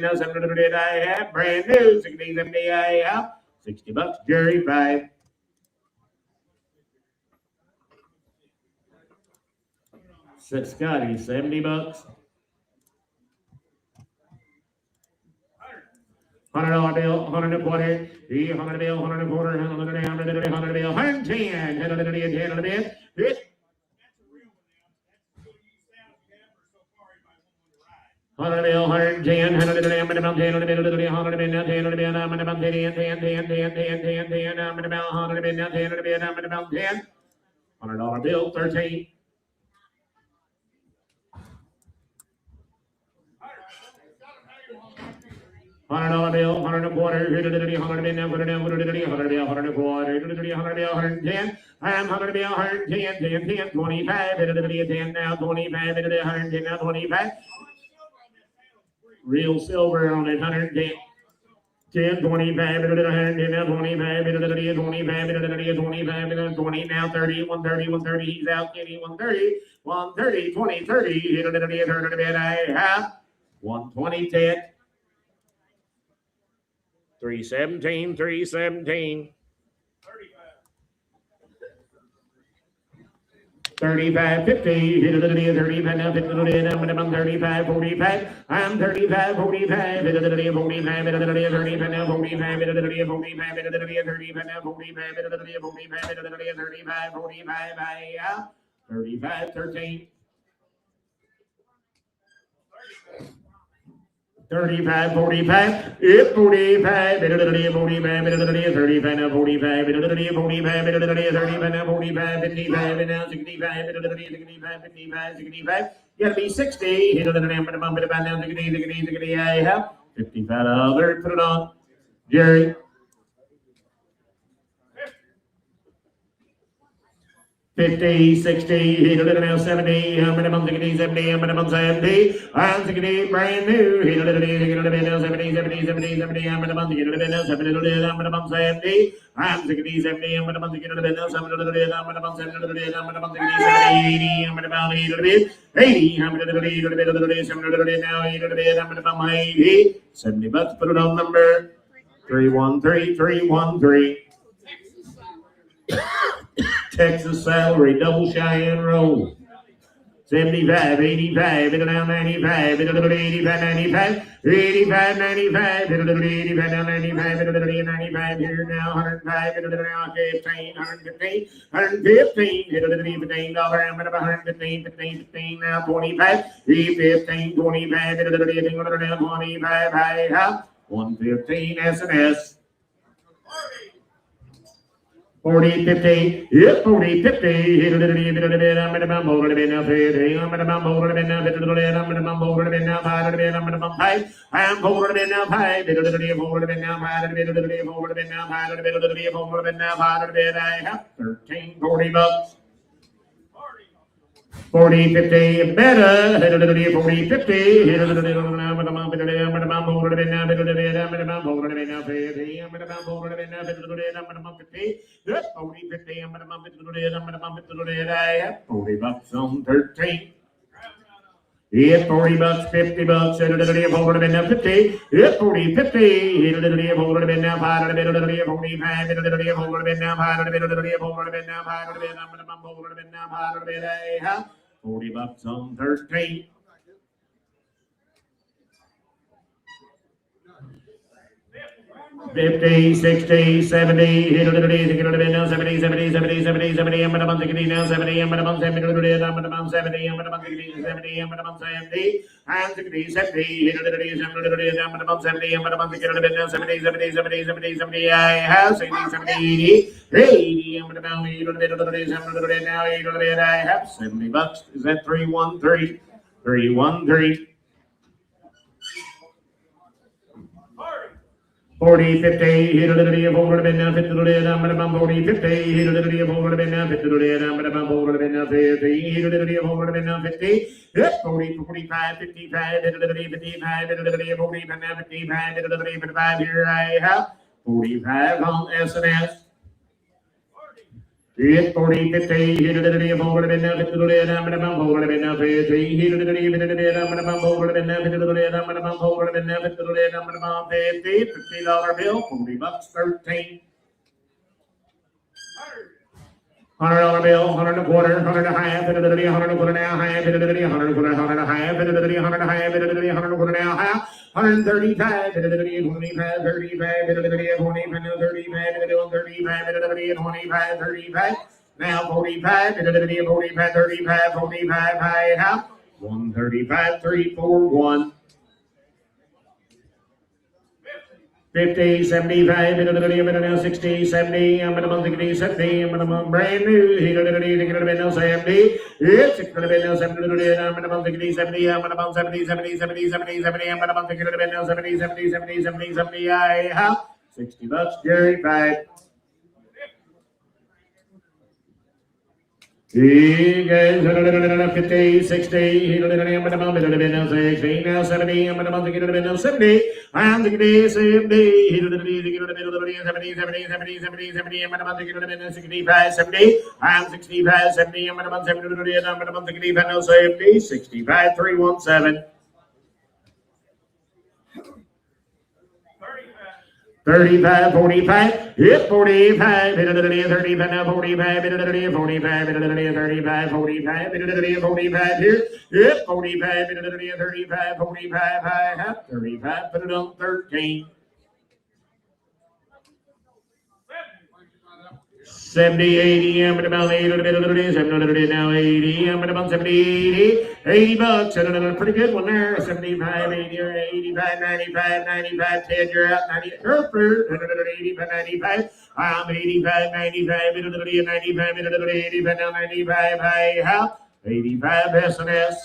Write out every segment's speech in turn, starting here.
$7 I have. Brand new, 60, 70 I have. $60, Jerry, 5. Scotty, $70. $100 bill, 100 and a quarter, $100 bill, 100 and a quarter, 100 bill, 110, 110 on the bid. $100 bill, 110, 100 bill, I'm about 10 on the bid, 100 bill, 10 on the bid, I'm about 10, 10, 10, 10, 10, 10, 10, I'm about 100 bill, 10 on the bid, I'm about 10. $100 bill, 13. $100 bill, 100 and a quarter, 100 bill, 100 bill, 100 bill, 100 bill, 100 and a quarter, 100 bill, 110. I'm 100 bill, 110, 10, 10, 25, 10 now, 25, 110 now, 25. Real silver on it, 110. 10, 25, 110 now, 25, 25, 25, 20 now, 30, 130, 130, he's out, Kenny, 130, 130, 20, 30, 130, I have 120, 10. 317, 317. 35, 50, 35 now, 50, I'm 35, 45, I'm 35, 45, 45, 35 now, 45, 45, 35 now, 45, 45, 35, 45, 35, 13. 35, 45, 45, 45, 35 now, 45, 45, 35 now, 45, 55 now, 65, 65, 55, 65. You gotta be 60. I have $55. Put it on, Jerry. 50, 60, 70, I'm 70, I'm 70, I'm 60, brand new, 70, 70, 70, 70, I'm 70, I'm 70, I'm 70, I'm 60, 70, I'm 70, I'm 70, I'm 80, I'm about 80, 80, I'm 80, 70 now, 80, I'm about 80, $70, put it on number 313, 313. Texas salary, double Cheyenne roll. 75, 85, it'll down 95, it'll 85, 95, 85, 95, it'll 85, down 95, it'll 95, here now, 105, it'll now 15, 115, 115, it'll $15, I'm at about 115, 15, 15, now 25, 15, 25, it'll now 25, I have 115 S&S. 40, 50, yep, 40, 50, hit a little bit, I'm at about more than enough, I'm at about more than enough, I'm at about more than enough, I'm at about 5, I'm more than enough, I'm more than enough, I'm more than enough, I'm more than enough, I have 13, $40. 40, 50, better, 40, 50, I'm at about more than enough, I'm at about more than enough, I'm at about more than enough, I'm at about 50, 40, 50, I'm at about 50, I have $40 on 13. Yeah, $40, $50, over the now 50, yeah, 40, 50, over the now 5, 45, over the now 5, over the now 5, over the now 5, $40 on 13. 50, 60, 70, 70, 70, 70, 70, I'm at about 60 now, 70, I'm at about 70, I'm at about 70, I'm at about 60, 70, I'm at about 70, I'm 60, 70, I'm at about 70, I'm at about 60, 70, 70, 70, 70, 70, I have 60, 70, 80, 80, I'm at about 80, now 80, I have $70. Is that 313? 313. 40, 50, hit a little bit over the bed now, 50, I'm at about 40, 50, hit a little bit over the bed now, 50, I'm at about over the bed now, 50, hit a little bit over the bed now, 50, 40, 45, 55, hit a little bit 55, hit a little bit 40, now 55, hit a little bit 55, here I have 45 on S&S. Hit 40, 50, hit it at the forward of now, 50 to the I'm gonna bump over the now, 50, hit it at the I'm gonna bump over the now, 50 to the I'm gonna bump over the now, 50 to the I'm gonna bump $50 bill, $40, 13. $100 bill, 100 and a quarter, 100 and a half, 100 and a quarter now, half, 100 and a quarter, 100 and a half, 100 and a half, 100 and a quarter now, half, 135, 25, 35, 25, 35, 25, 35, now 45, 45, 35, 45, high, half, 135, 3, 4, 1. 50, 75, 60, 70, I'm gonna monthly 70, I'm gonna brand new, he gonna be no 70, it's gonna be no 70, I'm gonna monthly 70, I'm gonna 70, 70, 70, 70, 70, I'm gonna monthly no 70, 70, 70, 70, 70, I have $60, Jerry, 5. He goes 50, 60, he did it now 60, now 70, I'm gonna month get it now 70, I'm the day 70, he did it 70, 70, 70, 70, 70, I'm gonna month get it 65, 70, I'm 65, 70, I'm gonna month 70, I'm gonna month get it now 70, 65, 317. 35, 45, hit 45, hit 35, now 45, hit 45, 35, 45, hit 45 here, hit 45, hit 35, 45, high, half, 35, put it on 13. 70, 80, I'm about 80, now 80, I'm about 70, 80 bucks, pretty good one there, 75, 80, 85, 95, 95, 10, you're out, 90, 85, 95, I'm 85, 95, 95, 85, now 95, high, half, 85, S&S.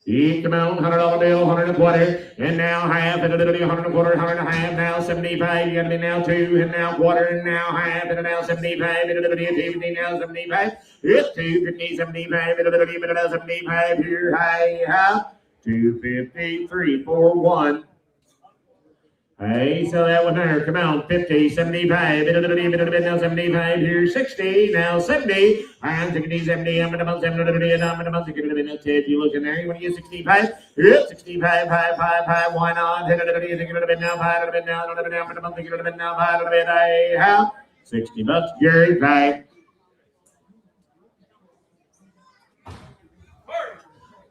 Come on, $100 bill, 100 and a quarter, and now half, and 100 and a quarter, 100 and a half, now 75, you gotta be now 2, and now quarter, and now half, and now 75, and 50, now 75, it's 250, 75, and 75, here, high, half, 250, 3, 4, 1. Hey, so that one there, come on, 50, 75, now 75, here, 60, now 70, I'm 60, 70, I'm gonna 70, and I'm gonna 60, if you look in there, you want to get 65, yep, 65, 5, why not, now, 5, now, I'm gonna now, 5, I have $60, Jerry, 5.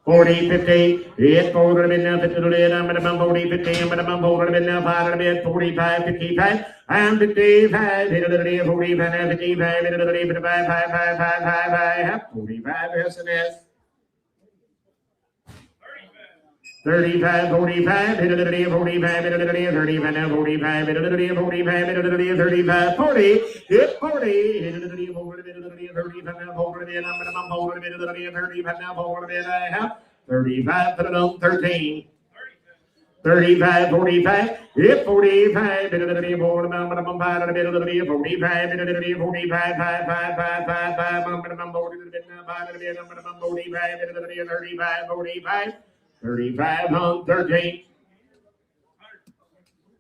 40, 50, hit 40 now, 50 I'm gonna bump 40, 50, I'm gonna bump 40 now, 5 45, 55, I'm 55, hit 45, 55, 55, 5, 45, S&S. 35, 45, hit 45, 35, now 45, 45, 35, 40, hit 40, hit 35, now 40, I'm gonna bump 35, now 40, I have 35, put it on 13. 35, 45, hit 45, I'm gonna bump out a bit of the 45, 45, 5, I'm gonna bump 45, 35 on 13.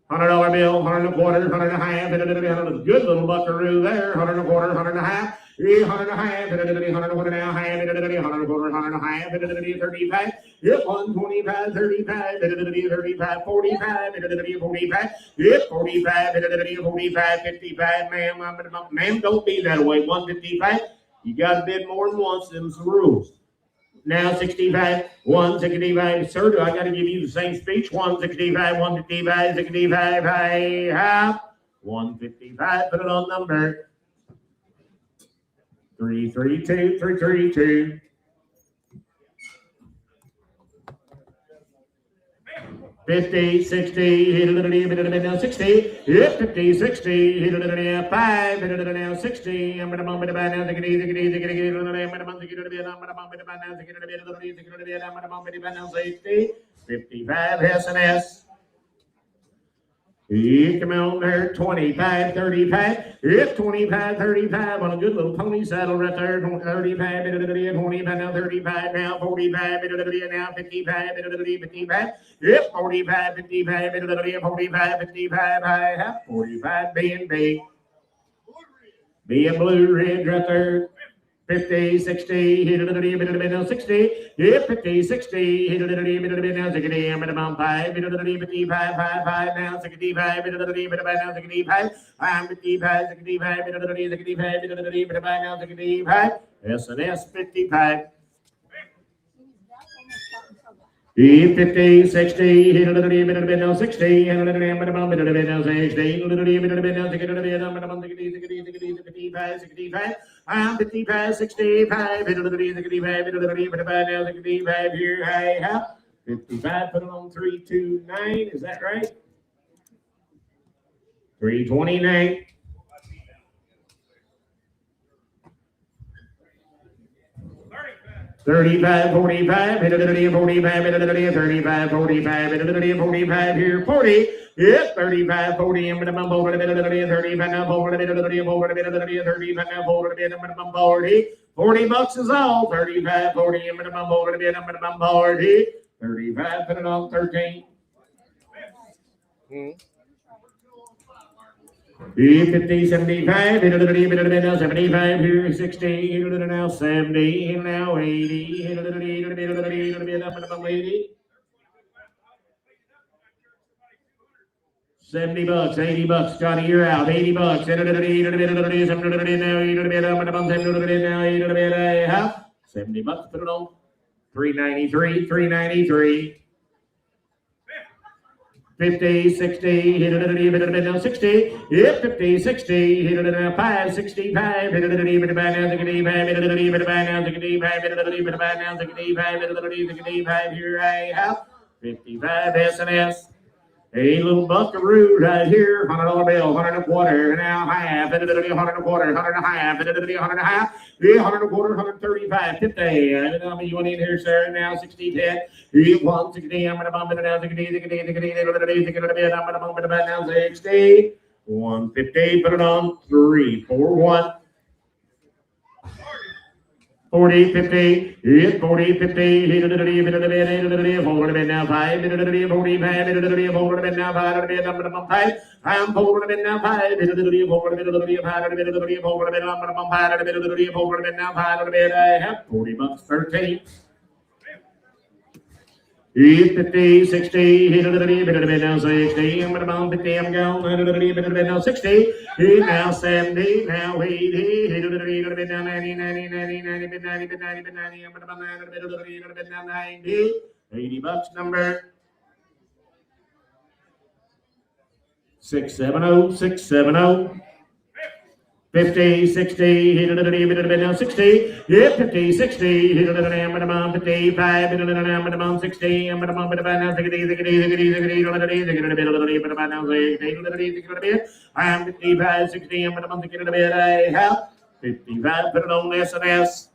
$100 bill, 100 and a quarter, 100 and a half, a good little buckaroo there, 100 and a quarter, 100 and a half, 100 and a half, 100 and a quarter now, 100 and a quarter, 100 and a half, 35, yep, 125, 35, 35, 45, 45, yep, 45, 45, 55, ma'am, don't be that way, 155, you got to bid more than once, them's the rules. Now 65, 165, sir, do I got to give you the same speech? 165, 155, 65, I have 155, put it on number 332, 332. 50, 60, hit a little bit now 60, yep, 50, 60, hit a little bit 5, hit a little now 60, I'm gonna bump it about now, I'm gonna bump it about now 60, 55, S&S. He come on there, 25, 35. It's 25, 35 on a good little pony saddle right there. 35, 25 now, 35 now, 45, now 55, 55. It's 45, 55, 45, 55. I have 45 B&B. B and blue, red right there. 50, 60, hit it a little bit now 60, hit 50, 60, hit it a little bit now 60, I'm at about 5, hit it a little bit 55, 5 now 65, hit it a little bit now 65, I'm 55, 65, hit it a little 65, hit it a little bit now 65, S&S 55. 50, 60, hit a little bit now 60, and a little bit now 60, a little bit now 65, 65, I'm 55, 65, hit a little bit 65, hit a little bit now 65, here I have 55, put it on 329, is that right? 329. 35, 45, hit a little 45, hit a little 35, 45, hit a little 45 here, 40, yes, 35, 40, I'm going to bump over a bit, 35 now, over a bit, over a bit, 35 now, over a bit, I'm going to bump 40 bucks is all, 35, 40, I'm going to bump over a bit, I'm going to bump 40, 35, put it on 13. 50, 75, hit a little bit now 75, here 60, hit a little now 70, hit now 80, hit a little bit up and 80. 70 bucks, 80 bucks, Johnny, you're out. 80 bucks, hit a little bit now, hit a little bit up and now, hit a little bit half. 70 bucks, put it on 393, 393. 50, 60, hit a little bit now 60, hit 50, 60, hit a little now 5, 65, hit a little bit now 65, hit a little bit now 65, hit a little bit now 65, hit a little 65, here I have 55 S&S. A little buckaroo right here, $100 bill, 100 and a quarter, now half, hit a little 100 and a quarter, 100 and a half, hit a little 100 and a half, 100 and a quarter, 135, 50. I don't know you want in here, sir, now 60, 10, 1, 60, I'm going to bump it now 60, 60, 60, 60, I'm going to bump it about now 60, 150, put it on 3, 4, 1. 40, 50, hit 40, 50, hit a little bit, hold it now 5, hit a little bit, 45, hit a little bit, hold it now 5, I'm going to bump 5, I'm holding it now 5, hit a little bit, hold it, 5, hold it, I'm going to bump 5, hit a little bit, hold it now 5, I have 40 bucks, 13. 50, 60, hit a little bit now 60, I'm going to bump 50, I'm going, hit a little bit now 60, hit now 70, now 80, hit a little bit now 90, 90, 90, 90, 90, 90, 90, 90, I'm going to bump a little bit now 90, 80 bucks number 670, 670. 50, 60, hit a little bit now 60, yeah, 50, 60, hit a little bit 55, hit a little bit 60, I'm going to bump it about now 60, 60, 60, 60, a little bit about now 60, I'm 55, 60, I'm going to bump it a little bit, I have 55, put it on S&S.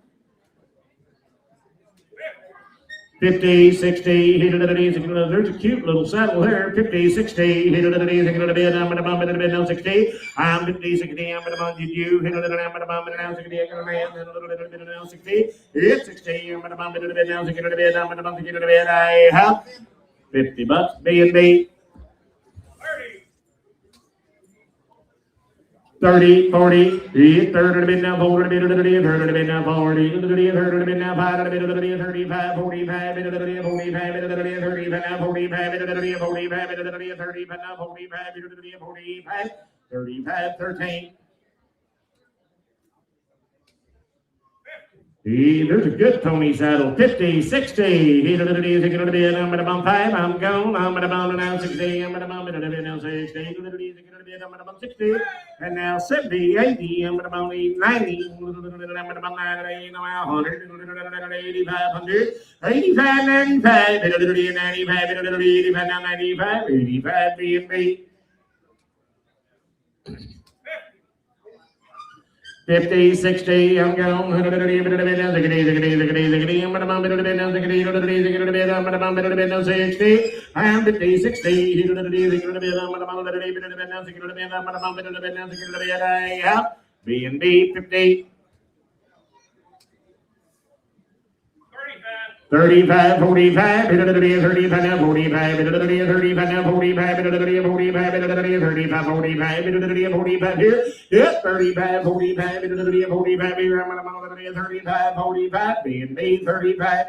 50, 60, hit a little bit, there's a cute little saddle there, 50, 60, hit a little bit, I'm going to bump it a bit now 60, I'm 50, 60, I'm going to bump you, hit a little bit, I'm going to bump it now 60, I'm going to land a little bit now 60, hit 60, I'm going to bump it a bit now 60, I'm going to bump it a bit, I have 50 bucks, B&B. 30, 40, 30 now, 40, 30 now, 40, 30 now, 5, 35, 45, 45 now, 45, 35, 13. There's a good pony saddle, 50, 60, hit a little bit, I'm going to bump 5, I'm gone, I'm going to bump it now 60, I'm going to bump it a little bit now 60, I'm going to bump 60, and now 70, 80, I'm going to bump 90, I'm going to bump 90, now 100, 85, 100, 85, 95, hit a little bit 95, hit a little bit 85, now 95, 85, B&B. 50, 60, I'm going. 100, 60, I'm 50, 60, B&B 50. 35, 45, 35 now, 45, 35 now, 45, 45, 35, 45, 45 here, yep, 35, 45, 45 here, I'm on 35, 45, B&B 35.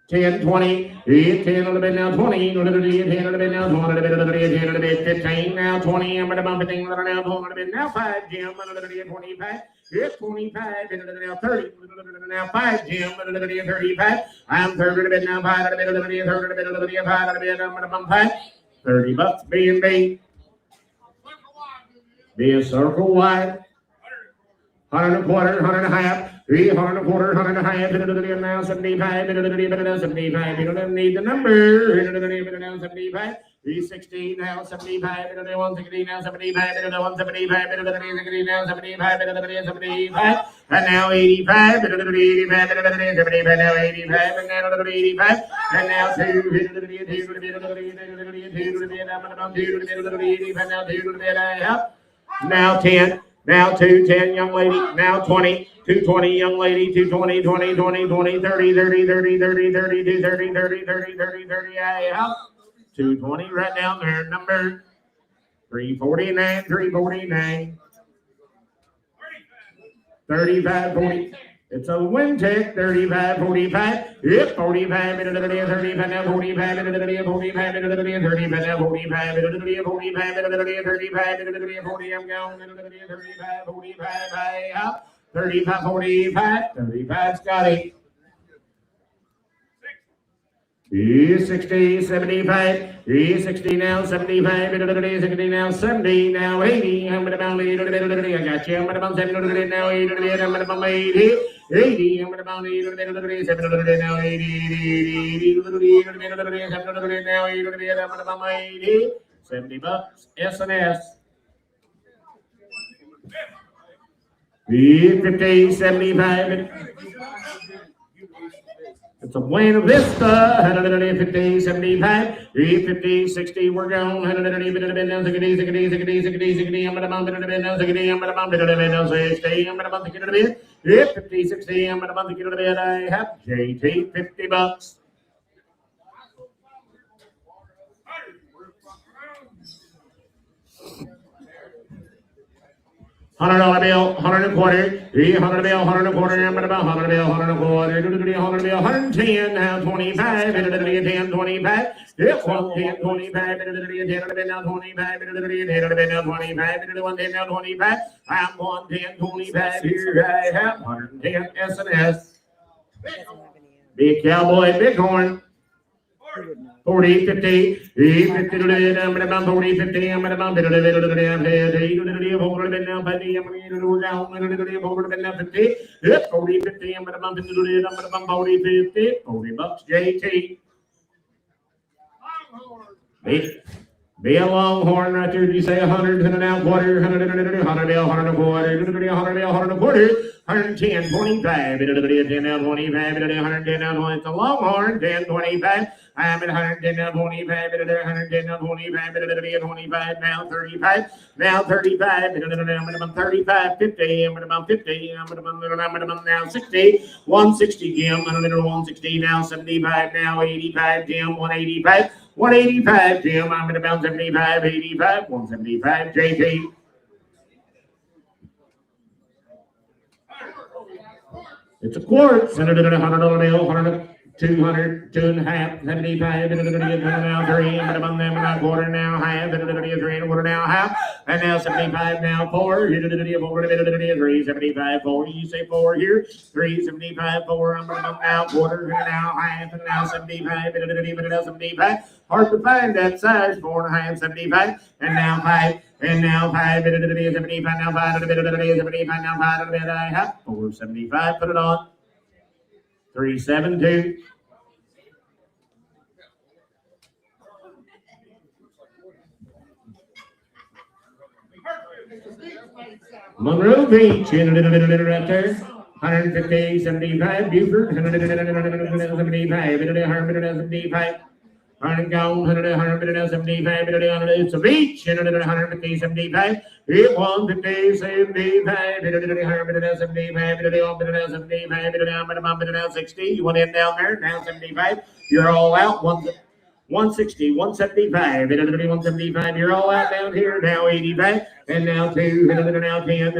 10, 20, 10 a little bit now, 20, 10 a little bit now, 20 a little bit, 10 a little bit, 15 now, 20, I'm gonna bump it now, 20 a little bit now, 5, Jim, a little bit, 25, yes, 25, now 30, now 5, Jim, a little bit, 35, I'm 30 a little bit now, 5 a little bit, 30 a little bit, 5 a little bit, I'm gonna bump 5, $30, B&B. Be a circle wide. 100 and a quarter, 100 and a half, 300 and a quarter, 100 and a half, now 75, 75, you don't need the number, now 75, 360, now 75, 160, now 75, 175, now 75, 75, and now 85, 85, 75, now 85, and now 85, and now 2, now 10. Now 2, 10, young lady. Now 20, 220, young lady. 220, 20, 20, 20, 30, 30, 30, 30, 30, 30, 30, 30, 30, 30, out. 220 right down there. Number 349, 349. 35, 40. It's a win tick, 35, 45. Yep, 45, 35, now 45, 45, 45, 35, 45, 35, 40, I'm going, 35, 45, out. 35, 45, 35, Scotty. 60, 75, 60 now, 75, 60 now, 70, now 80, I'm going to bound 80, I got you, I'm going to bound 70, now 80, I'm going to bound 80, 80, I'm going to bound 80, 70, now 80, 80, 70, now 80, I'm going to bound 80, $70, S&S. 50, 75, it's a Buena Vista, 150, 75, 50, 60, we're going, 150, 60, 60, 60, 60, 60, I'm going to bump it a bit now, 60, I'm going to bump it a bit now, 60, I'm going to bump it a bit, 50, 60, I'm going to bump it a bit, I have JT, $50. $100 bill, 100 and a quarter, 100 bill, 100 and a quarter, I'm about 100 bill, 100 and a quarter, 100 bill, 110, now 25, 10, 25, yep, 110, 25, 10, now 25, 10, now 25, 110, now 25, I'm 110, 25, here I have 110 S&S. Big Cowboy, Bighorn. 40, 50, 50, I'm going to bump 40, 50, I'm going to bump it, I'm going to yep, 40, 50, I'm going to bump it, I'm going to bump 40, 50, $40, JT. Be a Longhorn right there. Did you say 100 and an out quarter, 100 bill, 100 bill, 100 and a quarter, 100 bill, 100 and a quarter, 110, 25, 10 now 25, 110 now 20. It's a Longhorn, 10, 25. I'm at 110 now 25, 110 now 25, 25 now 35, now 35, I'm going to bump 35, 50, I'm going to bump 50, I'm going to bump now 60, 160, Jim, 160 now 75, now 85, Jim, 185. 185, Jim. I'm going to bounce 75, 85, 175, JT. It's a quartz. $100 bill, 100, 200, 2.5, 75, now 3, I'm going to bump them now quarter now, half, 3 and a quarter now, half, and now 75 now 4, 3, 75, 4, you say 4 here, 3, 75, 4, I'm going to bump now quarter, now half, and now 75, 75, hard to find that size, 4.5, 75, and now 5, and now 5, 75, now 5, 75, now 5, I have 475, put it on. 372. Monroe Beach, right there. 150, 75, Buford, 175, 175. 100 gone, 100, 175, 100, it's a beach, 150, 75, 150, 75, 175, 60, you want in down there, down 75, you're all out, 160, 175, 175, you're all out down here, now 85, and now 2, now 10,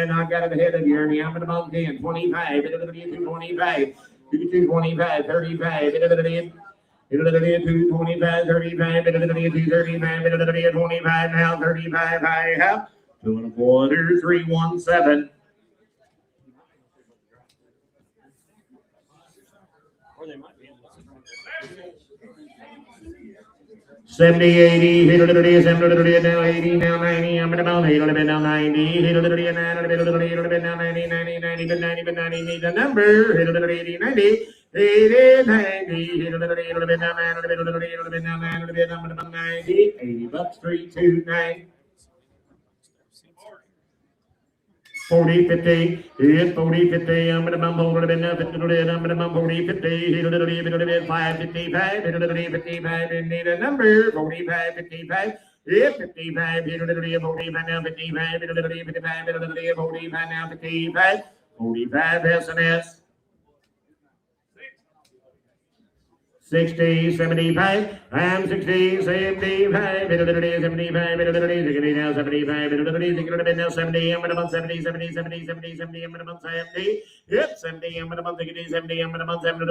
I got it ahead of you, Ernie, I'm about 10, 25, 225, 225, 35, 225, 35, 235, 25, now 35, I have 2 1/4, 317. Or they might be. 70, 80, 70, now 80, now 90, I'm at about 8, now 90, 90, 90, 90, 90, need the number, 80, 90. 80, 90, 80 bucks, 329. 40, 50, 40, 50, I'm gonna bump over the enough, I'm gonna bump 40, 50, 5, 55, 55, and need a number, 45, 55, 55, 45 now, 55, 55, 45 now, 55, 45 S&S. 60, 75, I'm 60, 75, 75, 60 now 75, 60 now 70, I'm gonna 70, 70, 70, 70, 70, I'm gonna 70, yep, 70, I'm gonna 70, 70, I'm gonna 70,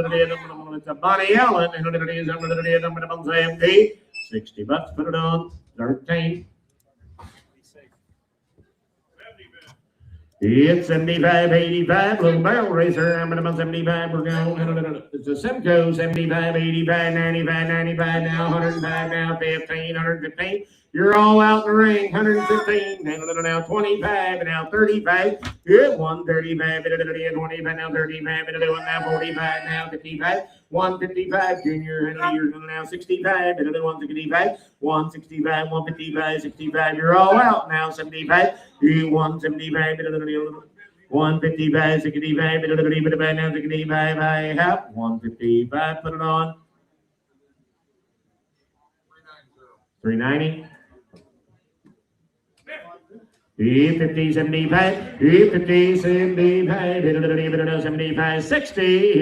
it's a Bonnie Allen, I'm gonna 70, 60 bucks, put it on, 13. It's 75, 85, little barrel racer. I'm at about 75. We're going. It's a Simcoe, 75, 85, 95, 95, now 105, now 15, 115. You're all out in the ring, 115, now 25, now 35, good, 135, 25, now 35, now 45, now 55, 155, junior, you're now 65, 165, 165, 155, 65, you're all out now, 75, 175, 155, 65, now 65, I have 155, put it on. 390. 50, 75, 50, 75, 75, 60,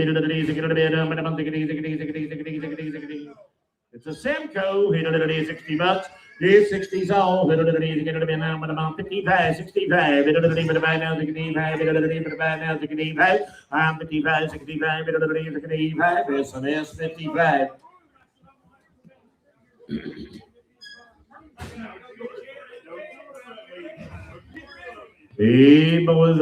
it's a Simcoe, 60 bucks. It's 60's all. 55, 65, now 65, now 65, I'm 55, 65, 65, S&S 55. Hey, boys.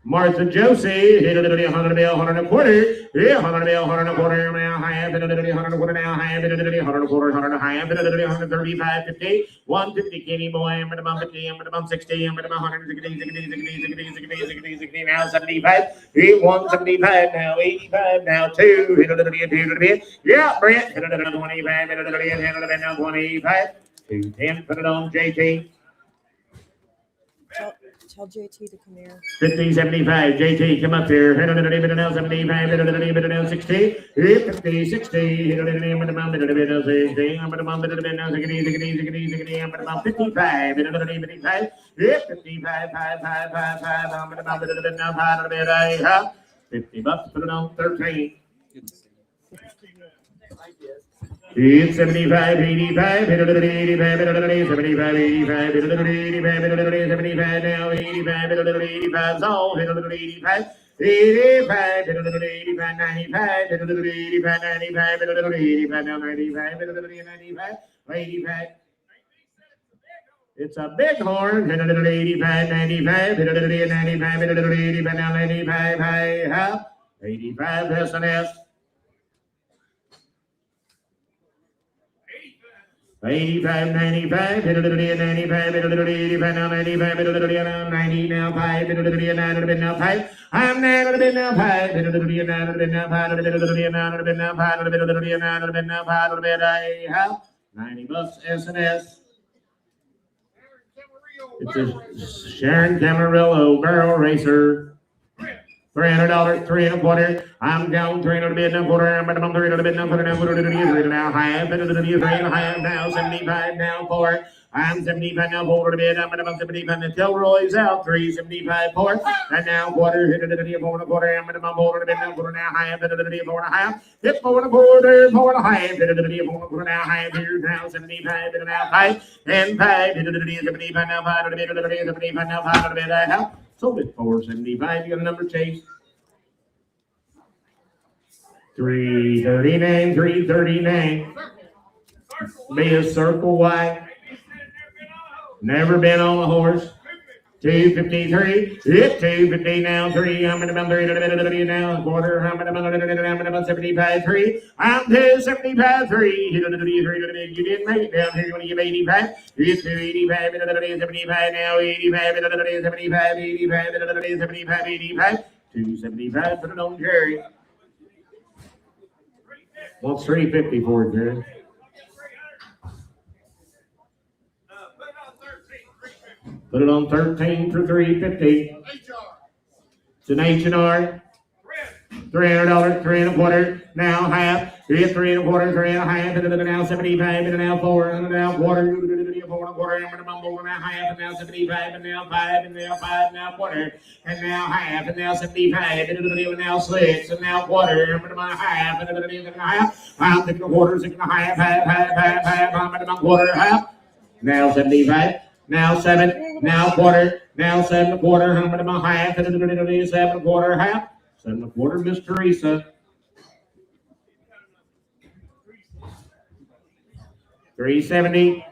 Martha Josie, 100 bill, 100 and a quarter. Yeah, 100 bill, 100 and a quarter. Now high, 100 and a quarter. Now high, 100 and a quarter, 100 high, 135, 50, 150. Kenny boy, I'm at about 50, I'm at about 60, I'm at about 160, 60, now 75. 175, now 85, now 2. Yeah, Brent, 25, now 25. 210, put it on, JT. Tell JT to come here. 50, 75, JT, come up here. 75, 60, 50, 60, I'm at about 60, I'm at about 55, 55, 55, 5, I'm at about 50 bucks, put it on 13. It's 75, 85, 85, 75, 85, 75, now 85, 85, all 85, 85, 85, 95, 85, 95, 85, now 95, 95, 85. It's a bighorn, 85, 95, 95, 85, now 95, I have 85 S&S. 85, 95, 95, 85, now 95, now 90, now 5, now 5. I'm now now 5, now 5, I have 90 bucks S&S. It's a Sharon Camarillo barrel racer. $300, 3 1/4. I'm down 300 and a quarter. I'm at a 300 and a quarter. Now half, and a 3.5 now, 75 now 4. I'm 75 now 4 to bid. I'm at about 75 until Roy's out 375 4. And now quarter, hit it at 4 1/4. I'm at about 4 to bid now 4 now half, and a 4.5. Hit 4 1/4, 4.5. Hit it at 4 1/4 now half. Here now 75 and now 5 and 5. Hit it at 75 now 5 to bid. 75 now 5 to bid. I have. Sold it for 75. You got a number, Chase? 339, 339. Be a circle wide. Never been on a horse. 253. Hit 250 now. 3. I'm in about 3 now. Quarter. I'm in about 75. 3. I'm 275. 3. Hit 3. You didn't make it down here. You want to give 85. Hit 285. 75 now. 85. 75. 85. 75. 85. 275. Put it on Jerry. What's 350 for, Jerry? Put it on 13 for 350. It's an H&R. $300, 3 1/4. Now half. Hit 3 1/4, 3 1/2. And now 75. And now 4. And now quarter. 4 1/4. And now half. And now 75. And now 5. And now 5. Now quarter. And now half. And now 75. And now 6. And now quarter. And now half. And now half. I'm taking a quarter. 6 1/2. Half. I'm at about quarter. Half. Now 75. Now 7. Now quarter. Now 7 1/4. I'm at about half. 7 1/4. Half. 7 1/4, Miss Teresa. 370.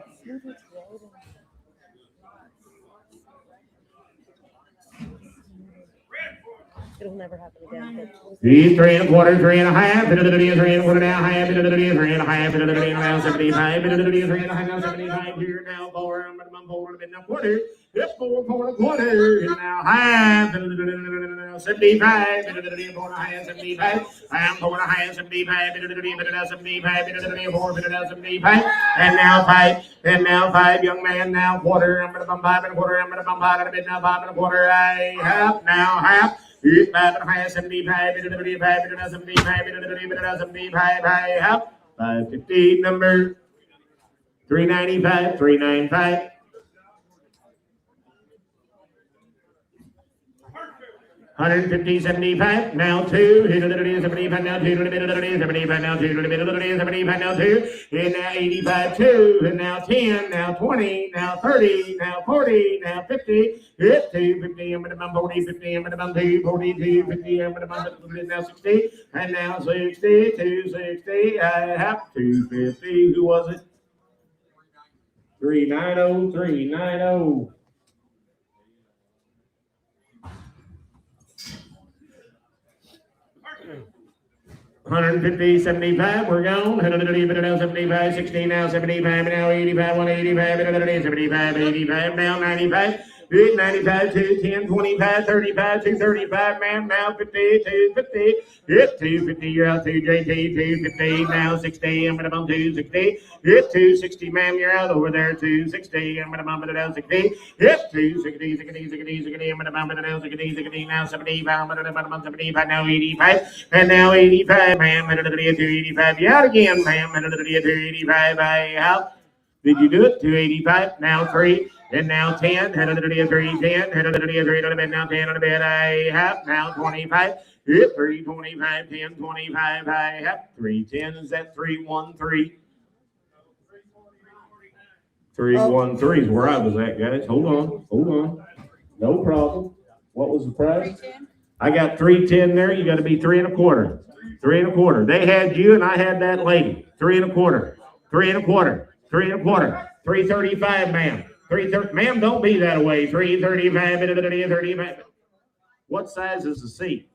It'll never happen again. He's 3 1/4, 3 1/2. 3 1/4 now, half. 3 1/2. Now 75. 3 1/2 now 75. Here now 4. I'm at about 4 now quarter. Yep, 4 1/4. And now half. 75. 4 1/2. 75. I'm 4 1/2. 75. 75. 4 75. And now 5. And now 5. Young man now quarter. I'm at about 5 1/4. I'm at about 5 1/4. I have now half. 5 1/2, 75, 75, 75, 75, I have 550 number 395, 395. $150, 75, now 2, hit a little 75, now 2, 75, now 2, 75, now 2, and now 85, 2, and now 10, now 20, now 30, now 40, now 50, hit 250, I'm at about 40, 50, I'm at about 2, 42, 50, I'm at about now 60, and now 60, 260, I have 250, who was it? 390, 390. 150, 75, we're gone. 75, 16 now, 75 now, 85, 185, 75, 85 now, 95. 95, 210, 25, 35, 235, man, now 50, 250, hit 250, you're out to JT, 250, now 60, I'm gonna bump 260, hit 260, man, you're out over there, 260, I'm gonna bump it down 60, hit 260, 60, 60, 60, I'm gonna bump it down 60, 60, now 75, I'm gonna bump 75, now 85, and now 85, man, 285, you out again, man, 285, I out. Did you do it? 285, now 3. And now 10, head of the day 3, 10, head of the day 3, now 10 on the bed, I have, now 25, hit 325, 10, 25, I have, 310, is that 313? 313 is where I was at, guys, hold on, no problem. What was the price? I got 310 there, you got to be 3 1/4, 3 1/4, they had you and I had that lady, 3 1/4, 3 1/4, 3 1/4, 335, ma'am. 330, ma'am, don't be that way. 335, 35. What size is the seat?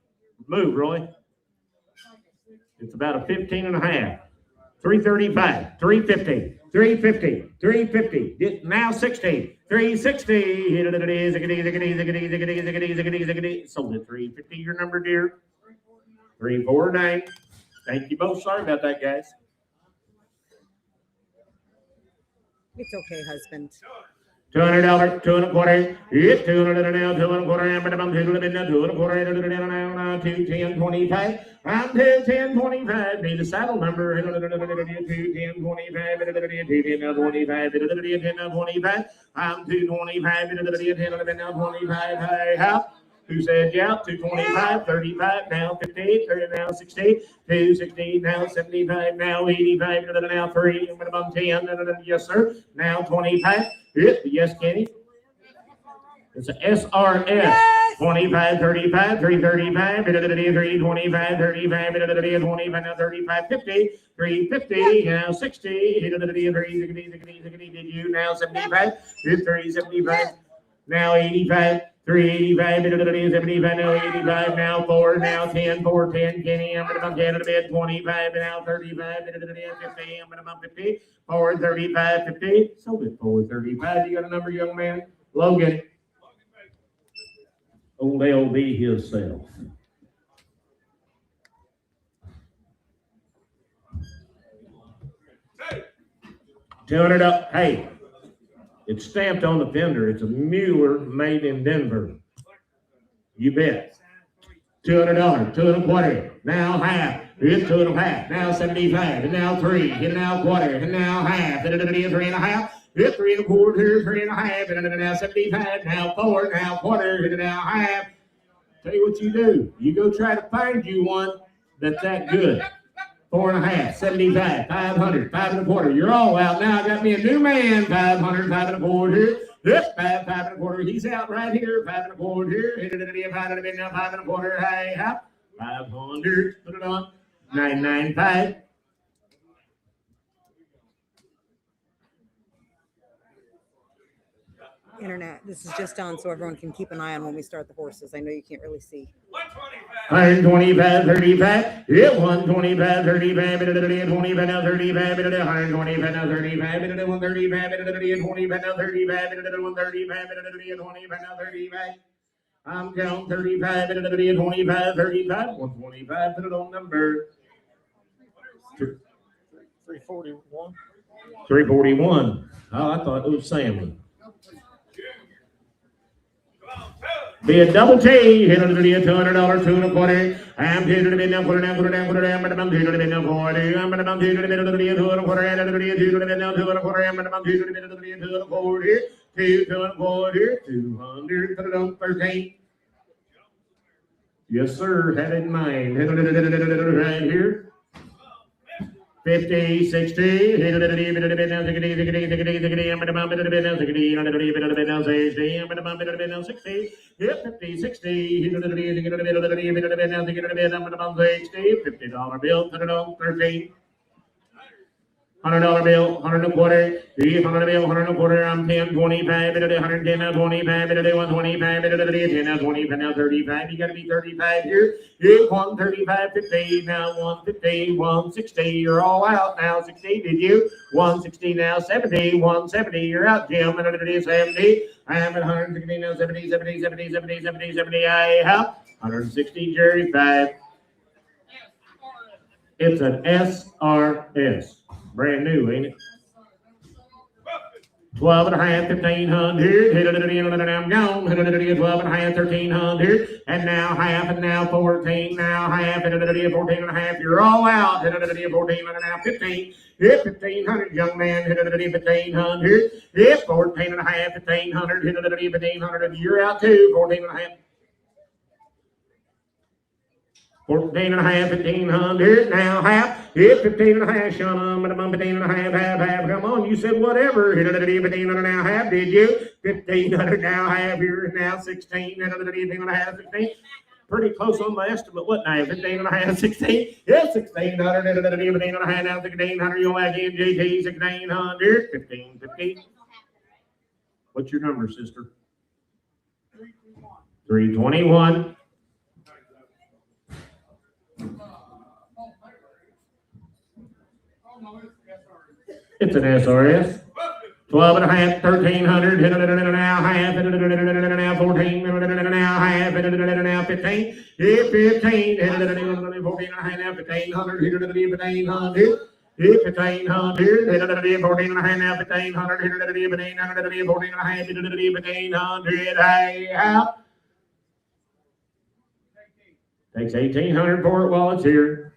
Move, Roy. It's about a 15 and a half. 335, 350, 350, 350. Now 60, 360. Sold it 350. Your number, dear. 349. Thank you both. Sorry about that, guys. It's okay, husband. $200, 2.25, hit $200 now, 2.25, and minimum $2 now, 2.25, now, 210.25, round 210.25, need a saddle number, 210.25, 210 now 25, 210 now 25, I'm 225, 210 now 25, hey, how? Who said yeah? 225, 35, now 50, 30, now 60, 260, now 75, now 85, now 3, minimum 10, yes sir, now 25, yes Kenny. It's a SRS. Yes. 25, 35, 335, 325, 35, 25, now 35, 50, 350, now 60, 360, did you now 75, 375, now 85, 385, 75, now 85, now 4, now 10, 410, Kenny, I'm going to get a bit 25, now 35, 50, I'm going to 50, 435, 50, so bit 435, you got a number, young man? Logan. Old LB himself. $200 up. Hey, it's stamped on the fender. It's a Mueller made in Denver. You bet. $200, 2.25. Now half. It's 2.5. Now 75. And now 3. And now quarter. And now half. And 3.5. Hit 3.25, 3.5, and now 75, now 4, now quarter, and now half. Tell you what you do. You go try to find you one that's that good. 4.5, 75, 500, 5.25. You're all out now. I got me a new man. 500, 5.25. This 5.25. He's out right here. 5.25. 500, now 5.25. Hey, hop. 500. Put it on. 995. Internet. This is just on so everyone can keep an eye on when we start the horses. I know you can't really see. 125, 35, yeah, 125, 35, 25, now 35, 125, now 35, 135, 25, now 35, 135, 25, now 35. I'm counting 35, 25, 35, 125, put it on number 341. 341. Oh, I thought it was Sammy. Be a double T, hit it to be a $200, 2.25. I'm here to be now, put it down, put it down, put it down, but I'm here to be now, 40. I'm going to be to be a 2.25, and to be a 2.25, now 2.25, I'm going to be to be 2.40, 2.40, 200, put it on 13. Yes, sir, had it in mind. Right here. 50, 60, hit it now, 60, I'm going to bump it a bit now, 60, I'm going to be a bit now, 60, I'm going to bump it a bit now, 60, hit 50, 60, hit it a bit now, 60, I'm going to bump 60, $50 bill, put it on 13. $100 bill, 1.25, $100 bill, 1.25, I'm 10, 25, 110, now 25, 125, 10, now 25, now 35, you gotta be 35 here, 135, 50, now 150, 160, you're all out now, 60, did you? 160, now 70, 170, you're out, Jim, and it is 70, I am at 160, now 70, 70, 70, 70, 70, 70, I have 160, Jerry, 5. It's an SRS. Brand new, ain't it? 12 and a half, 1,500. Hit it in, and I'm gone. Hit it in, 12 and a half, 1,300. And now half, and now 14. Now half, hit it in, 14 and a half. You're all out. Hit it in, 14 and a half, 15. Hit 1,500, young man. Hit it in, 1,500. Hit 14 and a half, 1,500. Hit it in, 1,500. You're out too. 14 and a half. 14 and a half, 1,500, now half, hit 15 and a half, shut on, 15 and a half, half, come on, you said whatever, hit 15 now half, did you? 1,500 now half, here now 16, 15 and a half, 16, pretty close on my estimate, what now, 15 and a half, 16, yeah, 1,600, 15 and a half, now 1,600, you'll back in, JT, 1,600, 1,550. What's your number, sister? 321. It's an SRS. 12 and a half, 1,300, hit it now, half, hit it now, 14, hit it now, half, hit it now, 15, hit 15, hit it 14 and a half, now, 1,500, hit it 1,500, 1500, 14 and a half, now 1500, 1500, 14 and a half, 1500, hey, out. Takes 1800 for it while it's here.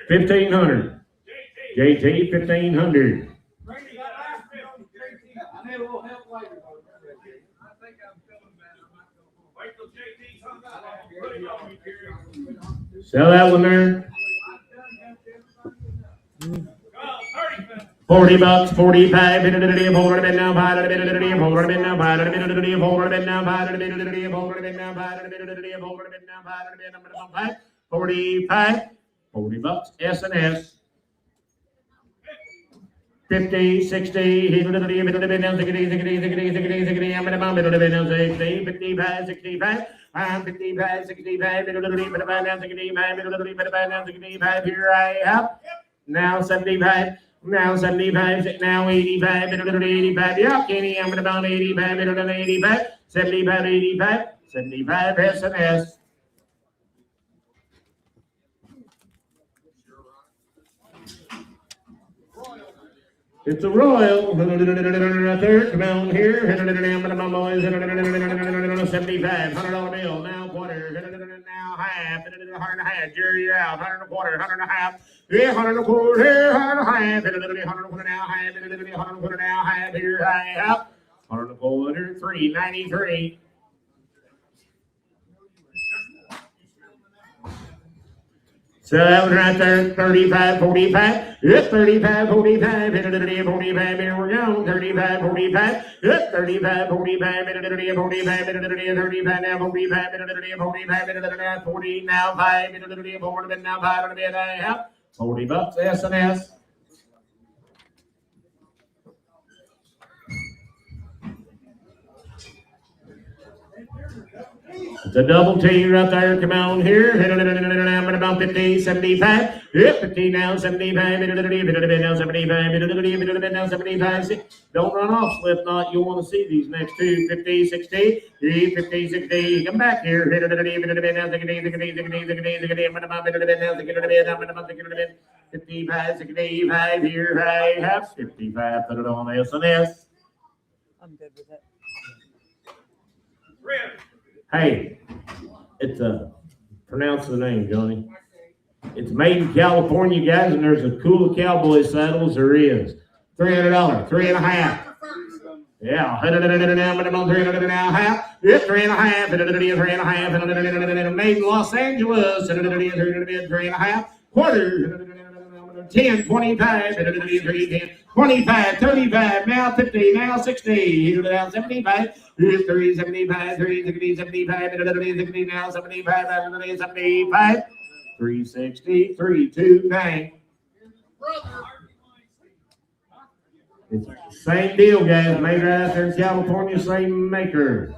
$1,500. JT, 1500. Sell that one there. $40, 45, hold it a bit now, hold it a bit now, hold it a bit now, hold it a bit now, hold it a bit now, hold it a bit now, hold it a bit now, hold it a bit now, 45, $40, S&S. 50, 60, I'm going to be down 60, I'm going to be down 60, 55, 65, I'm 55, 65, down 65, down 65, here I have. Now 75, now 75, now 85, 85, yeah, Kenny, I'm going to be 85, 85, 75, 85, 75, S&S. It's a royal. Come on here. 75, $100 bill. Now quarter. Now half. 100 and a half. Jerry, you're out. 100 and a quarter. 100 and a half. Yeah, 100 and a quarter. Here, 100 and a half. 100 and a quarter now. Half. 100 and a quarter now. Half. Here, half. 100 and a quarter. 393. So that was right there, 35, 45, yep, 35, 45, 45, here we go, 35, 45, yep, 35, 45, 45, 35, now 45, 45, 40, now 5, 40, now 5, $40, S&S. It's a double T right there. Come on here. I'm about 50, 75. Yep, 50 now, 75. Now 75. Now 75. Don't run off, Slipknot. You'll want to see these next two. 50, 60. 50, 60. Come back here. Now 55, 65 here. I have 55. Put it on S&S. I'm good with it. Hey, it's pronounce the name, Johnny. It's made in California, guys, and there's as cool a cowboy saddle as there is. $300, 3.5. Yeah, 300 now, half. Yeah, 3.5, 3.5, made in Los Angeles, 3.5, quarter. 10, 25, 25, 35, now 50, now 60, now 75, 3, 75, 3, 60, 75, 60, now 75, 75, 360, 329. It's the same deal, guys. Made right out there in California, same maker.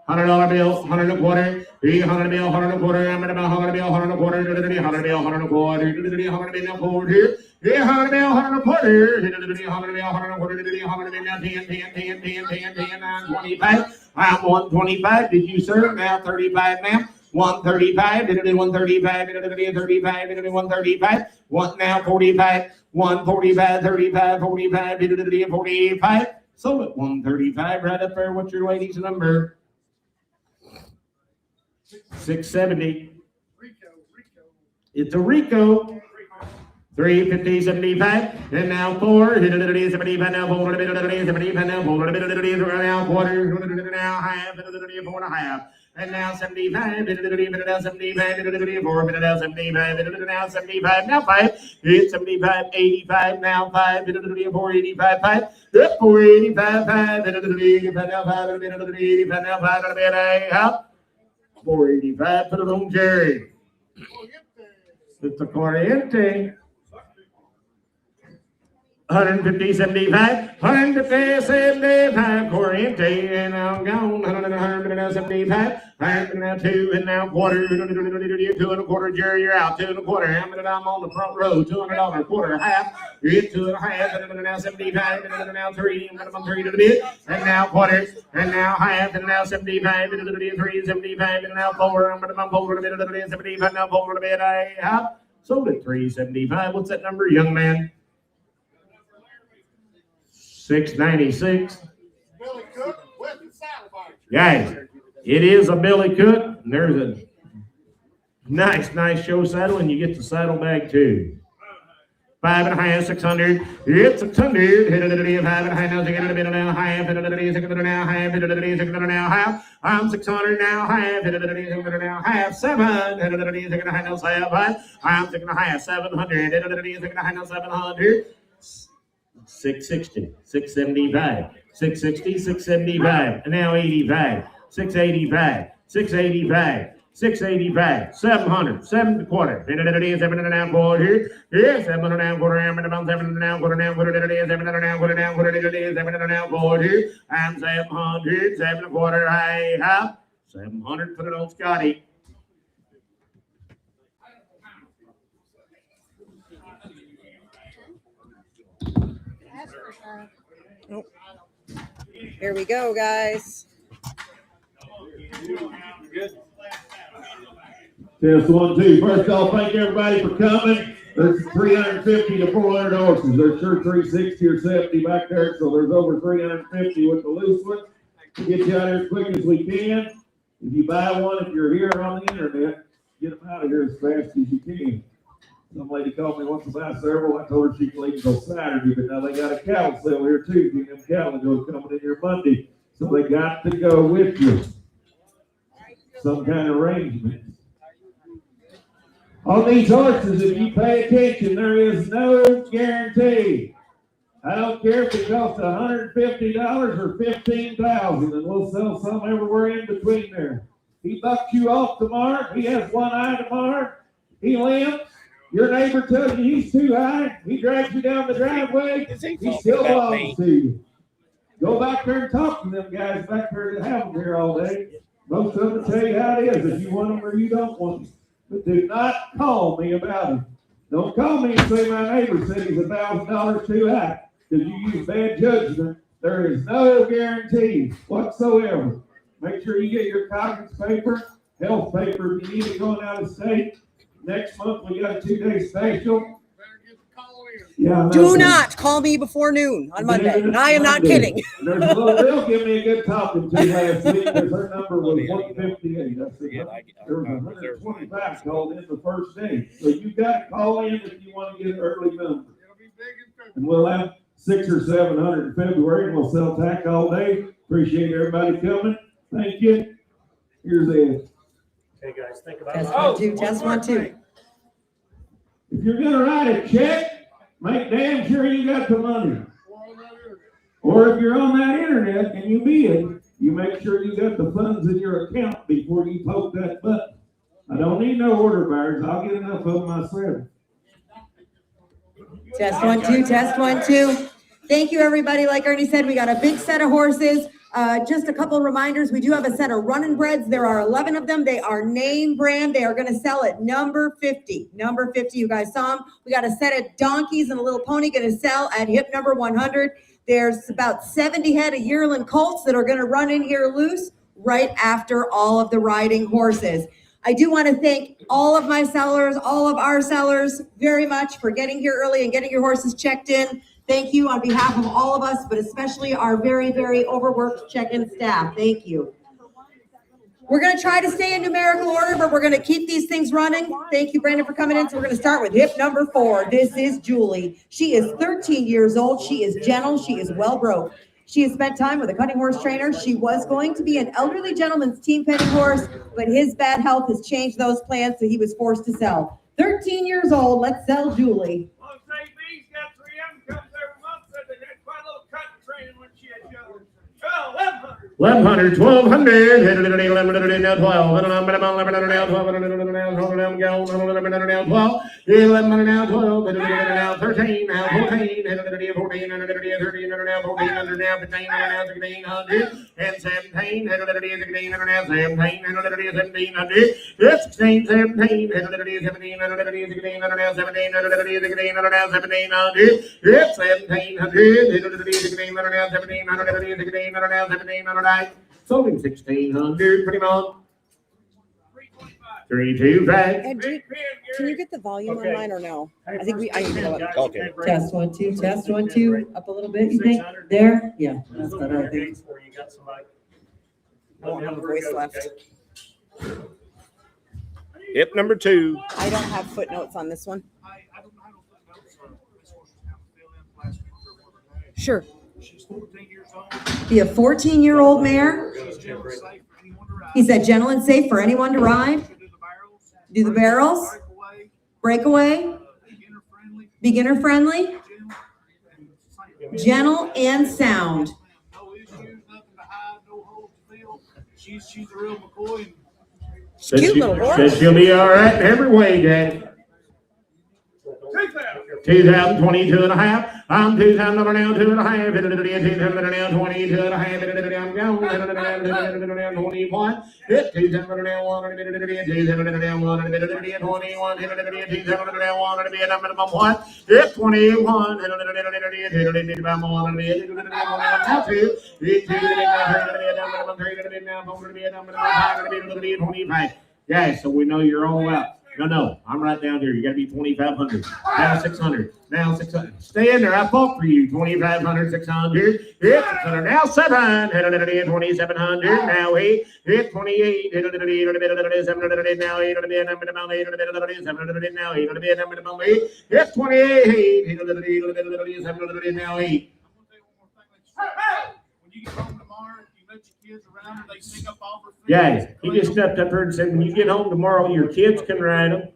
$100 bill, 100 and a quarter, 100 bill, 100 and a quarter, I'm at about 100 bill, 100 and a quarter, 100 bill, 100 and a quarter, 100 bill, forward here, 100 bill, 100 and a quarter, 100 bill, 100 and a quarter, 100 bill, now 10, 9, 25. I'm 125. Did you, sir? Now 35 now. 135, 135, 35, 135, one now 45, 145, 35, 45, 45. Sold it 135 right up there. What's your lady's number? 670. It's a Rico. 350, 75, and now 4, 75, now 4, 75, now 4, now quarter, now half, 4.5, and now 75, now 75, 4, now 75, now 75, now 5, it's 75, 85, now 5, 485, 5, 485, 5, 85, now 5, 85, now 5, 485, put it on Jerry. It's a Corriente. 150, 75, 150, 75, Corriente. empty, and now gone. 100 now 75. 100 now 2 and now quarter. 2 and a quarter, Jerry, you're out. 2 and a quarter. I'm on the front row. $200 quarter, half. You get 2 and a half. And now 75. And now 3. And I'm 3 to the bit. And now quarter. And now half. And now 75. And 3 75. And now 4. I'm 4 to the bit. 75. Now 4 to the bit. I have sold it 375. What's that number, young man? 696. Billy Cook with the saddlebag. Guys, it is a Billy Cook. And there's a nice show saddle, and you get the saddlebag too. 5.5, 600. It's 600. Hit it at 5.5. Now, get it a bit now. Half. Hit it at 600 now. Half. Hit it at 600 now. Half. I'm 600 now. Half. Hit it at 600 now. Half. 7. Hit it at 600 now. 7. I'm 6.5. 700. Hit it at 600 now. 700. 660, 675, 660, 675, and now 85, 685, 685, 685, 700, 7 quarter, 7 and a half quarter, here, 7 and a half quarter, I'm about 7 and a half quarter, now quarter, 7 and a half quarter, now quarter, 7 and a half quarter, I'm 700, 7 and a quarter, I have 700, put it on Scotty. Nope. Here we go, guys. Test 1, 2. First off, thank everybody for coming. There's 350 to 400 horses. There's sure 360 or 70 back there, so there's over 350 with the loose one. We'll get you out here as quick as we can. If you buy one, if you're here on the internet, get them out of here as fast as you can. Some lady called me once to buy several. I told her she could leave until Saturday, but now they got a cattle sale here Tuesday, and them cattle goes coming in here Monday. So they got to go with you. Some kind of arrangement. On these horses, if you pay attention, there is no guarantee. I don't care if it costs $150 or $15,000, and we'll sell some everywhere in between there. He bucks you off tomorrow. He has one eye tomorrow. He limps. Your neighbor tells you he's too high. He drags you down the driveway. He still belongs to you. Go back there and talk to them guys back there that have them here all day. Most of them will tell you how it is, if you want them or you don't want them. But do not call me about it. Don't call me and say my neighbor said he's $1,000 too high because you use bad judgment. There is no guarantee whatsoever. Make sure you get your Coggins paper, health paper if you need it going out of state. Next month, we got a 2-day special. Better get the call in. Yeah, Do not call me before noon on Monday. And I am not kidding. There's a little girl gave me a good talking to last week because her number was 158. I said, there was 125 called in the first day. So you got to call in if you want to get an early number. It'll be big and February. And we'll have 600 or 700 in February, and we'll sell tack all day. Appreciate everybody coming. Thank you. Here's Ed. Hey guys, think about Test it. 1, 2, test 1, 2. If you're going to write a check, make damn sure you got the money. Or if you're on that internet and you bid, you make sure you got the funds in your account before you poke that button. I don't need no order buyers. I'll get enough of them myself. Test 1, 2, test 1, 2. Thank you, everybody. Like Ernie said, we got a big set of horses. Just a couple of reminders. We do have a set of running breds. There are 11 of them. They are name brand. They are going to sell at number 50. Number 50, you guys saw them. We got a set of donkeys and a little pony going to sell at hip number 100. There's about 70 head of yearling colts that are going to run in here loose right after all of the riding horses. I do want to thank all of my sellers, all of our sellers very much for getting here early and getting your horses checked in. Thank you on behalf of all of us, but especially our very, very overworked check-in staff. Thank you. We're going to try to stay in numerical order, but we're going to keep these things running. Thank you, Brandon, for coming in. So we're going to start with hip number 4. This is Julie. She is 13 years old. She is gentle. She is well-broke. She has spent time with a cutting horse trainer. She was going to be an elderly gentleman's team petting horse, but his bad health has changed those plans, so he was forced to sell. 13 years old. Let's sell Julie. Got 3 of them, comes every month, said they had quite a little cutting training when she had young. 1,200. 1100, 1200, 1100, now 12, 1100, now 12, 1100, now 12, 1100, now 12, 1100, now 12, 1100, now 13, now 14, 1100, 14, 1100, 13, now 1400, now 15, now 1600, and 17, 1100, 16, now 17, 1100, 1700, 16, 17, 1100, 17, 1100, 16, now 17, 1100, 16, now 1700, it's 1700, 1100, 16, now 17, 1100, 16, now 1700. Sold him 1600, pretty much. 325. And can you get the volume on mine or no? I think I need to go up. Okay. Test 1 2, test 1 2, up a little bit. You think there? Yeah, that's better. I think. I don't have a voice left. Hip number 2. I don't have footnotes on this one. Sure. She's 14 years old. Be a 14-year-old mare. He said gentle and safe for anyone to ride. Do the barrels. Breakaway. Beginner friendly. Gentle and sound. No issues, nothing to hide, no holes to fill. She's a real McCoy. Cute little horse. Says she'll be all right in every way, Daddy. 2022 and a half. I'm 2000 number now, 2 and a half. 2000 now, 22 and a half. I'm going 21. 2000 now, 1. 2000 now, 1. 21. 2000 now, 1. Be a number of 1. 21. 25. Yeah, so we know you're all out. No, I'm right down here. You got to be 2,500. Now 600. Now 600. Stay in there. I fought for you. 2,500, 600. Hit 600. Now 7. 2,700. Now 8. Hit 28. 700. Now 8. 700. Now 8. Hit 28. 700. Now 8. When you get home tomorrow, you let your kids around and they sing up all for Guys, he just stepped up here and said, when you get home tomorrow, your kids can ride them.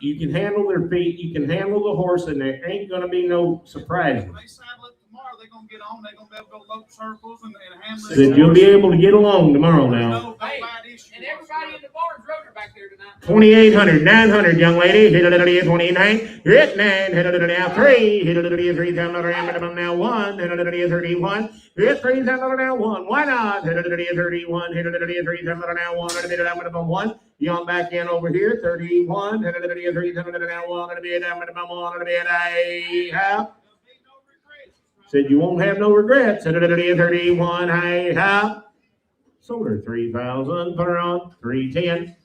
You can handle their feet. You can handle the horse, and there ain't going to be no surprises. When they saddle it tomorrow, they're going to get on. They're going to be able to go lope circles and handle it. Said you'll be able to get along tomorrow now. No bad issue. And everybody in the barn's rotor back there tonight. 2,800, 900, young lady. Hit it 29. Hit 9. Hit it now 3. Hit it 3,000 now 1. Hit it 31. Hit 3,000 now 1. Why not? Hit it 31. Hit it 3,000 now 1. Hit it 1. Young back in over here. 31. Hit it 3,000 now 1. Hit it a half. Said you won't have no regrets. Hit it 31. Hey, half. Sold her 3,000. Put her on 310.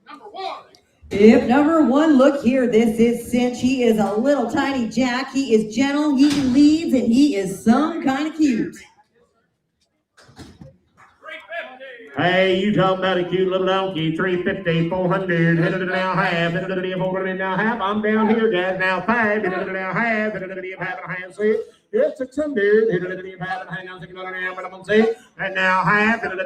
Number 1. If number 1, look here, this is Cinch. He is a little tiny Jack. He is gentle, he leads, and he is some kind of cute. Hey, you talking about a cute little donkey, 350, 400, hit it now half, hit it 400 now half. I'm down here, guys, now 5, hit it now half, hit it half and a half, see? It's 600, hit it half and a half, now 600 now, but I'm gonna see. And now half, hit it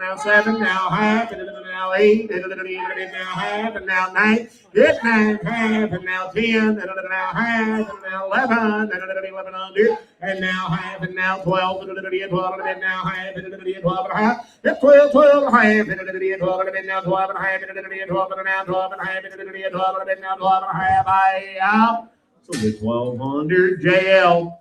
now 7, now half, hit it now 8, hit it now half, and now 9, hit 9, half, and now 10, hit it now half, and now 11, hit it 1100, and now half, and now 12, hit it 12, and now half, hit it 12 and a half, hit 12, 12 and a half, hit it 12, and now 12 and a half, hit it 12, and now 12 and a half, hit it 12, and now 12 and a half, I out. So the 1,200 JL.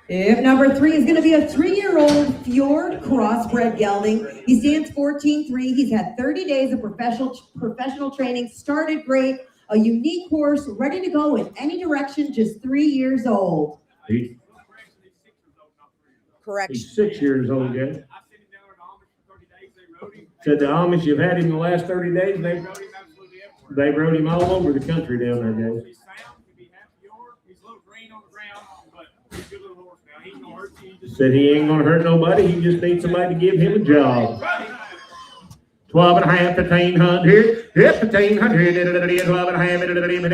If number 3 is going to be a 3-year-old Fjord crossbred gelding. He stands 14-3. He's had 30 days of professional training, started great, a unique horse, ready to go in any direction, just 3 years old. Correct. He's 6 years old, yeah. Said the Amish, you've had him the last 30 days, and they rode him all over the country down there, guys. Said he ain't gonna hurt nobody. He just needs somebody to give him a job. 12 and a half, 1,500. Hip 1500, 12 and a half, 1500, 12 and a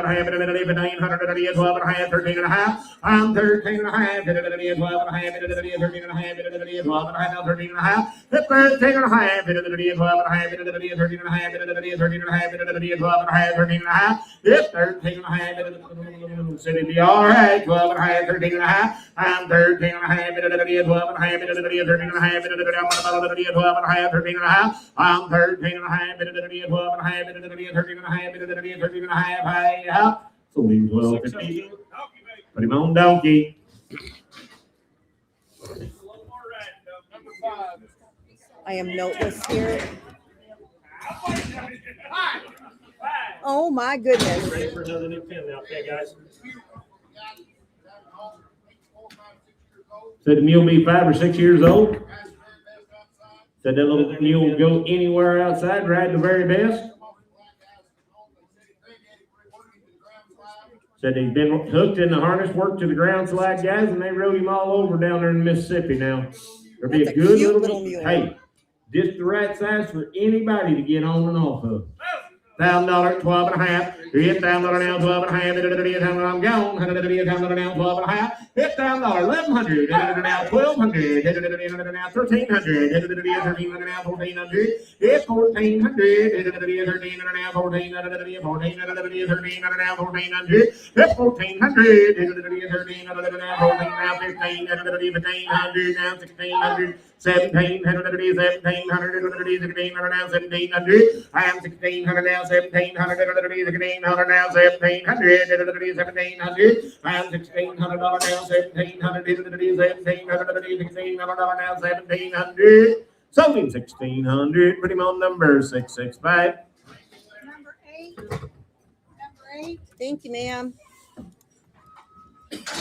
half, 1500, 12 and a half, 13 and a half. I'm 13 and a half, 12 and a half, 13 and a half, 12 and a half, 13 and a half. Hip 13 and a half, 12 and a half, 13 and a half, 13 and a half, 12 and a half, 13 and a half. Hip 13 and a half, said it'd be all right, 12 and a half, 13 and a half. I'm 13 and a half, 12 and a half, 13 and a half, 12 and a half, 13 and a half. I'm 13 and a half, 12 and a half, 13 and a half, 13 and a half. Hey, up. So leave 12, 15. Put him on donkey. I am noteless here. Oh my goodness. Ready for another new pin now, okay, guys? Said the mule be 5 or 6 years old. Said that little mule will go anywhere outside, ride the very best. Said he's been hooked in the harness, worked to the ground slide guys, and they rode him all over down there in Mississippi now. There'll be That's a a good cute little mule. Hey, just the right size for anybody to get on and off of. $1,000, 12 and a half. $1,000 now, 12 and a half. I'm gone. $1,000 now, 12 and a half. $1,000, 1,100. Now, 1,200. Now, 1,300. 1,300 now, 1,400. It's 1,400. 13 now, 14. 14 now, 1,400. It's 1,400. 13 now, 14 now, 15. 1,500 now, 1,600. 1,700, 1,700 now, 1,700. I am 1,600 now, 1,700, 1,600 now, 1,700, 1,700. I am $1,600 now, 1,700, 1,600 now, 1,700. Sold him 1,600. Put him on number 665. Number 8. Number 8. Thank you, ma'am.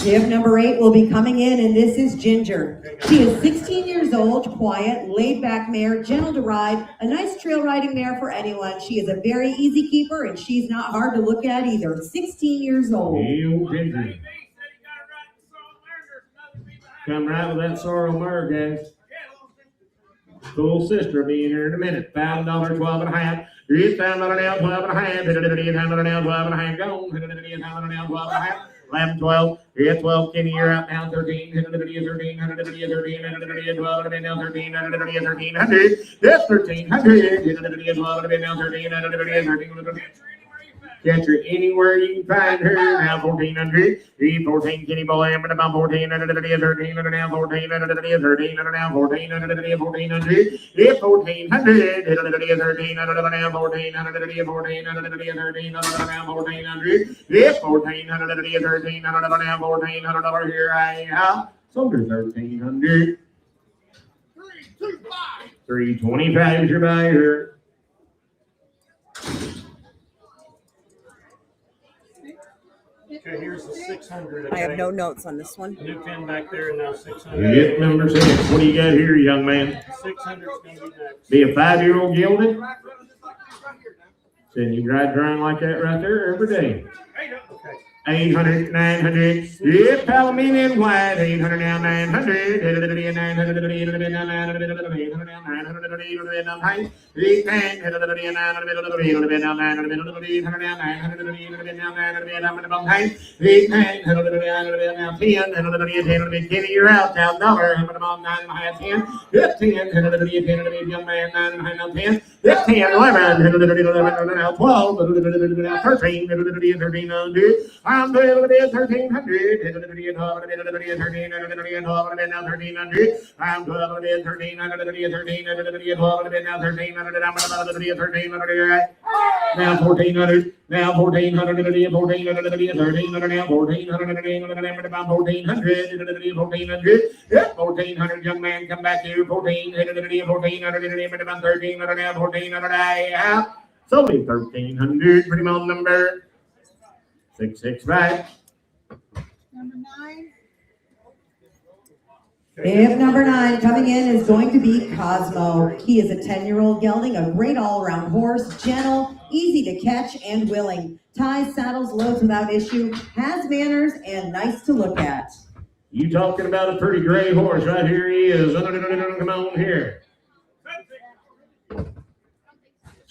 Gift number 8 will be coming in, and this is Ginger. She is 16 years old, quiet, laid-back mare, gentle to ride, a nice trail riding mare for anyone. She is a very easy keeper, and she's not hard to look at either. 16 years old. Hey, Ginger. Come right with that sorrel mare, guys. Cool sister will be in here in a minute. $1,000, 12 and a half. $1,000 now, 12 and a half. $1,000 now, 12 and a half. Gone. $1,000 now, 12 and a half. 11, 12. Here's 12. Kenny, you're out now. 13. 13. 13. 12. Now 13. 1300. Yes, 1300. 12. Now 13. 13. Catch her anywhere you can find her. Now 1,400. 14 Kenny boy. I'm about 14. 13. 13. Now 14. 13. Now 14. 1,400. It's 1,400. 13. Now 14. 14. 13. Now 1,400. It's 1,400. 13. Now 1,400. Here I am. Sold her 1,300. 325 is your buyer. Okay, here's the 600. I have no notes on this one. New pin back there, and now 600. Yep, number 6. What do you got here, young man? 600 is going to be next. Be a 5-year-old gelded? Said you ride around like that right there every day. Okay. 800, 900. Yep, Palomino white. 800 now, 900. 900 now, 900 now, 900. 10. Kenny, you're out. $1,000. $9.5, 10. 10. Young man, 9.5, 10. 10, 11. Now 12. 13. 1300. I'm 1,300. 1300. Now 1,300. I'm 12. 13. 13. 12. Now 1,300. I'm about 1,300. Now 1,400. Now 1,400. 1,400. 1,300. Now 1,400. About 1,400. 1,400. Yep, 1,400. Young man, come back here. 1,400. 1,400. About 1,300. Now 1,400. Yeah. Sold me 1,300. Put him on number 665. Number 9. If number 9 coming in is going to be Cosmo. He is a 10-year-old gelding, a great all-around horse, gentle, easy to catch, and willing. Ties, saddles, loads without issue, has manners, and nice to look at. You talking about a pretty gray horse? Right here he is. Come on here.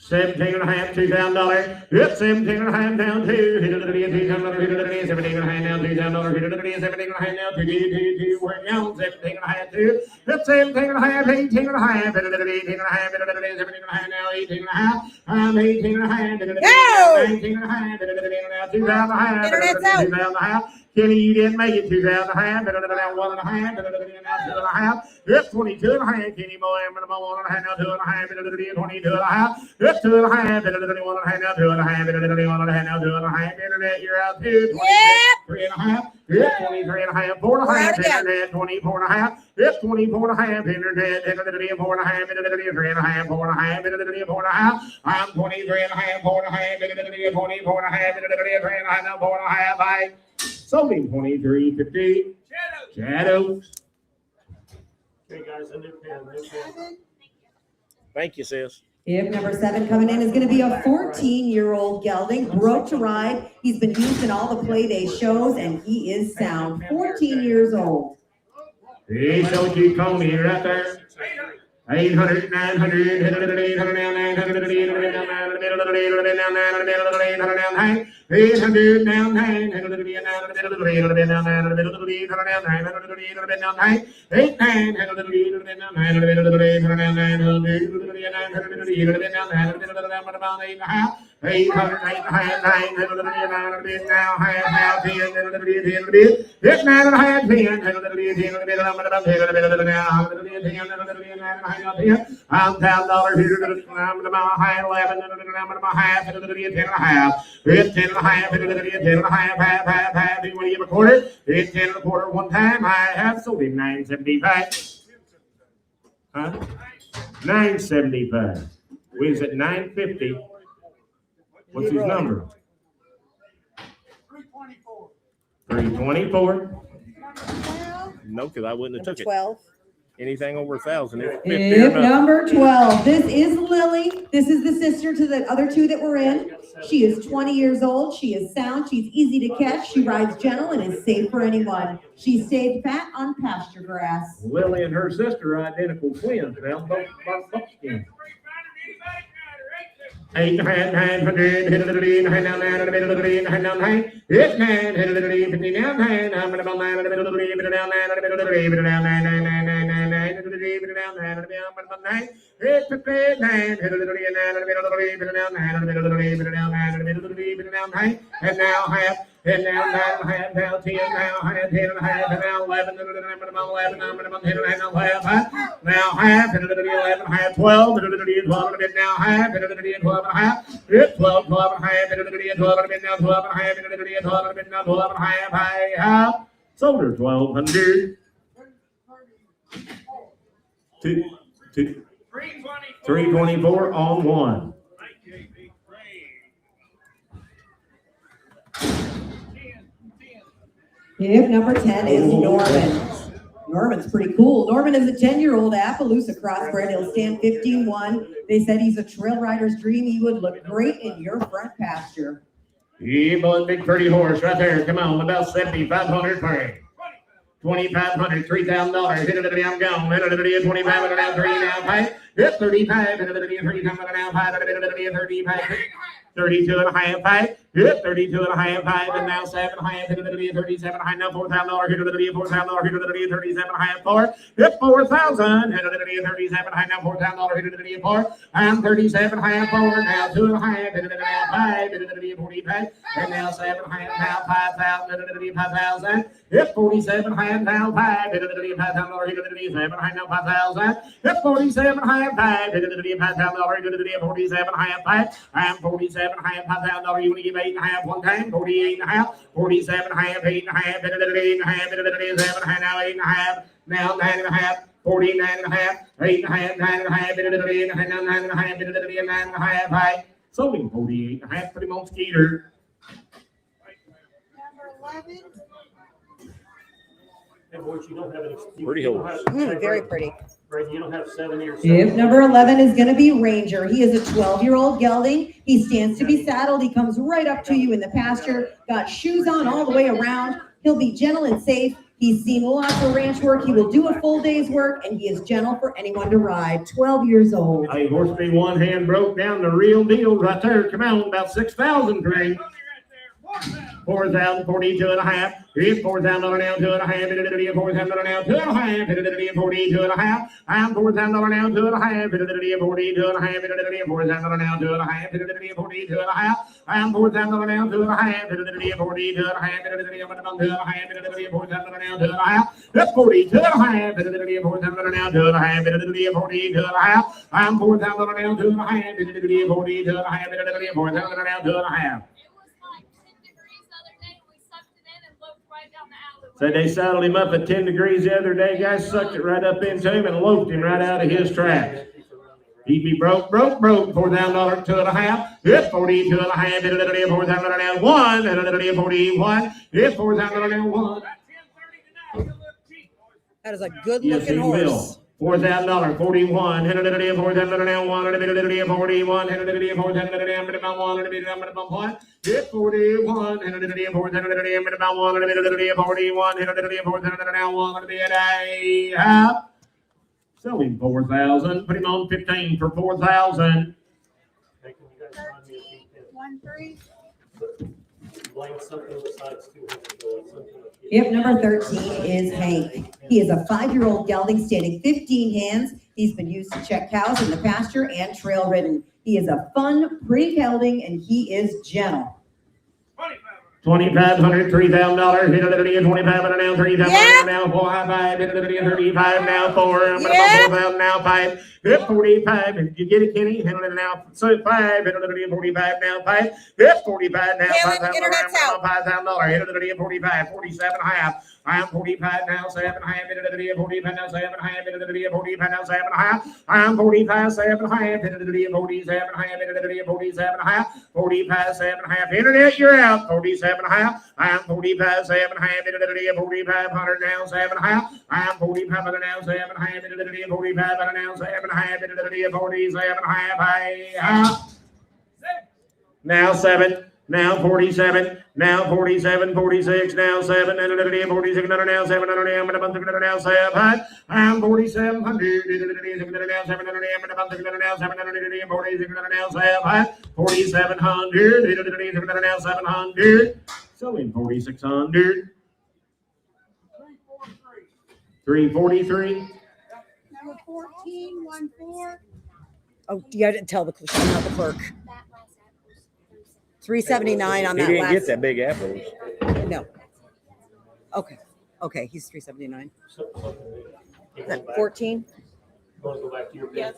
17 and a half, $2,000. Yep, 17 and a half down two. Hit it again, $2,000. 17 and a half down, $2,000. Hit it again, 17 and a half down, two. We're down, 17 and a half, two. Yep, 17 and a half, 18 and a half. Hit it again, 18 and a half. Hit it again, 17 and a half now, 18 and a half. 18 and a half. Hit it again, 19 and a half. Hit it again now, 2,000 and a half. Internet's out. 2,000 and a half. Kenny, you didn't make it. 2,000 and a half. Hit it again, 1 and a half. Hit it again now, 2 and a half. Yep, 22 and a half. Kenny boy, I'm gonna 1 and a half now, 2 and a half. Hit it again, 22 and a half. Yep, 2 and a half. Hit it again, 1 and a half now, 2 and a half. Hit it again, 1 and a half now, 2 and a half. Internet, you're out too. 23 and a half. Yep, 23 and a half. 4 and a half. Internet, 24 and a half. Yep, 24 and a half. Internet, hit it again, 4 and a half. Hit it again, 3 and a half. 4 and a half. Hit it again, 4 and a half. I'm 23 and a half. 4 and a half. Hit it again, 24 and a half. Hit it again, 3 and a half now, 4 and a half. I sold him 23.50. Shadows. Okay, guys, a new pen. Seven. Thank you, sis. If number 7 coming in is going to be a 14-year-old gelding, broke to ride. He's been used in all the play day shows, and he is sound. 14 years old. Hey, don't you call me right there. 800, 900, 800 now, 900, 800 now, 900 now, 900 now, 800 now, 900 I'm $10 here. I'm my high 11 and I'm my half and 10 and a half. It's 10 and a half and 10 and a half. Half. You want to give a quarter? It's 10 and a quarter one time. I have sold him 975. Huh? 975. Where's it? 950. What's his number? 324. 324. Number 12. No, because I wouldn't have took it. 12. Anything over 1,000. It's 50 or If nothing. number 12, this is Lily. This is the sister to the other two that were in. She is 20 years old. She is sound. She's easy to catch. She rides gentle and is safe for anyone. She stayed fat on pasture grass. Lily and her sister are identical twins. Now, both buckskin. 8 and a half, 900, hit it again, 9 down, 9 in the middle of the green, 9 down, 9, hit 9, hit it again, 50 down, 9, I'm gonna 9 in the middle of the green, put it down, 9 in the middle of the green, put it down, 9, 9, 9, 9, 9, 9, hit it again, put it down, 9 in the middle of the 9, hit 50, 9, hit it again, 9 in the middle of the green, put it down, 9 in the middle of the green, put it down, 9 in the middle of the green, put it down, 9, and now half. And now 9 and a half, now 10, now 10 and a half, and now 11, and then I'm 11, I'm 10 and a half, now half, and then 11 and a half, 12, and then 12 and a bit, now half, and then 12 and a half, 12, 12 and a half, and then 12 and a bit, now 12 and a half, and then 12 and a bit, now 12 and a half, I have sold her 1,200. 324 on one. If number 10 is Norman. Norman's pretty cool. Norman is a 10-year-old Appaloosa crossbred. He'll stand 15-1. They said he's a trail rider's dream. He would look great in your front pasture. Yeah, boy, big pretty horse right there. Come on, about 7,500 per 2,500, $3,000. Hit it, I'm gone. Hit it, 25, and now 3 now, 5. Hit 35, and 3 times now 5, 35. 32 and a half, 5. Hit 32 and a half, 5, and now 7 and a half. Hit it, 37 and a half, now $4,000. Hit it, $4,000. Hit it, 37 and a half, 4. Hit 4,000. Hit it, 37 and a half, now $4,000. Hit it, 4. And 37 and a half, 4. Now 2 and a half. Hit it, now 5. Hit it, 45. And now 7 and a half, now 5,000. Hit it, 5,000. Hit 47 and a half, now 5. Hit it, $5,000. Hit it, 7 and a half, now 5,000. Hit 47 and a half, 5. Hit it, $5,000. Hit it, 47 and a half, 5. And 47 and a half, $5,000. You want to give 8 and a half one time? 48 and a half. 47 and a half, 8 and a half. Hit it, 8 and a half. Hit it, 7 and a half, now 8 and a half. Now 9 and a half. 49 and a half. 8 and a half. 9 and a half. Hit it, 8 and a half. Now 9 and a half. Hit it, 9 and a half. 5. Sold him 48 and a half. Put him on Skeeter. Number 11. Hey, boys, you don't have an excuse. Pretty You don't horse. have- Very pretty. Brady, you don't have 7 years. If number 11 is going to be Ranger, he is a 12-year-old gelding. He stands to be saddled. He comes right up to you in the pasture, got shoes on all the way around. He'll be gentle and safe. He's seen lots of ranch work. He will do a full day's work, and he is gentle for anyone to ride. 12 years old. Hey, horse be one hand broke down, the real deal right there. Come on, about 6,000 today. 4,000, 42 and a half. Here's 4,000 now, 2 and a half. 4,000 now, 2 and a half. 42 and a half. I'm $4,000 now, 2 and a half. 42 and a half. 4,000 now, 2 and a half. 42 and a half. I'm $4,000 now, 2 and a half. 42 and a half. 4,000 now, 2 and a half. That's 42 and a half. 4,000 now, 2 and a half. 42 and a half. I'm 4,000 now, 2 and a half. 42 and a half. 4,000 now, 2 and a half. So they saddled him up at 10 degrees the other day. Guys sucked it right up into him and loafed him right out of his tracks. He'd be broke, $4,000, 2 and a half. It's 42 and a half. 4,000 now, 1. 41. It's 4,000 now, 1. That is a good Yes, looking he horse. will. $4,000, 41. 4,000 now, 1. 41. 4,000 It's 41, 4,000 about 1, 41, 4,000 now, 1, a half. Sell him 4,000. Put him on 15 for 4,000. 13. Yep, number 13 is Hank. He is a 5-year-old gelding standing 15 hands. He's been used to check cows in the pasture and trail ridden. He is a fun, pretty gelding, and he is gentle. 2,500, $3,000. 25 now, 3,000 now, 4, 35 now, 4. 4,000 now, 5. 45. Did you get it, Kenny? Now, so 5. 45 now, 5. 45 now, $5,000. 45. 47 half. I'm 45 now, 7 half. 45 now, 7 half. 45 now, 7 half. I'm 45, 7 half. 47 half. 47 half. 45, 7 half. Internet, you're out. 47 half. I'm 45, 7 half. 4,500 now, 7 half. I'm 4,500 now, 7 half. 4,500 now, 7 half. 47 half. Now 7. Now 47, now 47, 46, now 7, and 46, now 7, now 7, I'm 4,700, 700, now 700, now 700, 4,700, now 700, selling 4,600, 343. Number 14, 1-4. Oh, yeah, I didn't tell the clerk. 379 on He that didn't last. get that big apple. No. Okay, he's 379. Is that 14? Yes.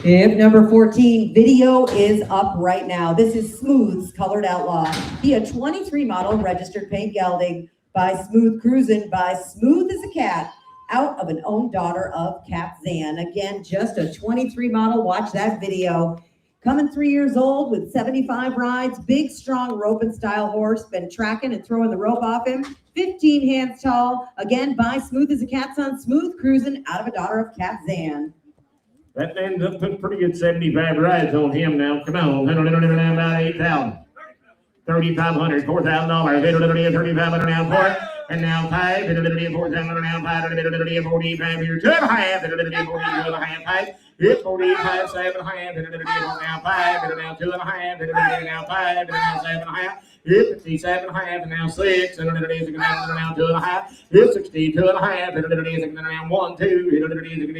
If number 14 video is up right now. This is Smooth's Colored Outlaw. He a 23 model registered paint gelding by Smooth Cruisin' by Smooth as a Cat out of an own daughter of Cap Zan. Again, just a 23 model. Watch that video. Coming 3 years old with 75 rides, big, strong roping style horse, been tracking and throwing the rope off him, 15 hands tall, again, by Smooth as a Cat's on Smooth Cruisin' out of a daughter of Cap Zan. That ends up putting pretty good 75 rides on him now. Come on, about 8,000. 3,500, $4,000. 3,500 now, 4. And now 5. 4,000 now, 5. 45 here, 2 and a half. 42 and a half, 5. It's 45, 7 half. Now 5. Now 2 and a half. Now 5. Now 7 half. It's 57 half. Now 6. And now 2 and a half. It's 62 and a half. Now 1, 2.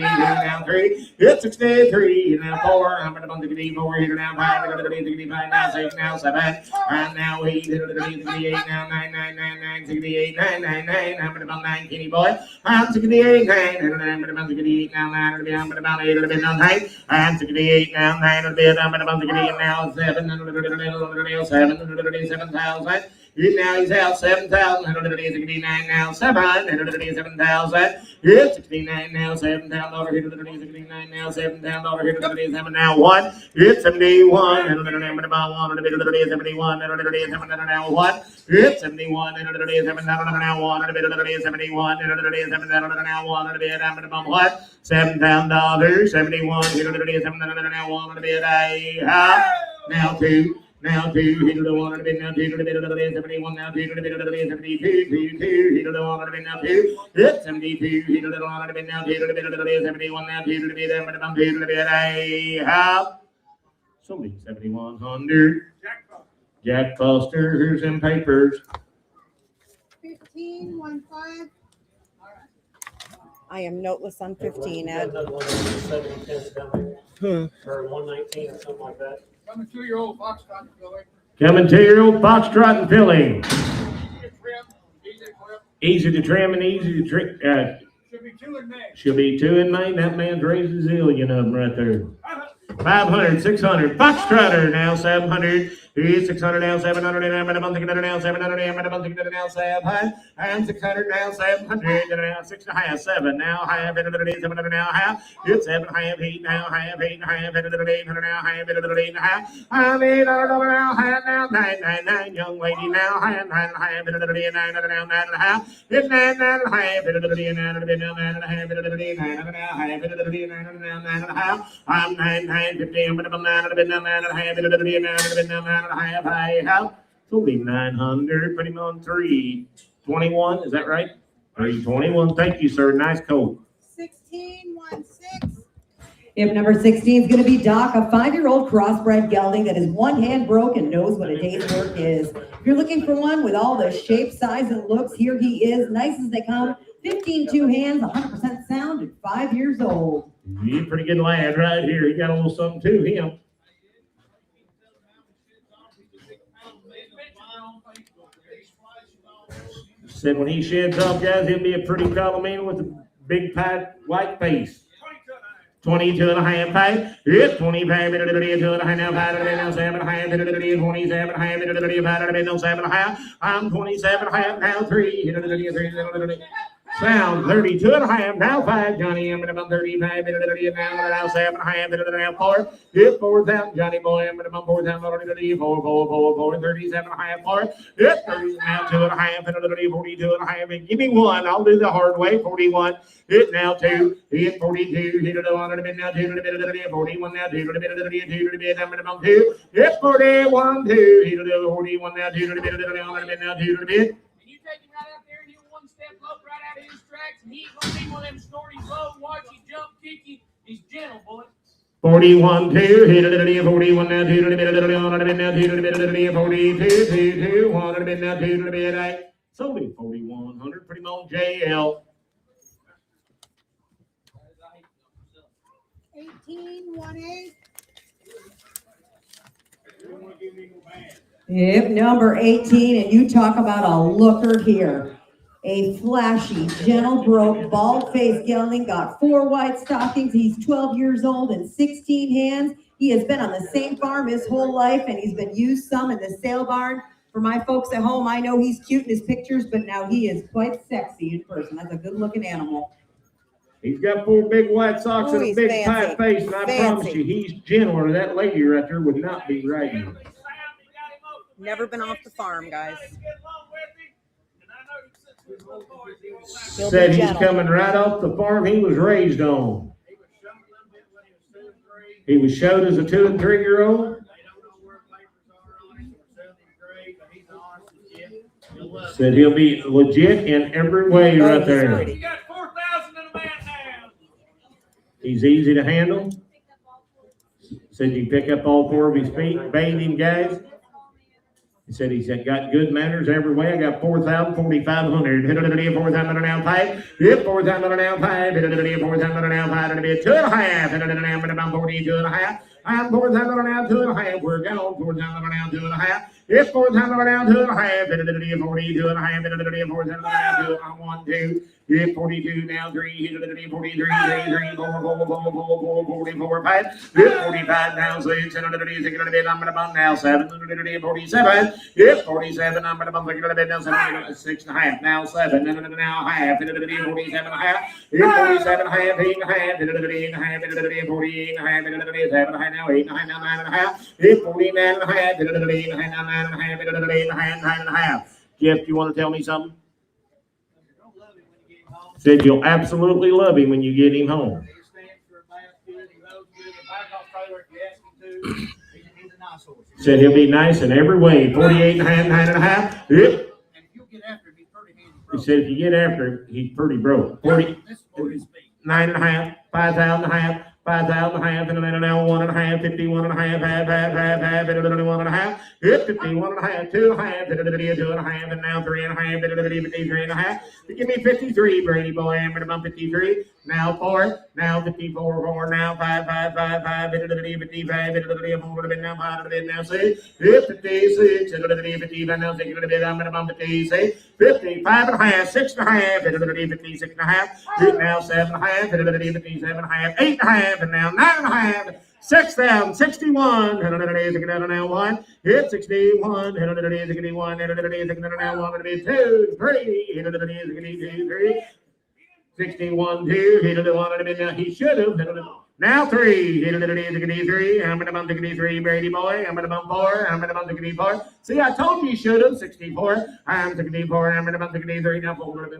Now 3. It's 63. Now 4. I'm going to bump the 4. Now 5. 65. Now 6. Now 7. And now 8. 68. Now 9. 9. 9. 9. 68. 9. 9. 9. I'm going to bump 9. Kenny boy. I'm 68. 9. And I'm going to bump 68. Now 9. I'm going to bump 8. I'm 68 now, 9 of it, I'm about to get now, 7, 7,000. Now he's out 7,000, now 7,000. It's 69 now, $7,000, 69 now, $7,000, now 1. It's 71, and about 1, 71, now 1. It's 71, and now 1, 71, and now 1, I'm about what? $7,000, 71, now 1, now 2. now 2, he to the 1 and a bit, now 2 to the bit of the 71, now 2 to the bit of the 72, 2, he to the 1 and a bit, now 2, hit 72, he to the 1 and a bit, now 2 to the bit of the 71, now 2 to the bit, and I'm 2 to the bit, I have somebody 7,100. Jack Foster, here's them papers. 1515. I am noteless on 15, Ed. Another one of those 70 cents down there, or 119 or something like that. Coming to your old Foxtrot filling. Coming to your old Foxtrot and filling. Easy to trim, easy to clip. Easy to trim and easy to trick. Should be 2 in May. She'll be 2 in Maine. That man's raised a zillion of them right there. 500, 600. Foxtrotter now 700. He's 600 now 700. And I'm at a month together now 700. I'm at a month together now 700. And 600 now 700. And now 6.5, 7 now half. And 700 now half. It's 7 half. 8 now half. 8 half. And 800 now half. And 8 half. I'm 800 now half. Now 999. Young lady now half. 9 half. And 900 now 9 and a half. It's 9 half. And 9 now 9 and a half. And 9 now half. And 9 now 9 and a half. I'm 9 50, but I'm 9 and a bit, 9 and a half, and a bit, 9 and a bit, 9 and a half, I have. So be 900, put him on 321, is that right? 321, thank you, sir, nice coat. 1616. If number 16 is going to be Doc, a 5-year-old crossbred gelding that is one hand broke and knows what a day's work is. If you're looking for one with all the shape, size, and looks, here he is, nice as they come. 15 2 hands, 100% sound, at 5 years old. He's a pretty good lad right here. He got a little something to him. Said when he sheds off, guys, he'll be a pretty Palomino with a big white face. 22 and a half pipe. It's 25 minutes, 2 and a half, now 5 and a half, 7 and a half, 27 and a half, 5 and a half, 7 and a half. I'm 27 and a half, now 3. Sound 32 and a half, now 5, Johnny. I'm at about 35, now 7 and a half, now 4. It's 4,000, Johnny boy. I'm at about 4,000, 4, 37 and a half, 4. It's 30, now 2 and a half, 42 and a half. And give me 1, I'll do the hard way, 41. It's now 2, it's 42, hit it on a bit, now 2 to the bit, 41, now 2 to the bit, 2 to the bit, I'm at about 2. It's 41, 2, hit it on 41, now 2 to the bit, now 2 to the bit. And you take him right out there and he'll one step lope right out of his tracks, and he ain't gonna be one of them snorty low, watch you jump, kick you. He's gentle, boy. 41, 2, hit it, 41, now 2 to the bit, now 2 to the bit, 42, 2, 1 to the bit, now 2 to the bit, 8. So be 4,100, put him on JL. 1818. If number 18, and you talk about a looker here. A flashy, gentle broke, bald-faced gelding, got 4 white stockings. He's 12 years old and 16 hands. He has been on the same farm his whole life, and he's been used some in the sale barn. For my folks at home, I know he's cute in his pictures, but now he is quite sexy in person. That's a good-looking animal. He's got 4 big white socks and a he's big fancy. tight face, and I promise you, he's gentler. That lady right there would not be riding. Never been off the farm, guys. Said he's coming right off the farm he was raised on. He was showed as a 2 and 3-year-old. Said he'll be legit in every way right there. You got 4,000 in a man now. He's easy to handle. Said you pick up all 4 of his feet, bathe him, guys. He said he's got good manners every way. I got 4,000, 4,500. Hit it, 4,000 now 5. Hit 4,000 now 5. Hit it, 4,000 now 5. And a bit 2 and a half. Hit it now, but about 42 and a half. I'm 4,000 now 2 and a half. We're going 4,000 now 2 and a half. It's 4,000 now 2 and a half. Hit it, 42 and a half. Hit it, 4,000 now 2 and a half. 1, 2. Hit 42 now 3. Hit it, 43, 3, 4, 44, 5. Hit 45 now 6. Hit it, I'm at about now 7. 47. Hit 47. I'm at about 6 and a half. Now 7. Now half. Hit it, 47 and a half. Hit 47 and a half. 8 and a half. Hit it, 8 and a half. Hit it, 48 and a half. Hit it, 7 and a half. Now 8 and a half. Now 9 and a half. Hit 49 and a half. Hit it, 8 and a half. Now 9 and a half. Hit it, 8 and a half. 9 and a half. Jeff, you want to tell me something? Said you'll absolutely love him when you get him home. He stands for a bath good, he loads good, he back off trailer if you ask him to. He's a nice horse. Said he'll be nice in every way. 48 and a half, 9 and a half. Yep. And if you get after him, he's pretty handy. He said if you get after him, he's pretty broke. 40, This is for his speed. 9 and a half, 5,000 and a half, 5,000 and a half, and then now 1 and a half, 51 and a half, half, and 1 and a half, hit 51 and a half, 2 and a half, 2 and a half, and now 3 and a half, 53 and a half. Give me 53, Brady boy, I'm gonna bump 53. Now 4, now 54, 4, now 5, 55, 55, 4, now 5, now 6, 56, 55, now 6, I'm gonna bump 56, 55 and a half, 6 and a half, 56 and a half, now 7 and a half, 57 and a half, 8 and a half, and now 9 and a half. 6,000, 61, now 1, hit 61, 61, now 1, 2, 3, 2, 3, 61, 2, he should have, now 3, 3, I'm gonna bump 3, Brady boy, I'm gonna bump 4, I'm gonna bump 4, see, I told you should have, 64, I'm 64, I'm gonna bump 3, now 4,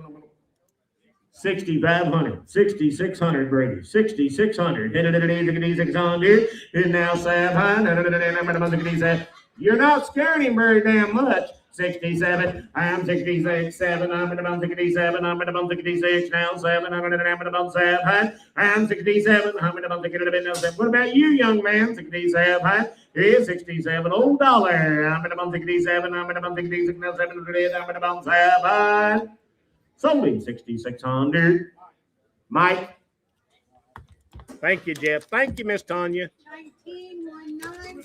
6,500, 6,600, Brady, 6,600, 600, and now 700, you're not scaring him very damn much. 67, I'm 66, 7, I'm gonna bump 67, I'm gonna bump 66, now 700, I'm gonna bump 7, I'm 67, I'm gonna bump 67. What about you, young man? 67, here's 67, old dollar, I'm gonna bump 67, I'm gonna bump 66, now 700, I'm gonna bump 7. Sold him 6,600. Mike. Thank you, Jeff. Thank you, Miss Tanya. 1919.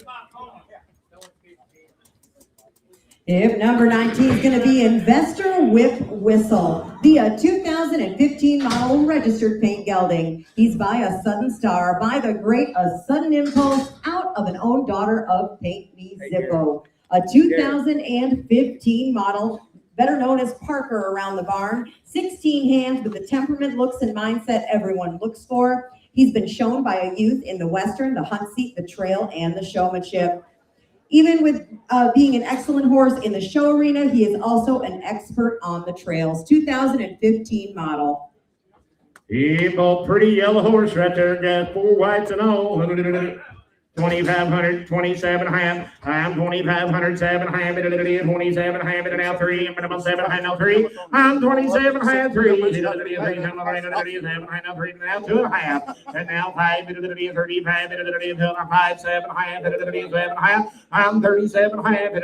If number 19 is going to be Investor Whip Whistle, the 2015 model registered paint gelding. He's by a sudden star, by the great A Sudden Impulse, out of an own daughter of Paint Me Zippo. A 2015 model, better known as Parker around the barn, 16 hands with the temperament, looks, and mindset everyone looks for. He's been shown by a youth in the Western, the hunt seat, the trail, and the showmanship. Even with being an excellent horse in the show arena, he is also an expert on the trails. 2015 model. He bought pretty yellow horse right there, got 4 whites and all. 2,500, 27 and a half. I'm 2,500, 7 and a half, 27 and a half, and now 3. I'm gonna 7 and a half, now 3. I'm 27 and a half, 3. 7 and a half, now 3, now 2 and a half, and now 5, 35, 5, 7 and a half, 7 and a half. I'm 37 and a half, now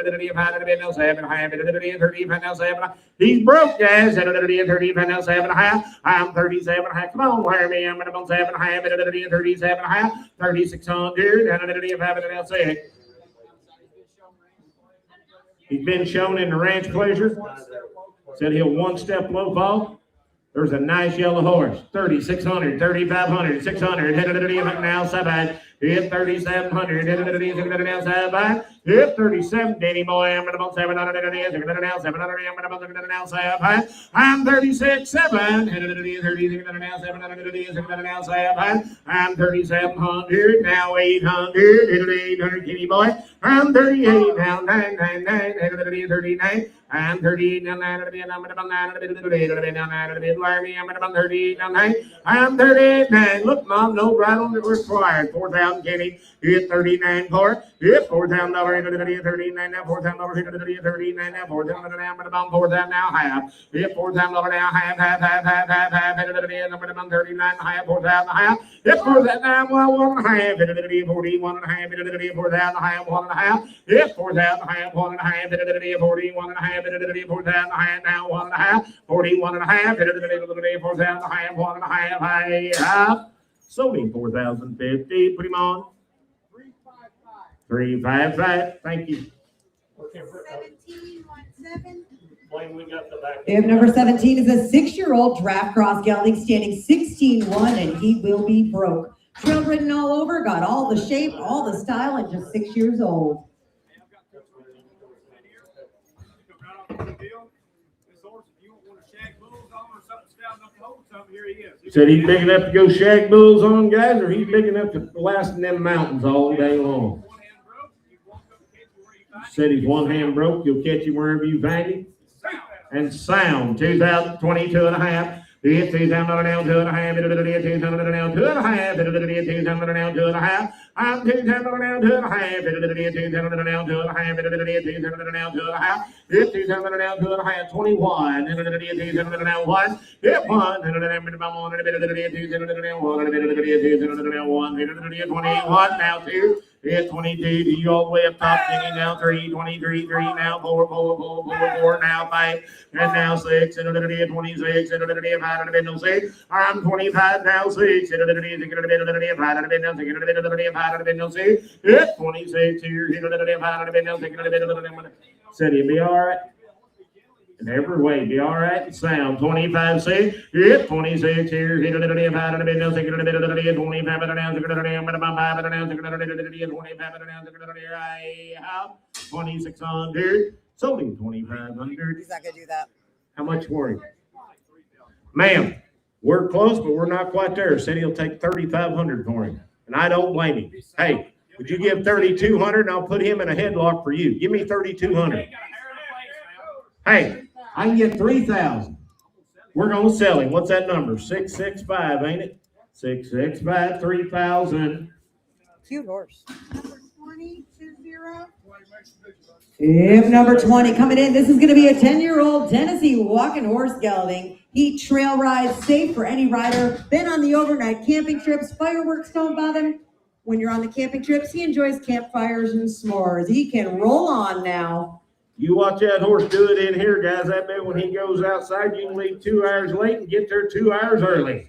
7 and a half, 35, now 7. He's broke, guys. 35, now 7 and a half. I'm 37 and a half. Come on, wire me. I'm gonna 7 and a half, 37 and a half, 3,600. He's been shown in the ranch pleasure. Said he'll 1 step low fall. There's a nice yellow horse. 3,600, 3,500, 600. Now 7. Hit 3,700. Now 7. Hit 37. Danny boy. I'm gonna bump 700. Now 700. I'm gonna bump now 7. I'm 36. 7. Now 700. Now 7. I'm 3,700. Now 800. 800. Kitty boy. I'm 38. Now 999. 39. I'm 38. Now 9. I'm gonna bump 9. Now 9. I'm gonna bump 38. Now 9. I'm 39. Look, Mom, no bridle required. 4,000 Kenny. Hit 39 for. Hit $4,000. 39 now. $4,000. 39 now. 4,000 now. I'm gonna bump 4,000 now. Half. Hit $4,000 now. Half. I'm gonna bump 39 half. 4,000 half. Hit 4,000 now. 1 and a half. 41 and a half. 4,000 half. 1 and a half. Hit 4,000 half. 1 and a half. 41 and a half. 4,000 half. Now 1 and a half. 41 and a half. 4,000 half. 1 and a half. Sold him 4,050. Put him on. 355. Thank you. 1717. Blaine, we got the back. If number 17 is a 6-year-old draft cross gelding standing 16-1, and he will be broke. Trail ridden all over, got all the shape, all the style, and just 6 years old. Said he's big enough to go shag bulls on, guys, or he's big enough to last in them mountains all day long. Said he's 1 hand broke, he'll catch you wherever you find him. And sound, 2022 and a half. It's $2,000 now, 2.5, $2,000 now, 2.5, $2,000 now, 2.5. I'm $2,000 now, 2.5, $2,000 now, 2.5, $2,000 now, 2.5. It's $2,000 now, 2.5, 21, $2,000 now, 1. Hit 1, $2,000 $1, now 2. It's 22, D all the way up top, singing now 3, 23, 3, now 4, 4, 4, 4, 4, now 5, and now 6, and 26, and 5, and 6. I'm 25, now 6, and 5, and 6. It's 26 here, 5, and 6. Said he'd be all right. In every way, be all right and sound. 25, 6. It's 26 here. 25, 2600. Sold him 2,500. He's not gonna do that. How much for him? Ma'am, we're close, but we're not quite there. Said he'll take 3,500 for him. And I don't blame him. Hey, would you give 3,200 and I'll put him in a headlock for you? Give me 3,200. Hey, I can get 3,000. We're gonna sell him. What's that number? 665, ain't it? 665, 3,000. Cute horse. Number 20, 20. If number 20 coming in, this is going to be a 10-year-old Tennessee walking horse gelding. He trail rides, safe for any rider. Been on the overnight camping trips. Fireworks don't bother him. When you're on the camping trips, he enjoys campfires and s'mores. He can roll on now. You watch that horse do it in here, guys. I bet when he goes outside, you can leave 2 hours late and get there 2 hours early.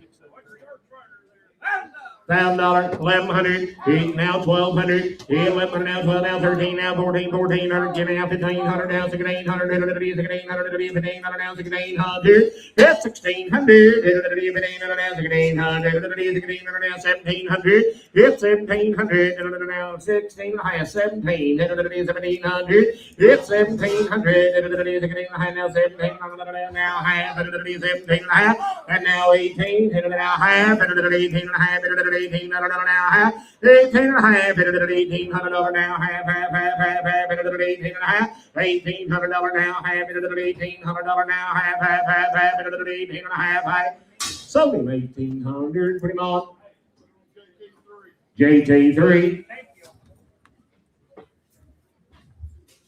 $1,000, 1,100, 8 now, 1,200, 11 now, 12 now, 13 now, 14, 1,400, 10 now, 1,500 now, 1,600, 1,600, 1,500 now, 1,600, that's 1,600, 1,500 now, 1,600, 1,600 now, 1,700, it's 1,700, now 16 and a half, 17, 1,700, it's 1,700, now 17, now half, 17 and a half, and now 18, now half, 18 and a half, $1,800 now, half, 18 and a half, $1,800 now, half, $1,800 and a half, $1,800 now, half, $1,800 now, half, $1,800 and a half, sold him 1,800, put him on. JT3.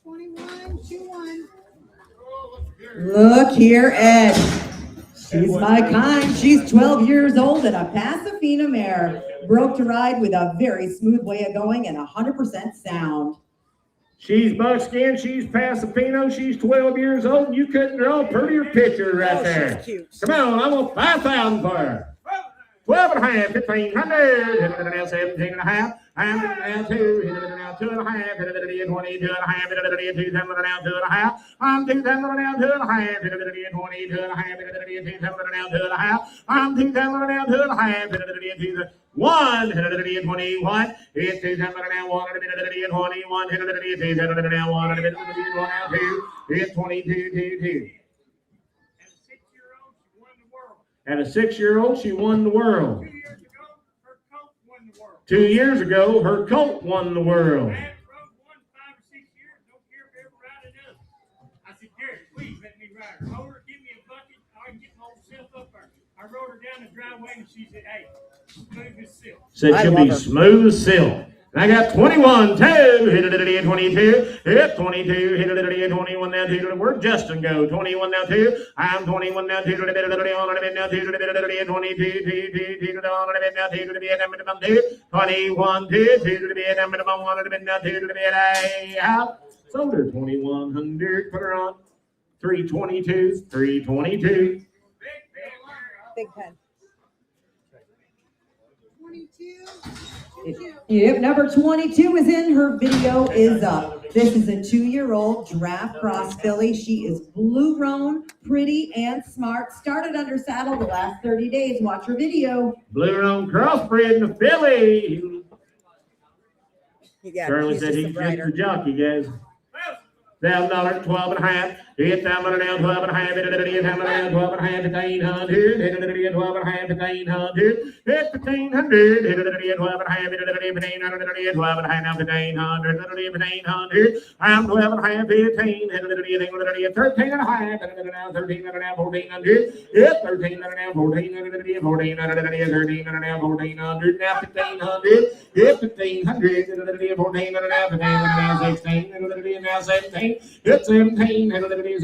21, 21. Look here, Ed. She's my kind. She's 12 years old and a Pasifina mare. Broke to ride with a very smooth way of going and 100% sound. She's buckskin, she's Pasifino, she's 12 years old, and you couldn't draw a prettier picture right there. She's cute. Come on, I want 5,000 for her. 12 and a half, 1,500, now 17 and a half, and now 2, now 2 and a half, 22 and a half, 2,000 now 2 and a half, I'm 2,000 now 2 and a half, 22 and a half, 2,000 now 2 and a half, I'm 2,000 now 2 and a half, 121, it's 2,000 now 121, 2,000 now 1, it's 22, 2. At a 6-year-old, she won the world. 2 years ago, her colt won the world. I said, Gary, please let me ride her. Hold her, give me a bucket, I can get my old self up there. I rode her down the driveway and she said, hey, smooth as silk. Said she'll be smooth as silk. And I got 21, 2, hit it, 22, hit 22, hit it, 21 now, 2, where'd Justin go? 21 now, 2, I'm 21 now, 2, on a bit now, 2, 22, 2, on a bit now, 2, 21, 2, 2, on a bit now, 2, out. Sold her 2,100, put her on 322, 322. Big pen. 22, Yep, number 22 is in. Her video is up. This is a 2-year-old draft cross filly. She is blue roan, pretty and smart. Started under saddle the last 30 days. Watch her video. Blue roan crossbred in the filly. Yeah, Charlie said he's just a jockey, guys. $1,000, 12 and a half. Hit down on now 12 and a half, hit it down now 12 and a half, 1500, hit it 12 and a half, 1500, hit 1500, hit it 12 and a half, hit it 1500, 12 and a half, now 1500, hit it 1500, I'm 12 and a half, 15, hit it 13 and a half, hit it now 13 and a half, 1400, hit 13 and a half, 14, hit it 1400, 13 and a half, 1400, now 1500, hit 1500, hit it 14 and a half, 15 and a half, 16, hit it now 17, hit 17, hit it 17, hit it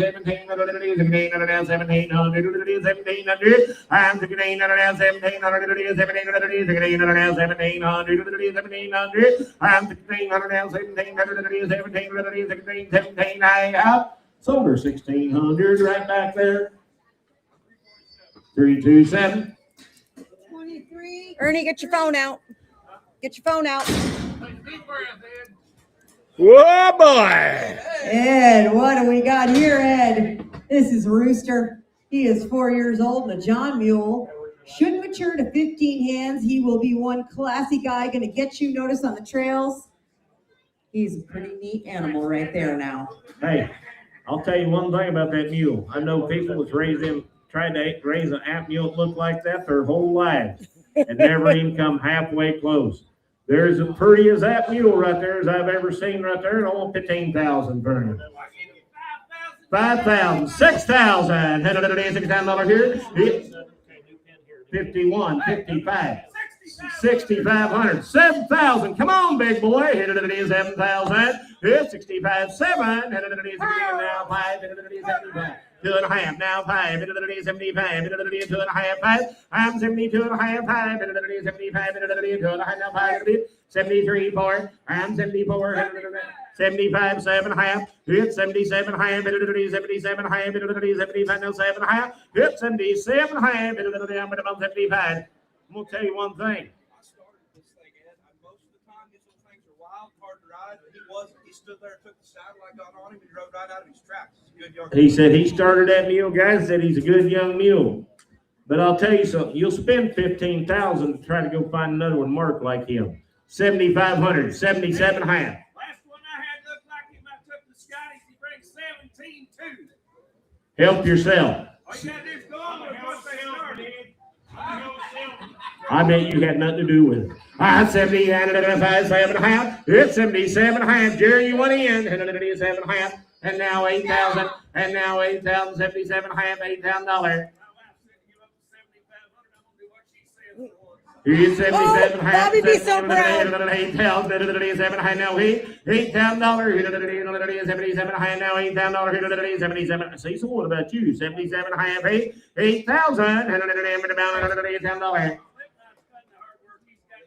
17 and a half, 1700, hit it 1700, I'm 16 and a half, 1700, hit it 1700, 16 and a half, 1700, hit it 1700, I'm 16 and a half, 1700, hit it 1700, 16, 17, I have sold her 1600 right back there. 327. 23. Ernie, get your phone out. Get your phone out. Whoa, boy. Ed, what do we got here, Ed? This is Rooster. He is 4 years old and a John Mule. Should mature to 15 hands. He will be one classy guy, going to get you notice on the trails. He's a pretty neat animal right there now. Hey, I'll tell you one thing about that mule. I know people that's tried to raise an app mule that look like that their whole lives and never even come halfway close. There's as pretty as that mule right there as I've ever seen right there, and I want 15,000 for him. 5,000, 6,000, $6,000 here. 51, 55, 6,500, 7,000. Come on, big boy. Hit it is 7,000. Hit 65, 7. Hit it is now 5. Hit it is 75. 2.5 now 5. Hit it is 75. Hit it is 2.5 5. I'm 72.5 5. Hit it is 75. Hit it is 2.5 now 5. 73 4. I'm 74. 75 7.5. Hit 77.5. Hit it is 77.5. Hit it is 75 now 7.5. Hit 77.5. Hit it is 75. I'm gonna tell you one thing. I started this thing, Ed. Most of the time, these little things are wild, hard to ride, but he wasn't. He stood there and took the saddle I got on him and drove right out of his tracks. He's a good young He said he started that mule, guys. Said he's a good young mule. But I'll tell you something. You'll spend 15,000 to try to go find another one marked like him. 7,500, 77.5. Last one I had looked like him. I took the Scotties. He brings 17.2. Help yourself. All you gotta do is go on with what they started. I bet you had nothing to do with it. 7,500, it's 77.5. Jerry, you went in. 7.5. And now 8,000. And now 8,000, 77.5, $8,000. He's 77.5. Bobby, be so proud. 8,000, 7.5 now. $8,000. 77.5 now. $8,000. 77. See, so what about you? 77.5, 8,000.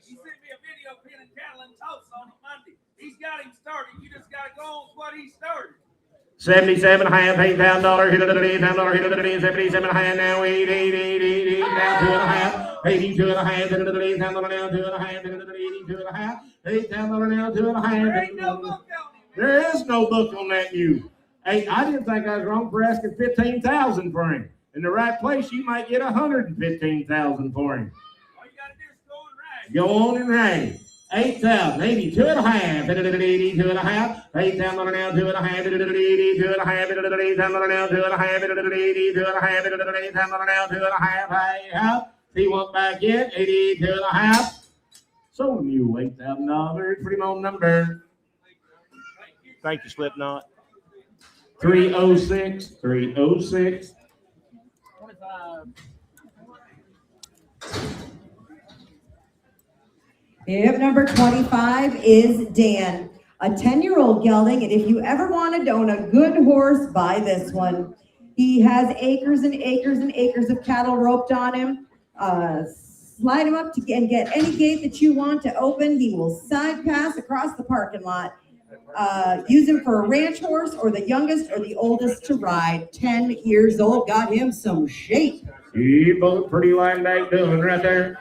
He sent me a video pinning cattle in Tulsa on a Monday. He's got him started. You just gotta go on with what he started. 77.5, $8,000. 77.5 now. 8 now 2.5. 82.5. 8,000 now 2.5. 82.5. 8,000 now 2.5. There ain't no book on him. There is no book on that mule. Hey, I didn't think I was wrong for asking 15,000 for him. In the right place, you might get 115,000 for him. All you gotta do is go and ride. Go on and ride. 8,000, 82.5, 82.5, 8,000 now 2.5, 82.5, 8,000 now 2.5, 82.5, 8,000 now 2.5. He went back in, 82.5. Sold a mule, $8,000. Pretty low number. Thank you, Slipknot. 306, 306. 25. Yep, number 25 is Dan, a 10-year-old gelding, and if you ever wanted to own a good horse, buy this one. He has acres and acres and acres of cattle roped on him. Slide him up and get any gate that you want to open. He will side pass across the parking lot. Use him for a ranch horse or the youngest or the oldest to ride. 10 years old, got him some shape. You both pretty line back doing right there.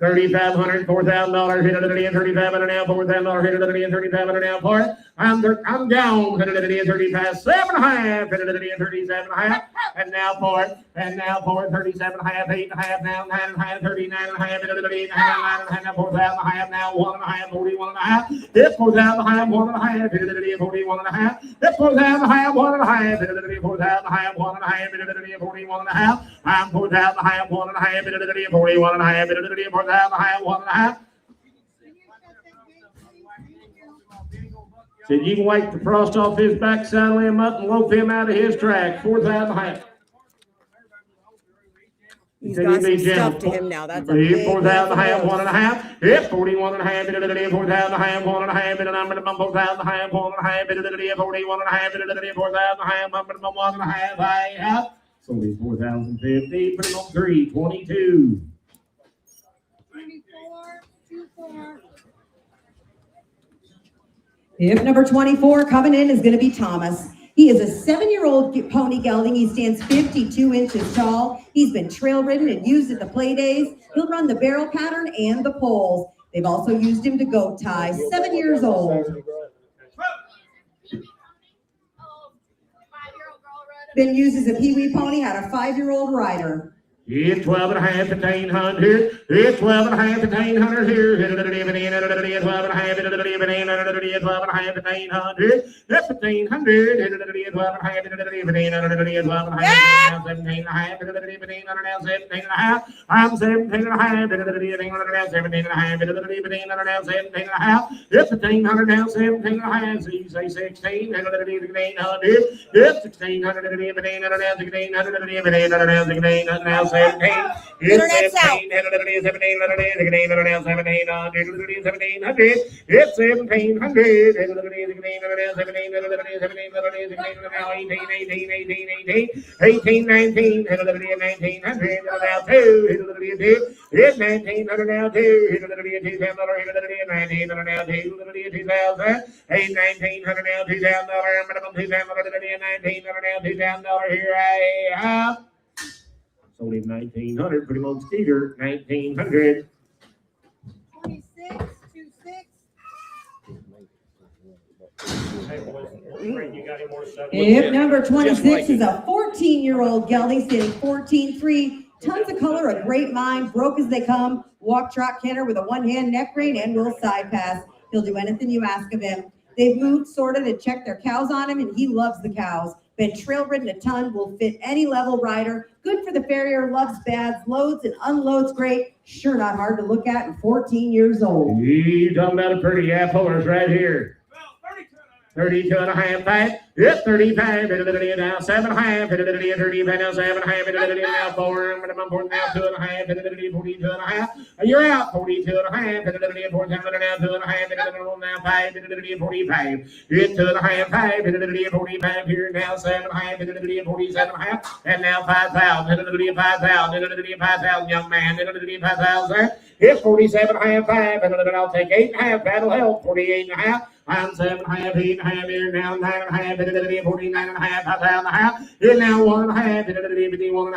$3,500, $4,000, hit it in, $3,500 now, $4,000, hit it in, $3,500 now, for it. I'm down. 30 past 7.5. 37.5. And now for it. 37.5. 8.5. Now 9.5. 39.5. 39.5. Now 4,500. Now 1.5. 41.5. It's 4,500. 1.5. 41.5. It's 4,500. 1.5. 4,500. 1.5. 41.5. I'm 4,500. 1.5. 41.5. 4,500. 1.5. Said you can wipe the frost off his back, saddle him up, and lope him out of his track. 4,500. He's got some stuff to him now. That's a big 4,500. 1.5. Yep, 41.5. 4,500. 1.5. And I'm going to 4,500. 1.5. 41.5. 4,500. 1.5. I have. So it's 4,050. Put him on 322. 24, 24. If number 24 coming in is going to be Thomas. He is a 7-year-old pony gelding. He stands 52 inches tall. He's been trail ridden and used at the play days. He'll run the barrel pattern and the poles. They've also used him to goat tie. 7 years old. Been used as a peewee pony, had a 5-year-old rider. It's 12.5 to 1,800. It's 12.5 to 1,800 here. 12.5 to 1,800. That's 1,500. 12.5 to 17.5. I'm 17.5. 17.5. It's 1,500 now. 17.5. So you say 16. 1,800. It's 1,600. Now 17. It's 17. 17. 1700. It's 1,700. 18, 19. 1,900. Now 2. It's 1,900 now 2. 2,000 now 2,000. 1,900 now $2,000. Minimum $2,000. 1,900 now $2,000. Here I have. Only 1,900. Put him on Skeeter. 1,900. 26, 26. If number 26 is a 14-year-old gelding standing 14.3, tons of color, a great mind, broke as they come, walk, trot, canter with a one-hand neck rein and will side pass. He'll do anything you ask of him. They've moved, sorted, and checked their cows on him, and he loves the cows. Been trail ridden a ton, will fit any level rider. Good for the farrier, loves bads, loads and unloads great. Sure not hard to look at and 14 years old. You're talking about a pretty half horse right here. 32.5 pack. Yep, 35. Now 7.5. 35 now 7.5. Now 4. Minimum 4 now 2.5. 42.5. You're out. 42.5. 4 now 2.5. Now 5. 45. It's 2.5. 5. 45 here now 7.5. 47.5. And now 5,000. 5,000. 5,000. Young man. 5,000. It's 47.5. 5. I'll take 8.5. That'll help. 48.5. I'm 7.5, 8.5 here now, 9.5, 49.5, 5.5. Here now 1.5, 1.5,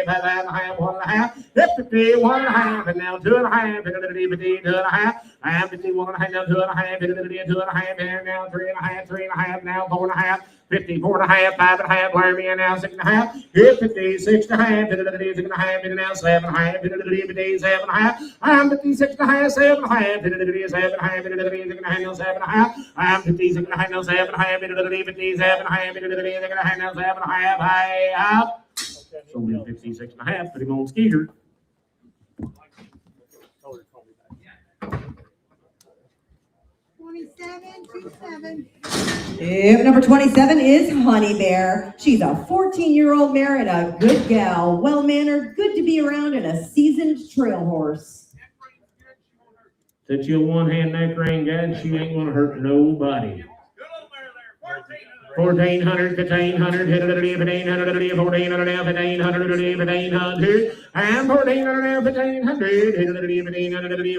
5.5, 1.5, 50, 1.5, and now 2.5, 2.5. I have 51.5 now, 2.5, 2.5 here now, 3.5, 3.5 now, 4.5. 54.5, 5.5, learn me now 6.5, 56.5, 6.5, now 7.5, 7.5, I'm 56.5, 7.5, 7.5, now 7.5, I'm 56.5, now 7.5, 57.5, now 7.5, I have. So 56.5, put him on Skeeter. 27. If number 27 is Honey Bear. She's a 14-year-old mare and a good gal, well-mannered, good to be around, and a seasoned trail horse. Since you'll one-hand neck rein, guys, she ain't gonna hurt nobody. 1400, 1500, 1500, 1400, 1500, 1500, and 1400, 1500, 1500, 1400, 1500,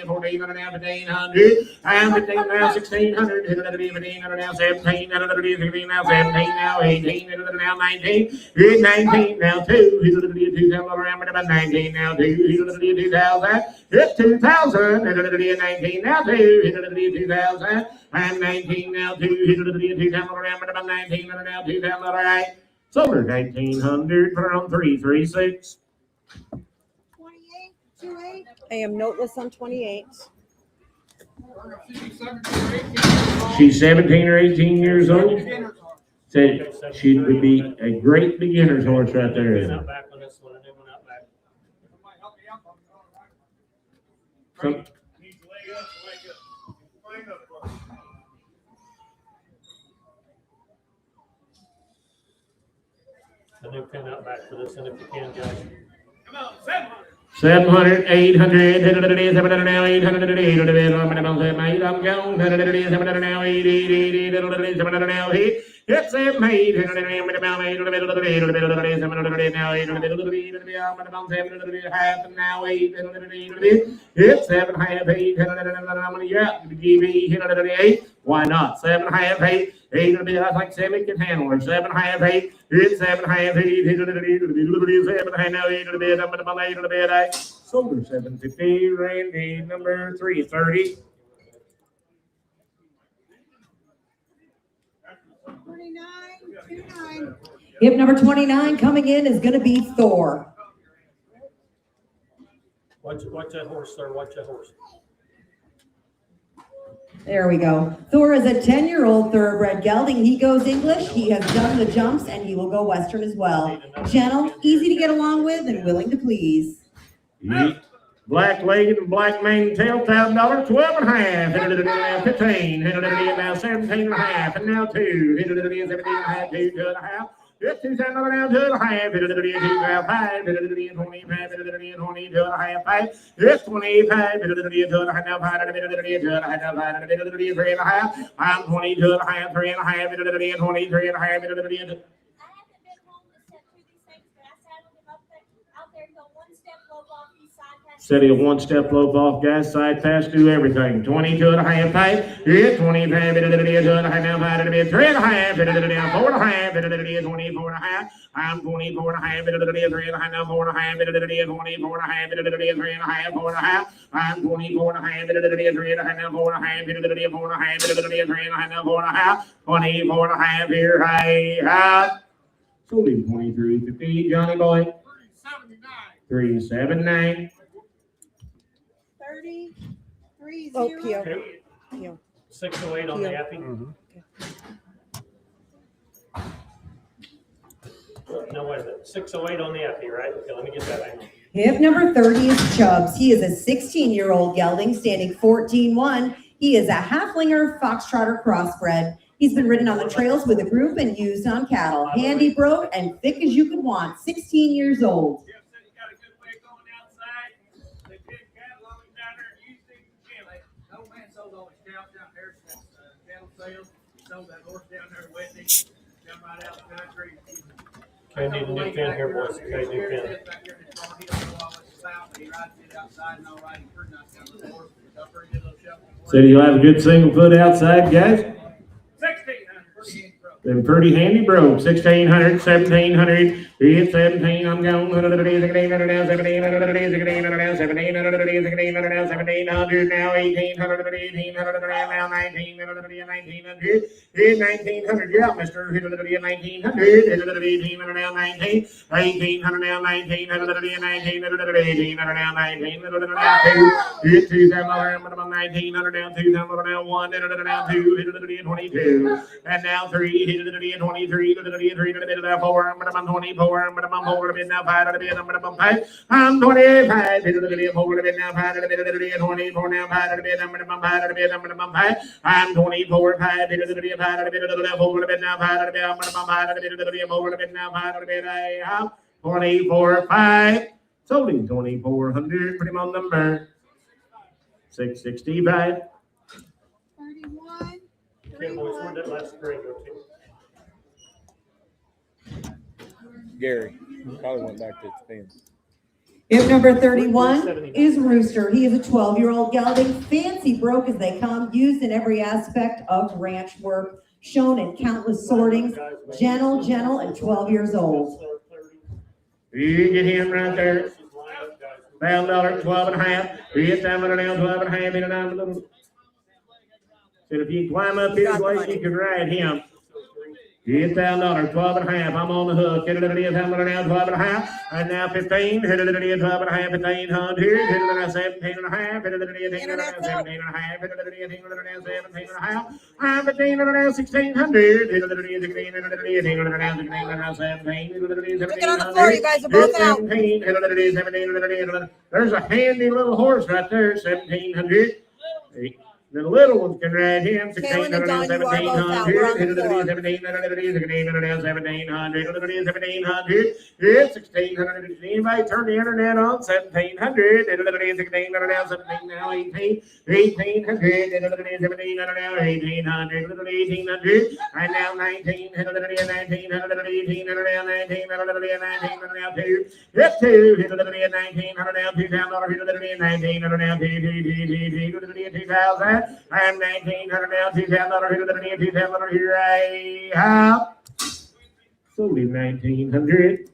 1400, and 15 now 1600, 1500 now 1700, 15 now 17 now 18, now 19, 19 now 2, 2000, 19 now 2, 2000, hit 2000, 19 now 2, 2000, and 19 now 2, 2000, 19 now 2000, all right. Solar 1900 from 336. 28, 28. I am noteless on 28. She's 17 or 18 years old. Said she would be a great beginner's horse right there. Out back on this one, a new one out back. Some- Needs to leg up, leg up. Leg up. A new pin out back for this, and if you can, guys. Come on, 700. 700, 800, 700 now, 800, 800, I'm going, 700 now, 8, 700 now, 8. It's 7, 8, 700 now, 8, half now, 8, it's 7, half, 8, yeah, 8. Why not? 7, half, 8, 8, I think 7 can handle it. 7, half, 8, it's 7, half, 8, 7, half, now, 8, Solar 750, Randy, number 330. 29, 29. Hip number 29 coming in is going to be Thor. Watch that horse, sir, watch that horse. There we go. Thor is a 10-year-old thoroughbred gelding. He goes English, he has done the jumps, and he will go Western as well. Gentle, easy to get along with, and willing to please. Black legged and black maned tail, $1,000, 12 and a half, 15, now 17 and a half, and now 2, 17 and a half, 2 and a half. It's $2,000 now, 2 and a half, 5, 25, 22 and a half, 5. It's 25, 2 and a half, now 5, 2 and a half, 3 and a half. I'm 22 and a half, 3 and a half, 23 and a half, I haven't been home to step through these things, but I saddled him up there, out there, he'll one step low off these side passes. Said he'll one step loaf off gas, side pass, do everything. 22 and a half, 5. Yeah, 25, 2 and a half, now 5, 3 and a half, 4 and a half, 24 and a half. I'm 24 and a half, 3 and a half, now 4 and a half, 24 and a half, 3 and a half, 4 and a half. I'm 24 and a half, 3 and a half, now 4 and a half, 4 and a half, 3 and a half, now 4 and a half. 24 and a half here, high. Sold him 23.50, Johnny boy. 379. 30, 30. Oh, Pio. Pio. 608 on the Appy. No, wait a minute. 608 on the Appy, right? Okay, let me get that. Hang on. Hip number 30 is Chubbs. He is a 16-year-old gelding standing 14-1. He is a halflinger foxtrotter crossbred. He's been ridden on the trails with a group and used on cattle. Handy broke and thick as you could want. 16 years old. Jeff said he got a good way going outside. They did cattle on him down there and used him for chili. No man sold all his cows down there since cattle sales. He sold that horse down there with him, down right out the country. Okay, I need a new pin here, boys. Okay, new pin. Back here in his farm, he don't know all this about, but he rides it outside and all right. He's pretty nice down the horse. He's got a pretty good little shuffle. Said he'll have a good single foot outside, guys. 1600. Then pretty handy broke. 1600, 1700. It's 17. I'm going. 1700 now. 1700 now. 1700 now. 1700 now. 1800 now. 1900 1900. 1900. Yeah, Mister. 1900. 1800 now. 19. 1800 now. 1900 now. 1900 now. 2. 2000 now. 1900 now. 2000 now. 1 now. 2. 22. And now 3. 23, 4, 24, 5, I'm 25, 4 now, 5, 24 now, 5, I'm 24, 5, 24, 5, sold him 2400, put him on number 665. 31, 10 horse. Where'd that last grade go to? Gary probably went back to its pen. Hip number 31 is Rooster. He is a 12-year-old gelding, fancy broke as they come, used in every aspect of ranch work, shown in countless sortings, gentle, and 12 years old. You get him right there. $1,000, 12 and a half. You get that one now, 12 and a half. In and out a little. Said if you climb up his waist, you can ride him. $8,000, 12 and a half. I'm on the hook. Hit it now, 12 and a half. And now 15. Hit it 12 and a half, 1,500. Hit it now, 17 and a half. Hit it 17 and a half. Hit it now, 17 and a half. I'm 15 and a half, 1,600. Hit it 16 and a half, 17. Look on the floor, you guys are both out. 17. Hit it 17. There's a handy little horse right there, 1,700. The little ones can ride him. 16, and Don, you are both out. We're on the floor. 17, 1700. It's 1600. Anybody turn the internet on? 1700. 16 now 18. 1800. 17 now 1800. 1800. And now 19. 1900. 18 now 1900 now 2. It's 2. 1900 now 2000. 1900 now 2000. I'm 1,900 now, $2,000, $2,000 here I have. Sold him 1,900.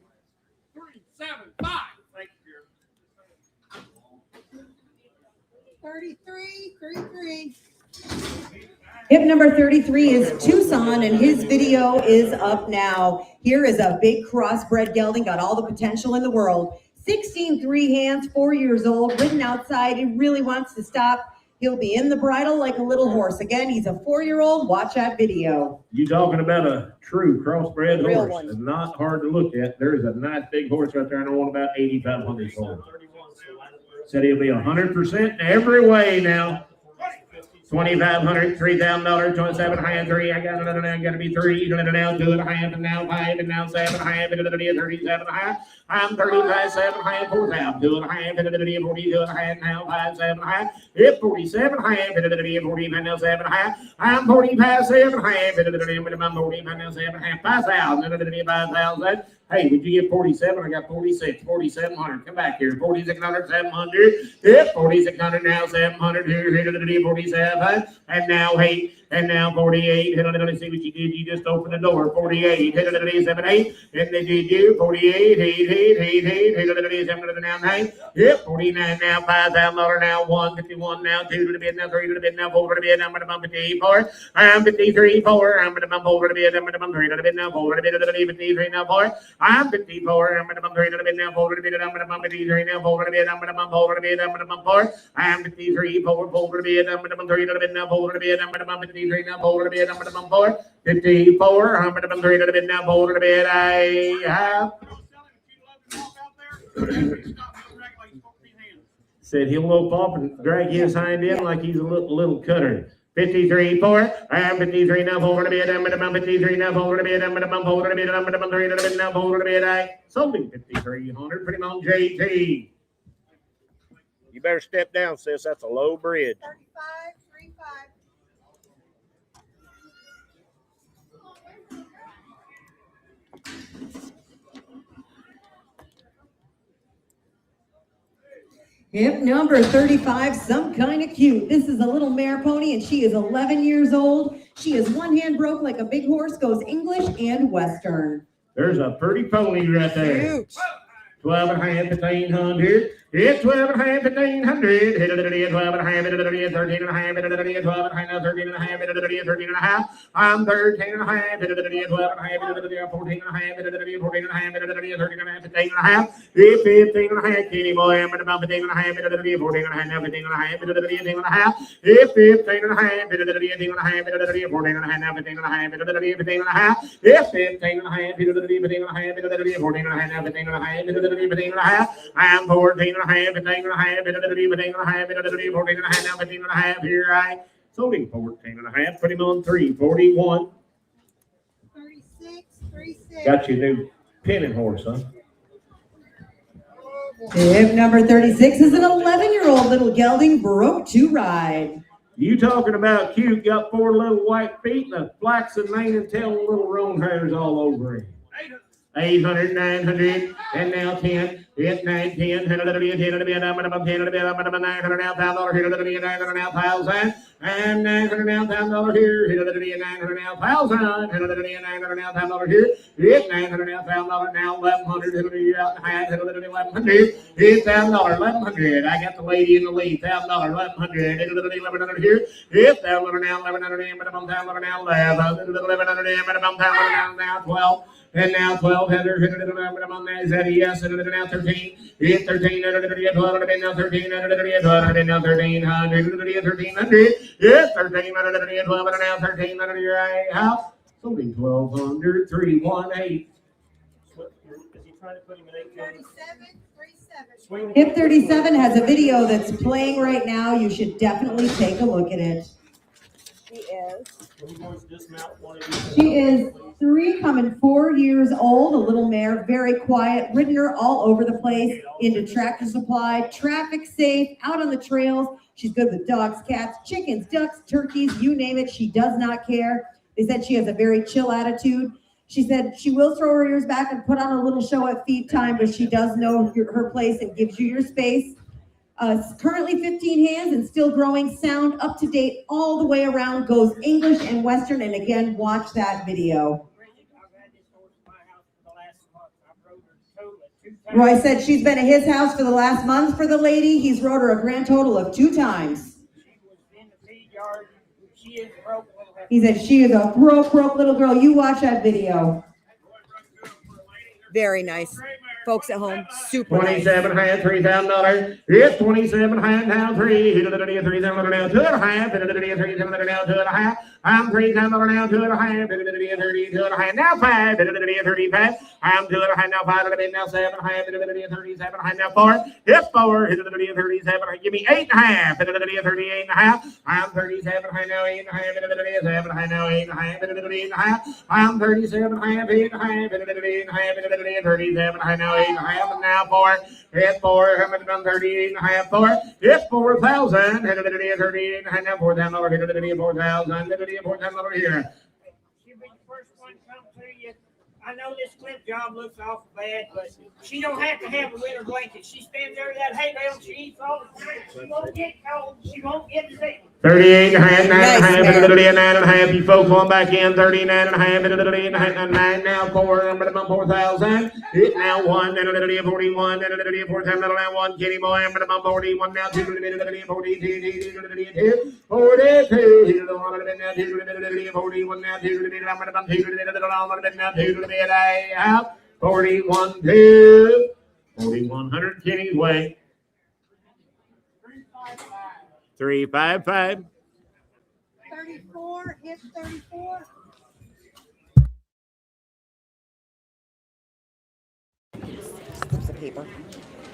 375. Thank you. 33. Hip number 33 is Tucson, and his video is up now. Here is a big crossbred gelding, got all the potential in the world. 16 3 hands, 4 years old, ridden outside. He really wants to stop. He'll be in the bridle like a little horse. Again, he's a 4-year-old. Watch that video. You talking about a true crossbred Real horse. one. It's not hard to look at. There's a nice big horse right there, and I want about 8,500 for him. Said he'll be 100% in every way now. 2,500, $3,000, 27 high and 3. I got another now, got to be 3. Now 2 and a half, and now 5, and now 7 high, and 37 high. I'm 35, 7 high, and 4,000. 2 and a half, and 42 and a half, now 5, 7 high. If 47 high, and 45 now 7 high. I'm 45, 7 high, and I'm 45 now 7 high. 5,000, 5,000. Hey, would you get 47? I got 46, 4,700. Come back here. 4,600, 700. Yep, 4,600 now, 700. Here, 47. And now 8. And now 48. Let's see what you did. You just opened the door. 48. 78. And they did you. 48. 8. 7 now 9. Yep, 49 now. $5,000 now. 151 now. 2 to the bid now. 3 to the bid now. 4 to the bid. I'm going to bump it to 4. I'm 53. 4. I'm going to bump over to the bid. I'm going to bump 3 to the bid now. 4 to the bid. 53 now. 4. I'm 54. I'm going to bump 3 to the bid now. 4 to the bid. I'm going to bump 53 now. 4 to the bid. I'm going to bump over to the bid. I'm going to bump 4. I'm 53. 4 to the bid. I'm going to bump 3 to the bid now. 4 to the bid. I'm going to bump 53 now. 4 to the bid. I'm going to bump 4. 54. I'm going to bump 3 to the bid now. 4 to the bid. I have. Said he'll lope off and drag his hind end like he's a little cutter. 53, 4. I'm 53 now, 4 to bid. I'm going to bump 53 now, 4 to bid. I'm going to bump 4 to bid. I'm going to bump 3 to the bid now, 4 to bid. I sold him 5,300. Put him on JT. You better step down, sis. That's a low bridge. 35, 35. Hip number 35, some kind of cute. This is a little mare pony, and she is 11 years old. She is one hand broke like a big horse, goes English and Western. There's a pretty pony right there. Cute. 12 and a half, 1,500. It's 12 and a half, 1,500. Hit it, 12 and a half, 13 and a half, 12 and a half, 13 and a half, 13 and a half. I'm 13 and a half, 12 and a half, 14 and a half, 14 and a half, 13 and a half, 15 and a half. 15 and a half, Kenny boy. I'm at about 15 and a half, 14 and a half, now 15 and a half, 15 and a half. 15 and a half, 15 and a half, 14 and a half, now 15 and a half, 15 and a half. 15 and a half, 15 and a half, 14 and a half, now 15 and a half, 15 and a half. I'm 14 and a half, 15 and a half, 15 and a half, 14 and a half, now 15 and a half. Here I sold him 14 and a half. Put him on 341. 36, 36. Got you a new pinning horse, huh? Hip number 36 is an 11-year-old little gelding, broke to ride. You talking about cute, got 4 little white feet and a flaxen mane and tail and little roan hairs all over him. 800, 900, and now 10, 8, 9, 10, 10, 11, 10, 11, 11, 900 now, $1,000 here, 900 now, 1,000, and 900 now, $1,000 here, 900 now, 1,000, 900 now, $1,000 here, 900 now, $1,000 now, 1,100, 1,100, $1,000, 1,100. I got the lady in the lead, $1,000, 1,100, 1,100 here, 1,000 now, 1,100, 1,000 now, 1,100, now, 12. And now 1,200, is that a yes? And now 13, 13, 12, and now 13, 12, and now 1,300, 1,300, yes, 1,300, 12, and now 1,300, you're right, how? Something 1,200, 318. Is he trying to put him in 8? 37, 37. Hip 37 has a video that's playing right now. You should definitely take a look at it. She is. Will you boys dismount one of these? She is 3 coming 4 years old, a little mare, very quiet, ridden her all over the place, into Tractor Supply, traffic safe, out on the trails. She's good with dogs, cats, chickens, ducks, turkeys, you name it. She does not care. They said she has a very chill attitude. She said she will throw her ears back and put on a little show at feed time, but she does know her place and gives you your space. Currently 15 hands and still growing, sound up to date all the way around, goes English and Western, and again, watch that video. Roy said she's been at his house for the last month for the lady. He's rode her a grand total of 2 times. He said she is a broke little girl. You watch that video. Very nice. Folks at home, super nice. 27 hand, $3,000. It's 27 hand, now 3. Hit it at 3,700 now, 2.5. Hit it at 3,700 now, 2.5. I'm $3,000 now, 2.5. Hit it at 30, 2.5 now, 5. Hit it at 35. I'm 2.5 now, 5. Hit it now, 7.5. Hit it at 37 hand now, 4. Hit 4. Hit it at 37. Give me 8.5. Hit it at 38.5. I'm 37 hand now, 8.5. Hit it at 7 hand now, 8.5. Hit it at 8.5. I'm 37 hand, 8.5. Hit it at 8.5. Hit it at 37 hand now. 8.5 and now 4. Hit 4. How much done? 38.5. 4. Hit 4,000. Hit it at 38 and now $4,000. Hit it at 4,000. Hit it at $4,000 here. She'll be the first one to come to you. I know this clip job looks awful bad, but she don't have to have a winter blanket. She stands there with that hay bale and she eats all the time. She won't get cold. She won't get sick. 38 and a half, 9 and a half, Nice, 9 and a half. You folks going back in. 39 and a half, 9 now 4, 4,000. Hit now 1, 41, 4 now 1. Kitty boy, 41 now 2, 42, 42. 41 now 2, 41, 2. 4,100 Kitty's way. 355. 34, hip 34.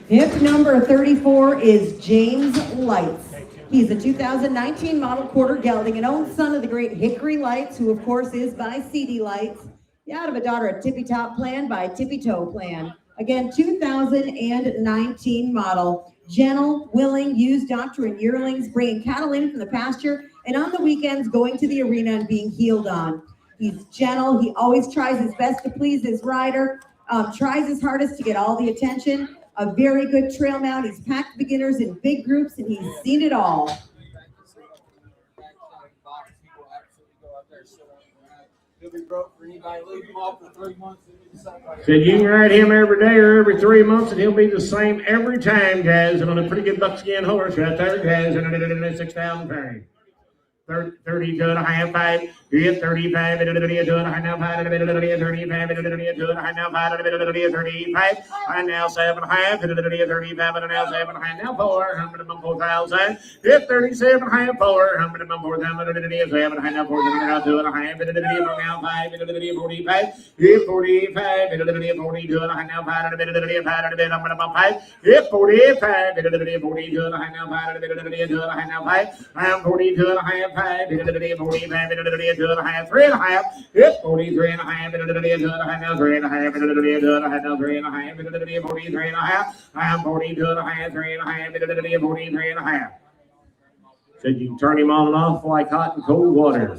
Hip number 34 is James Lights. He's a 2019 model quarter gelding and own son of the great Hickory Lights, who of course is by CD Lights. Out of a daughter at Tippy Top Plan by Tippy Toe Plan. Again, 2019 model. Gentle, willing, used doctor and yearlings, bringing cattle in from the pasture, and on the weekends going to the arena and being heeled on. He's gentle. He always tries his best to please his rider, tries his hardest to get all the attention. A very good trail mount. He's packed beginners in big groups, and he's seen it all. He'll be broke for anybody leave him off for 3 months. Said you can ride him every day or every 3 months, and he'll be the same every time, guys. And on a pretty good buckskin horse right there, guys. And a 6,000 pounds. 32 and a half, 5. Hit 35. Now 5. 35. And now 7.5. 35. And now 7.5. Now 4. 4,000. Hit 37. 4. 4,000. 7. Now 4. Now 2.5. Now 5. 45. Hit 45. 42. And now 5. 5. Hit 45. 42. And now 5. 5. 42 and a half. 5, 45, 2 and a half, 3.5, hit 43 and a half, 2 and a half, now 3 and a half, 2 and a half, now 3 and a half, 43 and a half, I'm 42 and a half, 3 and a half, 43 and a half. Said you can turn him on and off like hot and cold water.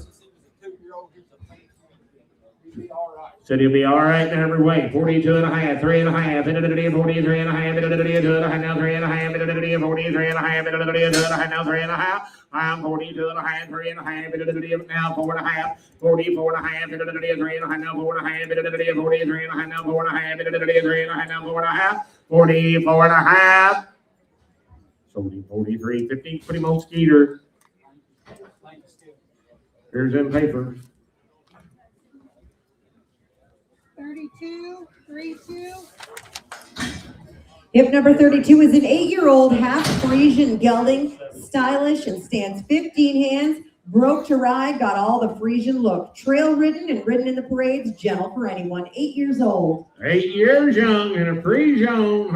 Said he'll be all right in every way. 42 and a half, 3 and a half, 43 and a half, 2 and a half, now 3 and a half, 43 and a half, 2 and a half, now 3 and a half. I'm 42 and a half, 3 and a half, now 4 and a half, 44 and a half, 3 and a half, now 4 and a half, 43 and a half, now 4 and a half, 3 and a half, now 4 and a half, 44 and a half. Sold him 43, 50, put him on Skeeter. Here's them papers. 32, 32. Hip number 32 is an 8-year-old half Frisian gelding, stylish and stands 15 hands, broke to ride, got all the Frisian look, trail ridden and ridden in the parades, gentle for anyone, 8 years old. 8 years young and a Frisian,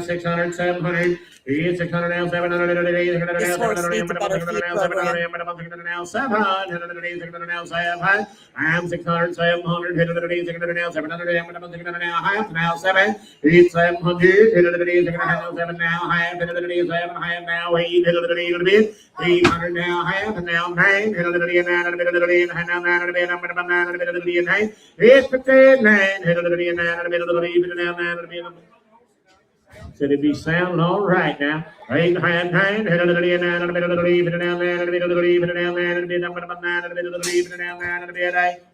600, 700. It's 600 now, 700 This horse needs a better feed program. now, 700 now, 700. I'm 600, 700, 600 now, 700 now, half now, 7. It's 700, 7 now, half, 7 half now, 8, 800 now, half, and now 9, and now 9, it's 59, said it'd be sounding all right now. 8 and a half, 9,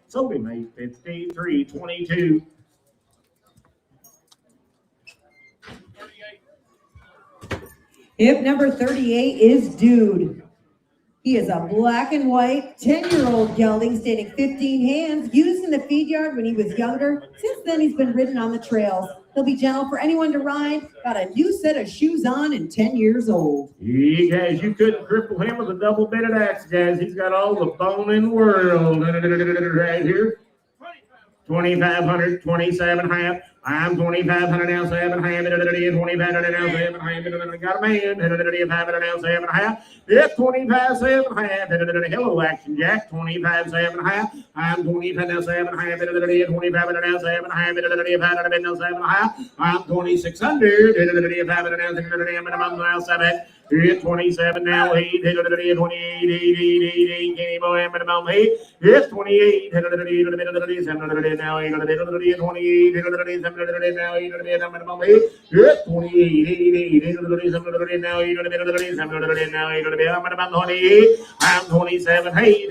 so we made 53, 22. Hip number 38 is Dude. He is a black and white 10-year-old gelding standing 15 hands, used in the feed yard when he was younger. Since then, he's been ridden on the trails. He'll be gentle for anyone to ride. Got a new set of shoes on and 10 years old. You guys, you couldn't cripple him with a double-bitted axe, guys. He's got all the bone in the world right here. 2,500, 27 half. I'm 2,500 now, 7 half. 2,500 now, 7 half. Got a man. 500 now, 7 half. It's 25, 7 half. Hello, Action Jack. 25, 7 half. I'm 25 now, 7 half. 2,500 now, 7 half. 500 now, 7 half. I'm 2,600. 500 now, 600 now, 7. It's 27 now, 8, 28, 8, Kenny boy, I'm at about 8. It's 28, 700 now, 8, 28, 700 now, 8, I'm at about 8. It's 28, 700 now, 8, 700 now, 8, I'm at about 28. I'm 27, 8,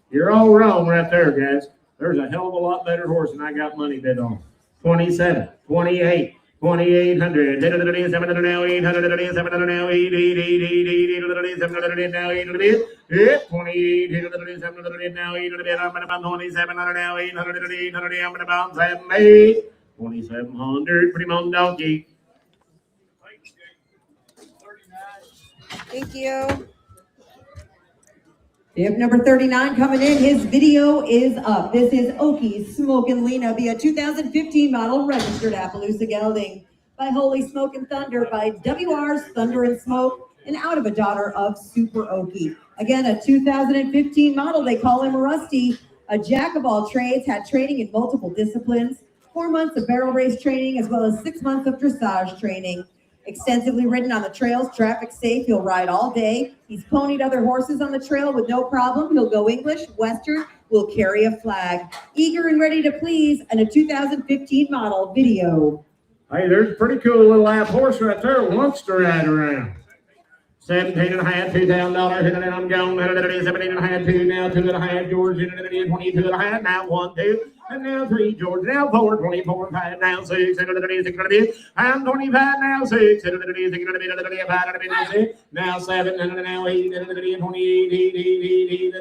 you're all wrong right there, guys. There's a hell of a lot better horse than I got money bid on. 27, 28. 2,800, 700 now, 800, 700 now, 8, 700 now, 8, 28, 700 now, 8, I'm about 2,700 now, 800, I'm about 7, 8, 2,700, pretty on donkey. Thank you. Hip number 39 coming in. His video is up. This is Okie Smokin' Lena, be a 2015 model registered Appaloosa gelding by Holy Smoke and Thunder by WR's Thunder and Smoke and out of a daughter of Super Okie. Again, a 2015 model. They call him Rusty, a jack of all trades, had training in multiple disciplines, 4 months of barrel race training, as well as 6 months of dressage training. Extensively ridden on the trails, traffic safe, he'll ride all day. He's ponied other horses on the trail with no problem. He'll go English, Western, will carry a flag. Eager and ready to please, and a 2015 model video. Hey, there's a pretty cool little lap horse right there, wants to ride around. 17 and a half, $2,000, and I'm going. 17 and a half, 2 now, 2 and a half, George, 22 and a half, now 1, 2, and now 3, George, now 4, 24, 5, now 6, I'm 25 now, 6, now 7, and now 8, 28, 8,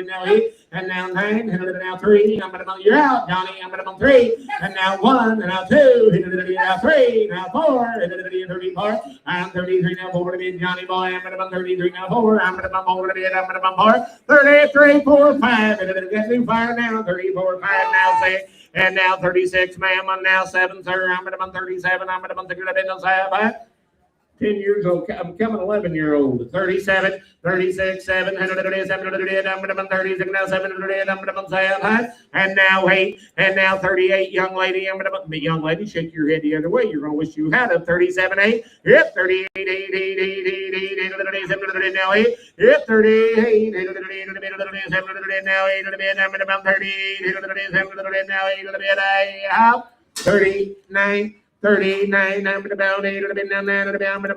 now 8, and now 9, and now 3, you're out, Johnny, I'm going to 3, and now 1, and now 2, now 3, now 4, and 34, I'm 33 now, 4, Johnny boy, I'm going to 33 now, 4, I'm going to 4, 33, 4, 5, and get new fire now, 34, 5, now 6, and now 36, ma'am, and now 7, sir, I'm going to 37, I'm going to 37, 10 years old. I'm becoming 11-year-old. 37, 36, 700, 700, 37, now 700, and now 8, and now 38, young lady. Young lady, shake your head the other way. You're going to wish you had a 37, 8. Yep, 38, 8, 8, 8, 8, 8, 8, 700, now 8. Yep, 38, 8, 700, now 8, I'm 38, 700, now 8, 39. 39, I'm about 8,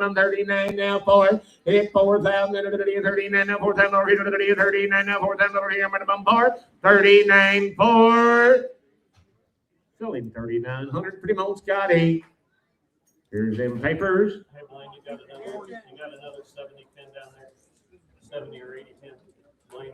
I'm 39 now, 4, hit 4,000, 39 now, 4,000 over here, 39 now, 4,000 over here, I'm about 4, 39, 4, still in 3,900, pretty much got 8. Here's them papers. Hey, Blaine, you got another 70 pin down there, 70 or 80 pin, Blaine.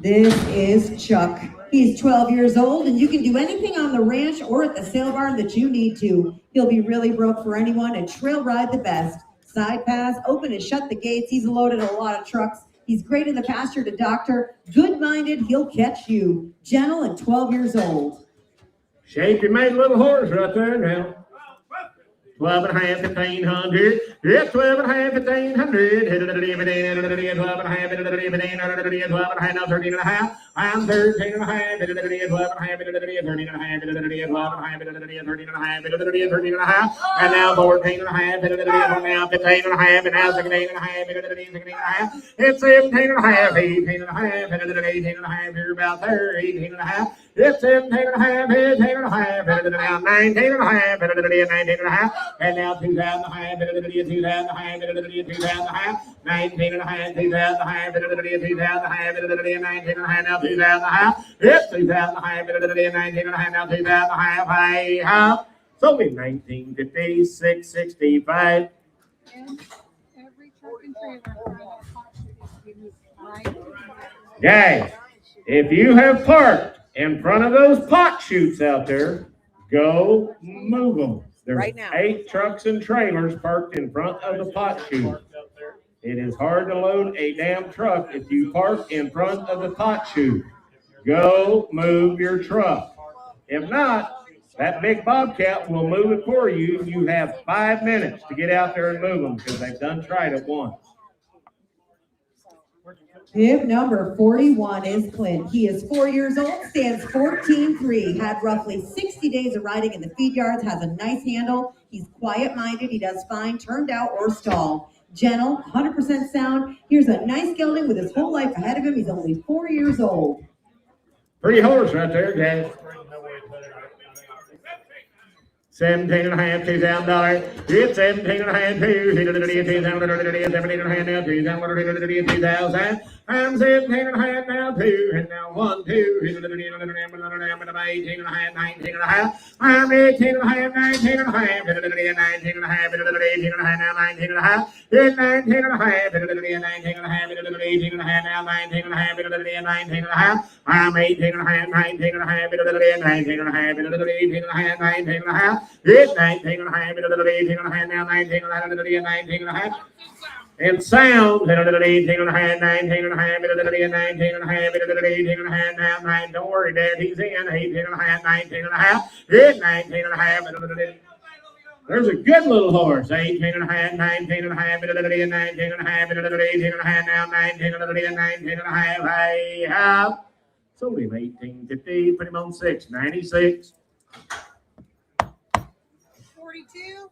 This is Chuck. He's 12 years old, and you can do anything on the ranch or at the sale barn that you need to. He'll be really broke for anyone and trail ride the best. Side pass, open and shut the gates. He's loaded a lot of trucks. He's great in the pasture to doctor. Good-minded, he'll catch you. Gentle and 12 years old. Shape your made little horse right there now. 12 and a half, 1,500. Yep, 12 and a half, 1,500. 12 and a half, 12 and a half, now 13 and a half. I'm 13 and a half, 12 and a half, 13 and a half, 12 and a half, 13 and a half, 13 and a half, and now 14 and a half, now 15 and a half, and now 16 and a half, 16 and a half. It's 17 and a half, 18 and a half, 18 and a half, you're about there, 18 and a half. It's 17 and a half, 18 and a half, now 19 and a half, 19 and a half, and now 2,000 and a half, 2,000 and a half, 2,000 and a half, 19 and a half, 2,000 and a half, 2,000 and a half, 19 and a half, now 2,000 and a half. It's 2,000 and a half, 19 and a half, now 2,000 and a half, hey, half. So we 1950, 665. And every truck and trailer for that hot shit is to be moved right. Guys, if you have parked in front of those pot chutes out there, go move them. There's Right now. 8 trucks and trailers parked in front of the pot chute. It is hard to load a damn truck if you park in front of the pot chute. Go move your truck. If not, that big bobcat will move it for you. You have 5 minutes to get out there and move them because they've done tried it once. Pib number 41 is Clint. He is 4 years old, stands 14'3", had roughly 60 days of riding in the feed yards, has a nice handle. He's quiet-minded, he does fine, turned out or stall. Gentle, 100% sound. Here's a nice gelding with his whole life ahead of him. He's only 4 years old. Pretty horse right there, guys. 17 and a half, $2,000. It's 17 and a half, 2,000, 17 and a half now, 2,000. I'm 17 and a half now, 2, and now 1, 2, 18 and a half, 19 and a half. I'm 18 and a half, 19 and a half, 19 and a half, 18 and a half, now 19 and a half. It's 19 and a half, 19 and a half, 18 and a half, now 19 and a half, 19 and a half. I'm 18 and a half, 19 and a half, 19 and a half, 18 and a half, 19 and a half. It's 19 and a half, 18 and a half, now 19 and a half, 19 and a half. And sound, 18 and a half, 19 and a half, 19 and a half, 18 and a half, now 9. Don't worry, Dad, he's in. 18 and a half, 19 and a half. It's 19 and a half. There's a good little horse. 18 and a half, 19 and a half, 19 and a half, 18 and a half, now 19 and a half. Hey, how? So we have 1850, put him on 696. 42.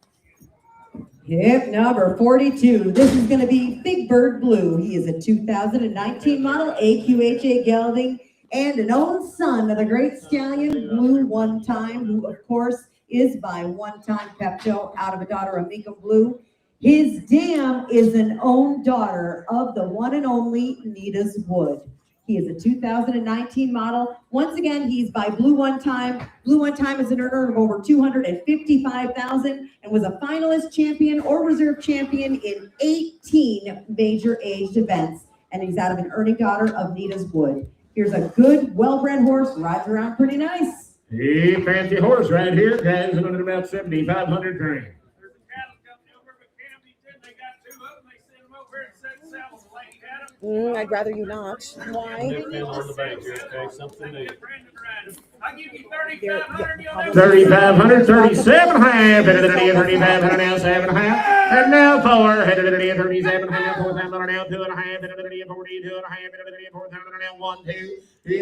Hip number 42. This is going to be Big Bird Blue. He is a 2019 model AQHA gelding and an own son of the great stallion Blue One Time, who of course is by One Time Pepto out of a daughter of Mika Blue. His dam is an own daughter of the one and only Nita's Wood. He is a 2019 model. Once again, he's by Blue One Time. Blue One Time is an earner of over $255,000 and was a finalist champion or reserve champion in 18 major aged events. And he's out of an earning daughter of Nita's Wood. Here's a good, well-bred horse, rides around pretty nice. Hey, fancy horse right here, guys, and under about 7,500 grand. There's a cattle company over at Camden. They got 2 of them. They send them over here and set saddles. The lady had them. I'd rather you not. Why? Nip pin on the back here, okay? Something new. I give give you 3,500. You'll never- 3,500, 37.5, 3500 now, 7.5, and now 4, 37.5, 4,000 now, 2.5, 42.5, 4,000 now, 1, 2,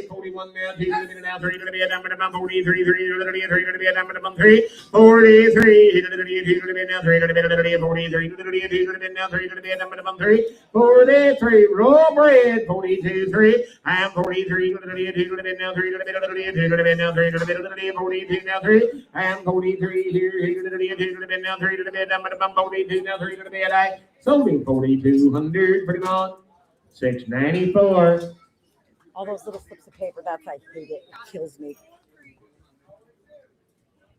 41 now, 2 now, 3 to be a number of 43, 3 to be a number of 3, 43, 2 to be now, 3 to be 43, 2 to be now, 3 to be a number of 3, 43, roll bread, 42, 3, and 43, 2 to be now, 3 to be now, 3 to be 42 now, 3, and 43 here, 2 to be now, 3 to be a number of 42 now, 3 to be a die, sold me 4,200, pretty much, 694. All those little slips of paper, I hate it. It kills me.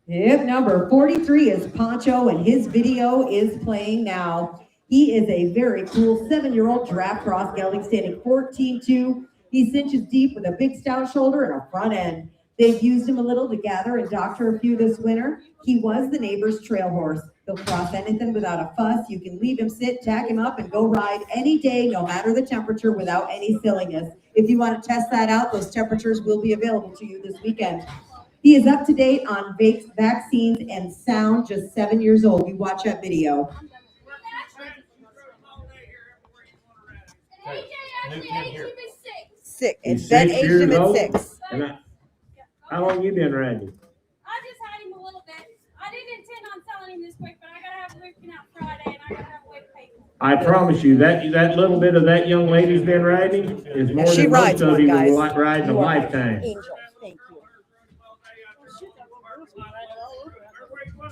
Hip number 43 is Poncho, and his video is playing now. He is a very cool 7-year-old draft cross gelding standing 14-2. He cinches deep with a big stout shoulder and a front end. They've used him a little to gather and doctor a few this winter. He was the neighbor's trail horse. He'll cross anything without a fuss. You can leave him sit, tack him up, and go ride any day, no matter the temperature, without any silliness. If you want to test that out, those temperatures will be available to you this weekend. He is up to date on vaccines and sound, just 7 years old. You watch that video. Six. He's It's Ben 6 aged years him at old? 6. And how long you been riding? I just had him a little bit. I didn't intend on selling him this quick, but I gotta have Luke out Friday, and I gotta have a way to pay for it. I promise you, that little bit of that young lady's been riding is more She than rides most of one, you guys. will ride in a You are my lifetime. angel. Thank you.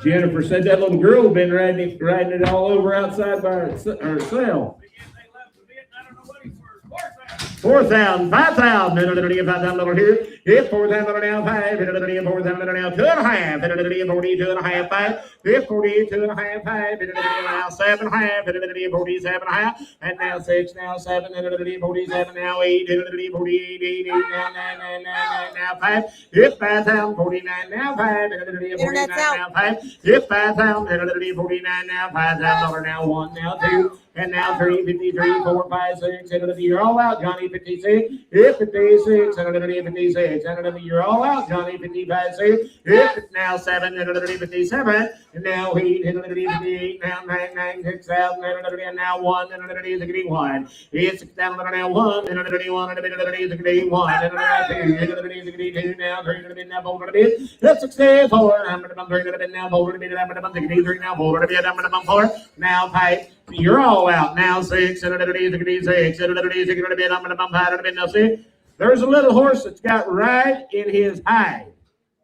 Jennifer said that little girl's been riding it all over outside by herself. 4,000, 5,000, 5,000 here. If 4,000 now, 5, 4,000 now, 2.5, 42.5, 5, if 42.5, 5, now 7.5, 47.5, and now 6, now 7, 47, now 8, 48, 8, now 9, now 5, if 5,000, 49, now 5, 49, now 5, if 5,000, 49, now $5,000, now 1, now 2, and now 3, 53, 4, 5, 6, you're all out, Johnny, 56, if 56, 56, you're all out, Johnny, 55, 6, if now 7, 57, and now 8, 58, now 9, 9, 6,000, and now 1, 61, it's 6,000, now 1, 61, 61, and now 2, now 3, now 4, that's 64, I'm going to be now 4, now 4, now 5, you're all out now 6, 66, there's a little horse that's got right in his hide.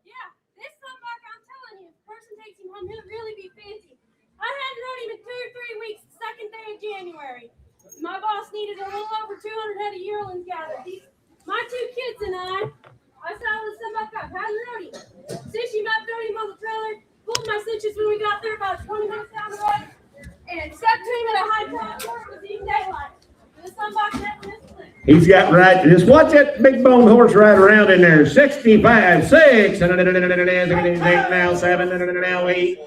Yeah, this sunbuck, I'm telling you, if a person takes him home, he'll really be fancy. I hadn't rode him in 2 or 3 weeks, the second day of January. My boss needed a little over 200 head of yearlings gathered. My 2 kids and I saddled the sunbuck up, hadn't rode him. Cinched him up, threw him on the trailer, pulled my cinches when we got there about 20 minutes down the road, and stepped to him at a high top where it was even daylight. The sunbuck never missed a lick. He's got right. Just watch that big bone horse ride around in there. 65, 6, now 7, now 8,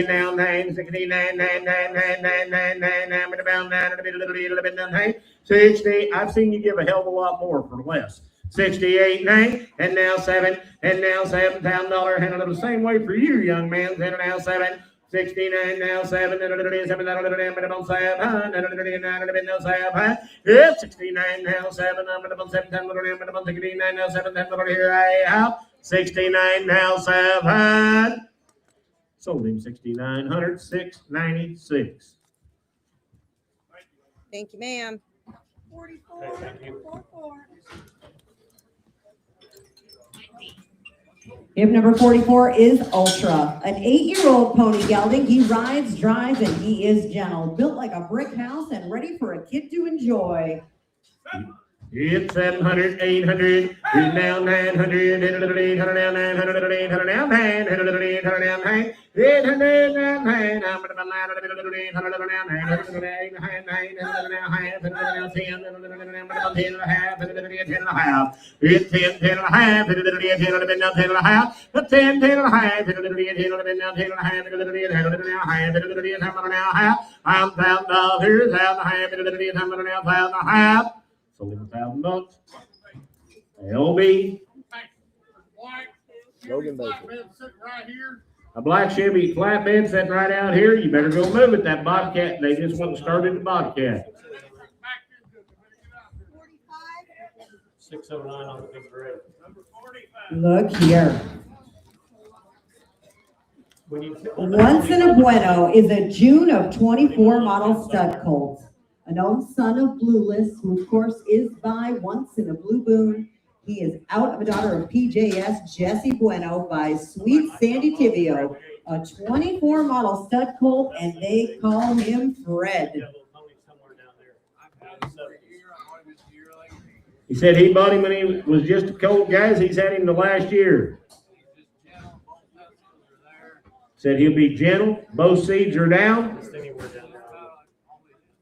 now 9, 69, 9, 9, 9, 9, 9, 9, 9, about 9, 60. I've seen you give a hell of a lot more for less. 68, 9, and now 7, and now $7,000. Handle it the same way for you, young man. And now 7. 69 now 7, 7, 7, it's 69 now 7, 69 now 7, here I have 69 now 7. Sold him 6,900, 696. Thank you, ma'am. 44, 44. Hip number 44 is Ultra, an 8-year-old pony gelding. He rides, drives, and he is gentle. Built like a brick house and ready for a kid to enjoy. It's 700, 800, he's now 900, 800, now 900, 800, now 900, 800, now 900, 800, now 900, I'm going to be 900, 800, now 900, 900, now half, and now 10, and now 10 and a half, and 10 and a half. It's 10, 10 and a half, and 10 now 10 and a half, 10, 10 and a half, and now 10 and a half, and now half, I'm $1,000, $1,500, now $1,500. Sold him $1,000. LB. Logan Baker. A black Chevy flatbed sitting right out here. You better go move it. That Bobcat, they just went and started the Bobcat. 609 on the big red. Look here. When you Once in a Bueno is a June of 24 model stud colt. An old son of Blueless, who of course is by Once in a Blue Boone. He is out of a daughter of PJS, Jesse Bueno, by Sweet Sandy Tivio. A 24 model stud colt, and they call him Fred. He said he bought him when he was just a colt, guys. He's had him the last year. Said he'll be gentle. Both seeds are down.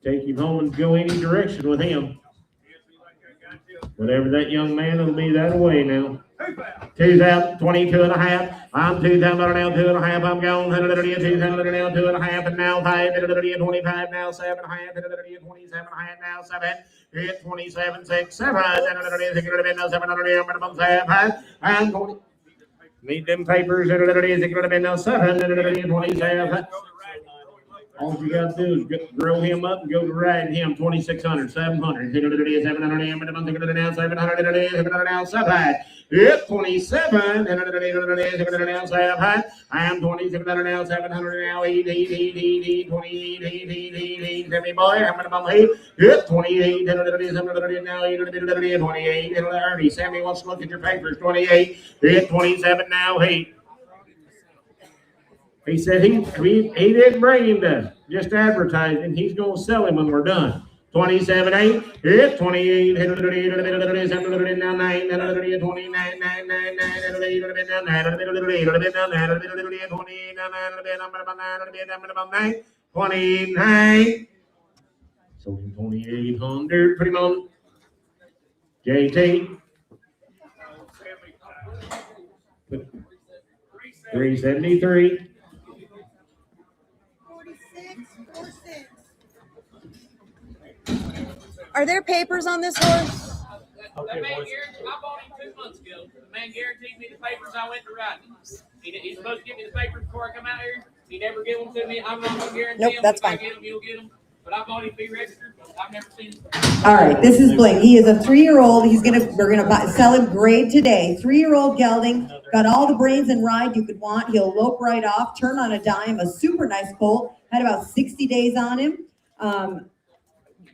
Take him home and go any direction with him. Whatever that young man will be that way now. 2022 and a half. I'm 2,000 now, 2.5. I'm going 2,000 now, 2.5, and now 5, 25 now, 7.5, 27 now, 7, 27, 6, 7, now 700 and 20. Need them papers, it could have been now 7, 27. All you got to do is grow him up and go to riding him 2,600, 700, 700 now, 700 now, 7. Yep, 27, and now 7. I am 27 now, 700 now, 8, 28, 70 boy, I'm gonna bump 8. Yep, 28, 700 now, 8, 28, Ernie, Sammy wants to look at your papers, 28. Yep, 27 now, 8. He said he didn't bring him to just advertise him. He's going to sell him when we're done. 27, 8, hit 28, now 9, 29, 9, 29. So 2,800, pretty much. JT. 373. Are there papers on this horse? Okay, boys. I bought him 2 months ago. The man guaranteed me the papers. I went to write them. He's supposed to give me the papers before I come out here. He never gave them to me. I'm not going to guarantee Nope, them. that's If I fine. get them, you'll get them. But I bought him to be registered. I've never seen him. All right, this is Blake. He is a 3-year-old. We're gonna sell him grade today. 3-year-old gelding, got all the brains and ride you could want. He'll lope right off, turn on a dime. A super nice colt. Had about 60 days on him.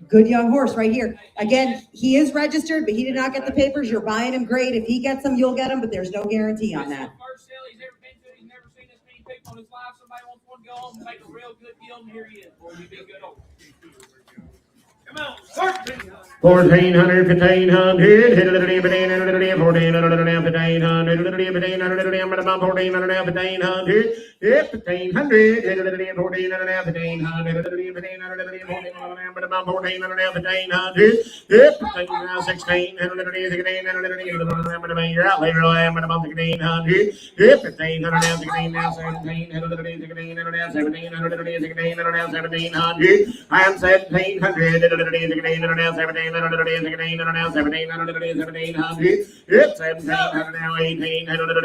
Good young horse right here. Again, he is registered, but he did not get the papers. You're buying him, great. If he gets them, you'll get them, but there's no guarantee on that. First sale he's ever been to. He's never seen this many people in his life. Somebody wants one to go home and make a real good deal, and here he is. Boy, you be a good old. Come on, 1,400, 1,500, 1,400, 1,500, 1,500, yep, 1,500, 16, you're out later, I'm at a month of 1,800, yep, 1,500, 17, now 17, 1,700, I am 1,700, 1700 now, 1700, yep, 1,700 now, 1,800,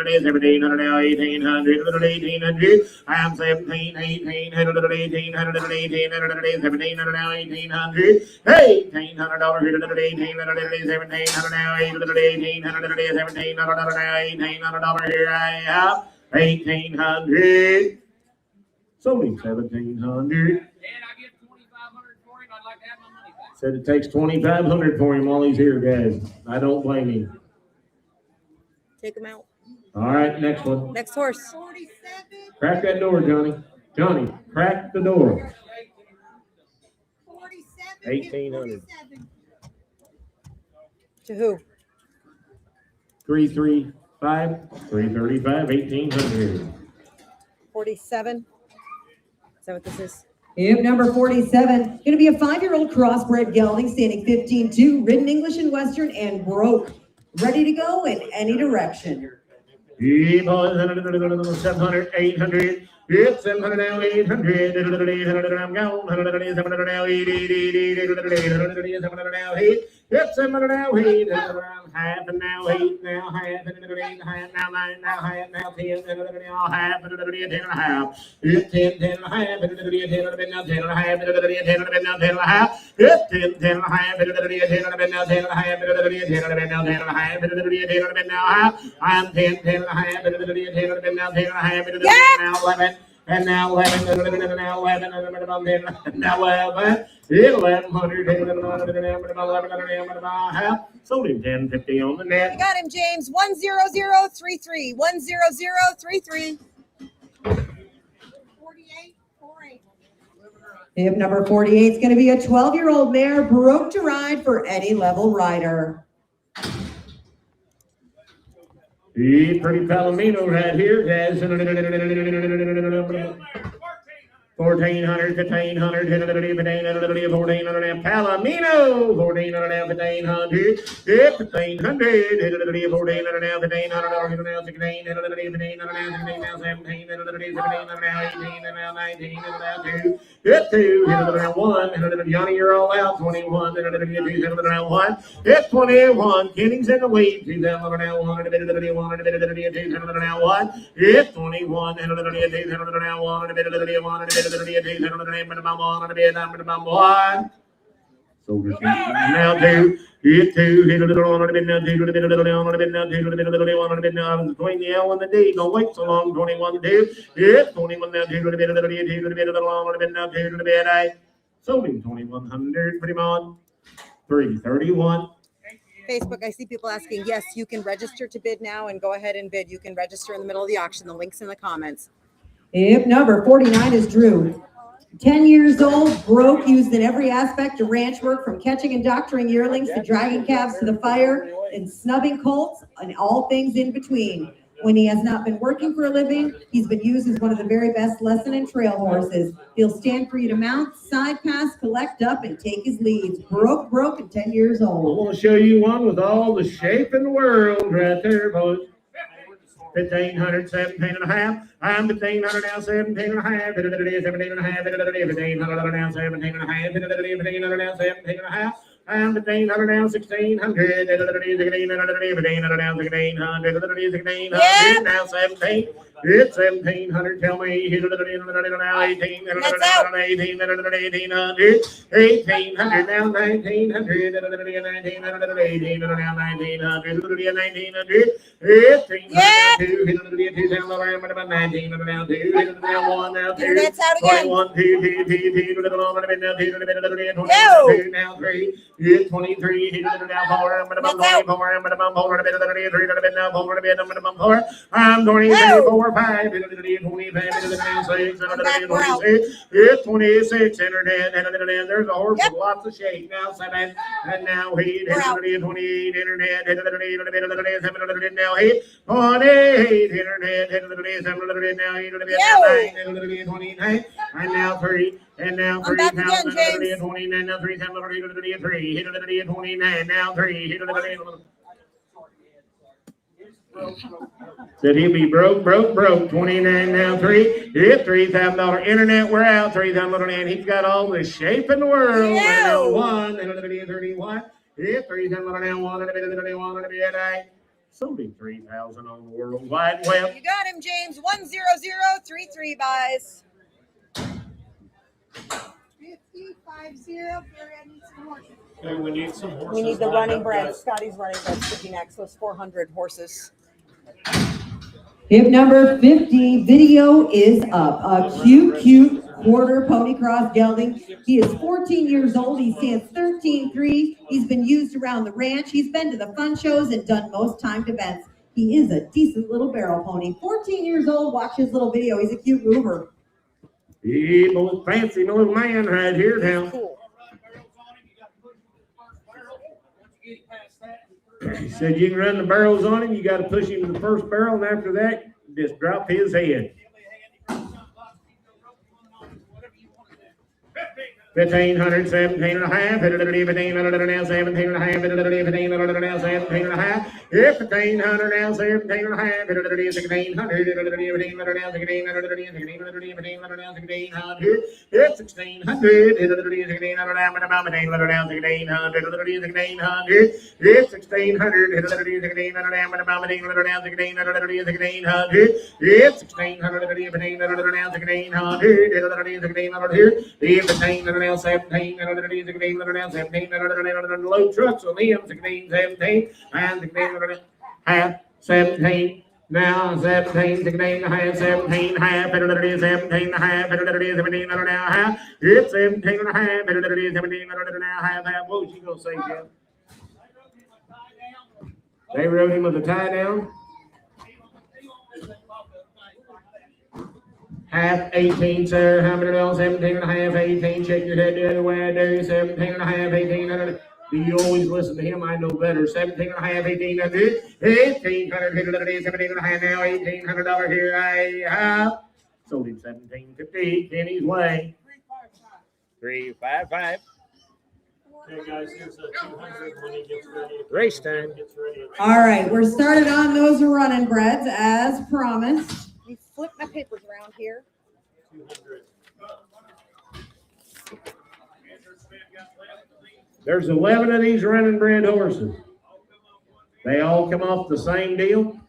1,700 now, 1,800, I am 17, 1,800, 1,800, 1,700 now, 1,800, $1,800, 1,700 now, 1,800 now, here I am, 1,800, sold him 1,700. Said it takes 2,500 for him while he's here, guys. I don't blame him. Take him out. All right, next one. Next horse. Crack that door, Johnny. Johnny, crack the door. 1,800. To who? 335, 335, 1,800. 47. Is that what this is? Yep, number 47. Going to be a 5-year-old crossbred gelding, standing 15-2, ridden English and Western, and broke. Ready to go in any direction. 700, 800, It's 700 now, 800, 800 I'm gone, 700 now, 800 now, 8. It's 700 now, 8, half and now, 8 now, half, and 8, half, now 9, now half, now 10, now half, and 10 and a half. It's 10, 10 and a half, and 10 now 10 and a half, and 10 now 10 and a half. It's 10, 10 and a half, and 10 now 10 and a half, and 10 now 10 and a half, and 10 now half. I'm 10, 10 and a half, and 10 now 10 and a half, and now 11. And now 11, and now 11, and now 11, 1100, sold him 1050 on the net. You got him, James. 10033. 10033. 48. Hip number 48 is going to be a 12-year-old mare, broke to ride for any level rider. The pretty Palomino right here has 1400, 1500, 1400, Palomino, 1400, 1500, 1500, 1400, Hit 2, hit 1, Johnny, you're all out, 21, 2, 1, hit 21, Kenning's in the lead, 2, 1, hit 21, Soldiers now 2, hit 2, hit a little on a bit now, 2, hit a little on a bit now, 2, hit a little on a bit now, between the L and the D, don't wait so long, 21, 2, hit 21 now, 2, hit a bit, 2, hit a little on a bit now, 2, hit a bit, I sold him 2100, pretty on 331. Facebook, I see people asking, yes, you can register to bid now and go ahead and bid. You can register in the middle of the auction. The link's in the comments. Hip number 49 is Drew. 10 years old, broke, used in every aspect of ranch work, from catching and doctoring yearlings to dragging calves to the fire and snubbing colts and all things in between. When he has not been working for a living, he's been used as one of the very best lesson and trail horses. He'll stand for you to mount, side pass, collect up, and take his leads. Broke, and 10 years I old. want to show you one with all the shape in the world right there, boys. 1500, 17 and a half. I'm 1500 now, 17 and a half. 17 and a half. 1500 now, 17 and a half. 1500 now, 17 and a half. I'm 1500 now, 1600. 1500 now, 1600. Now 17. It's 1700. Tell me, now 1800. 1800. 1800 now, 1900. 1900 now, 1900. Internet's out again. 23, I'm 24, 5, 26, 26, internet, there's a horse with lots of shape now, 7, and now 8, 28, internet, now 8, 28, internet, 7, now 8, 29, and now 3, and now 3, now 29, now 3, 3, 29, now 3, said he'll be broke, 29 now 3, hit $3,000 internet, we're out, $3,000, and he's got all the shape in the world, and now 1, and 31, hit $3,000 now, 1, and 31, and sold him 3,000 on the World Wide Web. You got him, James. 10033 buys. 5050. Gary, I need some more. Okay, we need some horses. We need the lined running up, bred. guys. Scotty's running bred sticking next. So it's 400 horses. Hip number 50 video is up. A cute quarter pony cross gelding. He is 14 years old. He stands 13.3. He's been used around the ranch. He's been to the fun shows and done most timed events. He is a decent little barrel pony. 14 years old. Watch his little video. He's a cute mover. He was fancy little man right here now. He said you can run the barrels on him. You got to push him to the first barrel, and after that, just drop his head. 1500, 17 and a half, 1500 now, 17 and a half, 1500 now, 17 and a half, 1500 now, 17 and a half, 1600, 1500 now, 1600, 1500 now, 1600, it's 1600, 1600 now, 1500 now, 1600, 1600, it's 1600, 1600 now, 1500 now, 1600, 1600, it's 1600, 1500 now, 1600, 1600 now, 17, and 17, load trucks on them, 16, 17, and 16, half, 17, now 17, 16, half, 17, half, 17, half, 17, now half, it's 17 and a half, 17, now half, what was she gonna say, Jim? They wrote him with a tie down. Half, 18, sir. How many else? 17 and a half, 18. Shake your head the other way. I do. 17 and a half, 18. Do you always listen to him? I know better. 17 and a half, 1800. 1800. 17 and a half now. $1,800 here. I have sold him 1750. Kenny's way. 355. Okay, guys, here's a 200 when he gets ready. Race time. All right, we're started on those running breads as promised. Let me flip my papers around here. 200. There's 11 of these running bred horses. They all come off the same deal.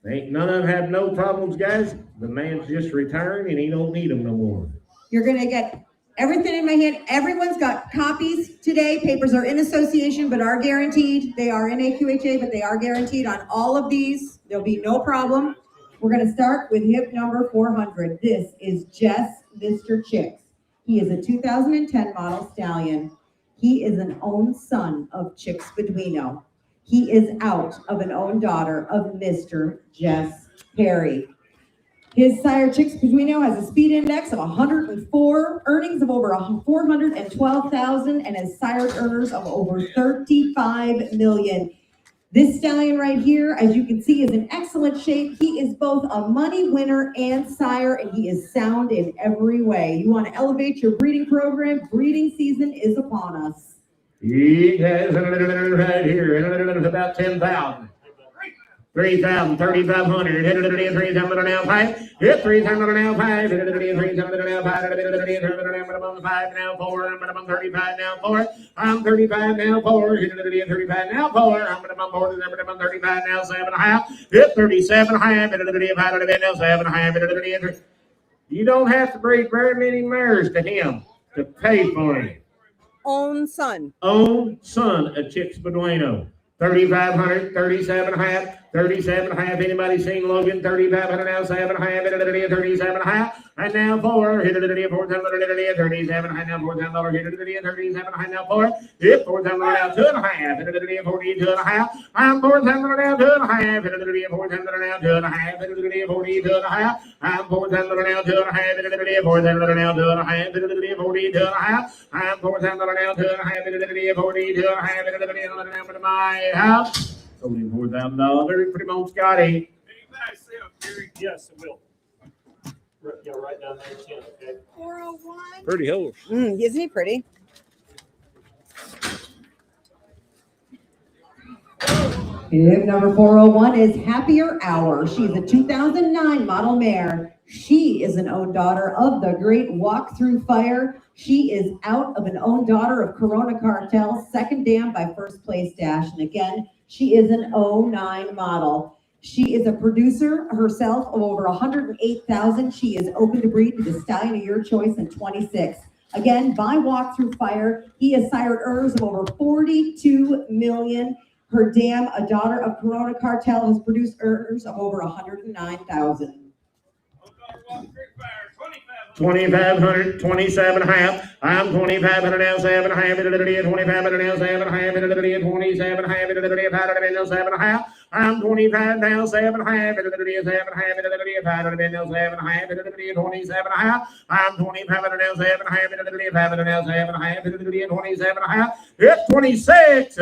Ain't none of them have no problems, guys. The man's just returned and he don't need them no more. You're gonna get everything in my hand. Everyone's got copies today. Papers are in association, but are guaranteed. They are in AQHA, but they are guaranteed on all of these. There'll be no problem. We're gonna start with hip number 400. This is Jess Mr. Chicks. He is a 2010 model stallion. He is an own son of Chicks Beduino. He is out of an own daughter of Mr. Jess Perry. His sire Chicks Beduino has a speed index of 104, earnings of over 412,000, and has sired earners of over 35 million. This stallion right here, as you can see, is in excellent shape. He is both a money winner and sire, and he is sound in every way. You want to elevate your breeding program? Breeding season is upon us. He has right here, about 10,000. 3,000, 3,500, hit it 3,000 now, 5, hit 3,000 now, 5, hit it 3,000 now, 5, hit it 3,000 5 now, 4, I'm 35 now, 4, I'm 35 now, 4, hit it 35 now, 4, I'm 35 now, 7.5, hit 37.5, hit it 5 now, 7.5, hit it. You don't have to breed very many mares to him to pay for him. Own son. Own son of Chicks Beduino. 3,500, 37.5, 37.5. Anybody seen Logan? 3,500 now, 7.5, 37.5, and now 4. Hit it 4,000, 37 now, $4,000. Hit it 37 now, 4. Hit 4,000 now, 2.5. Hit it 42.5. I'm 4,000 now, 2.5. Hit it 4,000 now, 2.5. Hit it 42.5. I'm 4,000 now, 2.5. Hit it 4,000 now, 2.5. Hit it 42.5. I'm 4,000 now, 2.5. Hit it 42.5. Hit it my house. Sold him $4,000. Pretty much Scotty. Yes, it will. Yeah, right down there, 10, okay? 401. Pretty horse. Isn't he pretty? Hip number 401 is Happier Hour. She's a 2009 model mare. She is an own daughter of the great Walk Through Fire. She is out of an own daughter of Corona Cartel, second dam by First Place Dash. And again, she is an 09 model. She is a producer herself of over 108,000. She is open to breed to the stallion of your choice in 26. Again, by Walk Through Fire, he has sired earners of over 42 million. Her dam, a daughter of Corona Cartel, has produced earners of over 109,000. 2,500, 27.5. I'm 2,500 now, 7.5. 2,500 now, 7.5. 27.5. 7.5. I'm 25 now, 7.5, 7.5, 5 now, 7.5, 27.5. I'm 25 now, 7.5, 5 now, 7.5, 27.5. It's 26.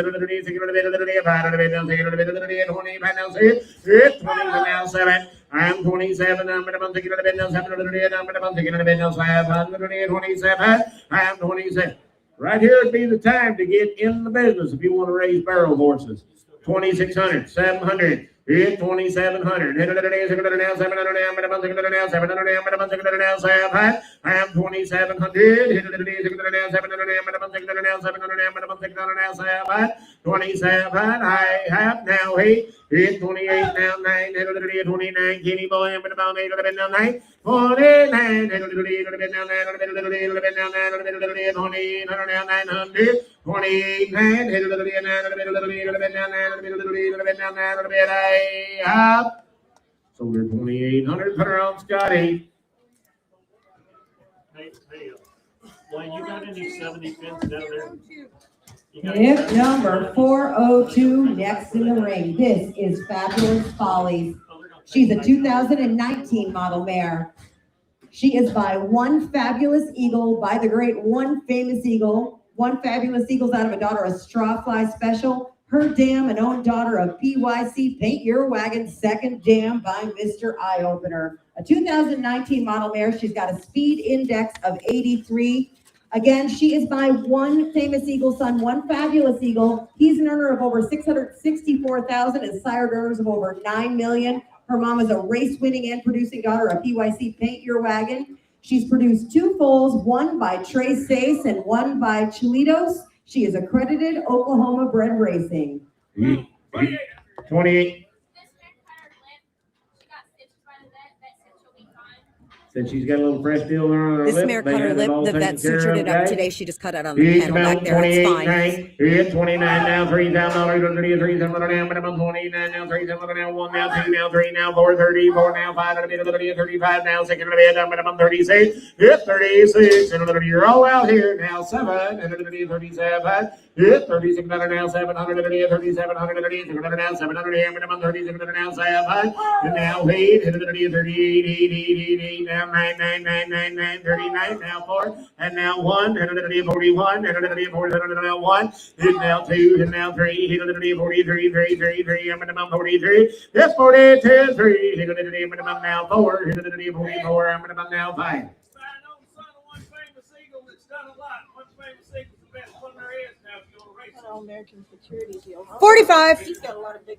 It's 20 now, 7. I'm 27. I'm going to take it a bit now, 700. I'm going to take it a bit now, 527. I'm 27. Right here would be the time to get in the business if you want to raise barrel horses. 2,600, 700. It's 2,700. Hit it today, 700 now, 700 now, now, 700 now, 700. I'm 2,700. Hit it today, 600 now, 700 now, 700 now, 700. 27. I have now 8. It's 28 now, 9. Hit it today, 29. Kenny boy, I'm about 8 now, 9. 49. Hit it today, now 9. 28 now, 900. 28, 9. Hit it today, now, up. So they're 2,800. Put her on, Scotty. Hey, Wayne, you got any 70 pins down there? You got Hip number 402 next in the ring. This is Fabulous Follies. She's a 2019 model mare. She is by One Fabulous Eagle, by the great One Famous Eagle. One Fabulous Eagle's out of a daughter of Straw Fly Special. Her dam, an own daughter of PYC, Paint Your Wagon, second dam by Mr. Eye Opener. A 2019 model mare. She's got a speed index of 83. Again, she is by One Famous Eagle son, One Fabulous Eagle. He's an earner of over 664,000 and sired earners of over 9 million. Her mom is a race-winning and producing daughter of PYC, Paint Your Wagon. She's produced 2 foals, one by Trace Sace and one by Chilitos. She is accredited Oklahoma bred racing. 28. Said she's got a little fresh deal on her lip. This mare cut her lip. The vet sutured it up today. She just cut it on the handle back there. It's fine. It's 29 now, $3,000, 3,700 now, 29 now, 3,700 now, 1 now, 2 now, 3 now, 4, 30, 4 now, 5, 35 now, 6, 36. It's 36, and you're all out here now, 7, and 37. It's 36 now, 700, 3,700, 600 now, 700, 36 now, 7, and now 8, 38, now 9, 39, now 4, and now 1, 41, and 4, now 1, and now 2, and now 3, 43, 3, I'm minimum 43, it's 42, 3, minimum now 4, 44, I'm minimum now 5. American security deal. 45. He's got a lot of big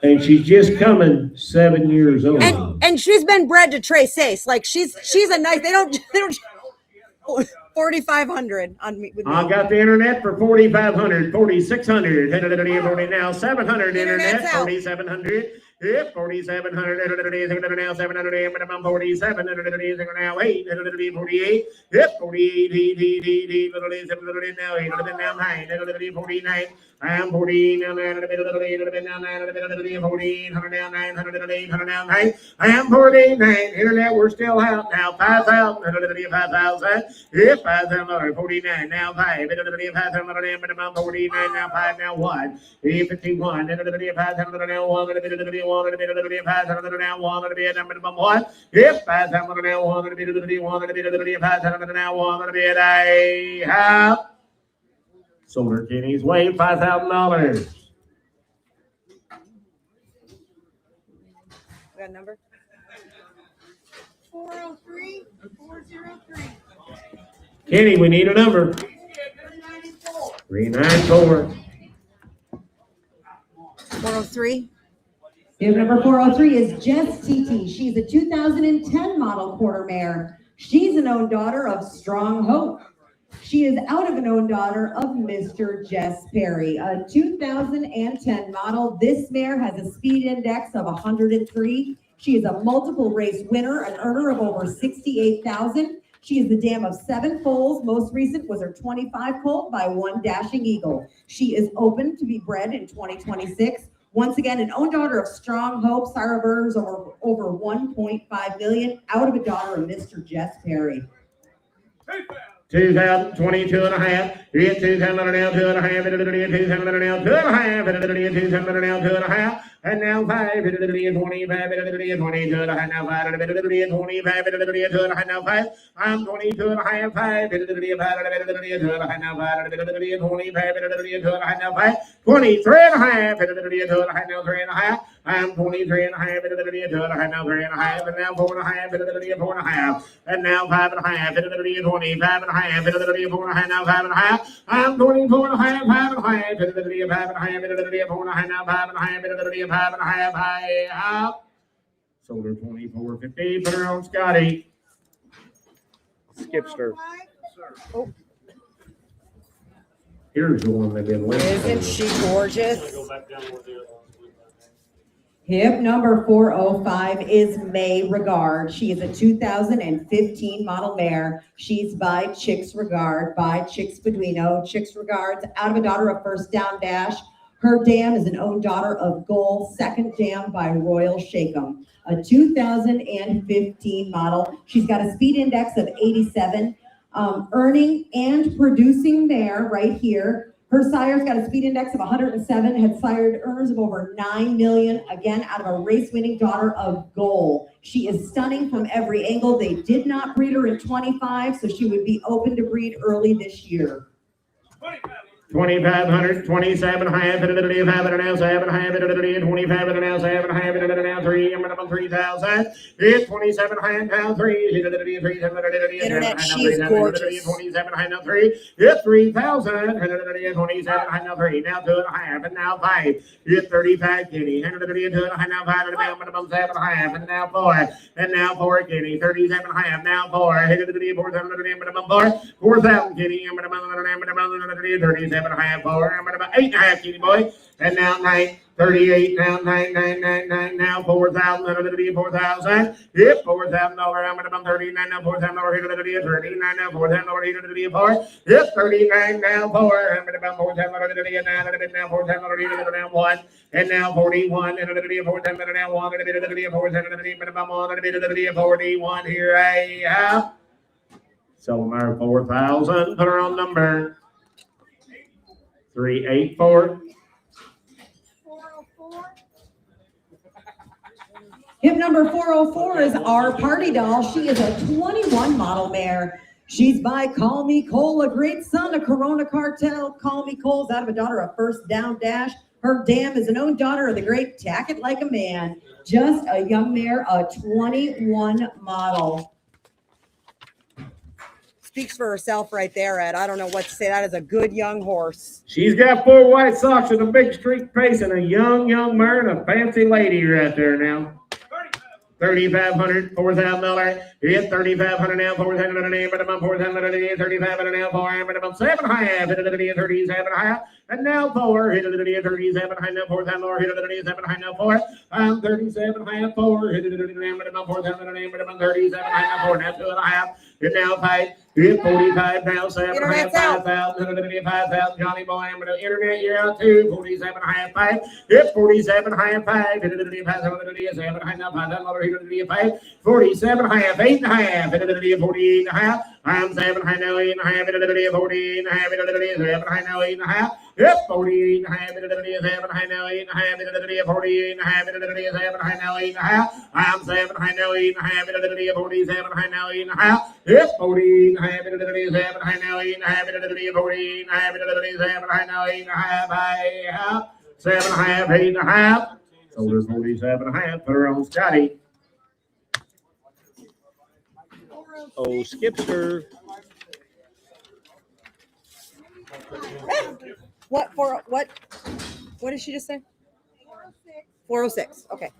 And she's just coming 7 years old. And she's been bred to Trace Sace. Like she's a nice. They don't 4,500 on me. With me. I got the internet for 4,500, 4,600, now 700 internet, 4,700. Yep, 4,700 now 700 minimum 47 now 8 48. Yep, 48 now 8 now 9 49. I'm 14 now 9 now 9 14 now 900 800 now 9. I am 49 internet. We're still out now 5,000 5,000. Yep, 5,000 49 now 5 minimum 49 now 5 now 1 51 5,000 now 1 1 now 1 minimum 1. If 5,000 now 1 5,000 now 1 I have Solar Kenny's way $5,000. Got a number? 403 403. Kenny, we need a number. 394. 403. Field number 403 is Jess TT. She's a 2010 model quarter mare. She's an own daughter of Strong Hope. She is out of an own daughter of Mr. Jess Perry, a 2010 model. This mare has a speed index of 103. She is a multiple race winner, an earner of over 68,000. She is the dam of 7 foals. Most recent was her 25 colt by One Dashing Eagle. She is open to be bred in 2026. Once again, an own daughter of Strong Hope, Sarah Burns, over 1.5 million, out of a daughter of Mr. Jess Perry. 2,000, 22 and a half. Hit 2,000 now, 2 and a half. 2,000 now, 2 and a half. 2,000 now, 2 and a half. And now 5. 25. 22 and a half. Now 5. 25. 2 and a half. Now 5. I'm 22 and a half. 5. 2 and a half. Now 5. 25. 2 and a half. Now 5. 23 and a half. 2 and a half. Now 3 and a half. I'm 23 and a half. 2 and a half. Now 3 and a half. And now 4 and a half. 4 and a half. And now 5 and a half. 25 and a half. 4 and a half. Now 5 and a half. I'm 24 and a half. 5 and a half. 5 and a half. 4 and a half. Now 5 and a half. 5 and a half. High. Sold her 24.50. Put her on Scotty. Skipster. Here's the one they've been waiting for. Isn't she gorgeous? Go back down where the other ones went back there. Hip number 405 is May Regard. She is a 2015 model mare. She's by Chicks Regard, by Chicks Beduino. Chicks Regard's out of a daughter of First Down Dash. Her dam is an own daughter of Goal, second dam by Royal Shakem. A 2015 model. She's got a speed index of 87. Earning and producing mare right here. Her sire's got a speed index of 107, had sired earners of over 9 million, again, out of a race-winning daughter of Goal. She is stunning from every angle. They did not breed her in 25, so she would be open to breed early this year. 2,500, 27 and a half, 5 and a half, 7 and a half, 25 and a half, 7 and a half, 3, I'm gonna 3,000. Hit 27 and a half, now 3, hit 3, Internet, she is gorgeous. 27 and a half, now 3, hit 3,000, 27 and a half, now 3, now 2 and a half, and now 5, hit 35 Kenny, 2 and a half, now 5, and now 7 and a half, and now 4, and now 4 Kenny, 37 and a half, now 4, hit 4,000 Kenny, 37 and a half, 4, I'm about 8 and a half, kitty boy, and now 9, 38, now 9, now 4,000, 4,000, hit $4,000, I'm about 39, now $4,000, hit 39, now $4,000, hit 4, hit 39, now 4, I'm about 4,000, now 4,000, now 1, and now 41, and 4,000, now 1, and 4,000, 41, here I have. So our 4,000, put her on number 384. 404. Hip number 404 is our party doll. She is a 21 model mare. She's by Call Me Cole, a great son of Corona Cartel. Call Me Cole's out of a daughter of First Down Dash. Her dam is an own daughter of the great Tack It Like a Man. Just a young mare, a 21 model. Speaks for herself right there, Ed. I don't know what to say. That is a good young horse. She's got 4 white socks with a big streak face and a young mare and a fancy lady right there now. 3,500, $4,000. Hit 3,500 now, 4,000 but I'm 4,000, 35 and now 4, but I'm 7 and a half, 37 and a half, and now 4, hit 37 high now 4,000, hit 37 high now 4, I'm 37 high now 4, hit but I'm 4,000, but I'm 37 high now 4, now 2 and a half, hit now 5, hit 45 now 7 high 5,000, 5,000, Johnny boy, I'm gonna internet, you're out 2, 47 high 5, hit 47 high 5, hit 7 high now 5,000, hit 5, 47 high 8 and a half, 48 and a half, I'm 7 high now 8 and a half, 48 and a half, 7 high now 8 and a half, yep, 48 and a half, 7 high now 8 and a half, 48 and a half, 7 high now 8 and a half, I'm 7 high now 8 and a half, 47 high now 8 and a half, yep, 48 and a half, 7 high now 8 and a half, 48 and a half, 7 high now 8 and a half, 7 and a half, 8 and a half, so there's 47 and a half, put her on Scotty. Oh, Skipster. What did she just say? 406. Okay.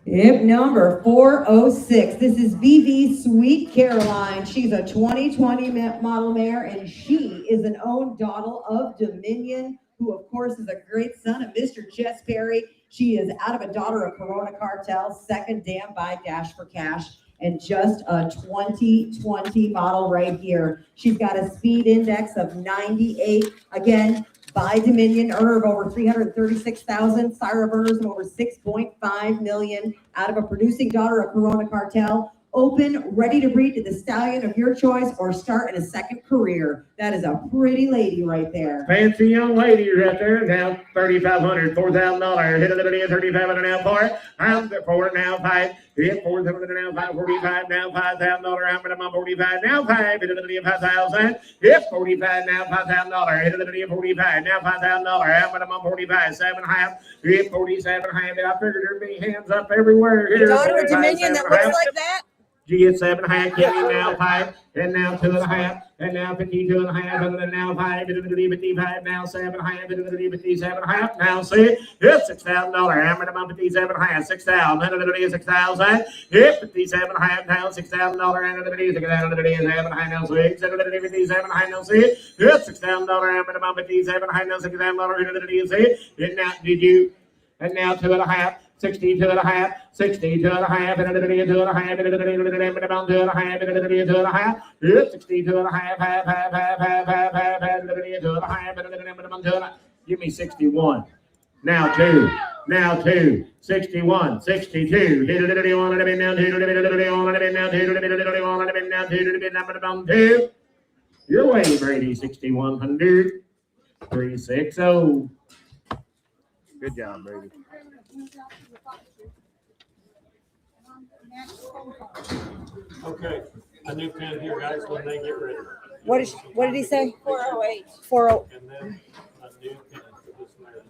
Hip number 406. This is VV Sweet Caroline. She's a 2020 model mare, and she is an own daughter of Dominion, who of course is a great son of Mr. Jess Perry. She is out of a daughter of Corona Cartel, second dam by Dash for Cash, and just a 2020 model right here. She's got a speed index of 98. Again, by Dominion, earner of over 336,000, sire of earners of over 6.5 million, out of a producing daughter of Corona Cartel. open, ready to breed to the stallion of your choice or start in a second career. That is a pretty lady right there. Fancy young lady right there. Now $3,500, $4,000. Hit a little bit of 3,500 now for it. I'm for it now 5. Hit 4,000 now 545 now $5,000. I'm gonna 45 now 5. Hit a little bit of 5,000. Hit 45 now $5,000. Hit a little bit of 45 now $5,000. I'm gonna 45 7.5. Hit 47.5. I figured there'd be hands up everywhere. Your Here, daughter of 45, Dominion that 7.5. looks like that? You get 7.5, give me now 5, and now 2.5, and now 52.5, and now 5, 55, now 7.5, 57.5, now 6, hit $6,000, I'm gonna 57.5, 6,000, 6,000, hit 57.5, now $6,000, and 6,000, now 6, 57.5, now 6, hit $6,000, I'm gonna 57.5, now $6,000, and now did you, and now 2.5. 62.5, 62.5, and 2.5, and 2.5, 62.5, give me 61. Now 2, now 2, 61, 62, hit a little on it, now 2, now 2, your way, Brady, 6,100, 360. Good job, Brady. Okay, a new pin here, guys, when they get ready. What did he say? 408. 40. And then a new pin for this mare.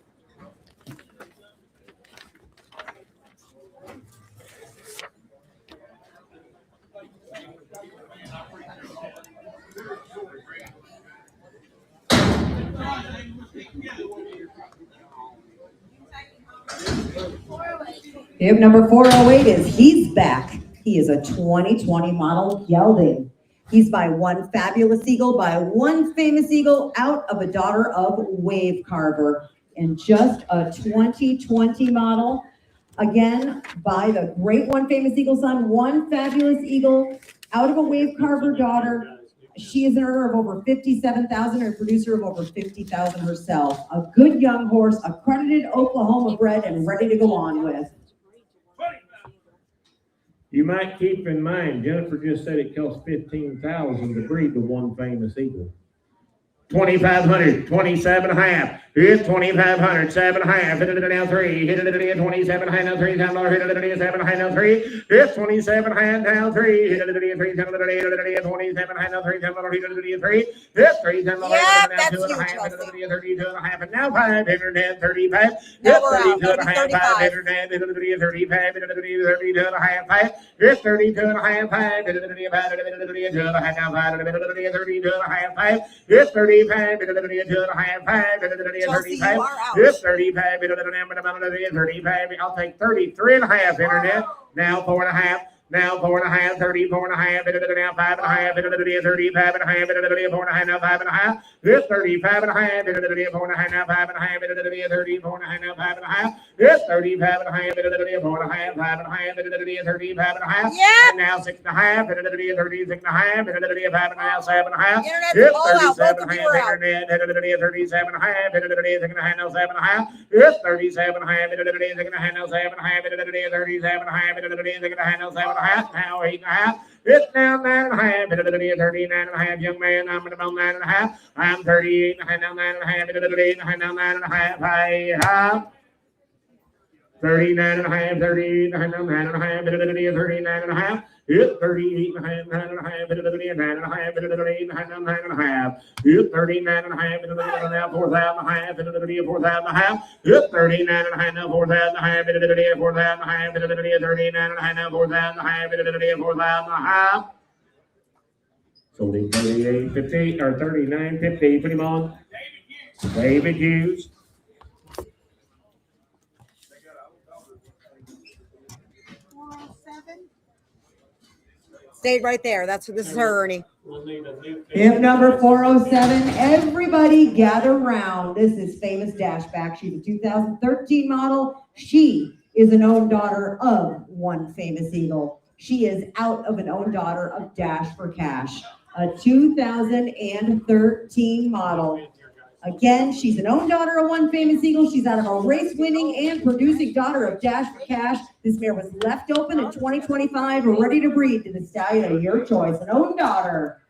Hip number 408 is He's Back. He is a 2020 model gelding. He's by one fabulous eagle, by one famous eagle, out of a daughter of Wave Carver, and just a 2020 model. Again, by the great one famous eagle son, one fabulous eagle, out of a Wave Carver daughter. She is an earner of over 57,000 and a producer of over 50,000 herself. A good young horse, accredited Oklahoma bred and ready to go on with. You might keep in mind, Jennifer just said it costs $15,000 to breed the one famous eagle. 2,500, 27.5. Here's 2,500, 7.5. Hit it now 3. Hit it at 27.5 now 3. Hit it at 7.5 now 3. Here's 27.5 now 3. Hit it at 3. Hit it at 27.5 now 3. Hit it at 3. Hit 3. Now 2.5. Hit it at 32.5. And now 5. Hit it at 35. Hit 32.5. 5. Hit it at 35. Hit it at 32.5. 5. Hit 32.5. 5. Hit it at 32.5. Now 5. Hit it at 32.5. 5. Hit 35. Hit it at 2.5. 5. Chelsea, you are out. It's 35. 35. I'll take 33.5 internet. Now 4.5. Now 4.5, 34.5, now 5.5, 35.5, 4.5, now 5.5, it's 35.5, 4.5, now 5.5, 34.5, now 5.5, it's 35.5, 4.5, 5.5, 35.5, and now 6.5, 36.5, 5, now 7.5, it's 37.5, internet, 37.5, 36.5, now 7.5, it's 37.5, 36.5, now 7.5, 37.5, now 7.5. Now 8.5. It's now 9.5. 39.5. Young man, I'm about 9.5. I'm 38.5. Now 9.5. 38.5. Now 9.5. 39.5. 38.5. Now 9.5. 39.5. It's 38.5. 9.5. 9.5. 9.5. It's 39.5. Now 4,000.5. 4,000.5. It's 39.5. Now 4,000.5. 4,000.5. 39.5. Now 4,000.5. 4,000.5. So they 38.50 or 39.50. Put him on. David Hughes. Stayed right there. This is her, Ernie. We'll need a new pin. Hip number 407, everybody gather round. This is famous Dashback. She's a 2013 model. She is an own daughter of one famous eagle. She is out of an own daughter of Dash for Cash, a 2013 model. Again, she's an own daughter of one famous eagle. She's out of a race winning and producing daughter of Dash for Cash. This mare was left open in 2025, ready to breed to the stallion of your choice, an own daughter.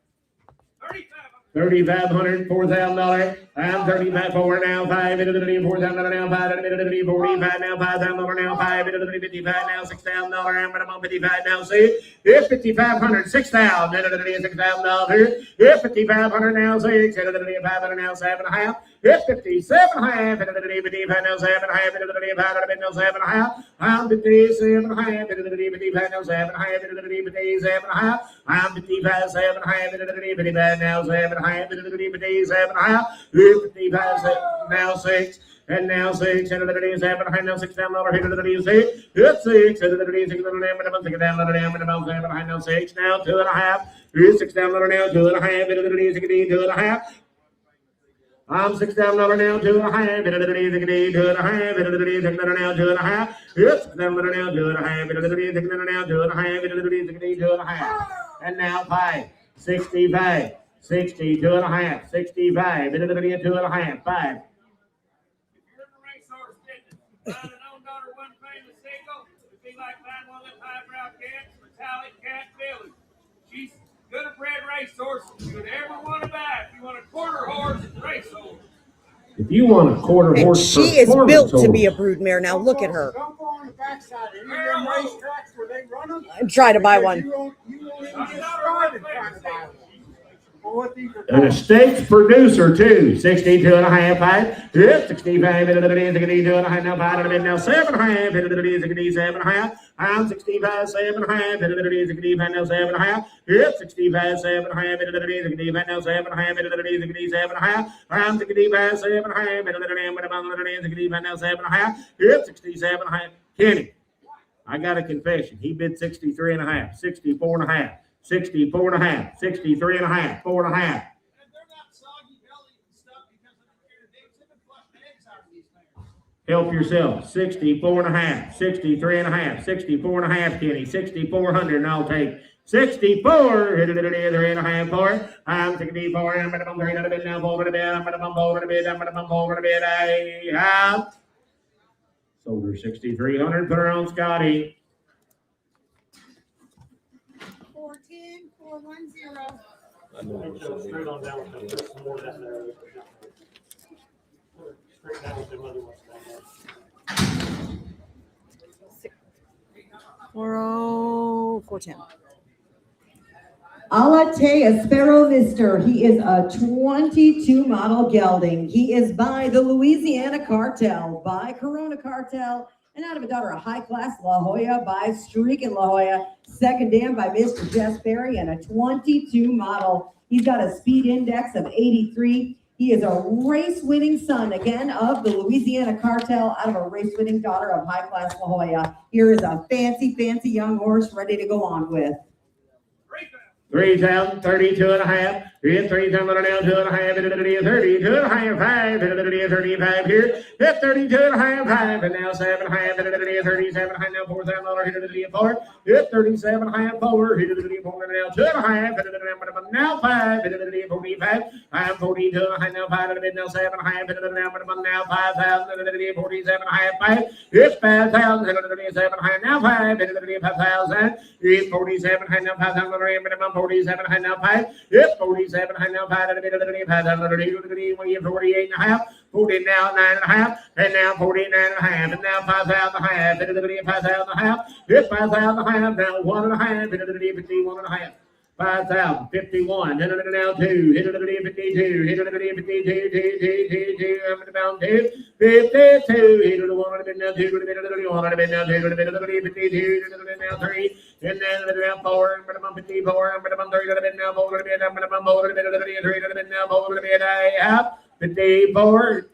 $3,500, $4,000. I'm 35 for now, 5 into the $4,000 now, 5 into the 45 now, $5,000 now, 5 into the 55 now, $6,000. I'm gonna bump 55 now. See, if 5,500, 6,000 into the $6,000. If 5,500 now, 6 into the 500 now, 7.5. If 57.5 into the 55 now, 7.5 into the 55 now, 7.5. I'm 57.5 into the 55 now, 7.5 into the 57.5. I'm 55, 7.5 into the 55 now, 7.5 into the 57.5. 55 now 6. And now 6 into the 7.5 now $6,000 into the 6. It's 6 into the 6 down now 6 now 2.5. Here's $6,000 now 2.5 into the 2.5. I'm $6,000 now 2.5 into the 2.5 into the now 2.5. It's $6,000 now 2.5 into the now 2.5 into the 2.5. And now 5, 65. 60, 2.5, 65, into the 2.5, 5. If you're in the racehorse business, find an own daughter, one famous single, it'd be like buying one of them highbrow cats, metallic cat Billy. She's good at bred racehorse. You would ever want to buy if you want a quarter horse racehorse. If you want a quarter And horse, she is built to be a brood mare. Now look at her. Don't go on the backside of any of them racetracks where they run them. I'm trying to buy one. You won't even get started trying to buy one. Interstate producer too. 62.5, 5. Yep, 65 into the 2.5 now 5 into the now 7.5 into the 7.5. I'm 65, 7.5 into the 65 now 7.5. Yep, 65, 7.5 into the 65 now 7.5 into the 7.5. I'm 65, 7.5 into the 65 now 7.5. Yep, 67.5. Kenny, I got a confession. He bid 63.5, 64.5. 64.5, 63.5, 4.5. And they're not soggy belly and stuff because of the they've been flushing eggs out of these things. Help yourself. 64.5, 63.5, 64.5, Kenny. 6,400, and I'll take 64. Hit it, 3.5 for it. I'm 64. I'm going to bump 3 a bit now. Over the bed. I'm going to bump over the bed. I'm going to bump over the bed. I have sold her 6,300. Put her on Scotty. 410, 410. Go straight on down with them. There's some more down there. Straight down with them other ones down there. 410. Alate Espero Mister. He is a 22 model gelding. He is by the Louisiana Cartel, by Corona Cartel, and out of a daughter of high class La Jolla by Streak and La Jolla. Second dam by Mr. Jess Berry, and a 22 model. He's got a speed index of 83. He is a race-winning son, again, of the Louisiana Cartel, out of a race-winning daughter of high class La Jolla. Here is a fancy, fancy young horse ready to go on with. 3,000, 32.5. Hit 3,000 now, 2.5. Into the 32.5, 5. Into the 35 here. Hit 32.5, 5. And now 7.5. Into the 37.5 now, $4,000. Hit the 4. Hit 37.5, 4. Hit the 4 now, 2.5. Into the now 5. Into the 45. I'm 42.5 now, 5. Into the now 7.5. Into the now 5,000. Into the 47.5, 5. Hit 5,000. Into the 7.5 now 5. Into the 5,000. Hit 47.5 now, 5,000. 47 now 5. Yep, 47 now 5 and a bit of the 48.5. 40 now 9.5. And now 49.5. And now 5,500. And the 5,500. Yep, 5,500. Now 1.5. And the 51.5. 5,000, 51, hit it now 2, hit it 52, hit it 2, I'm in the bound 2, 52, hit it 1, and now 2, hit it 1, and now 2, hit it 52, hit it now 3, and then now 4, I'm going to bump 54, I'm going to bump 3, now 4, I'm going to bump over 3, now 4, I have 54.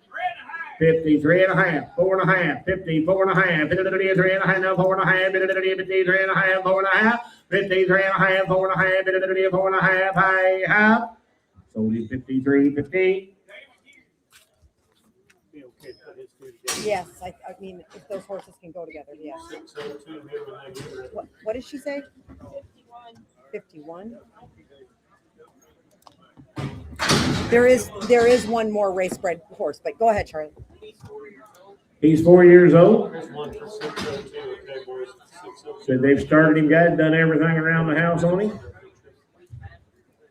53.5, 4.5, 54.5, 53.5, now 4.5, 53.5, 4.5, 53.5, 4.5, 4.5, I have sold it 53.50. Yes, I mean, if those horses can go together, yes. What did she say? 51. There is one more race bred horse, but go ahead, Charlie. He's 4 years old. There's one for 602 at Peg Boys. Said they've started him, guys, done everything around the house on him.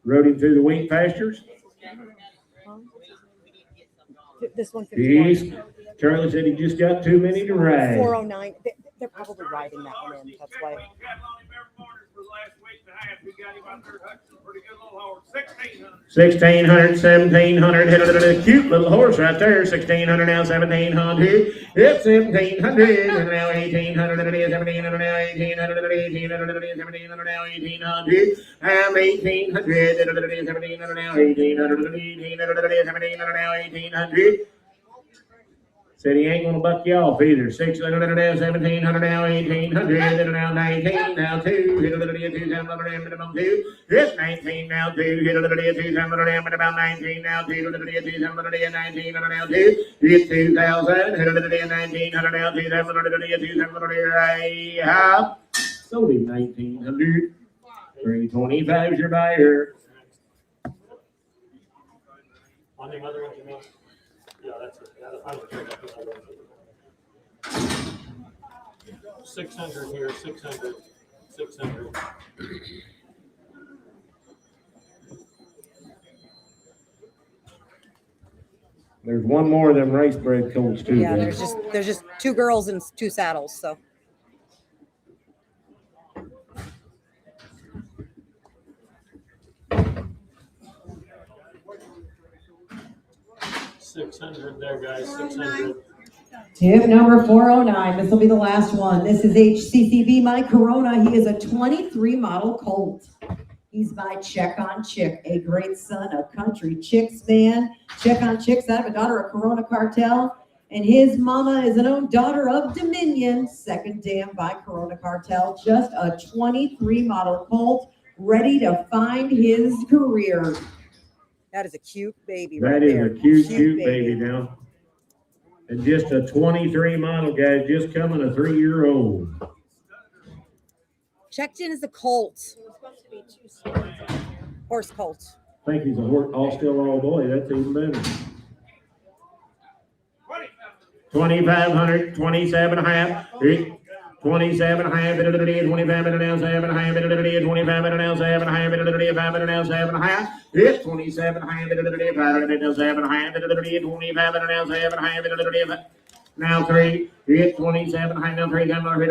Rode him through the wheat pastures. This one. Charlie said he just got too many to ride. 409. They're probably riding that one in. That's why. 1,600, 1,700, cute little horse right there. 1,600 now, 1,700. It's 1,700, and now 1,800, and it is 1,700 now, 1,800, and 1,800, and it is 1,700 now, 1,800, and 1,800, and it is 1,700 now, 1,800, and 1,800, and it is 1,700 now, 1,800. Said he ain't gonna buck you off either. 600 now, 1,700 now, 1,800, and now 19, now 2, hit a little bit, 2, minimum 2. It's 19 now, 2, hit a little bit, 2, and about 19 now, 2, little bit, 2, 19, and now 2. It's 2,000, hit a little bit, 1900 now, 2, 2, I sold him 1,900. 325 is your buyer. On the other one, you know? Yeah, that's it. 600 here, 600, 600. There's one more of them race bred colts too. Yeah, guys. there's just 2 girls and 2 saddles. So 600 there, guys, 600. Tip number 409. This will be the last one. This is HCCB Mike Corona. He is a 23 model colt. He's by Check on Chick, a great son of country chicks, man. Check on Chick's out of a daughter of Corona Cartel. And his mama is an own daughter of Dominion, second dam by Corona Cartel. Just a 23 model colt, ready to find his career. that is a cute baby. That right is there. a cute baby now. And just a 23 model, guys, just coming a 3-year-old. Checked in as a colt. Horse colt. I think he's a all boy. That's even better. 2,500, 27 and a half. 27 and a half, 25 and now 7 and a half, 25 and now 7 and a half, 5 and now 7 and a half. It's 27 and a half, 5 and now 7 and a half, 25 and now 7 and a half, now 3. It's 27 and a half, now 3 times, 7 and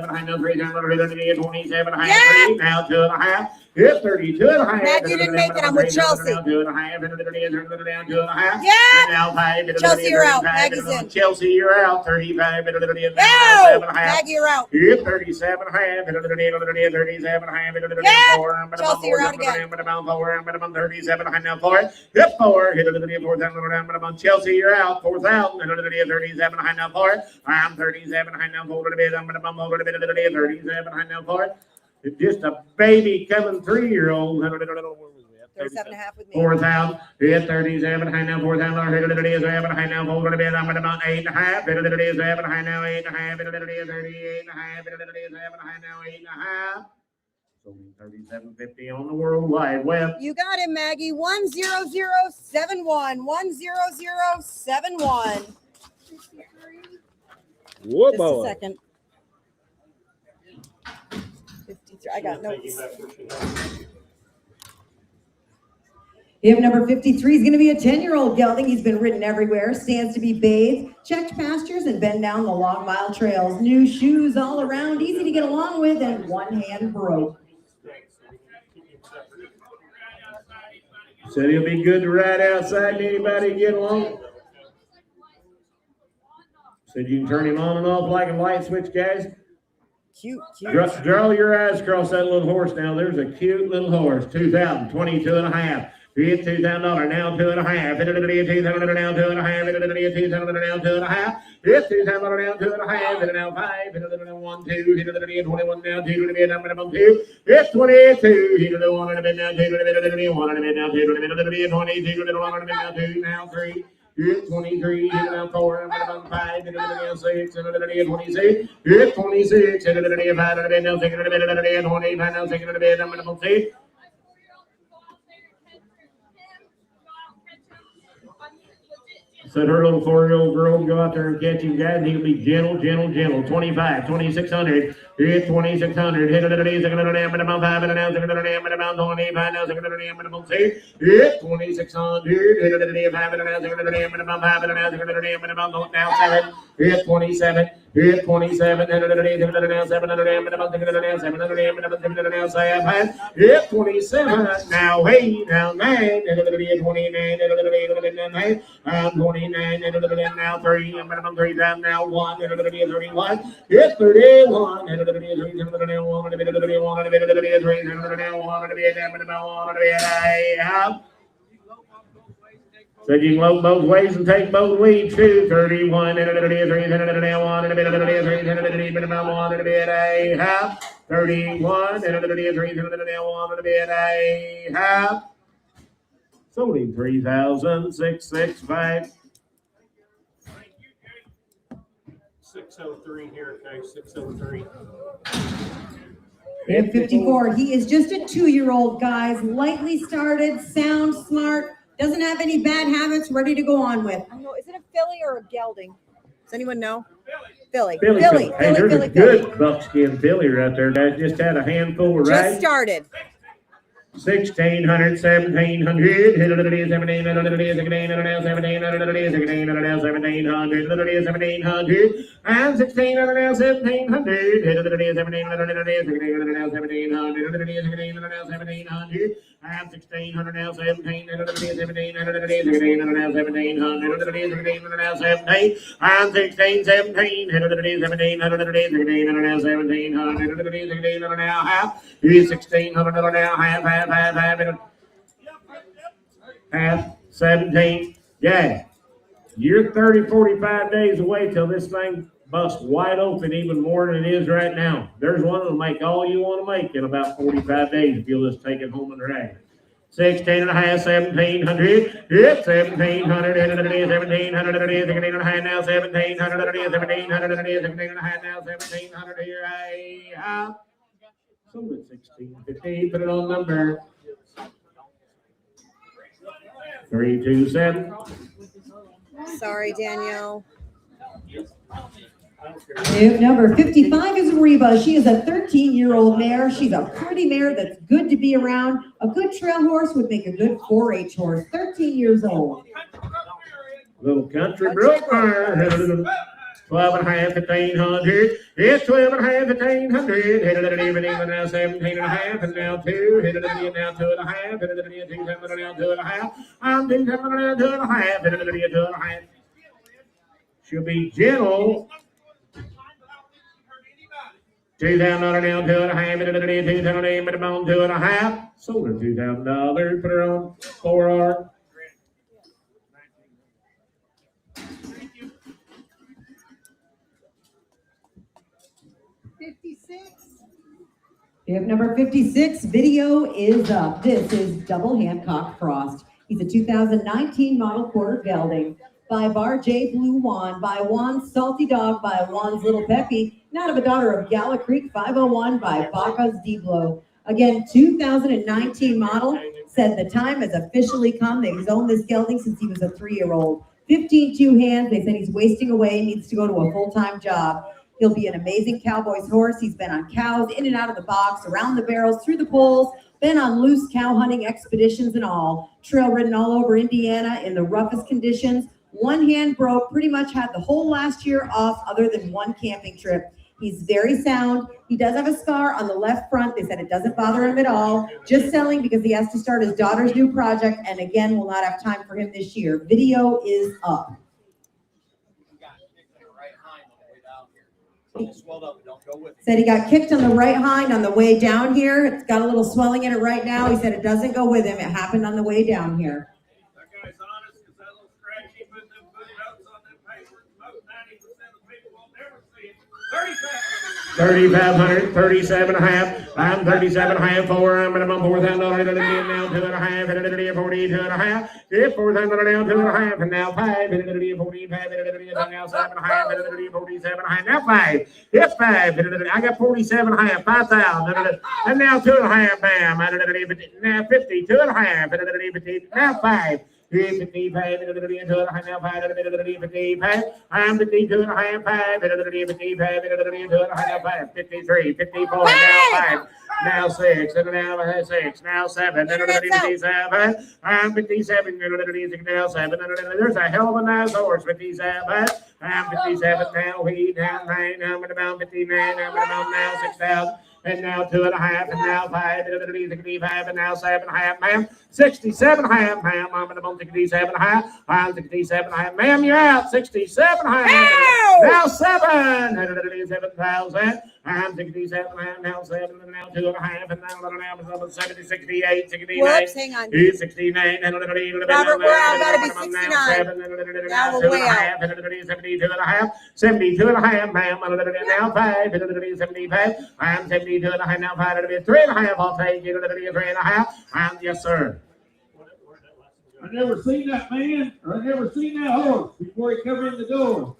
a half, now 3 times, 27 and a half, 3, now 2 and a half. It's 32 and a half. Matt, you didn't make it. I'm with Chelsea. 2 and a half, 2 and a half. Yeah. Now 5. Chelsea, you're out. Maggie's in. Chelsea, you're out. 35. No. Maggie, you're out. It's 37 and a half. 37 and a half. Yeah. Chelsea, you're out again. 37 and a half now 4. Hit 4. Hit 4,000. Chelsea, you're out. 4,000. 37 and a half now 4. I'm 37 and a half now 4. 37 and a half now 4. It's just a baby coming 3-year-old. 37 and a half with me. 4,000. It's 37 and a half now 4,000. 37 and a half now 4. I'm about 8 and a half. 37 and a half now 8 and a half. 38 and a half. 37 and a half now 8 and a half. So 37.50 on the World Wide Web. You got him, Maggie. 10071. 10071. Whoa, Just a boy. second. 53. I got notes. Him number 53 is going to be a 10-year-old gelding. He's been ridden everywhere, stands to be bathed, checked pastures, and been down the long mile trails. New shoes all around, easy to get along with, and one hand broke. Said he'll be good to ride outside. Anybody get along? Said you can turn him on and off like a light switch, guys. Cute. Draw your eyes across that little horse now. There's a cute little horse. 2,000, 22 and a half. It's $2,000 now 2 and a half. It's $2,000 now 2 and a half. It's $2,000 now 2 and a half. It's $2,000 now 2 and a half. It's now 5. It's 1, 2. It's 21 now 2. It's 22. It's 1 and a bit now 2. It's 1 and a bit now 2. It's 22. 1 and a bit now 2. Now 3. It's 23, it's now 4, and about 5, and now 6, and 26. It's 26, and now 5, and now 6, and 25, now 6, and I'm going to see. Said her little 4-year-old girl will go out there and catch him, guys, and he'll be gentle, gentle, gentle. 25, 2,600. Hit 2,600. Hit it, minimum 5 and now, minimum 25 now, minimum 6. Hit 2,600. Hit it, 5 and now, minimum 5 and now, minimum now 7. Hit 27. Hit 27. Hit it now, 700 minimum 700 minimum now 7. Hit 27. Now 8. Now 9. Hit it 29. Hit it 9. 29, now 30, minimum 3 down, now 1, 31, hit 31, 31, said you can load both ways and take both weeds too. 31, 31, sold him 3,665. 603 here, okay, 603. And 54, he is just a 2-year-old, guys, lightly started, sound smart, doesn't have any bad habits, ready to go on with. I know, is it a filly or a gelding? Does anyone know? Filly. Hey, there's a good buckskin filly right there. That just had a handful of Just started. 1,600, 1,700, hit it, 1700, 1700, 1700, and 1,600 now, 1,700, hit it, 1700, 1700, 1700, and 1,600 now, 1,700, 1700, 1700 now, 17, and 16, 17, hit it, 1700, 1700 now, half, he's 1,600 now, half, 17. Yeah, you're 30, 45 days away till this thing busts wide open even more than it is right now. There's one that'll make all you want to make in about 45 days if you'll just take it home and drag it. 16 and a half, 1,700, hit 1,700, 1,700, 16 and a half now, 1,700, 1,700, 16 and a half now, 1,700 here, sold at 1650, put it on number 327. Sorry, Danielle. Number 55 is Reba. She is a 13-year-old mare. She's a pretty mare that's good to be around. A good trail horse would make a good 4-H horse. 13 years old. Little country broker. 12 and a half, 1,500. It's 12 and a half, 1,500. Hit it even now, 17 and a half, and now 2. Hit it now, 2 and a half. Hit it now, 2 and a half. I'm 2 and a half. Hit it 2 and a half. She'll be gentle. 2,000 now, 2 and a half. Hit it 2,000, but on 2 and a half. Sold her $2,000. Put her on 4R. We have number 56, video is up. This is Double Hancock Frost. He's a 2019 model quarter gelding by Bar J Blue Juan, by Juan's Salty Dog, by Juan's Little Peppy, and out of a daughter of Gala Creek 501 by Baca's D-Blow. Again, 2019 model, said the time has officially come. They've owned this gelding since he was a 3-year-old. 15-2 hands, they said he's wasting away, needs to go to a full-time job. He'll be an amazing Cowboys horse. He's been on cows, in and out of the box, around the barrels, through the poles, been on loose cow hunting expeditions and all. Trail ridden all over Indiana in the roughest conditions. One hand broke, pretty much had the whole last year off other than one camping trip. He's very sound. He does have a scar on the left front. They said it doesn't bother him at all. Just selling because he has to start his daughter's new project, and again, will not have time for him this year. Video is up. Said he got kicked on the right hind on the way down here. It's got a little swelling in it right now. He said it doesn't go with him. It happened on the way down here. That guy's honest because that little scratch he put them footnotes on them papers. Most 90% of people will never see it. 3,500, 37 and a half. I'm 37 and a half, 4. I'm minimum $4,000. Hit it again now, 2 and a half. Hit it again, 42 and a half. Hit 4,000 now, 2 and a half. And now 5. Hit it again, 45. Hit it again, now 7 and a half. Hit it again, 47 and a half. Now 5. Hit 5. Hit it again. I got 47 and a half, 5,000. And now 2 and a half, bam. Now 50, 2 and a half. Hit it again, 50. Now 5. 55, 2.5, now 5, 55. I'm 52.5, 5, 55, 2.5, 53, 54, now 5, now 6, and now 6, now 7, 57. I'm 57, now 7. There's a hell of a nice horse, 57. I'm 57 now, we down 9, I'm at about 59, I'm at about now 6,000. And now 2.5, and now 5, 65, and now 7.5, ma'am. 67.5, ma'am. I'm at about 67.5. I'm 67.5, ma'am. You're out. 67.5. Now 7,000. I'm 67.5, now 7, and now 2.5, and now 70, 68, 69. Whoops, hang on. 69, and Robert, we're out, gotta be 69. Now we're way out. 72.5, 72.5, ma'am. Now 5, 75. I'm 72.5, now 5, 3.5. I'll take you to 3.5. Yes, sir. I never seen that man, or I never seen that horse before he come in the door.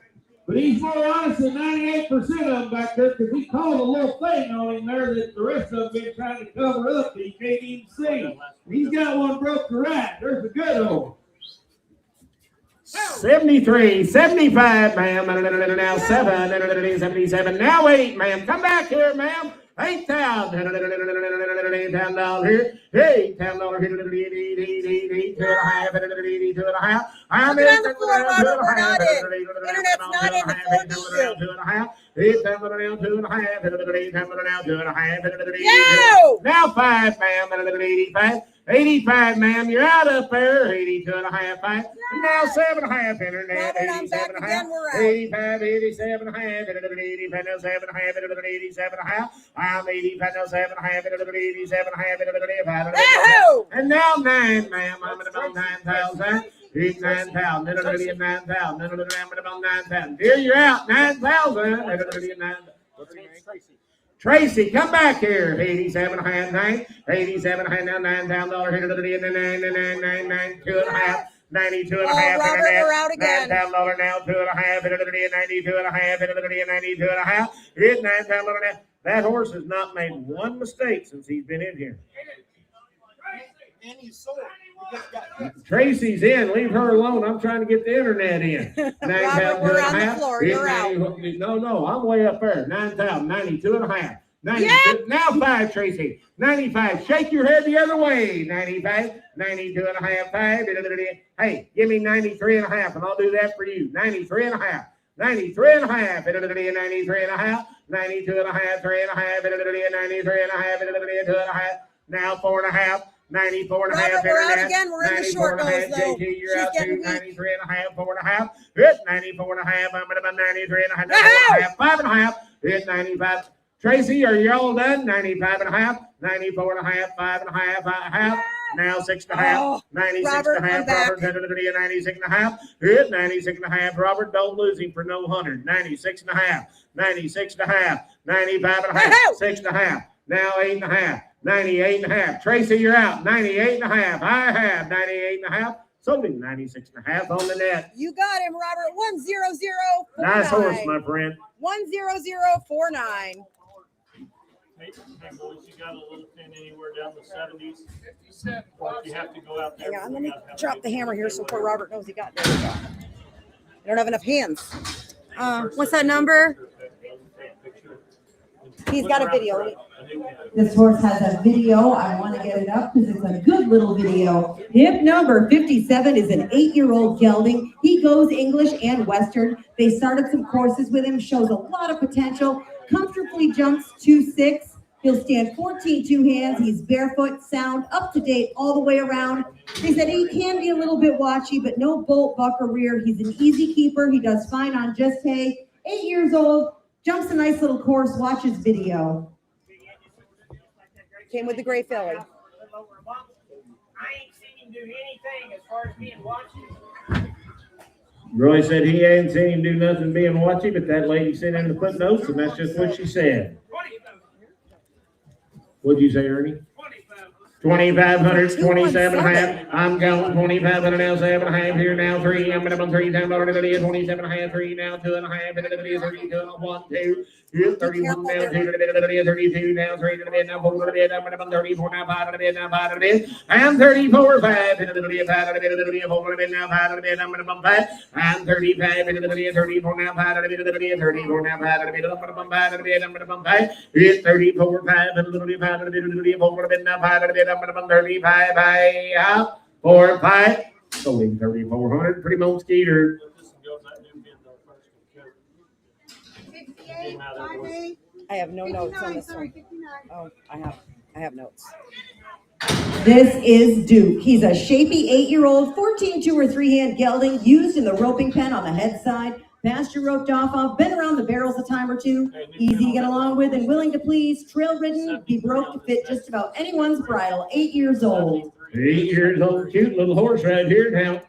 But he's more honest than 98% of them back there, because he called a little thing on him there that the rest of them been trying to cover up that he can't even see. He's got one broke to right. There's a good horse. 73, 75, ma'am. Now 7, 77. Now 8, ma'am. Come back here, ma'am. 8,000. $8,000 here. $8,000 here. 2.5. I'm in the floor, Robert. We're not in. Internet's not in. The floor needs you. 8,000 now 5, ma'am. 85. 85, ma'am, you're out up there. 82.5, 5. Now 7.5, internet. 87.5. 85, 87.5. 85, now 7.5. 87.5. I'm 85, now 7.5. 87.5. And now 9, ma'am. I'm at about 9,000. It's 9,000. 9,000. 9,000. Here you're out. 9,000. Tracy, come back here. 87.5, 9. 87.5, now $9,000 here to the 2.5. 92.5. Robert, we're out again. $9,000 now, 2.5. 92.5. It's $9,000 now. That horse has not made one mistake since he's been in here. And he's sore. Tracy's in. Leave her alone. I'm trying to get the internet in. Robert, we're on the floor. You're out. No, I'm way up there. 9,000, 92.5. 92. Now 5, Tracy. 95. Shake your head the other way. 95. 92.5. 5. Hey, give me 93.5, and I'll do that for you. 93.5. 93.5. 93.5. 92.5. 3.5. 93.5. 2.5. Now 4.5. 94.5. Robert, we're out again. We're in the short goes, though. JT, you're out She's to getting weak. 93.5, 4.5. It's 94.5. I'm at about 93.5. 4.5. 5.5. It's 95. Tracy, are you all done? 95.5. 94.5. 5.5. 5.5. Now 6.5. 96.5. Robert, 96.5. It's 96.5. Robert, don't lose him for no 100. 96.5. 96.5. 95.5. 6.5. Now 8.5. 98.5. Tracy, you're out. 98.5. I have 98.5. Sold him 96.5 on the net. You got him, Robert. 10049. Nice horse, my friend. 10049. Hey, boys, you got a little pin anywhere down the 70s? 57. Or if you have to go out there. Hang on, let me drop the hammer here so poor Robert knows he got there. We go. I don't have enough hands. What's that number? He's got a video. This horse has a video. I want to get it up because it's a good little video. Hip number 57 is an 8-year-old gelding. He goes English and Western. They started some courses with him, shows a lot of potential. Comfortably jumps 2.6. He'll stand 14 two hands. He's barefoot, sound, up to date all the way around. They said he can be a little bit watchy, but no bolt, buck, or rear. He's an easy keeper. He does fine on just hay. 8 years old. Jumps a nice little course. Watch his video. Came with the gray filly. I ain't seen him do anything as far as being watching. Roy said he hadn't seen him do nothing being watchy, but that lady said in the footnotes, and that's just what she said. What'd you say, Ernie? 2,500, 27.5. I'm going 2,500 now, 7.5 here now, 3. I'm gonna 3 down, 27.5, 3 now, 2.5, 32, 1, 2. 31 now, 2 to the bed, 32 now, 3 to the bed, now 4 to the bed, I'm gonna 34 now, 5 to the bed, now 5 to the bed, and 34, 5 to the bed, 5 to the bed, 4 to the bed, now 5 to the bed, I'm gonna bump 5, and 35 into the bed, 34 now, 5 to the bed, 34 now, 5 to the bed, I'm gonna bump 5 to the bed, I'm gonna bump 5, 34, 5 into the bed, 5 to the bed, 4 to the bed, now 5 to the bed, I'm gonna bump 35, 5, 4, 5, sold 3,400, pretty much skeeter. I have no notes on this one. Oh, I have notes. This is Duke. He's a shapy 8-year-old, 14 2 or 3 hand gelding used in the roping pen on the head side. Pasture roped off, been around the barrels a time or two. Easy to get along with and willing to please. Trail ridden, be broke to fit just about anyone's bridle. 8 years old. 8 years old, cute little horse right here now.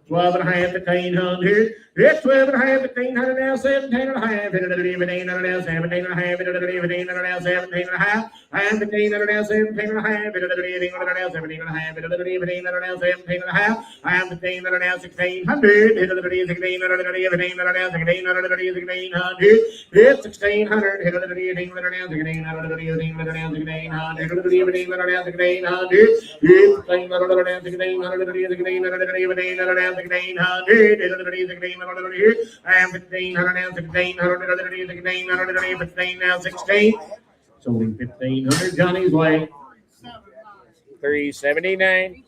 12.5, 1,500. It's 12.5, 1,500 now, 17.5. 15 now, 17.5. 15 now, 17.5. And 15 now, 17.5. 15 now, 17.5. 15 now, 17.5. And 15 now, 1,600. 16 now, 15 now, 16 now, 1,600. It's 1,600. 15 now, 16 now, 15 now, 1,600. 15 now, 1,600. It's 16 now, 1,600. 15 now, 1,600. 1,600, and 1,500 now, 15 now, 16. So 1,500 Johnny's way. 379.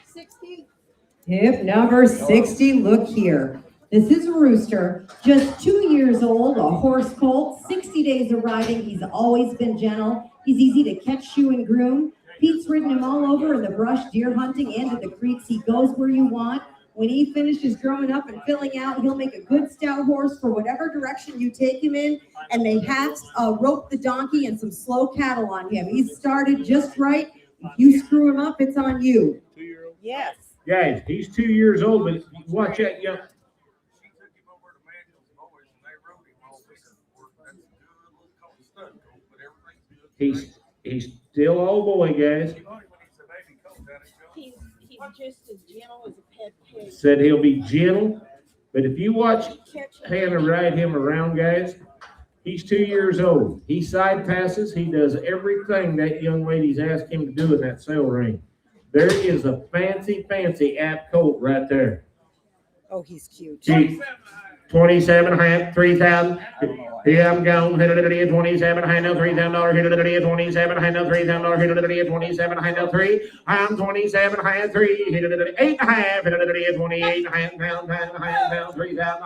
60. Hip number 60, look here. This is a rooster, just 2 years old, a horse colt, 60 days of riding. He's always been gentle. He's easy to catch, shoe, and groom. Pete's ridden him all over in the brush, deer hunting, and at the creeks. He goes where you want. When he finishes growing up and filling out, he'll make a good stout horse for whatever direction you take him in. And they have roped the donkey and some slow cattle on him. He's started just right. If you screw him up, it's on you. Yes. Guys, he's 2 years old, but watch that young. He's still old boy, guys. He's just as gentle as a pet pig. Said he'll be gentle, but if you watch Hannah ride him around, guys, he's 2 years old. He side passes. He does everything that young lady's asked him to do in that sale ring. There is a fancy app colt right there. Oh, he's cute. 27.5, 3,000. Here I'm going. 27. I know $3,000. Here 27. I know $3,000. Here 27. I know 3. I'm 27. I have 3. Here 8.5. 28. I have pound. 3,000. I have 3,000.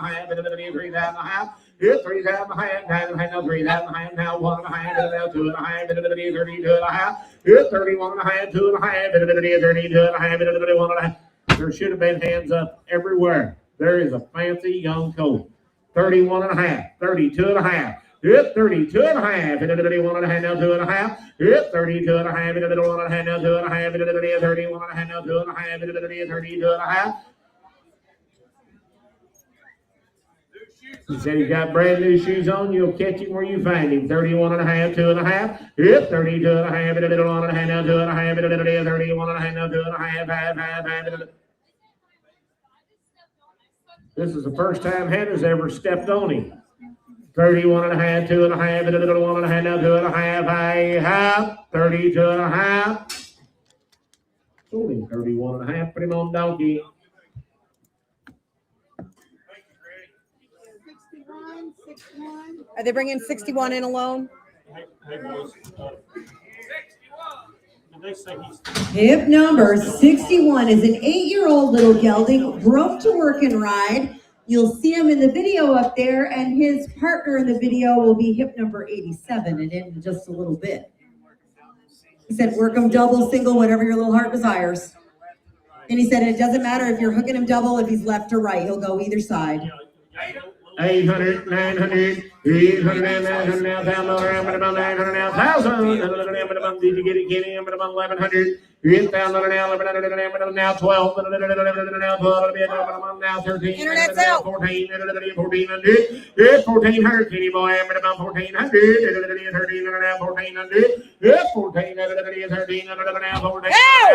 I have. Here 3,000. I have 9. I know 3,000. I have now 1. I have 2. I have 32. I have. Here 31. I have 2. I have 32. I have 31. There should have been hands up everywhere. There is a fancy young colt. 31.5, 32.5. Hit 32.5. Hit 31.5 now 2.5. Hit 32.5. Hit 1.5 now 2.5. Hit 31.5 now 2.5. Hit 32.5. He said he got brand new shoes on. You'll catch him where you find him. 31.5, 2.5. Hit 32.5. Hit 1.5 now 2.5. Hit 31.5 now 2.5. 5. This is the first time Hannah's ever stepped on him. 31.5, 2.5, and a little 1.5, now 2.5, I have 32.5. Sold him 31.5, put him on donkey. 61, 61. Are they bringing 61 in alone? Hey, boys. They say Hip number 61 is an 8-year-old little gelding, broke to work and ride. You'll see him in the video up there, and his partner in the video will be hip number 87 and in just a little bit. He said, work him double, single, whatever your little heart desires. And he said, it doesn't matter if you're hooking him double, if he's left or right, he'll go either side. 800, 900. $800 now, $1,000 now, $1,000. Did you get it, Kenny? $1,100. $10,000 now, $11,000 now, $12,000 now, $12,000 now, $13,000 Internet's out. $14,000, $1,400, Kenny boy, $1,400, $13,000 now, $1,400, $14,000 now,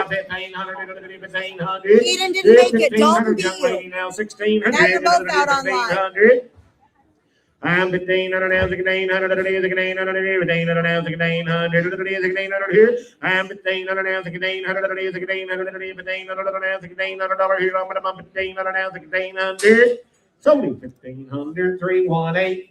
$1,500, Eden didn't make it. Dalton beat young lady you. now, $1,600, Now you're both out online. $1,500. I'm $1,500 now, $1,500, $1,500, $1,500 now, $1,500 here. I'm $1,500 now, $1,500, $1,500 here. I'm $1,500 now, $1,500. Solely $1,500, 318.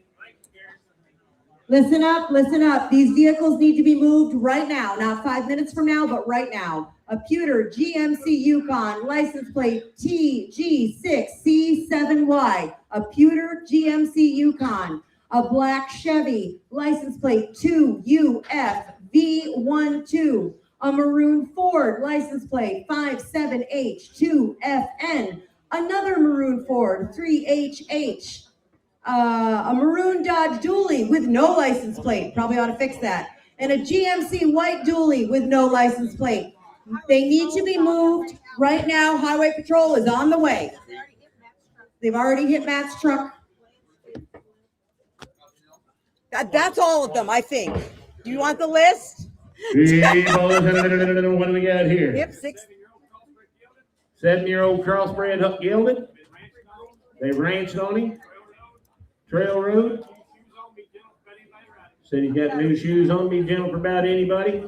Listen up, listen up. These vehicles need to be moved right now, not 5 minutes from now, but right now. A pewter GMC Yukon, license plate TG6C7Y. A pewter GMC Yukon. A black Chevy, license plate 2UFV12. A maroon Ford, license plate 57H2FN. Another maroon Ford, 3HH. A maroon Dodge Dually with no license plate. Probably ought to fix that. And a GMC white Dually with no license plate. They need to be moved right now. Highway Patrol is on the way. They've already hit Matt's truck. That's all of them, I think. Do you want the list? What do we got here? Yep, 6. 7-year-old crossbred Huck gelded. They ranched on him. Trail road. Said he got new shoes on, be gentle for about anybody.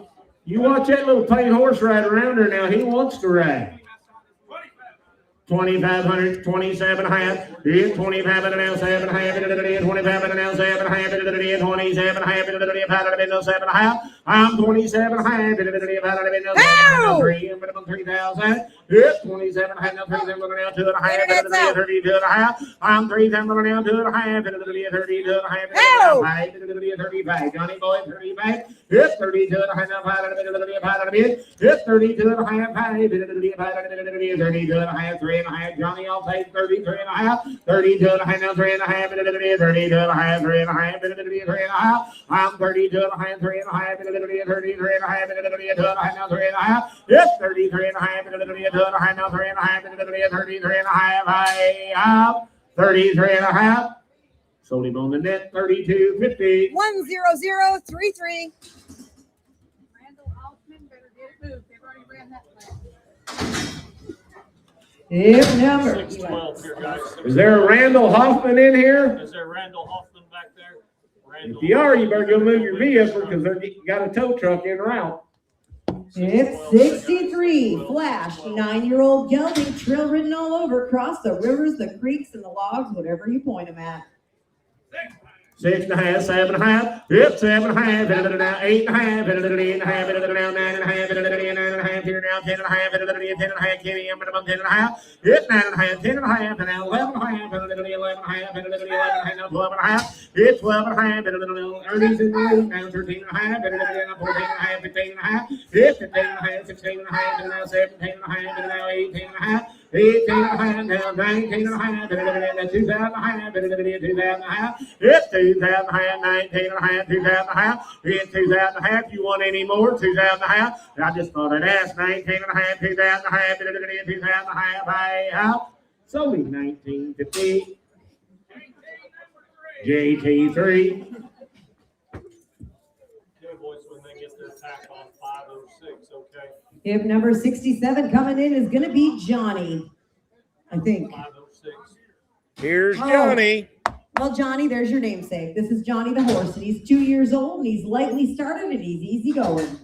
You watch that little paint horse ride around there now. He wants to ride. 2,500, 27.5. Yeah, 2,500 now, 7.5. 2,500 now, 7.5. 27.5. 7.5. I'm 27.5. 3,000. Yeah, 27.5 now, 3,000 now, 2.5. 32.5. I'm 3,000 now, 2.5. 32.5. 35. Johnny boy, 35. Yeah, 32.5 now, 5. Yeah, 32.5. 32.5. 3.5. Johnny, I'll take 33.5. 32.5 now, 3.5. 32.5. 3.5. 3.5. I'm 32.5. 3.5. 33.5. 32.5 now, 3.5. Yes, 33.5. 32.5 now, 3.5. 33.5. I have 33.5. Sold him on the net, 32.50. 10033. Randall Hoffman better get it moved. They've already ran that plan. If number. 612 here, guys. Is there a Randall Hoffman in here? Is there Randall Hoffman back there? Randall. If you are, you better go move your vehicle because they got a tow truck en route. It's 63. Flash, 9-year-old gelding, trail ridden all over, across the rivers, the creeks, and the logs, whatever you point them at. 6.5, 7.5, yep, 7.5, 8.5, 8.5, 9.5, 9.5, here now, 10.5, 10.5, Kenny, I'm about 10.5, yep, 9.5, 10.5, and now 11.5, 11.5, 11.5, now 12.5, yep, 12.5, Ernie's in the lead, now 13.5, 14.5, 15.5, yep, 15.5, 16.5, and now 17.5, and now 18.5, 18.5, now 19.5, 2,500, 2,500, yep, 2,500, 19.5, 2,500, hit 2,500. You want any more? 2,500. I just thought I'd ask. 19.5, 2,500, 2,500. I have solely 19.50. JT3. Boys, when they get their tack on 506, okay? If number 67 coming in is going to be Johnny, I think. 506. Here's Johnny. Well, Johnny, there's your namesake. This is Johnny the horse, and he's 2 years old, and he's lightly started, and he's easy going.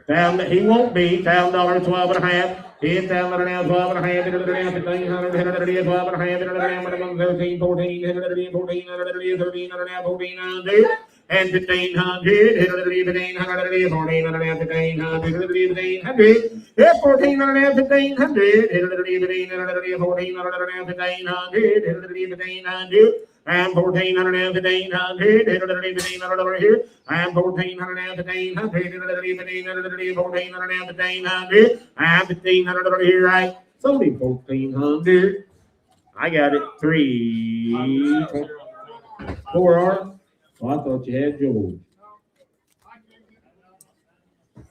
He won't be. $1,000, 12.5. $10,000 now, 12.5. 1,500, 12.5. 13, 14, 13, 14, 13, 14, and 1,500, 1,500, 1,400, 1,500, 1,400, 1,500, and 1,400 and 1,500, over here. And 1,400 and 1,500, 1,400 and 1,500, and 1,500 over here, right? It's only 1,400. I got it. 3, 4R. Oh, I thought you had George.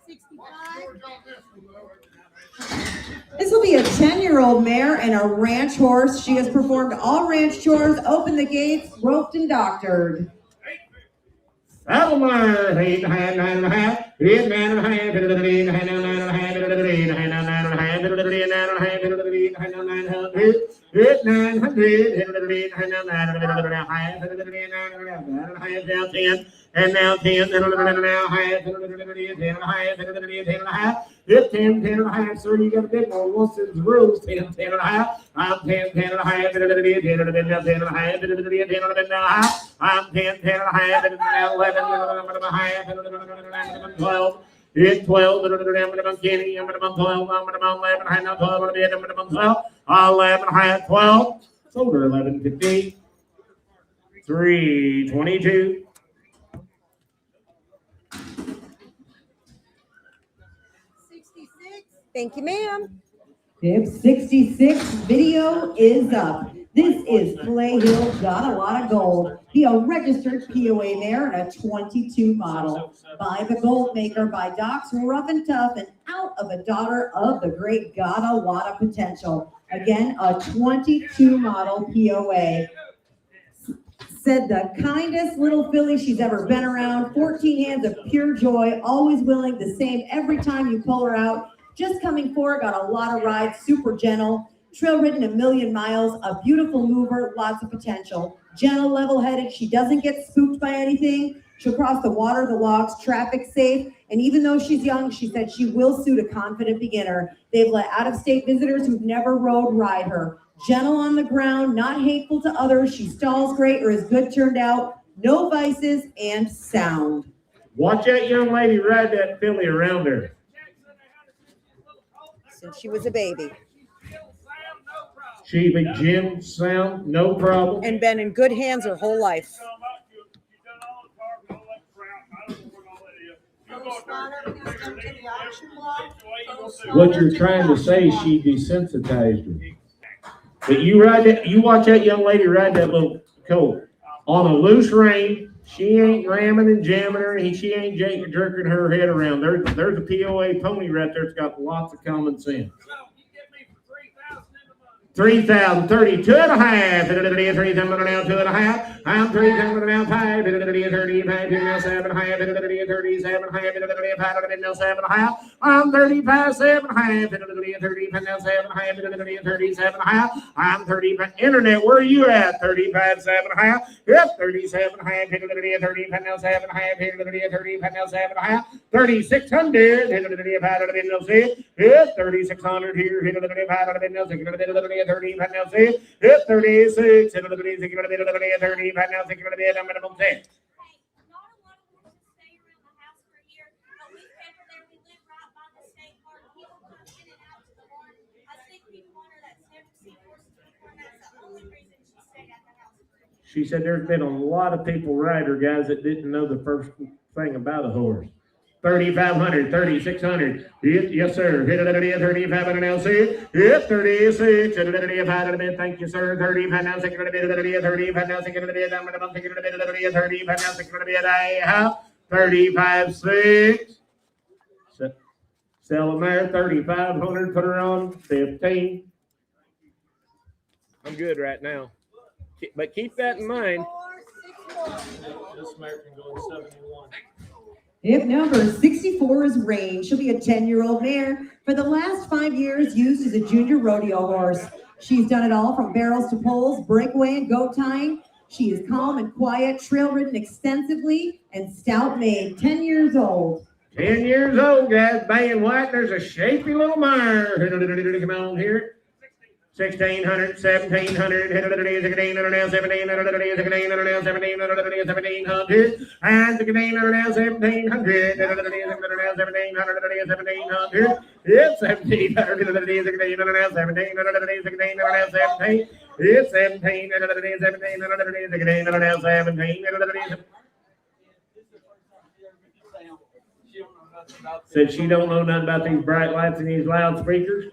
65. This will be a 10-year-old mare and a ranch horse. She has performed all ranch chores, opened the gates, roped and doctored. Saddlemire, 8 and a half, 9 and a half, 8, 9 and a half, 8 and a half, 9 and a half, 8 and a half, 9 and a half, 8 and a half, 8 and a half, 9 and a half, 8 and a half, 8, 900, 10, and now 10, and now half, 10 and a half, 10 and a half, sir, you got a big one. Once it's the rules, 10 and a half, I'm 10 and a half, 10 and a half, 10 and a half, 10 and a half, I'm 10 and a half, 11, 12. It's 12, I'm 12, I'm 11, 12. Sold her 11.50. 3.22. Thank you, ma'am. Tip 66 video is up. This is Clay Hill Got a Lot of Gold. Be a registered POA mare and a 22 model. By the Gold Maker by Docs Rough and Tough and out of a daughter of the great Got a Lot of Potential. Again, a 22 model POA. Said the kindest little filly she's ever been around. 14 hands of pure joy, always willing, the same every time you pull her out. Just coming forward, got a lot of rides, super gentle, trail ridden 1,000,000 miles, a beautiful mover, lots of potential. Gentle, level-headed, she doesn't get spooked by anything. She'll cross the water, the logs, traffic safe, and even though she's young, she said she will suit a confident beginner. They've let out-of-state visitors who've never rode ride her. Gentle on the ground, not hateful to others, she stalls great or is good turned out, no vices, and sound. Watch that young lady ride that filly around her. Since she was a baby. She be Jim sound, no problem. And been in good hands her whole life. What you're trying to say, she desensitized her. But you ride that, you watch that young lady ride that little colt on a loose rein. She ain't ramming and jamming her. She ain't jerking her head around. There's a POA pony right there that's got lots of common sense. 3,000, 32 and a half. 3,000 now, 2 and a half. I'm 3,000 now, 5. 35, now 7 and a half. 37 and a half. Now 7 and a half. I'm 35, 7 and a half. 35 now, 7 and a half. 37 and a half. I'm 35. Internet, where are you at? 35, 7 and a half. Yep, 37 and a half. 35 now, 7 and a half. 35 now, 7 and a half. 3,600. Yep, 3,600 here. 30 now, 6. Yep, 36. 30 now, 6. I'm going to be at a minimum 10. She said there's been a lot of people ride her, guys, that didn't know the first thing about a horse. 3,500, 3,600. Yes, sir. 3,500 now, see? Yep, 36. Thank you, sir. 35 now, 35 now, 35 now, 35, 6. Sell them there, 3,500. Put her on 15. I'm good right now. But keep that in mind. This mare can go 71. If number 64 is Rain, she'll be a 10-year-old mare. For the last 5 years, used as a junior rodeo horse. She's done it all from barrels to poles, breakaway and goat tying. She is calm and quiet, trail ridden extensively, and stout made. 10 years old. 10 years old, guys. Baying white. There's a shapy little mare. Come on here. 1,600, 1,700, 1700, 1700, and 1,700, and 1,700, it's 1,700, it's 1,700, said she don't know nothing about these bright lights and these loudspeakers.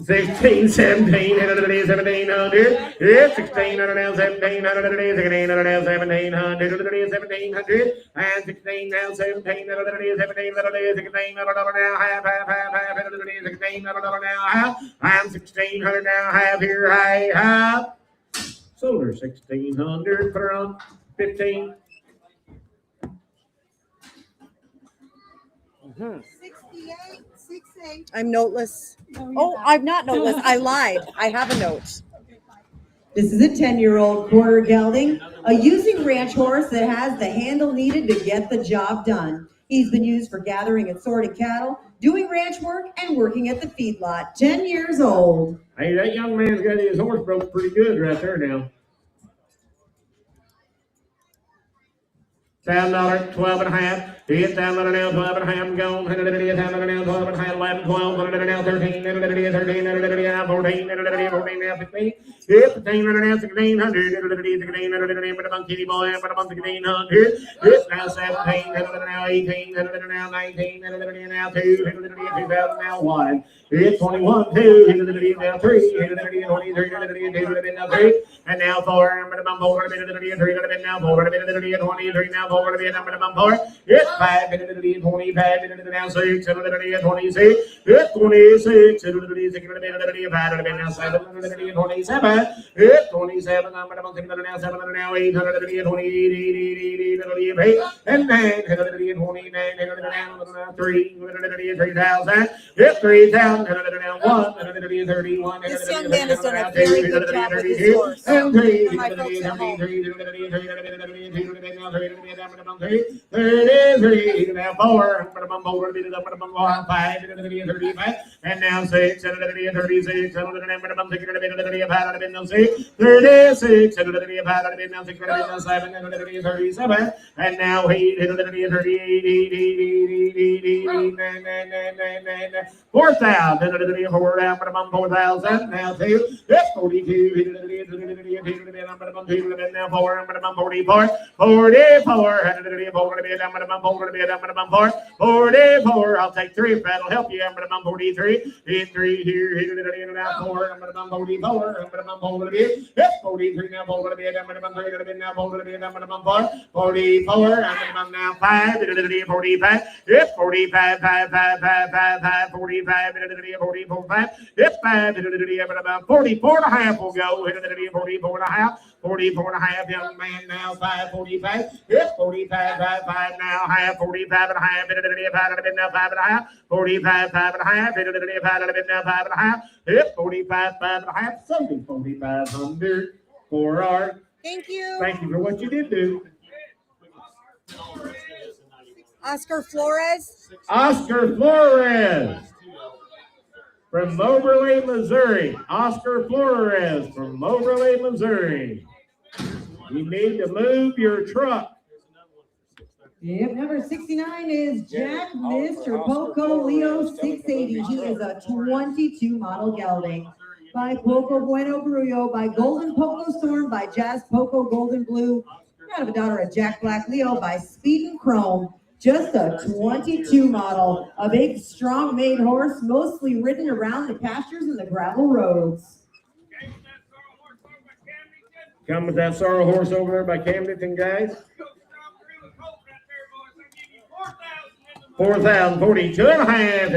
16, 17, 1700. It's 1600 now, 1700, 1600 now, 1700, 1700, and 16 now, 1700, 1700, 1600 now, half, 1600 now, half, and 1600 now, half here, half. Solar 1600, put her on 15. 68. I'm noteless. Oh, I'm not noteless. I lied. I have a note. This is a 10-year-old quarter gelding, a using ranch horse that has the handle needed to get the job done. He's been used for gathering and sorting cattle, doing ranch work, and working at the feedlot. 10 years old. Hey, that young man's got his horse broke pretty good right there now. $1,000, 12 and a half. $10,000 now, 12 and a half. Gone. $100 now, 12 and a half. 11, 12. $100 now, 13. $13. $13 now, 14. $14 now, 15. $15 now, 1600. $1600. But a monkey boy, but a monkey 1600. It's now 17. $100 now, 18. $100 now, 19. $100 now, 2. $2,000 now, 1. It's 21, 2. $100 now, 3. $100 23. $100 now, 3. And now 4. But a bump over. $3. Now 4. $23 now. 4. It's 5. $25. Now 6. $26. It's 26. Now 7. $27. It's 27. Now 7. Now 800. And 9. 3. 3,000. It's 3,000. Now 1. 31. This young man has done a very good job with his horse. And 3. My folks at home. 33, now 4, 5, and now 6, 36, 36, 37, and now 8, 4,000, 4,000, now 2, 42, now 4, 44, 44, I'll take 3 if that'll help you. I'm going to 43. Hit 3 here. Now 4. I'm going to 44. I'm going to 43. Hit 43 now. 4 to be. I'm going to 3 now. 4 to be. I'm going to 4. 44. I'm going to now 5. 45. Hit 45. 5, 5, 5, 5, 5. 45. 44. 5. Hit 5. I'm going to 44 and a half will go. 44 and a half. 44 and a half, young man now, 5, 45, hit 45, 5, 5 now, half, 45 and a half, hit now, 5 and a half, 45, 5 and a half, hit now, 5 and a half, hit 45, 5 and a half, Sunday, 4,500 for our. Thank you. Thank you for what you did do. Oscar Flores. Oscar Flores from Moberly, Missouri. Oscar Flores from Moberly, Missouri. You need to move your truck. Yep, number 69 is Jack Mr. Poco Leo 680. He is a 22 model gelding by Poco Bueno Brullo, by Golden Poco Storm, by Jazz Poco Golden Blue. Out of a daughter of Jack Black Leo by Speed and Chrome. Just a 22 model, a big, strong made horse, mostly ridden around the pastures and the gravel roads. Come with that sorrel horse over there by Camden, guys. 4,000, 42 and a half,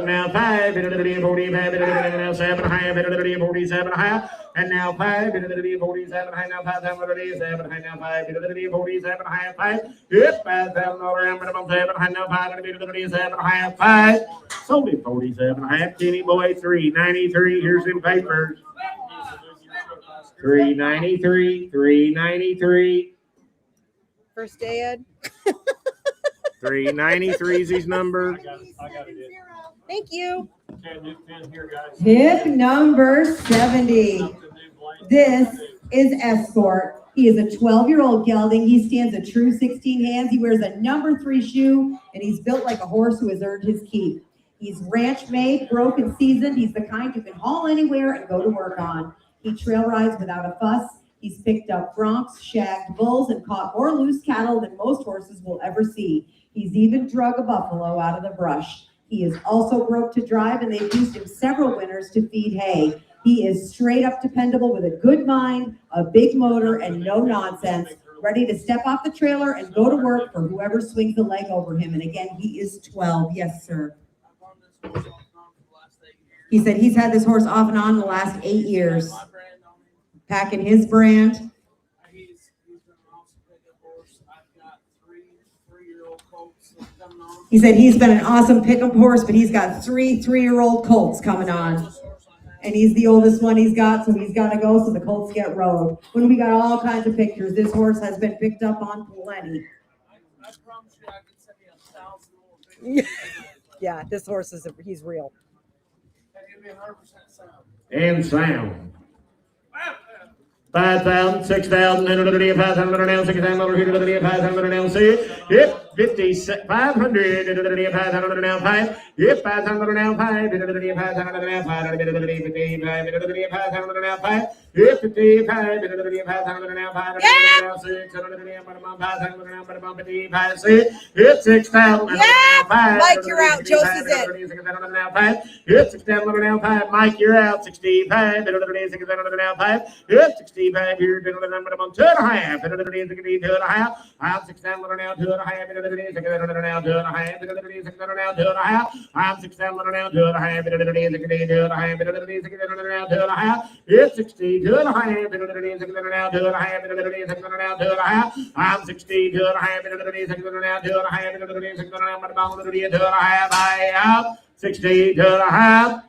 now 5, 45, now 7 and a half, 47 and a half, and now 5, 47 and a half, now 5,047 and now 5, 47 and a half, 5, hit $5,000, minimum 7 and now 5, 47 and a half, 5, sold it 47 and a half, Kenny Boy, 393, here's some papers. 393, 393. First day, Ed. 393 is his number. I got it. Thank you. Okay, new pin here, guys. Hip number 70. This is Escort. He is a 12-year-old gelding. He stands a true 16 hands. He wears a number 3 shoe, and he's built like a horse who has earned his keep. He's ranch made, broken seasoned. He's the kind you can haul anywhere and go to work on. He trail rides without a fuss. He's picked up broncs, shagged bulls, and caught more loose cattle than most horses will ever see. He's even drug a buffalo out of the brush. He is also broke to drive, and they've used him several winters to feed hay. He is straight up dependable with a good mind, a big motor, and no nonsense, ready to step off the trailer and go to work for whoever swings the leg over him. And again, he is 12. Yes, sir. He said he's had this horse off and on the last 8 years. Packing his brand. He said he's been an awesome pickup horse, but he's got 3 3-year-old colts coming on. And he's the oldest one he's got, so he's got to go so the colts get rode. When we got all kinds of pictures, this horse has been picked up on plenty. I promise you I can send you 1,000 more pictures. Yeah, this horse he's real. And you'll be 100% sound. And sound. 5,000, 6,000, 500, 6,000, 500, yep, 50, 500, 500, yep, 500, 500, 500, yep, 55, 6,000, 6,000, Mike, you're out. Josie's in. Yep, 6,000, Mike, you're out. 65, 6,000, yep, 65 here, 2.5, 2.5, I'm 6,000 now, 2.5, 6,000 now, 2.5, 2.5, I'm 6,000 now, 2.5, 2.5, it's 60, 2.5, 6,000 now, 2.5, 6,000 now, 2.5, I'm 60, 2.5, 6,000 now, 2.5, 6,000 now, 2.5, 60, 2.5.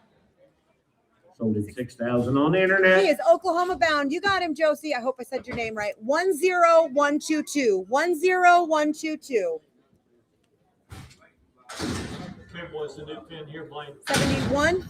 Sold at 6,000 on the internet. He is Oklahoma bound. You got him, Josie. I hope I said your name right. 10122. 10122. What's the new pin here, Blaine? 71.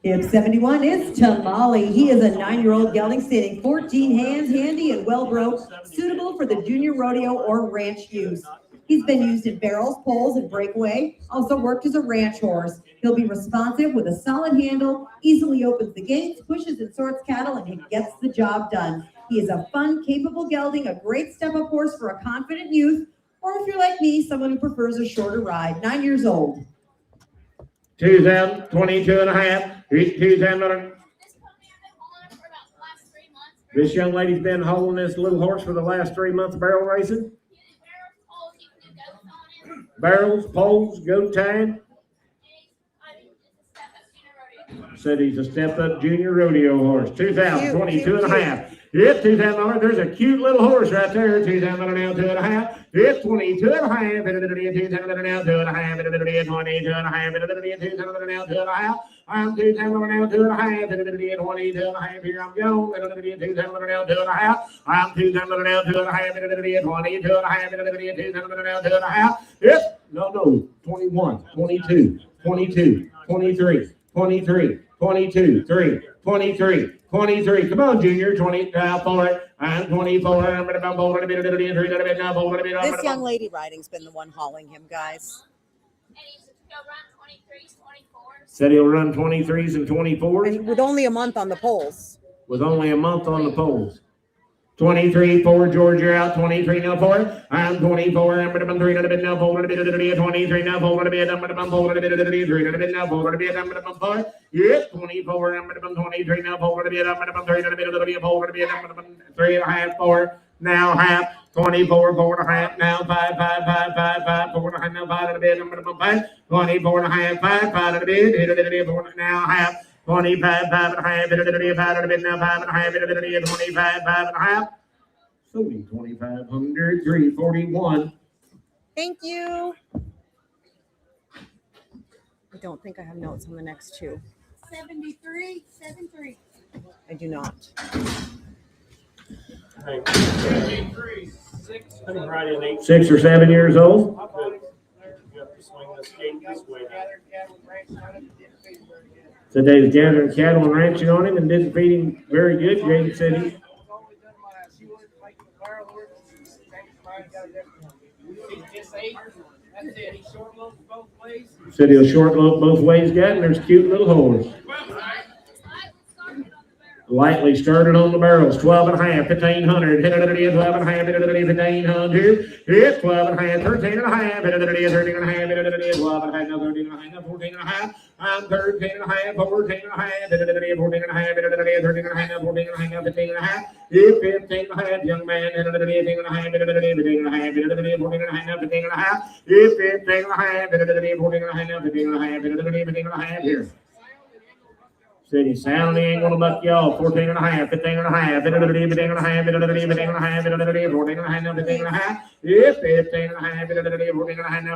Hip 71 is Tamale. He is a 9-year-old gelding standing 14 hands, handy and well broke, suitable for the junior rodeo or ranch use. He's been used in barrels, poles, and breakaway. Also worked as a ranch horse. He'll be responsive with a solid handle, easily opens the gates, pushes and sorts cattle, and he gets the job done. He is a fun, capable gelding, a great step-up horse for a confident youth, or if you're like me, someone who prefers a shorter ride. 9 years old. 2,000, 22.5, 2,000. This young lady's been holding this little horse for the last 3 months barrel racing. Barrels, poles, goat tying. Said he's a step-up junior rodeo horse. 2,000, 22.5. Yep, $2,000. There's a cute little horse right there. 2,000 now, 2.5. Yep, 22.5. 2,000 now, 2.5. 22.5. 2,000 now, 2.5. I'm 2,000 now, 2.5. 22.5. Here I'm going. 2,000 now, 2.5. I'm 2,000 now, 2.5. 22.5. 2,000 now, 2.5. Yep. No. 21, 22, 22, 23, 23, 22, 3, 23. 23. Come on, Junior. 24. I'm 24. This young lady riding's been the one hauling him, guys. Said he'll run 23s and 24s. And with only a month on the poles. With only a month on the poles. 23, 4, George, you're out. 23 now, 4. I'm 24. I'm going to 3 to bit now, 4 to bit 23 now, 4 to bit. I'm going to 4 to bit 3 to bit now, 4 to bit. I'm going to 4. Yep, 24. I'm going to 23 now, 4 to bit. I'm going to 3 to bit 4 to bit. I'm going to 3.5, 4. Now half. 24, 4.5. Now 5, 5, 5, 5, 5, 4.5. Now 5 to bit. I'm going to 5. 24.5, 5, 5 to bit. Hit it, 4. Now half. 25, 5.5, 5 to bid now, 5.5, 25, 5.5. Sold 2,500, 341. Thank you. I don't think I have notes on the next two. 73, 73. I do not. Hey, 6 or 7 years old. You have to swing this gate this way. Said they was gathering cattle and ranching on him and didn't feed him very good. Jacob said he said he'll short load both ways, got, and there's a cute little horse. Lightly started on the barrels, 12 and a half, 1500, 12 and a half, 1500, hit 12 and a half, 13 and a half, 13 and a half, 12 and a half, now 13 and a half, 14 and a half, I'm 13 and a half, 14 and a half, 14 and a half, 13 and a half, 14 and a half, 15 and a half, 15 and a half, young man, 15 and a half, 15 and a half, 14 and a half, 15 and a half, 15 and a half, 14 and a half, 15 and a half, 15 and a half here. City Sound ain't gonna buck y'all. 14 and a half, 15 and a half, 15 and a half, 15 and a half, 14 and a half, 15 and a half, 15 and a half, 14 and a half, 15 and a half,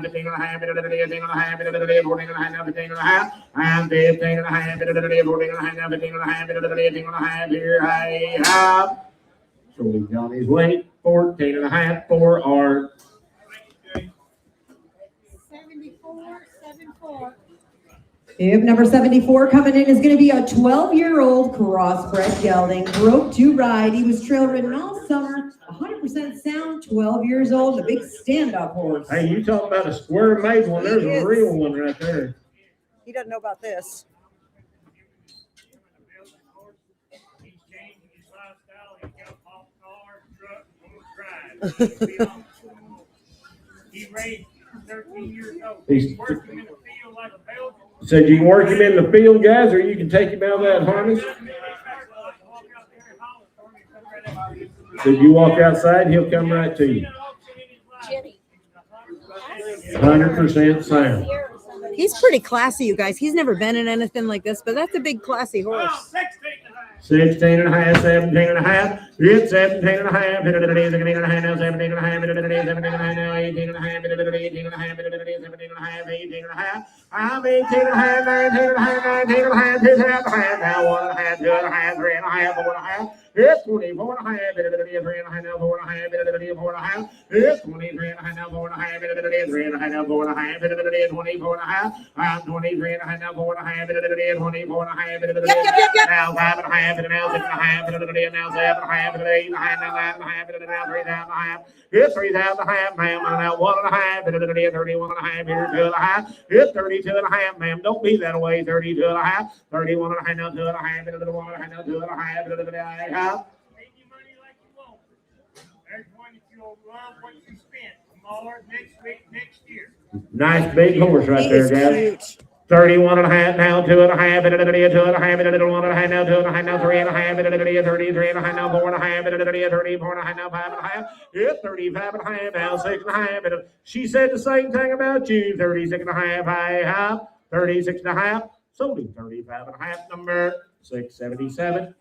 15 and a half, 14 and a half, 15 and a half, and 15 and a half, 14 and a half, 15 and a half, 15 and a half, here I have. So Johnny's weight, 14 and a half for our 74. If number 74 coming in is going to be a 12-year-old crossbred gelding, broke to ride. He was trail ridden all summer, 100% sound, 12 years old, a big stand-up horse. Hey, you talking about a square made one? There's a real one right there. He doesn't know about this. He raised 13 years old. He's working in the field like a Belgian. said you can work him in the field, guys, or you can take him out of that harness. Said you walk outside, he'll come right to you. 100% sound. He's pretty classy, you guys. He's never been in anything like this, but that's a big classy horse. 16 and a half, 17 and a half, it's 17 and a half, 17 and a half, now 17 and a half, 17 and a half, now 18 and a half, 18 and a half, 17 and a half, 18 and a half, I'm 18 and a half, 19 and a half, 19 and a half, 2 and a half, now 1 and a half, 2 and a half, 3 and a half, 4 and a half, it's 24 and a half, 3 and a half, now 4 and a half, 4 and a half, it's 23 and a half, now 4 and a half, 3 and a half, now 4 and a half, 24 and a half, I'm 23 and a half, now 4 and a half, 24 and a half, now 5 and a half, now 6 and a half, now 7 and a half, 8 and a half, now 9 and a half, now 3 and a half, it's 3 and a half, ma'am, now 1 and a half, 31 and a half, here 2 and a half, it's 32 and a half, ma'am, don't be that way, 32 and a half, 31 and a half, now 2 and a half, 1 and a half, now 2 and a half, Make your money like you want. There's one that you'll love what you spent. Tomorrow, next week, next year. Nice big horse right there, guys. 31 and a half, now 2 and a half, 2 and a half, 1 and a half, now 2 and a half, now 3 and a half, 33 and a half, now 4 and a half, 34 and a half, now 5 and a half, it's 35 and a half, now 6 and a half. She said the same thing about you, 36 and a half, I have 36 and a half, sold him 35 and a half, number 677.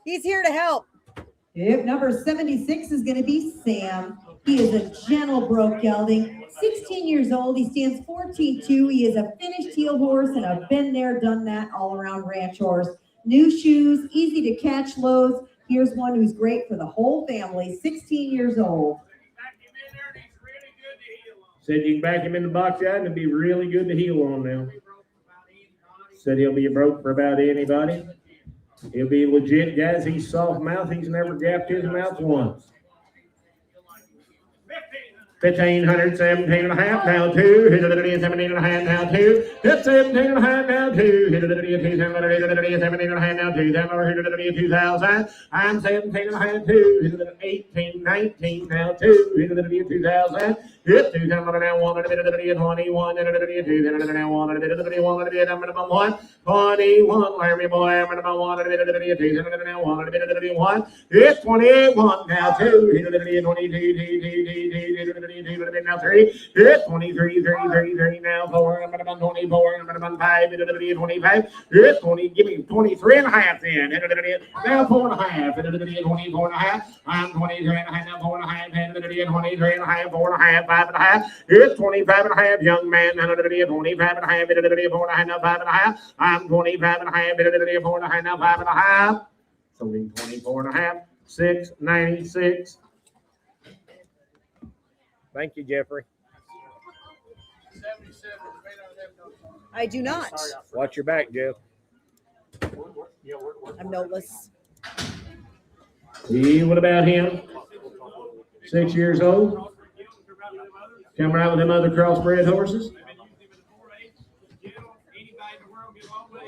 He's here to help. If number 76 is going to be Sam, he is a gentle broke gelding, 16 years old. He stands 14'2". He is a finished heel horse and a been there, done that all around ranch horse. New shoes, easy to catch loads. Here's one who's great for the whole family, 16 years old. Said you can back him in the box out and it'd be really good to heel on now. Said he'll be broke for about anybody. He'll be legit, guys. He's soft mouth. He's never gapped his mouth once. 1,500, 17 and a half, now 2, 17 and a half, now 2, hit 17 and a half, now 2, 17 and a half, now 2, 2,000, I'm 17 and a half, 2, 18, 19, now 2, 2,000, hit 2, now 1, 21, 2, now 1, 21, Larry boy, I'm number 1, 2, now 1, it's 21, now 2, 22, now 3, it's 23, 33, now 4, I'm about 24, I'm about 5, 25, it's 20, give me 23 and a half then, now 4 and a half, 24 and a half, I'm 23 and a half, now 4 and a half, 23 and a half, 4 and a half, 5 and a half, it's 25 and a half, young man, 25 and a half, 4 and a half, now 5 and a half, I'm 25 and a half, 4 and a half, now 5 and a half, so 24 and a half, 696. Thank you, Jeffrey. I do not. Watch your back, Jeff. I'm noteless. What about him? 6 years old. Come right with them other crossbred horses.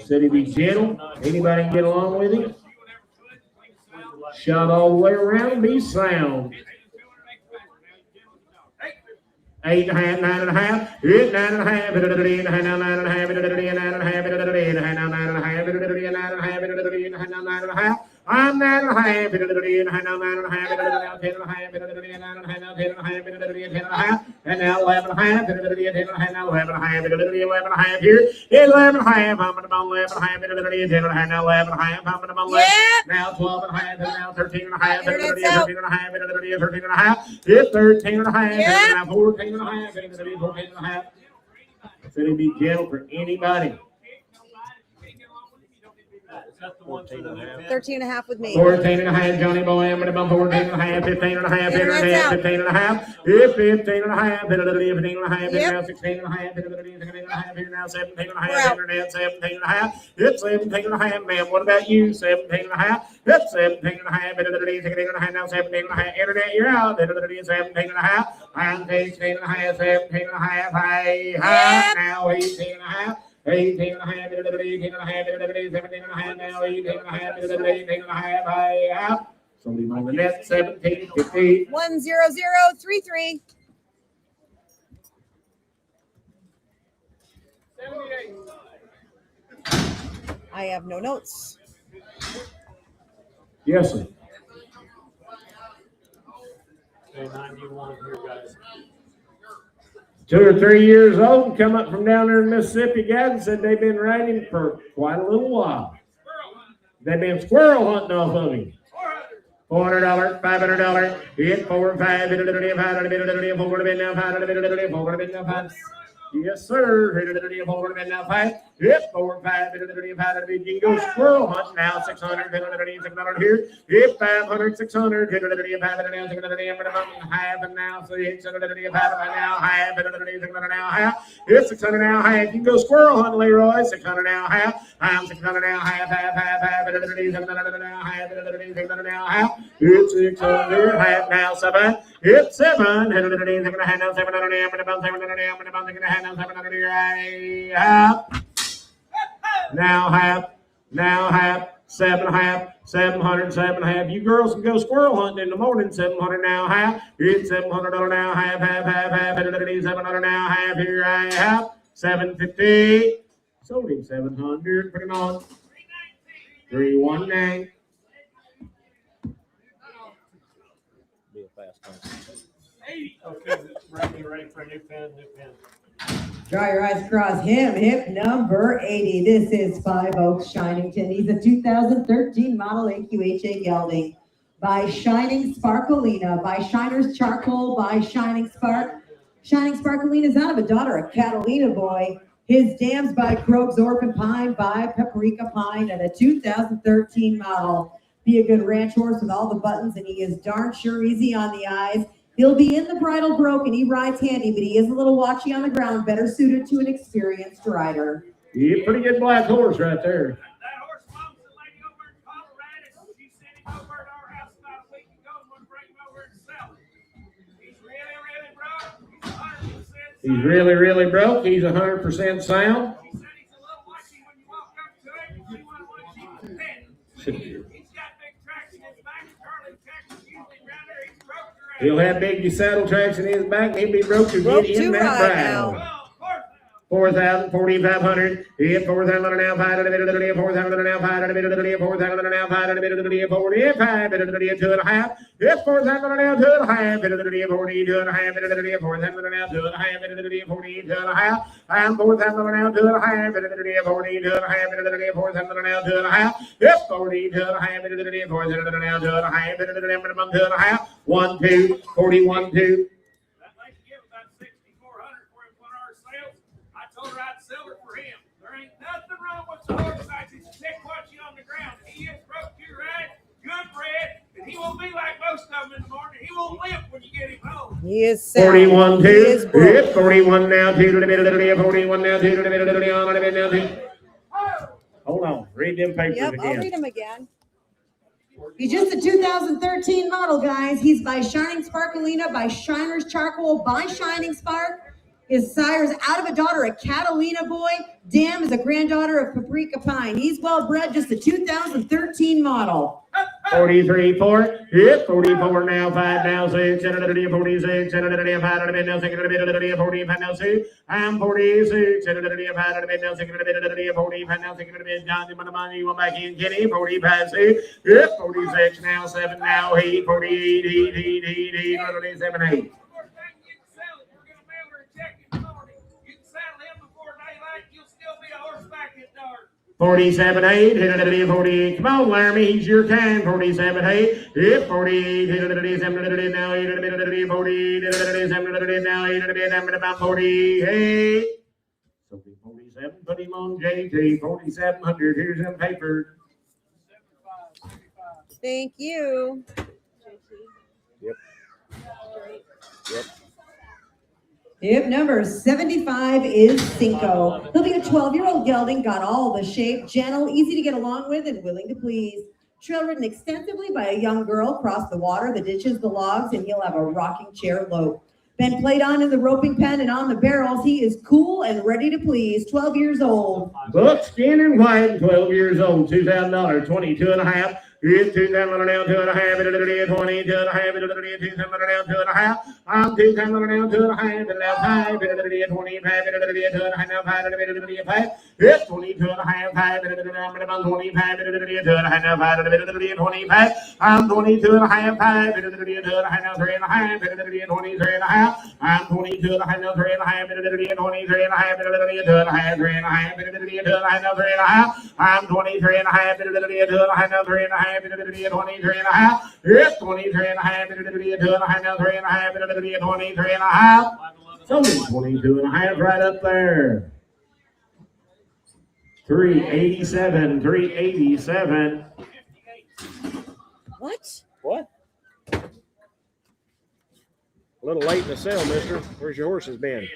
Said he'd be gentle. Anybody can get along with him. Shot all the way around and be sound. 8.5, 9.5, hit 9.5, 9.5, 9.5, 9.5, I'm 9.5, 10.5, and now 11.5, 11.5 here, 11.5, I'm on 11.5, 10.5, now 11.5, I'm on 11, now 12.5, now 13.5, 13.5, hit 13.5, now 14.5, 14.5. Said he'd be gentle for anybody. 13.5 with me. 14.5, Johnny Boy, I'm gonna bump 14.5, 15.5, 15.5, 15.5, 15.5, 15.5, now 16.5, 16.5, here now 17.5, internet 17.5, hit 17.5, ma'am. What about you? 17.5, hit 17.5, 16.5, now 17.5, internet, you're out, 17.5, I'm 16.5, 17.5, high, now 18.5. 18.5, 18.5, 17.5, now 18.5, 18.5, high out. Somebody on the net, 17.50. 10033. 78. I have no notes. Yes, sir. Okay, 91 here, guys. 2 or 3 years old and come up from down there in Mississippi, guys, and said they've been riding for quite a little while. They've been squirrel hunting off of him. $400, $500, hit 4 or 5, hit 5, yes, sir. Hit 5, hit 4 or 5, you can go squirrel hunting now. 600, 600 here, hit 500, 600, hit 5, half and now 600, now half, now half, hit 600 now half. You can go squirrel hunting, Leroy. 600 now half, I'm 600 now half, half, hit 600 now half, hit 600 half now 7, hit 7, hit 700 now 700 now half, now half, 7.5, 700, 7.5. You girls can go squirrel hunting in the morning. 700 now half, hit $700 now half, half, 700 now half, here I have 750. Sold him 700. Put him on 319. Be a fast one. Okay, ready for a new pen, Dry your eyes across him. Hip number 80. This is Five Oaks Shinington. He's a 2013 model AQHA gelding by Shining Sparkalina, by Shiner's Charcoal, by Shining Spark. Shining Sparkalina is out of a daughter of Catalina Boy. His dams by Groves Orphan Pine, by Paprika Pine, and a 2013 model. Be a good ranch horse with all the buttons, and he is darn sure easy on the eyes. He'll be in the bridle broke and he rides handy, but he is a little watchy on the ground, better suited to an experienced rider. Yeah, pretty good black horse right there. That horse belongs to a lady over in Colorado. She sent him over to our house about a week ago and wanted to bring him over and sell him. He's really, really broke. He's 100% sound. He's really broke. He's 100% sound. He said he's a little watchy when you walk up to him. She wanted one she could pet. He's got big tracks in his back. Charlie Texas usually around there. He's broke her out. He'll have big saddle tracks in his back, and he'll be broke to get in that bridle. 4,000, 4,500, hit 4,000 now, 500, 4,000 now, 500, 4,000 now, 500, 45, 2.5, hit 4,000 now, 2.5, 40, 2.5, 4,000 now, 2.5, 40, 2.5, and 4,000 now, 2.5, 40, 2.5, 4,000 now, 2.5, hit 40, 2.5, 4,000 now, 2.5, 1, 2, 41, 2. I'd sell it for him. There ain't nothing wrong with the horse size. He's sick watching on the ground. He is broke to right, good bred, and he won't be like most of them in the morning. He won't limp when you get him home. He is sound. 41, 2. He is broke. Hit 41 now, 2 to the middle, 41 now, 2 to the middle, now, 2. Hold on. Read them papers Yep, again. I'll read them again. He's just a 2013 model, guys. He's by Shining Sparkalina, by Shiner's Charcoal, by Shining Spark. His sire's out of a daughter, a Catalina boy. Dam is a granddaughter of Paprika Pine. He's well bred, just a 2013 model. 43-4. Yep, 44 now, 5 now, 6, 46, 5 now, 6, 45 now, 6. I'm 46, 5 now, 6, 45 now, 6, Johnny, money, you want back in, Kenny, 45, 6. Yep, 46 now, 7 now, 8, 48, 8, 7, 8. You can saddle him before daylight, you'll still be a horseback at dark. 47-8, hit it 48. Come on, Laramie, he's your time. 47-8, hit 48, hit it 7 now, 8 it 48, hit it 7 now, 8 it about 48. So 47, put him on JT, 4,700. Here's them paper. Thank you. Yep. Yep. Hip number 75 is Cinco. He'll be a 12-year-old gelding, got all the shape, gentle, easy to get along with, and willing to please. Trail ridden extensively by a young girl, cross the water, the ditches, the logs, and he'll have a rocking chair lope. Been played on in the roping pen and on the barrels. He is cool and ready to please. 12 years old. Buckskin and white, 12 years old, $2,000, 22 and a half. It's 2,000 down, 2 and a half, 22 and a half, 2,000 down, 2 and a half. I'm 2,000 down, 2 and a half, and now 5, 25, 2 and a half, now 5, it's 22 and a half, 5, 25, 2 and a half, now 5, 25. I'm 22 and a half, 5, 2 and a half, now 3 and a half, 23 and a half. I'm 22 and a half, now 3 and a half, 23 and a half, 2 and a half, 3 and a half, 2 and a half, now 3 and a half. I'm 23 and a half, 2 and a half, now 3 and a half. 23 and a half. It's 23 and a half. 2 and a half. Now 3 and a half. 23 and a half. So 22 and a half right up there. 387. 387. What? What? A little late in the sale, mister. Where's your horses been?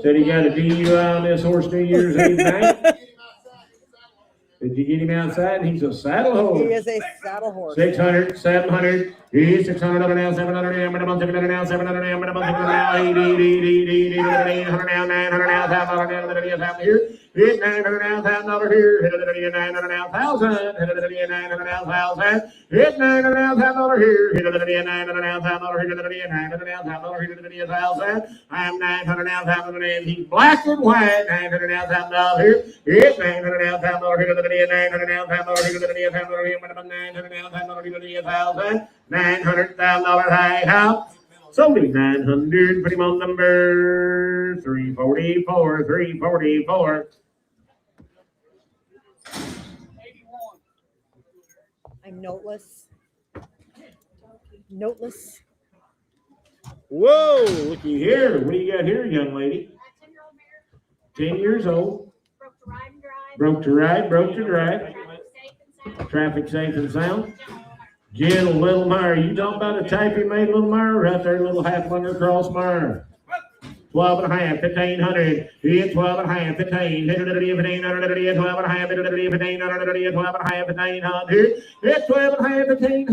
Said he got a DUI on this horse New Year's Eve night. Did you get him outside? He's a saddle horse. He is a saddle horse. 600, 700. He's 600 over now, 700 now, 700 now, 700 now, 700 now, 800 now, 900 now, 1,000 here. Hit 900 now, $1,000 here. Hit it 900 now, 1,000. Hit it 900 now, 1,000. Hit 900 now, $1,000 here. Hit it 900 now, $1,000. Hit it 900 now, $1,000. Hit it 1,000. I'm 900 now, 1,000. And he's black and white. 900 now, $1,000 here. Hit 900 now, $1,000. Hit it 900 now, $1,000. Hit it 1,000. Hit it 900 now, $1,000. Hit it 1,000. $900,000 high house. Sold him 900. Put him on number 344. 344. I'm noteless. Noteless. Whoa, looky here. What do you got here, young lady? 10 years old. Broke to ride, broke to drive. Traffic safe and sound. Gentle little mare. You talking about a typing made little mare? Right there, little half under cross mare. 12 and a half, 1,500. Hit 12 and a half, 15. Hit 1,500. 12 and a half, 1,500. 12 and a half, 1,500. Hit 12 and a half, 1,500.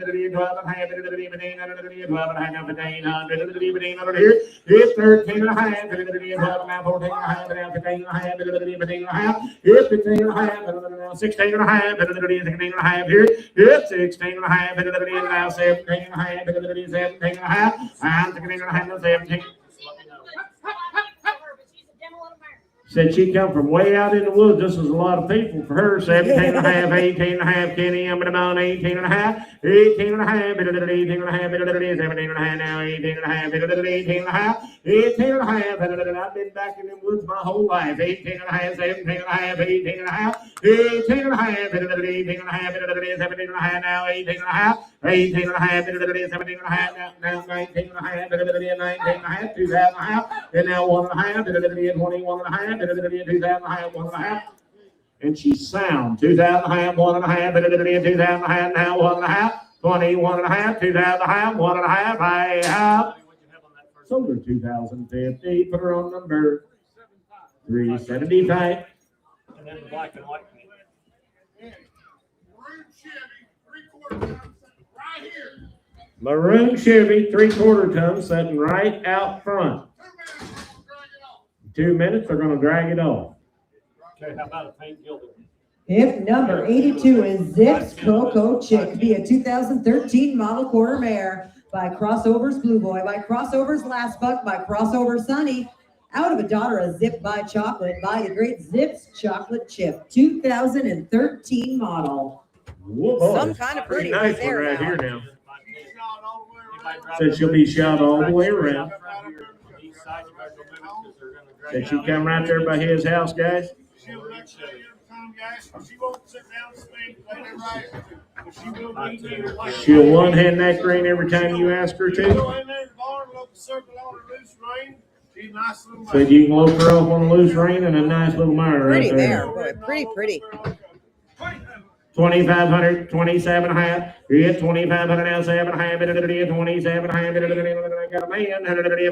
Hit 12 and a half, 1,500. 12 and a half, 1,500. Here. Hit 13 and a half. 12 and a half, 14 and a half. 15 and a half. 15 and a half. Hit 15 and a half. 16 and a half. 16 and a half. Here. Hit 16 and a half. 17 and a half. 17 and a half. I'm 16 and a half. 17. Said she come from way out in the woods. This is a lot of people for her. 17 and a half, 18 and a half, Kenny. I'm about 18 and a half, 18 and a half, 18 and a half, 17 and a half now, 18 and a half, 18 and a half, 18 and a half. I've been back in the woods my whole life. 18 and a half, 17 and a half, 18 and a half, 18 and a half, 18 and a half, 17 and a half now, 18 and a half, 18 and a half, 17 and a half now, 19 and a half, 19 and a half, 2,000 and a half, and now 1 and a half, 21 and a half. 2,000 and a half, 1 and a half, and she's sound. 2,000 and a half, 1 and a half, 2,000 and a half, now 1 and a half, 21 and a half, 2,000 and a half, 1 and a half, I have Sold her 2,050. Put her on number 375. And then the black and white. Maroon Chevy, 3/4 ton, sitting right out front. 2 minutes, they're gonna drag it off. Okay, how about a paint gilded? Hip number 82 is Zips Cocoa Chick, be a 2013 model quarter mare by Crossovers Blue Boy, by Crossovers Last Buck, by Crossover Sunny, out of a daughter of Zip by Chocolate, by the great Zips Chocolate Chip, 2013 model. Whoa, boy, Some it's kind of pretty pretty nice right there one right now. here now. Said she'll be shot all the way around. Said she come right there by his house, guys. She'll let you every time, guys. She won't sit down and speak like everybody else. But she will be there. She'll one-hand that green every time you ask her Go to. in there in the barn, look the circle on her loose rein. She's a nice little mare. Said you can lope her off on a loose rein and a nice little mare right Pretty there. mare, boy, pretty. 2,500, 27.5. Hit 2,500 now, 7.5. 27.5. Got a man.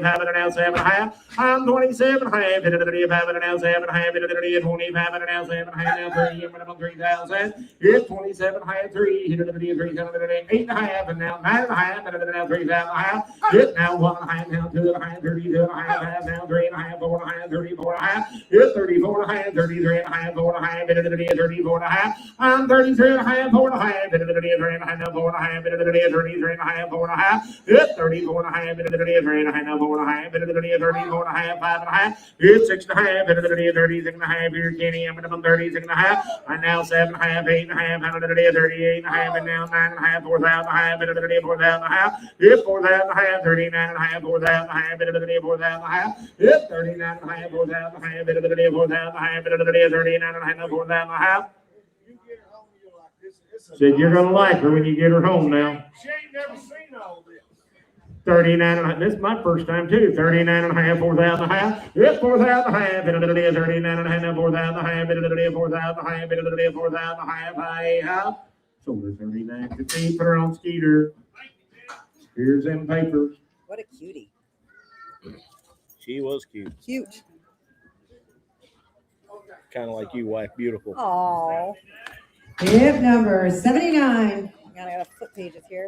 500 now, 7.5. I'm 27.5. 500 now, 7.5. 25 now, 7.5. Now 3. Minimum 3,000. Hit 27.5. 3. 8.5 and now 9.5. Now 3,500. Hit now 1.5. Now 2.5. 32.5. Now 3.5. 4.5. 34.5. Hit 34.5. 33.5. 4.5. 34.5. I'm 33.5. 4.5. 3.5. Now 4.5. 33.5. 4.5. Hit 34.5. 3.5. Now 4.5. 34.5. 5.5. Hit 6.5. 36.5. Here, Kenny. I'm minimum 36.5. And now 7.5. 8.5. 38.5. And now 9.5. 4,000.5. 4,000.5. Hit 4,000.5. 39.5. 4,000.5. 4,000.5. Hit 39.5. 4,000.5. 4,000.5. 39.5. 4,000.5. Said you're gonna like her when you get her home now. She ain't never seen all this. 39.5. This is my first time too. 39.5. 4,000.5. Hit 4,000.5. 39.5. 4,000.5. 4,000.5. 4,000.5. Sold her 39.50. Put her on Skeeter. Here's them papers. What a cutie. She was cute. Cute. Kind of like you, wife. Beautiful. Oh, Hip number 79. I gotta flip pages here.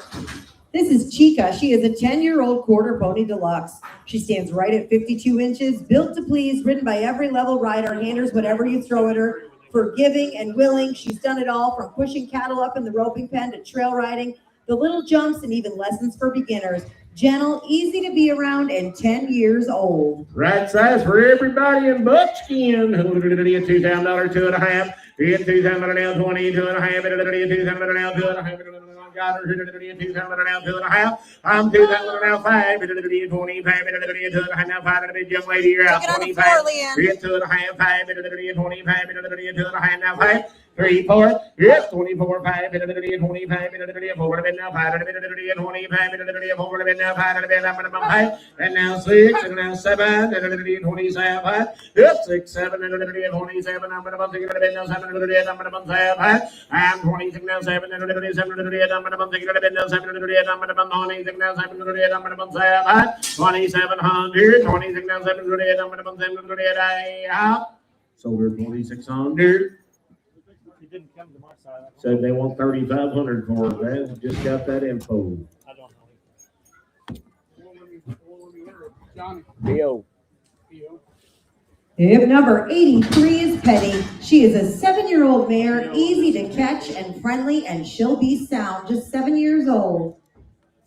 This is Chica. She is a 10-year-old quarter pony deluxe. She stands right at 52 inches, built to please, ridden by every level rider, handers whatever you throw at her, forgiving and willing. She's done it all, from pushing cattle up in the roping pen to trail riding, the little jumps, and even lessons for beginners. Gentle, easy to be around, and 10 years old. Right size for everybody in buckskin. $2,000, 2.5. Hit 2,000 now, 20, 2.5. 2,000 now, 2.5. Got her 2,000 now, 2.5. I'm 2,000 now, 5. 25. 2.5 now, 5. Young lady, you're out. Take it on the 25. floor, Leanne. Hit 2.5, 5. 25. 2.5 now, 5. 3, 4. Yes, 24, 5. 25. 4 now, 5. 25. 4 now, 5. And now 6. And now 7. 27. Yes, 6, 7. 27. I'm going to now 7. I'm going to 7. I'm 26 now, 7. 7. I'm going to 7. I'm going to 26 now, 7. I'm going to 7. 2,700. 26 now, 7. I'm going to 7. Sold her 2,600. He didn't come to my side. Said they want 3,500 for it, man. Just got that info. I don't know. Theo. Hip number 83 is Penny. She is a 7-year-old mare, easy to catch and friendly, and she'll be sound, just 7 years old.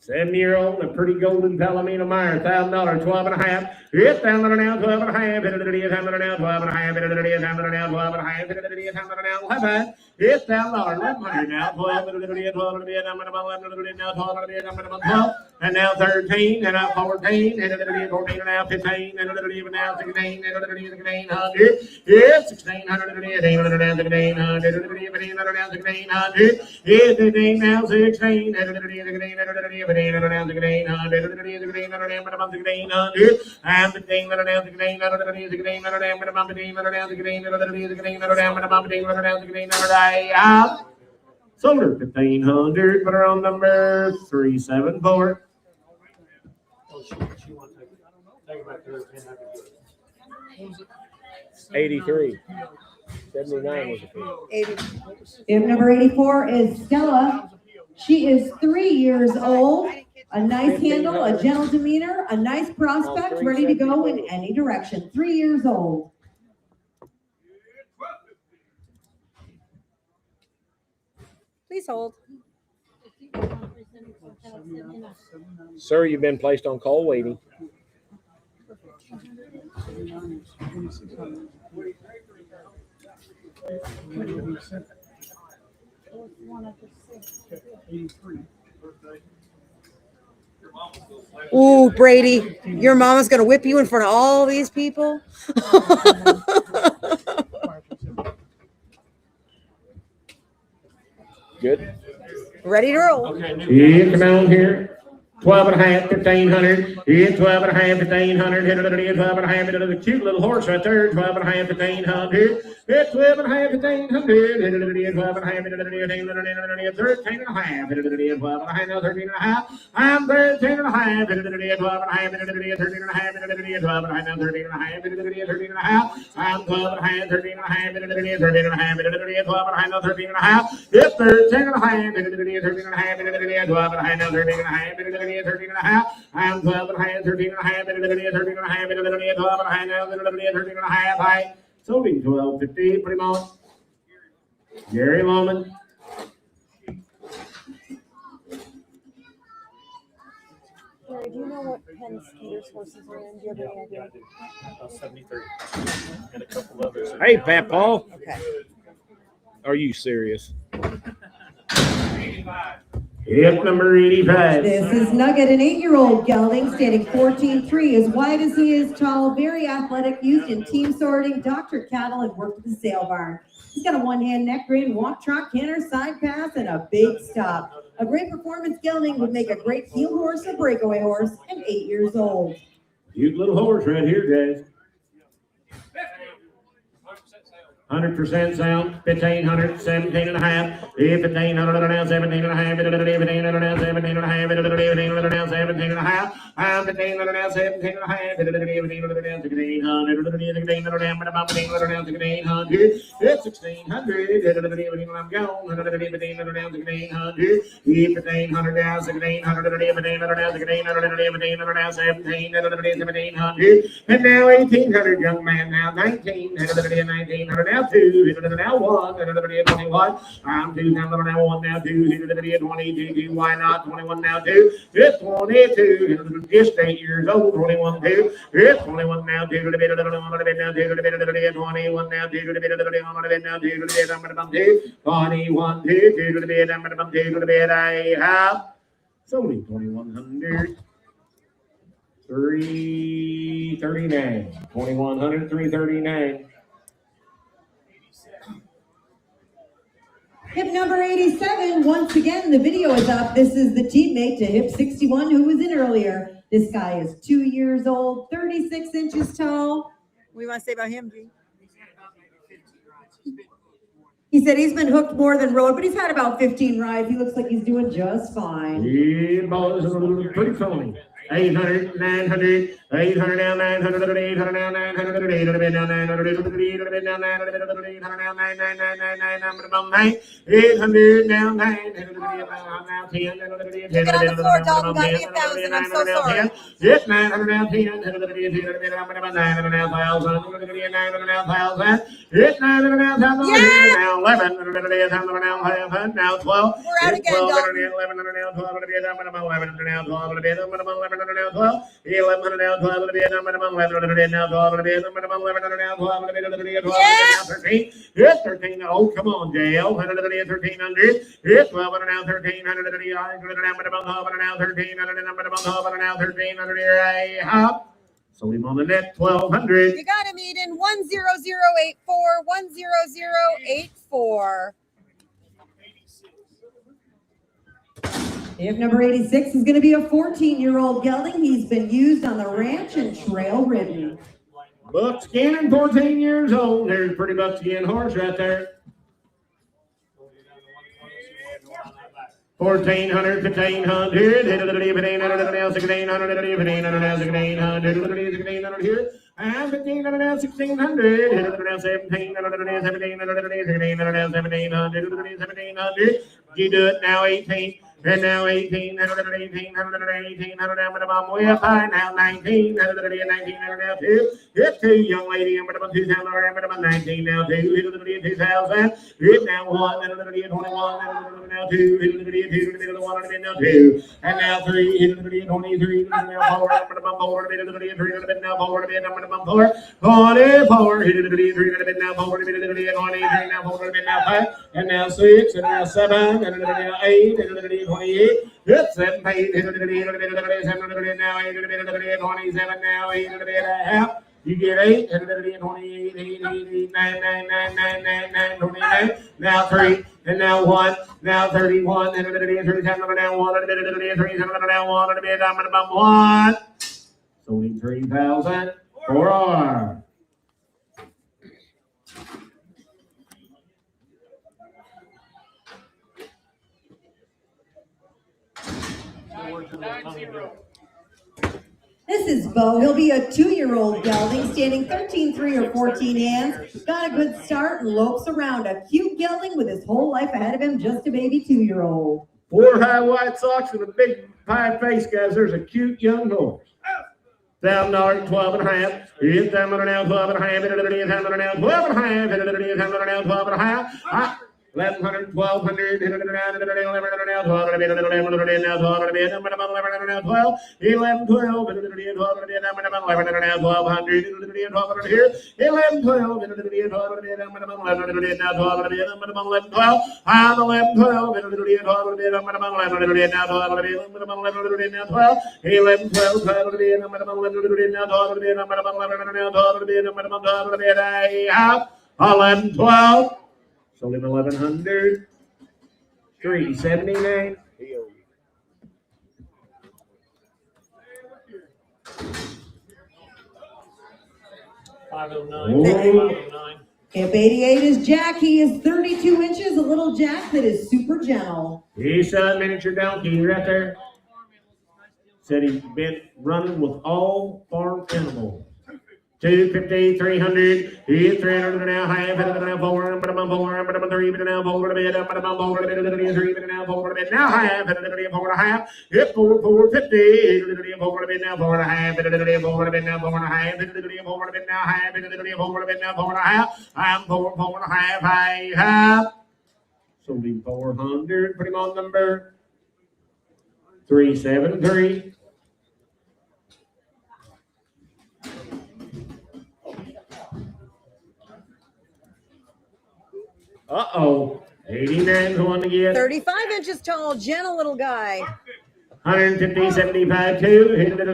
7-year-old, a pretty golden Palomino mare, $1,000, 12.5. Yes, $1,000 now, 12.5. $1,000 now, 12.5. $1,000 now, 12.5. $1,000 now, 11. Yes, $1,000, 1,100 now, 12. Now 12. And now 13. And now 14. And 14 and now 15. And now 16. And 1,600. Yes, 1,600. 1,800 now 1,600. Yes, 15 now 16. And 15. Sold her 1,500. Put her on number 374. Oh, she wants to take it. Take it back to her, 83. 79 was a field. If number 84 is Stella, she is 3 years old, a nice handle, a gentle demeanor, a nice prospect, ready to go in any direction. 3 years old. Please hold. Sir, you've been placed on call waiting. Ooh, Brady, your mama's gonna whip you in front of all these people. Good. Ready to roll. Okay, new Yeah, come on here. 12 and a half, 1,500. Yeah, 12 and a half, 1,500. Hit it, 12 and a half. Hit it, a cute little horse right there. 12 and a half, 1,500. Hit 12 and a half, 1,500. Hit it, 12 and a half. Hit it, 13 and a half. Hit it, 12 and a half. Now 13 and a half. I'm 13 and a half. Hit it, 12 and a half. Hit it, 13 and a half. Hit it, 12 and a half. Now 13 and a half. Hit it, 13 and a half. I'm 12 and a half. 13 and a half. Hit it, 13 and a half. Hit it, 12 and a half. Now 13 and a half. Hit 13 and a half. Hit it, 13 and a half. Hit it, 12 and a half. Now 13 and a half. Hit it, 13 and a half. I'm 12 and a half, 13 and a half, 13 and a half, 13 and a half, 12 and a half, now 13 and a half. I sold him 12.50, pretty much. Gary Loman. Gary, do you know what Penn Skeeter's horses are in? Do you have any idea? 73. And a couple others. Hey, Pat Paul. Okay. Are you serious? Hip number 85. This is Nugget, an 8-year-old gelding, standing 14.3, as wide as he is tall, very athletic, used in team sorting, doctored cattle, and worked at the sale barn. He's got a one-hand neck rein, walk, trot, canter, side pass, and a big stop. A great performance gelding would make a great heel horse, a breakaway horse, and 8 years old. Cute little horse right here, guys. 100% sound, 1,500, 17 and a half, 1,500 now, 17 and a half, 1,500 now, 17 and a half, 1,500 now, 17 and a half, 1,500 now, 17 and a half, 1,500 now, 1,600, 1,600 now, 1,600, it's 1,600, I'm gone, 1,500 now, 1,600, 1,500 now, 1,600, 1,500 now, 1,600, now, 1,700, and now 1,800, young man now, 19, 1,900 now. 2, now 1, 21. I'm 2, now 1, now 2, 22, why not? 21 now 2, it's 22, just 8 years old, 21 2, it's 21 now 2, 21 now 2, 21 now 2, 2, I have solely 2,100. 339, 2,100, 339. Hip number 87, once again, the video is up. This is the teammate to hip 61 who was in earlier. This guy is 2 years old, 36 inches tall. What do you want to say about him, G? He said he's been hooked more than rode, but he's had about 15 rides. He looks like he's doing just fine. Yeah, boys, a little pretty phony. 800, 900, 800 now, 900, 800 now, 900, 800 now, 900, 800 now, 900, 800 now, 999, 800 now, 900 now, 10, Took it on the floor, Dalton got me 1,000. I'm so sorry. Yes, 900 now, 10, 900 now, 1,000, 900 now, 1,000. Yes, 900 now, 1,000, now 11, now 12. We're out again, Dalton. 1100 now, 12, now 12, 12, 11 now, 12, 11 now, 12, 11 now, 12, 13. Yes, 13. Oh, come on, JL. 1300. Yes, 12 now, 1300. 12 now, 1300. Now 1300. I have. So we on the net 1,200. You got him, Eden. 10084, 10084. If number 86 is going to be a 14-year-old gelding. He's been used on the ranch and trail ridden. Buckskin, 14 years old. There's a pretty buckskin horse right there. 1400, 1500, hit it, 1500, 1600, 1500, 1600 here. And 1500, 1600, hit it, 1700, 1700, 1700. You do it now, 18. And now 1800, 1800, way up high now, 1900, 1900 now two. Hit two, young lady, 2000, 19 now two. Hit 2000. Hit now 1, 21, now 2. Hit 1, now 2. And now 3. Hit 23. Now 4. 4. Hit now 4. 4. 44. Hit 3. Now 4. 23. Now 4. Now 5. And now 6. And now 7. And now 8. And 28, hit 7, 8, hit 7, now 8, 27, now 8, and a half. You get 8, and 28, 8, 9, 9, 9, 9, 9, 9, 29, now 3, and now 1, now 31, and 37, now 1, and 37, now 1, and about 1. So 3,000 for R. This is Bo. He'll be a 2-year-old gelding, standing 13, 3, or 14 hands. Got a good start and lopes around. A cute gelding with his whole life ahead of him, just a baby 2-year-old. 4 high white socks and a big pie face, guys. There's a cute young horse. $1,000, 12 and a half. He's down now, 12 and a half. It's down now, 12 and a half. It's down now, 12 and a half. 1,100, 1,200, 11, 12, 11, 12, 1200 here, 11, 12, 11, 12. Sold him 1,100. 379. $509. If 88 is Jack, he is 32 inches, a little Jack that is super gentle. He's a miniature donkey right there. Said he's been running with all farm animals. 250, 300, he's 300 now, half, and now 4, but I'm 4, but I'm 3, but now 4, but I'm 4, but I'm 3, but now 4, but now half, and 4 and a half, hit 4, 450, 4, but now 4 and a half, and 4, but now 4 and a half, and 4, but now half, and 4, but now 4 and a half, I'm 4, 4 and a half, I have. So leave 400, put him on number 373. Uh-oh. 89's the one to get. 35 inches tall, gentle little guy. 150, 75, 2. Hit it, I'm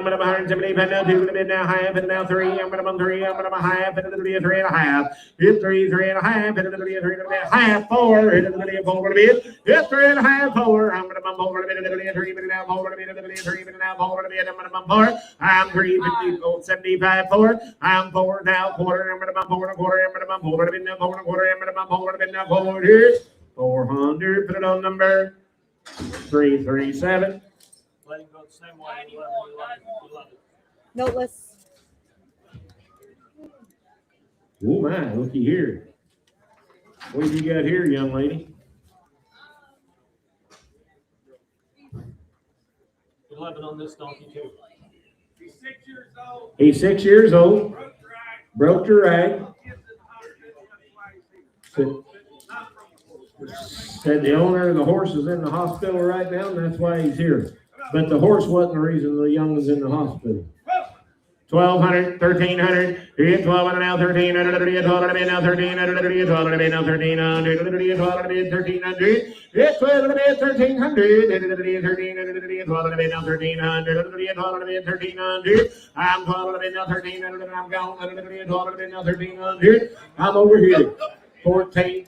going to 175 now, 2, now half, and now 3. I'm going to 3, I'm going to half, and 3 and a half. Hit 3, 3 and a half, and 3 and a half, 4. Hit 4 to bit. Hit 3 and a half, 4. I'm going to 4 to bit, 3, but now 4 to bit, 3, but now 4 to bit. I'm going to 4. I'm 350, 75, 4. I'm 4 now, quarter. I'm going to 4 and a quarter. I'm going to 4 to bit, now 4 and a quarter. I'm going to 4 to bit, now 4 here. 400, put it on number 337. Let him go the same way. We love it. Noteless. Oh my, looky here. What have you got here, young lady? 11 on this donkey too. He's 6 years old. He's 6 years old. Broke your rag. Said the owner of the horse is in the hospital right now, and that's why he's here. But the horse wasn't the reason the young was in the hospital. 1,200, 1,300, 1,200 now, 1,300, 1,200 now, 1,300, 1,200 now, 1,300, 1,200, 1,300, 1,300, 1,300 now, 1,300, 1,300. I'm 1,200 now, 1,300, and I'm gone. 1,200 now, 1,300. I'm over here. 14.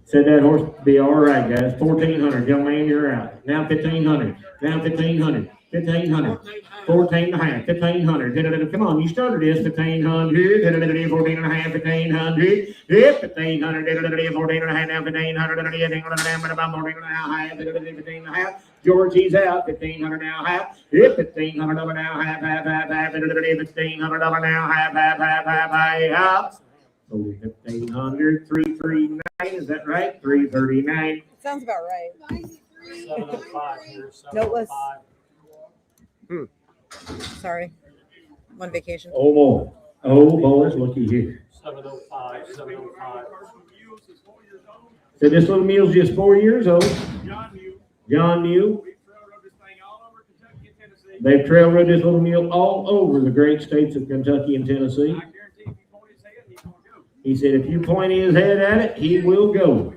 Said that horse be all right, guys. 1,400. Young man, you're out. Now 1,500. Now 1,500. 1,500. 14 and a half. 1,500. Come on, you started this. 1,500. 14 and a half. 1,500. Yep, 1,500. 14 and a half. Now 1,500. 14 and a half. 15 and a half. George, he's out. 1,500 now. Half. Yep, 1,500 now. Half. 1,500 now. Half. 1,500. 339. Is that right? 339. Sounds about right. 705 here. No, it was- 705. Sorry. I'm on vacation. Oh, boy. Oh, boys, looky here. 705. 705. So this little mule's just 4 years old. John Mule. They've trail rode this little mule all over the great states of Kentucky and Tennessee. He said, if you point his head at it, he will go.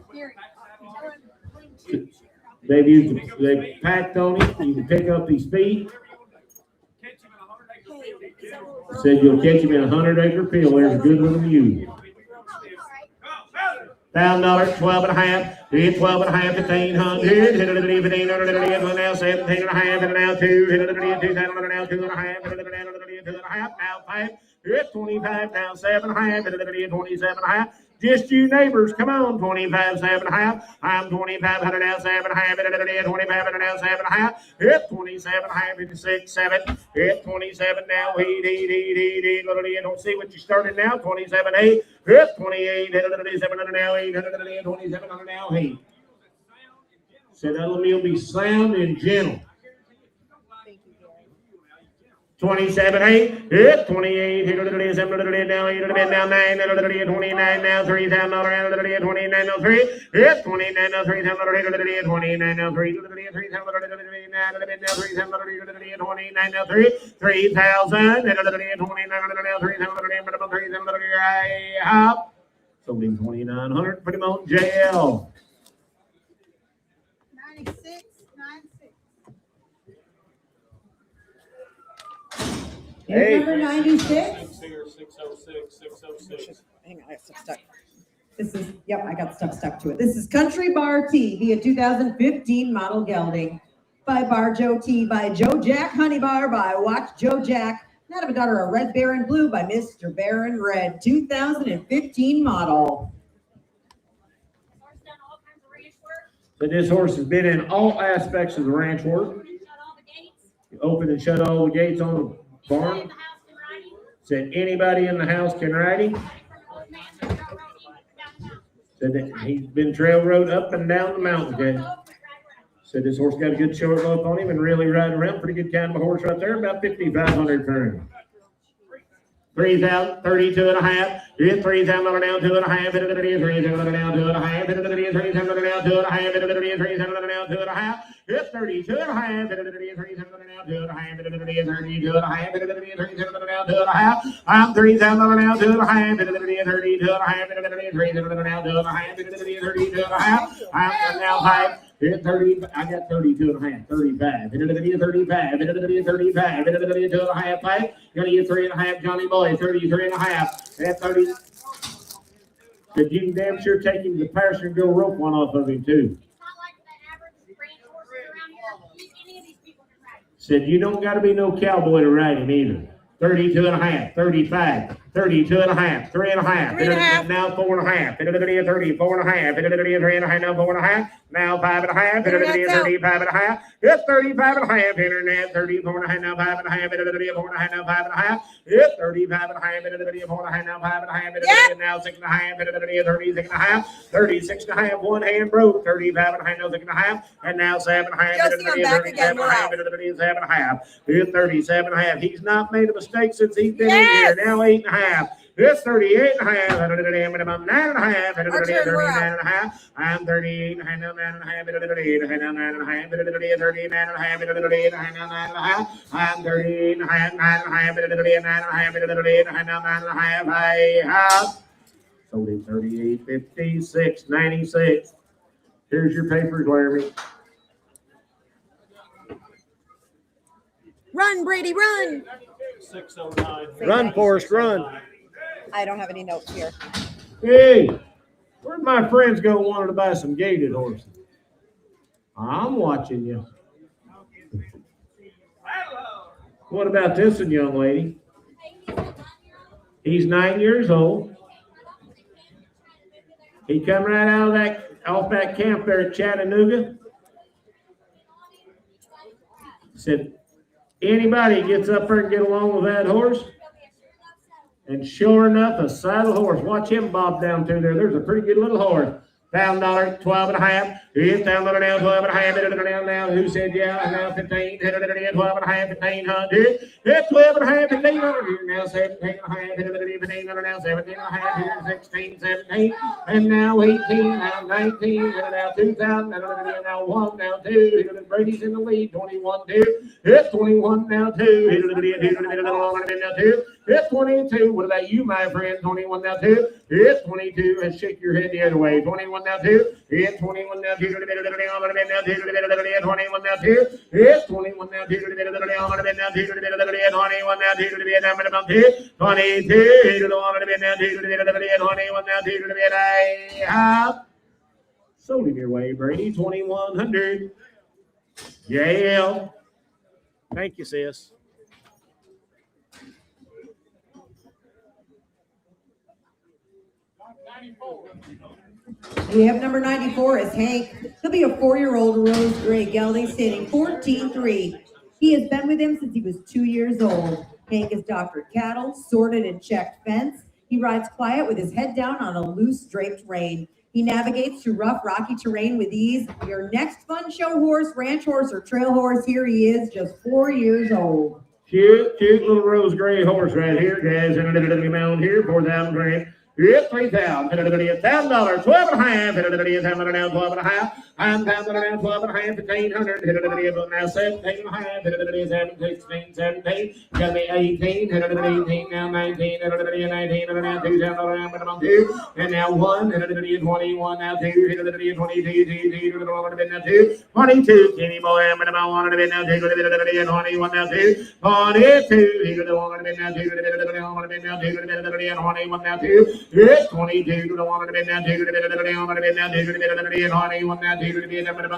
They've packed on him. You can pick up his feet. Said you'll catch him in a 100-acre field. There's a good little mule. $1,000, 12 and a half, 12 and a half, 1,500, 1,500, now 17 and a half, and now 2, 2,000, now 2 and a half, 2 and a half, now 5, 25, now 7 and a half, 27 and a half. Just you neighbors, come on, 25, 7 and a half. I'm 2,500 now, 7 and a half, 2,500 now, 7 and a half. 27 and a half, 56, 7. 27 now, 8. Don't see what you started now, 27, 8. 28, 700 now, 800, 27 now, 8. So that little meal be sound and gentle. 27, 8, 28, 700 now, 800 now, 9, 29 now, $3,000, 29 now, 3, 29 now, 3,000, 29 now, 3, 3,000 now, 3, 3,000, 29 now, 3,000, sold him 2,900, put him on JL. 96, 96. Here's number 96. 606, 606. Hang on, I got stuff stuck. This is, yep, I got stuff stuck to it. This is Country Bar Tea via 2015 model gelding by Bar Joe T, by Joe Jack Honey Bar, by Watch Joe Jack, not of a daughter of Red Baron Blue, by Mr. Baron Red, 2015 model. So this horse has been in all aspects of the ranch work. Open and shut all the gates on the barn. Said anybody in the house can ride him. Said that he's been trail rode up and down the mountain. Okay. Said this horse got a good short lope on him and really riding around. Pretty good kind of a horse right there. About 5,500 for him. 3,000, 32 and a half. 3,000 now, 2 and a half. 3,000 now, 2 and a half. 3,000 now, 2 and a half. 3,000 now, 2 and a half. 32 and a half. 3,000 now, 2 and a half. 32 and a half. 3,000 now, 2 and a half. I'm 3,000 now, 2 and a half. 32 and a half. 3,000 now, 2 and a half. 32 and a half. I'm now 5. 30, I got 32 and a half, 35, 35, 35, 32 and a half, 5, gonna get 3 and a half, Johnny Boy, 33 and a half, at 30. But you can damn sure take him to the pasture and go rope one off of him too. Said you don't gotta be no cowboy to ride him either. 32 and a half, 35, 32 and a half, 3 and a half, 3 and a half. Now 4 and a half, 30, 4 and a half, 3 and a half, now 4 and a half, now 5 and a half, 35 and a half, 35 and a half, internet, 34 and a half, now 5 and a half, 4 and a half, now 5 and a half, 35 and a half, 4 and a half, now 5 and a half, now 6 and a half, 36 and a half, 36 and a half, one hand broke, 35 and a half, now 6 and a half, and now 7 and a half, 37 and a half, 37 and a half, 37 and a half. He's not made a mistake since he's been in here. Now 8 and a half. This 38 and a half, minimum 9 and a half, 39 and a half. I'm 38 and a half, 9 and a half, 38 and a half, 9 and a half, 39 and a half, 38 and a half, 9 and a half. I'm 38 and a half, 9 and a half, 39 and a half, 38 and a half, 9 and a half. I have sold him 38, 56, 96. Here's your papers, Larry. Run, Brady, run. 609. Run, Forrest, run. I don't have any notes here. Hey, where'd my friends go wanting to buy some gated horses? I'm watching you. What about this one, young lady? He's 9 years old. He come right out of off that camp there at Chattanooga. Said, anybody gets up there and get along with that horse? And sure enough, a saddle horse. Watch him bob down through there. There's a pretty good little horse. $1,000, 12 and a half. It's down now, 12 and a half. Now, who said yeah? Now 15, 12 and a half, 1,500. It's 12 and a half, 1,500. Now 17 and a half, 1,500. Now 17 and a half, 16, 17. And now 18, now 19, and now 2,000. Now 1, now 2. Brady's in the lead, 21, 2. It's 21, now 2. Now 2. It's 22. What about you, my friend? 21 now 2. It's 22. And shake your head the other way. 21 now 2. It's 21 now 2. 21 now 2. It's 21 now 2. 21 now 2. 22. Sold him your way, Brady. 2,100. Yeah. Thank you, sis. We have number 94 is Hank. He'll be a 4-year-old Rose Gray gelding standing 14-3. He has been with him since he was 2 years old. Hank is doctored cattle, sorted and checked fence. He rides quiet with his head down on a loose draped rein. He navigates through rough, rocky terrain with ease. Your next fun show horse, ranch horse, or trail horse, here he is, just 4 years old. Cute little Rose Gray horse right here, guys. And a little mound here, 4,000 grand. It's 3,000. $1,000, 12 and a half. 12 and a half. I'm down to 12 and a half. 1,500. Now 17 and a half. 16, 17. Got me 18. 18 now 19. 19 and now 2,000. And now 1. 21 now 2. 22. 22. Kenny boy, I'm going to want to now 21 now 2. 22. 21 now 2. It's 22 to the one to be now, 2 to the on to be now, 2 to the 21 now, 2 to be number 2.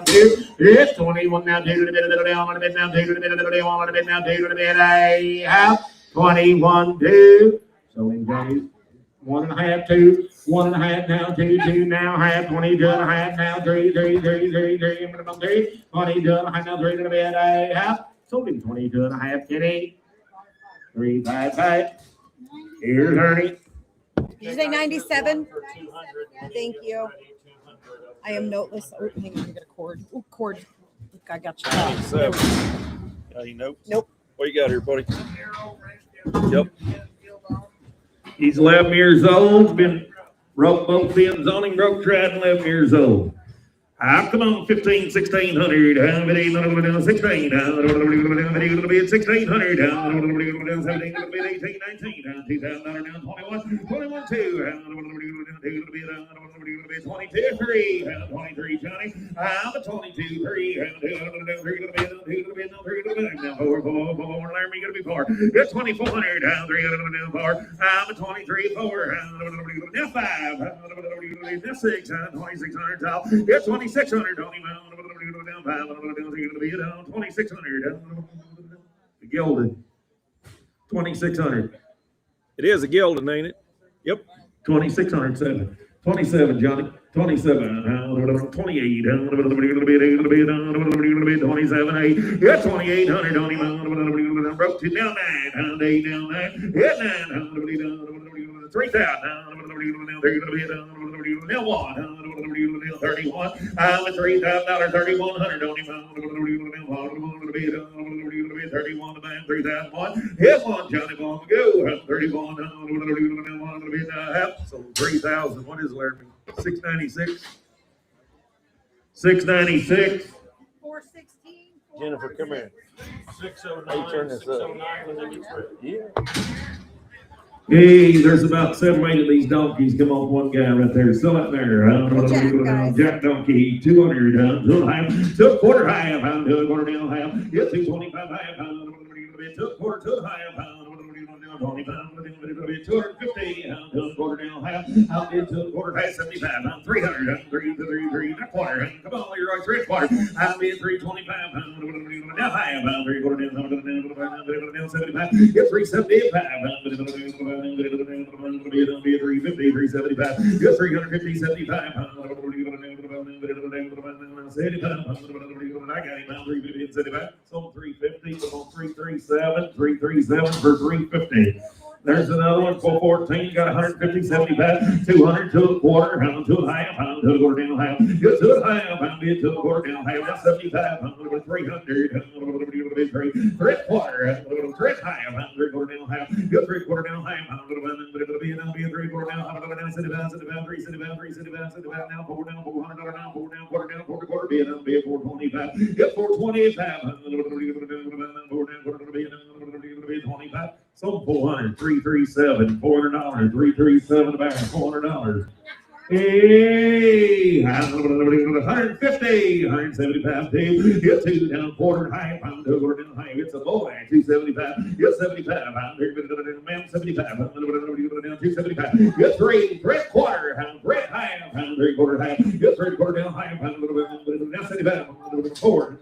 It's 21 now, 2 to the on to be now, 2 to the on to be now, 2 to be a 21 2. So in Johnny's 1 and a half, 2, 1 and a half now, 2, 2 now, half, 22 and a half now, 3, 3, 3, 3, 3, minimum 3, 22 and a half now, 3 to be a half. So in 22 and a half, Kenny. 3, 5, 5. Here's Ernie. Did you say 97? Thank you. I am noteless. Oh, hang on, I got a cord. Oh, cord. I got you. 97. Got any notes? Nope. What you got here, buddy? Yep. He's 11 years old. Been broke both bends on him. Broke tried 11 years old. Come on, 15, 1,600. 16. 1600. 17, 18, 19. $2,000 21. 21, 2. 22, 3. 23, Johnny. I'm a 22, 3. 4. Larry, you gotta be 4. It's 2,400. 304. I'm a 23, 4. Now 5. Now 6. 2,600. It's 2,600. Tony, down 5. 2,600. The gilded. 2,600. It is a gilded, ain't it? Yep. 2,607. 27, Johnny. 27. 28. 27. 8. Yeah, 2,800. Tony, broke to down 9. 8 down 9. Yeah, 9. 3,000. Now 1. 31. I'm at $3,000. 3,100. Tony, 31 to 9. 3,001. Here's 1, Johnny. Long go. 31. So 3,000. What is Larry? 696. 696. 416. Jennifer, come here. 609. Turn this up. 609 when they get through. Yeah. Hey, there's about 7 or 8 of these donkeys. Come on, one guy right there. Still out there. Jack Donkey, 200. 2 half. 2 quarter half. 2 quarter down half. Yeah, 225 half. 2 quarter to half. 250. 2 quarter down half. Out did 2 quarter half. 75. 300. 3 quarter. Come on, you're right. 3 quarter. Out did 325. now high, pound 3 quarter down, 75. Get 375. 350, 375. Get 350, 75. I got him, pound 350, 75. Sold 350, sold 337, 337 for 350. There's another one for 14, got 150, 75, 200 to a quarter, pound to a half, pound to a quarter down half, get to a half, pound to a quarter down half, that's 75, pound to 300, three quarter, three half, pound 3 quarter down half, get 3 quarter down half, pound to be a 3 quarter down, pound down 75, 75, 3, 75, 3, 75, 75, now 4 down, 400 down, 4 down, quarter down, quarter, be a 425, get 425, 4 down, quarter, be a 25. Sold 400, 337, $400, 337 about $400. Hey, 150, 175, get 2 down, quarter high, pound 2 quarter down high, it's a boy, 275, get 75, pound 75, 275, get 3 quarter, pound 3 high, pound 3 quarter high, get 3 quarter down high, pound 75, 4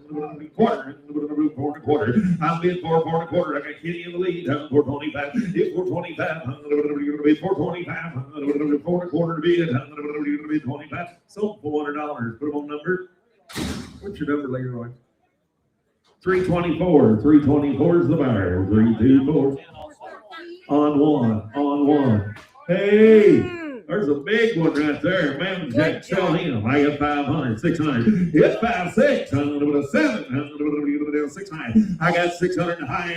quarter, I'll be at 4 quarter, I got Kitty in the lead, 425, it's 425, 425, 4 quarter to be at 25, sold $400, put them on number. What's your number, Leroy? 324, 324 is the buyer, 324. On one. Hey, there's a big one right there. Man, Jack, sell him. I got 500, 600. It's 5, 6, 7, 600. I got 600 and high.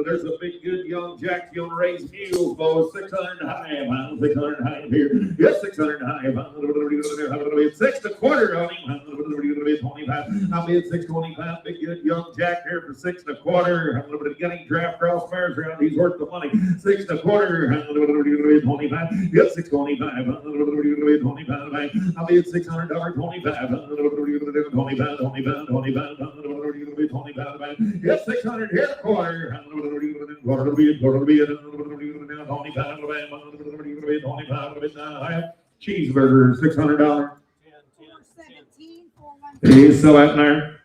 There's a big, good young Jack. You want to raise mules, boys. 600 and high. 600 and high here. Yes, 600 and high. 6 to quarter on him. 25. I'll be at 625. Big, good young Jack here for 6 to quarter. Getting draft cross mares around. He's worth the money. 6 to quarter. 25. Yes, 625. I'll be at $600, 25. Yes, 600 here, quarter. Cheeseburger, $600. He's still out there.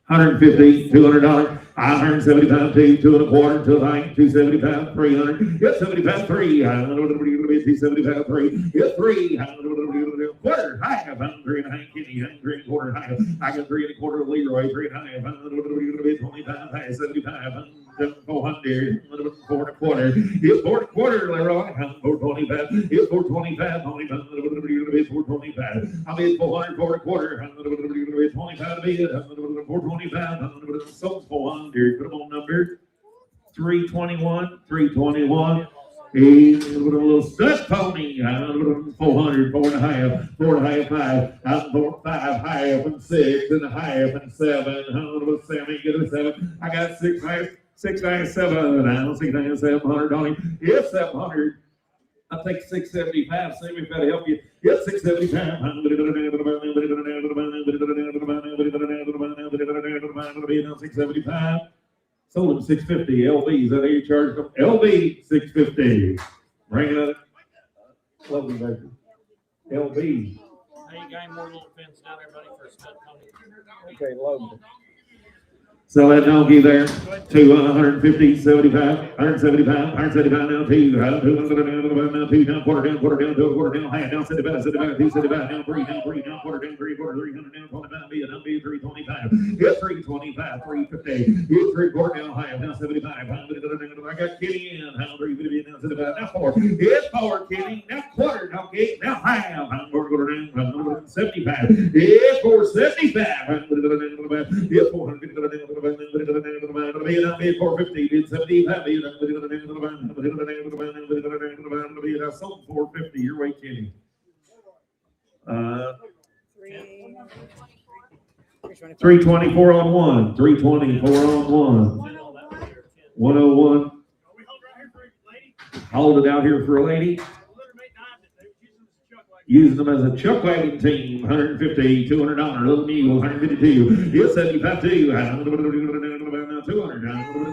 $150, $200, $175, 2 and a quarter, 2 high, 275, 300, get 75, 3, 275, 3, get 3, quarter high, 3 and a half, Kenny, 3 quarter high, I got 3 and a quarter, Leroy, 3 and a half, 25, high, 75, 400, 4 and a quarter, it's 4 and a quarter, Leroy, 425, it's 425, 425, I'll be at 400, 4 and a quarter, 25 to be at 425, sold 400, put them on number 321, 321. He's a little stud pony. 400, 4 and a half, 5, 4, 5, half, and 6 and a half, and 7. 7, get a 7. I got 6, 7. 700 on him. Yes, 700. I'll take 675. See if that'll help you. Yes, 675. 675. Sold him 650. LB, is that how you charge them? LB 650. Bring it up. Lovely, baby. LB. Hey, you got more little pins down there, buddy, for a stud pony. Okay, lovely. Sell that donkey there to 150, 75, 175, 175 now, 2, 200 now, 2 down, quarter down, quarter down, 2 quarter down, high down, 75, 75, 2, 75, down, 3, down, 3, down, quarter down, 3, quarter, 300 down, 25, be it, down, be 325, get 325, 350, get 3 quarter down, high down, 75, I got Kitty in, 350 down, 75, now 4, it's 4, Kitty, now quarter, donkey, now high down, quarter down, 75, it's 475, it's 450, 450, did 75, sold 450, your way, Kenny. 324 on 1, 324 on 1, 101. Hold it out here for a lady. Using them as a chuck wagon team, $150, $200, little mule, $152, yes, 75, 200,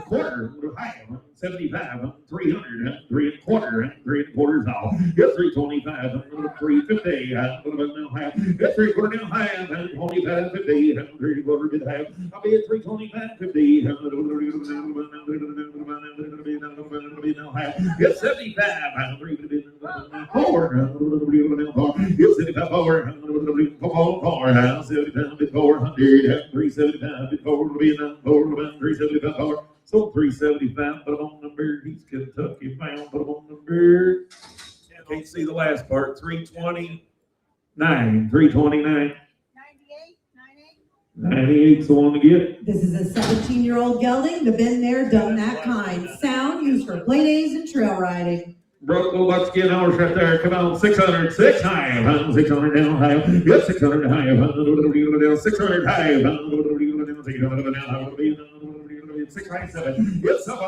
quarter, half, 75, 300, 3 1/4, 3 1/4 off. Get 325, 350, half, get 3 1/4 now half, 25, 50, 3 1/4 get half. I'll be at 325, 50, get 75, 3 4, get 75 4, 400, 375, 375, so 375, put them on number, he's Kentucky bound, put them on number. Can't see the last part, 329, 329. 98's the one to get. This is a 17-year-old gelding, the been there, done that kind. Sound used for play days and trail riding. Broke the buckskin horse right there. Come on, 600, 6 high, 600 down high. Yep, 600 high, 600 high, 697. Yep, 7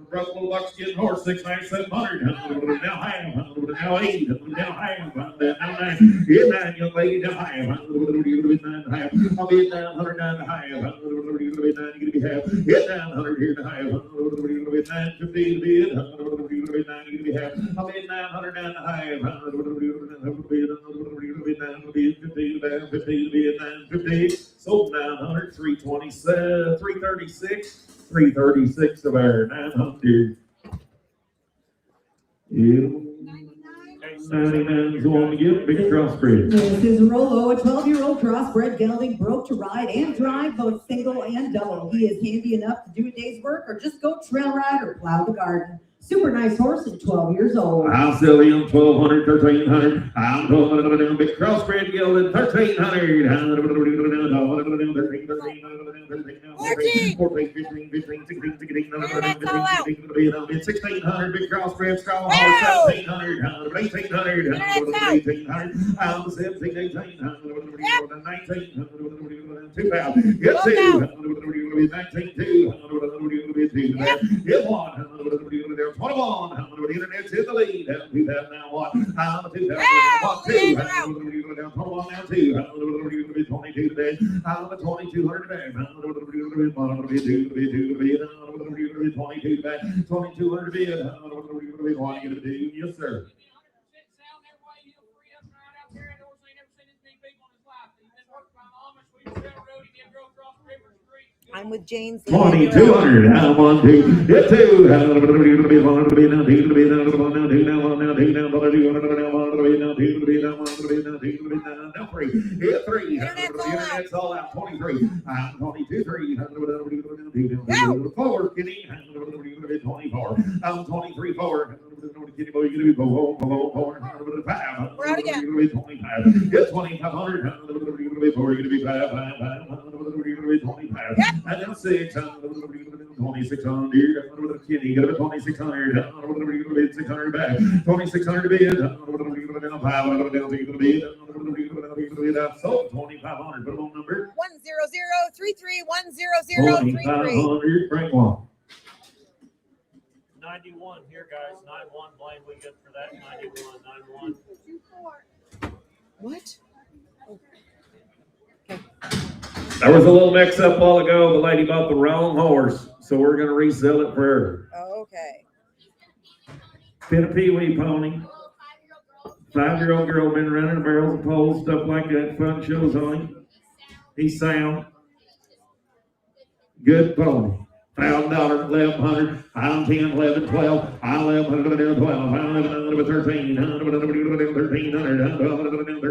broke the buckskin horse, 600, now high, now 8, now high, now 9. Get 9, young lady, now high, 9 high. I'll be at 909 high, 9 you gonna be half. Get 900 here to high, 950 to bid. I'll be at 900 down the high, 950, sold 900, 327, 336, 336 of our 900. 99 is the one to get, big crossbred. This is Rolo, a 12-year-old crossbred gelding, broke to ride and drive both single and double. He is handy enough to do a day's work or just go trail ride or plow the garden. Super nice horse at 12 years old. I'll sell him 1,200, 1,300. I'm going big crossbred gelding, 1,300. 14, 15, 16, 1,600 big crossbred straw horse, 1,700, 1,800, 1,800. I'm 17, 18, 19, 2,000. Get 2, 19, 2, get 1, 21, the internet's in the lead. 2,000 now what? 2,000 what? 2, 21 now 2, 22 today. 2,200 today. 22 today. 2,200 bid. What are you gonna do? Yes, sir. I'm with Jane's. 2,200. I'm on 2. Get 2. Now 3. Get 3. Internet's all out. 23. I'm 22. 3. 4. Kenny. 24. I'm 23. 4. Kenny boy, you're gonna be 4. 5. We're out again. 25. Get 2,500. You're gonna be 5. 25. And then 6, 2,600, Kenny, get up 2,600, 600 back, 2,600 bid, 500 down to the bid, so 2,500, put them on number 10033100033. 2,500, bring one. 91 here, guys. 91, Blaine, we good for that. 91, 91. What? There was a little mix up a while ago. The lady bought the wrong horse, so we're going to resell it for her. Okay. Been a peewee pony. 5-year-old girl been running barrels and poles, stuff like that. Fun shows on him. He's sound. Good pony. $1,000, 1,100. I'm 10, 11, 12. I'm 1,100, 12. I'm 1,100, 13. 1,100, 1,300.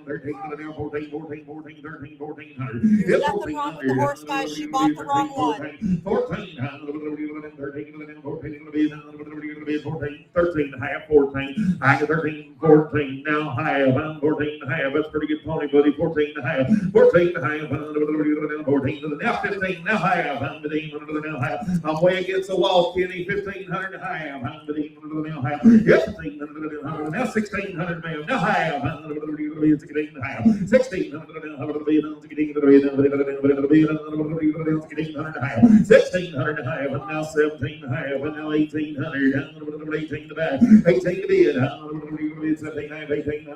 14, 13, 1,400. There's nothing wrong with the horse, guys. She bought the wrong one. 14, 13 and a half, 14. I get 13, 14. Now half. I'm 14 and a half. That's a pretty good pony, buddy. 14 and a half. 14 and a half. 14. Now 15. Now half. I'm way against the wall, Kenny. 1,500 and a half. I'm now half. Yes, 1,500. Now 1,600, ma'am. Now half. 16 and a half. 1,600 and a half. 1,600 and a half. And now 17 and a half. And now 1,800. 18 to back. 18 to bid. 17 and a half. 18.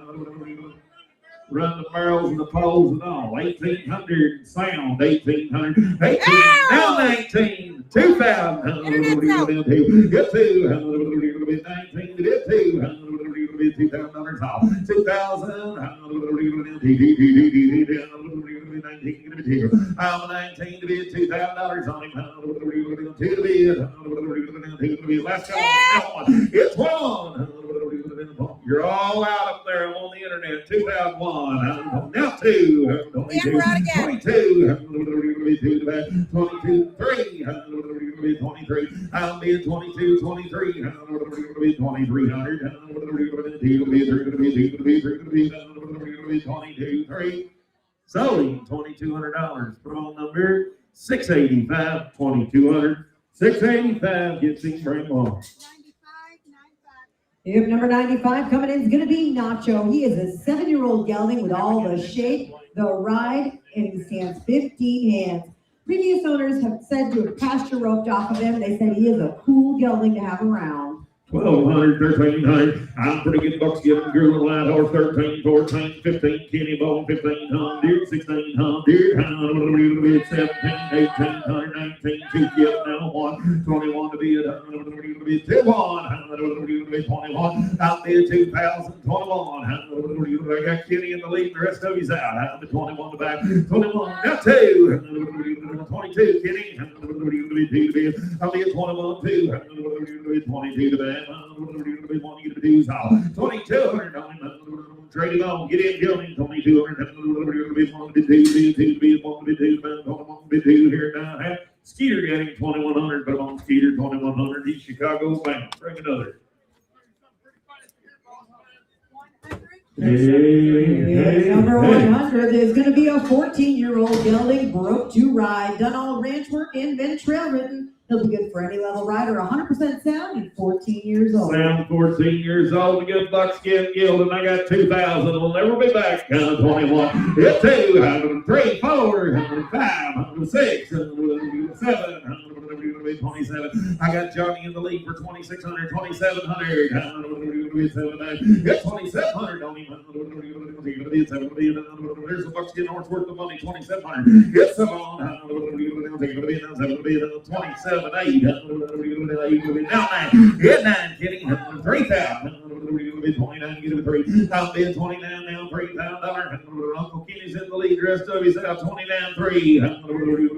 Run the barrels and the poles and all. 1,800 sound. 1,800. 18. Now 19. 2,000. Internet's out. Get 200. 19. Get 200. $2,000 off. 2,000. I'm 19 to bid $2,000 on him. 2 to bid. Last one. It's one. You're all out up there on the internet. 2001. Now 2. And we're out again. 22. 22. 3. 23. I'll be 22. 23. 2,300. 22. 3. Sold $2,200. Put on number 685. 2,200. 685 gets him bring on. If number 95 coming in is going to be Nacho. He is a 7-year-old gelding with all the shape, the ride, and he stands 15 hands. Previous owners have said to have pasture roped off of him. They said he is a cool gelding to have around. 1,200, 1,300. I'm pretty good bucks giving girl and light horse. 13, 14, 15. Kenny Bone 1,500, 1,600, 17, 1,800, 19. 2 give now 1, 21 to be at 2, 21. I'll be at 2,021. I got Kenny in the lead. The rest of you's out. I'm at 21 to back. 21 now 2. 22 Kenny. I'll be at 21 2. 22 to back. 2,200 trade it on, get in, Gilman, 2,200, 2 here now. Skeeter getting 2,100, but on Skeeter 2,100, he's Chicago bound. Bring another. Number 100 is going to be a 14-year-old gelding, broke to ride, done all ranch work and been trail ridden. He'll be good for any level rider, 100% sound, and 14 years old. Sound 14 years old, a good buckskin gild, and I got 2,000. We'll never be back. 21. It's 2, 3, 4, 5, 6, 7, 27. I got Johnny in the lead for 2,600, 2,700. It's 2,700 on him. There's a buckskin horse worth of money, 2,700. It's 27. 8. Now 9. Get 9, Kenny. 3,000. 29. Get him 3. I'll bid 29 now. $3,000. Uncle Kenny's in the lead. The rest of you out 29. 3.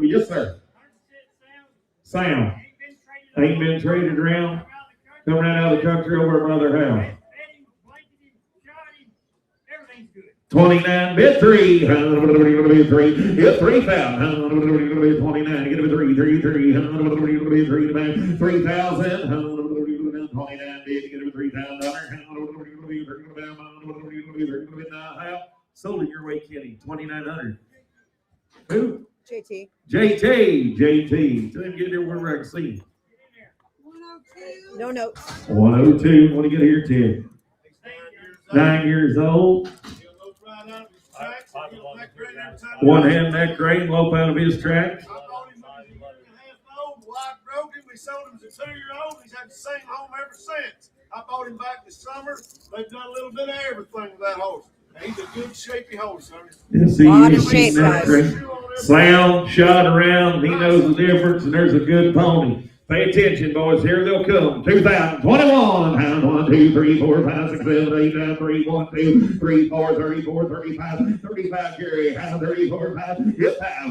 Yes, sir. Sound. Ain't been traded around. Come right out of the country over at Mother House. 29, bid 3. It's 3,000. 29, get him 3. 3 to back. 3,000. 29, bid, get him $3,000. Sold it your way, Kenny. 2,900. Who? JT. JT. Tell him get there where I can see him. 102. No notes. 102. What do you get here, Ted? 9 years old. One hand neck crane, lope out of his track. We sold him as a 2-year-old. He's had the same home ever since. I bought him back this summer. They've done a little bit of everything with that horse. He's a good, shapy horse, honey. Yes, lot of shape, guys. Sound, shot around. He knows the difference, and there's a good pony. Pay attention, boys. Here they'll come. 2021. 1, 2, 3, 4, 5, 6, 7, 8, 9, 3, 1, 2, 3, 4, 34, 35, 35, Jerry. 34, 5, get 5.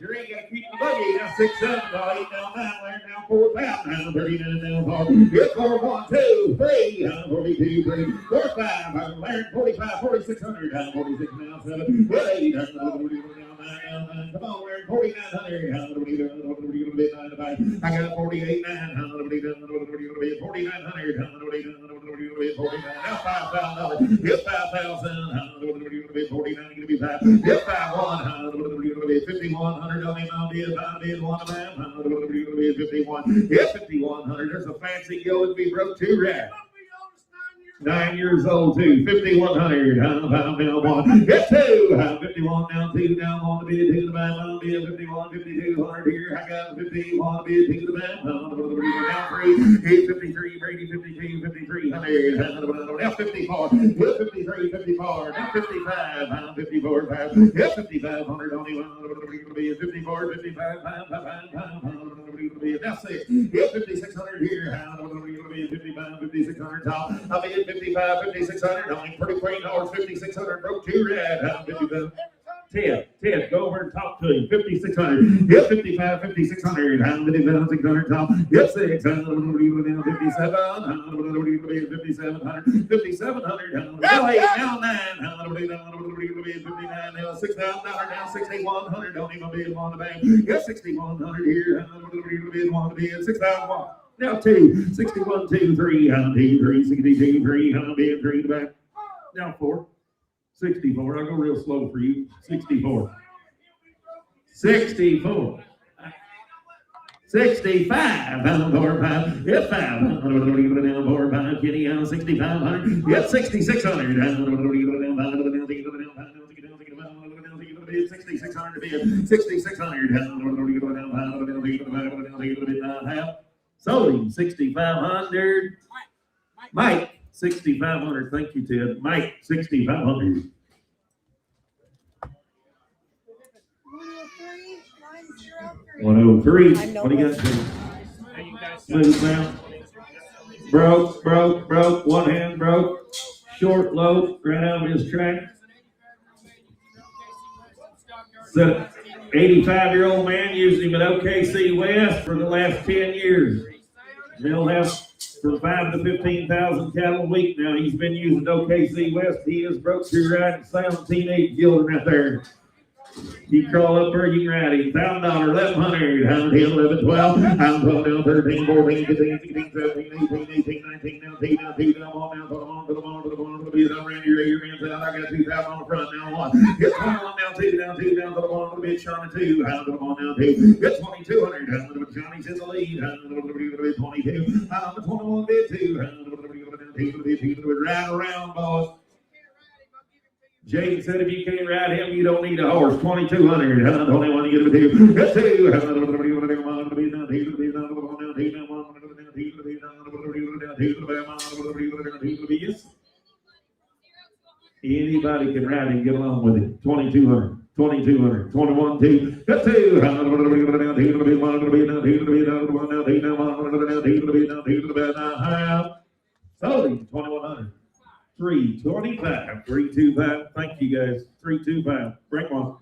Jerry, got to keep the buggy. Now 6, 7, 8, now 9, now 4, 5, now 39, now 4. Get 4, 1, 2, 3, 42, 3, 4, 5, 45, 4,600, 46, now 7, 8, come on, we're 4,900. I got 48,900. 4,900. Now $5,000. Get 5,000. 49 going to be 5. Get 5,100. 5,100 on him. I'll bid 1 man. 51. Get 5,100. There's a fancy go to be broke 2 racks. 9 years old too. 5,100. Down 1. Get 2. 51 down 2. Down 1 to be a 2 to the back. Down be a 51. 5,200 here. I got 51 to be a 2 to the back. Down 3. 53. Brady 52. 5,300. Down 54. 53. 54. Down 55. Down 54. 5. 5,500 only 1 to be a 54. 55. 5. Now 6. 5,600 here. 55, 5,600 top. I'll be at 55, 5,600. Only pretty clean horse. 5,600 broke 2 red. 55. Ted, go over and talk to him. 5,600. Yep, 55, 5,600. 5,600 top. Yep, 6. 57. 5,700. 5,700. Now 8. Now 9. 59. Now 6 down. Now 6,100. Don't even be one to bang. Yep, 6,100 here. 1 to be at 6,001. Now 2. 61, 2, 3. 3. 62, 3. 3 to back. Now 4. 64. I'll go real slow for you. 64. 64. 65. 4, 5. Yep, 5. 4, 5. Kitty, 6,500. Yep, 6,600. 6,600 to be 6,600. Sold him 6,500. Mike, 6,500. Thank you, Ted. Mike, 6,500. 103. What do you got? Smooth now. Broke. One hand broke. Short low. Ran out of his track. 85-year-old man used him at OKC West for the last 10 years. They'll have from 5,000 to 15,000 cattle a week now. He's been using OKC West. He is broke to ride sound teenage children out there. You crawl up there, you can ride him. $1,000, 1,100, 10, 11, 12, I'm 12 down, 13, 14, 15, 16, 17, 18, 18, 19, 19, 19, I'm on now, put them on, around your man's out. I got 2,000 on the front, now 1. Get 21 down, 2 down, 2 down, put them on, bit Shawnee 2, put them on now 2. Get 2,200, Johnny's in the lead, 22, 21 bit 2, right around, boys. Jake said if you can't ride him, you don't need a horse. 2,200. I don't want to get it with you. Get 2. Anybody can ride him, get along with it. 2,200. 2,200. 21, 2. Get 2. Sold him 2,100. 325, 325. Thank you guys. 325. Bring one.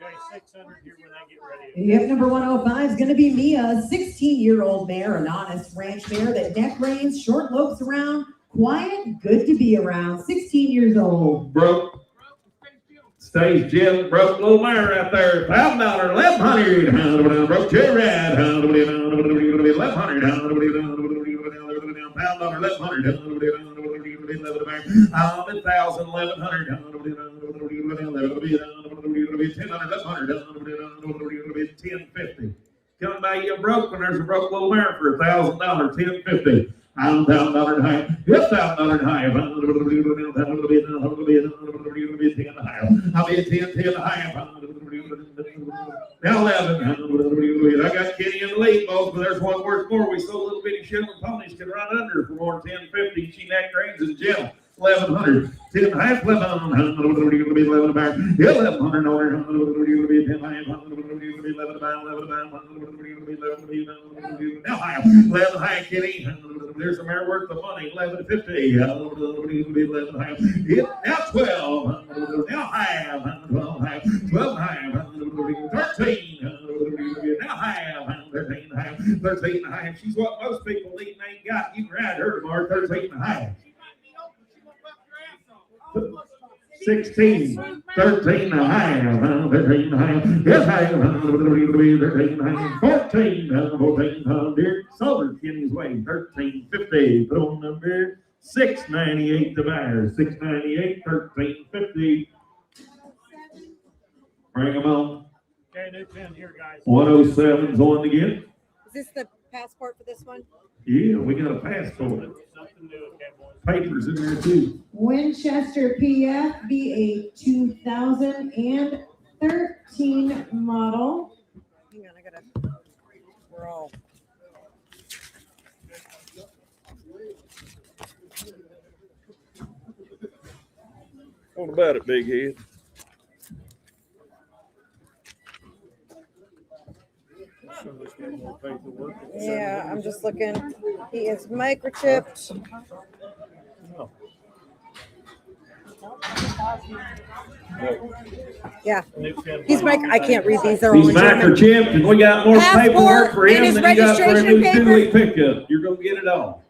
Okay, 600 here when I get ready. Yep, number 105 is going to be Mia, a 16-year-old mare, an honest ranch mare that neck reins, short lopes around, quiet, good to be around. 16 years old. Broke. Stays Jim. Broke little mare right there. $1,000, 1,100. Broke two red. 1,100. $1,000, 1,100. 1,000, 1,100. 1050. Come by you broke when there's a broke little mare for $1,000. 1050. I'm $1,000 high. Yes, $1,000 high. I'll be at 10 high. Now 11. I got Kenny in the lead, both, but there's one worth more. We sold little bitty Shetland ponies can run under for more than 1050. She neck reins is gentle. 1,100. 10 high. 1,100. 11 back. 1,100 over. 10 high. 11 now high. 11 high, Kenny. There's a mare worth the money. 1150. 11 high. Now 12. Now high. 12 high. 12 high. 13. Now high. 13 high. 13 high. She's what most people need and ain't got. You can ride her tomorrow. 13 high. 16, 13 high, 13 high, yes, high, 13 high, 1400, sold Kenny's way, 1350, put on number 698 to buyer, 698, 1350. Bring them on. Okay, new pin here, guys. 107's on again. Is this the passport for this one? Yeah, we got a passport. Something can do it, Cowboys. Papers in there too. Winchester PF be a 2013 model. Hang on, I gotta, we're all. What about it, big head? Yeah, I'm just looking. He is microchipped. Yeah, he's I can't read these. They're all He's in German. microchipped, and we got more Passport paperwork for and him his than you got for a registration new papers. Dooley pickup. You're gonna get it all.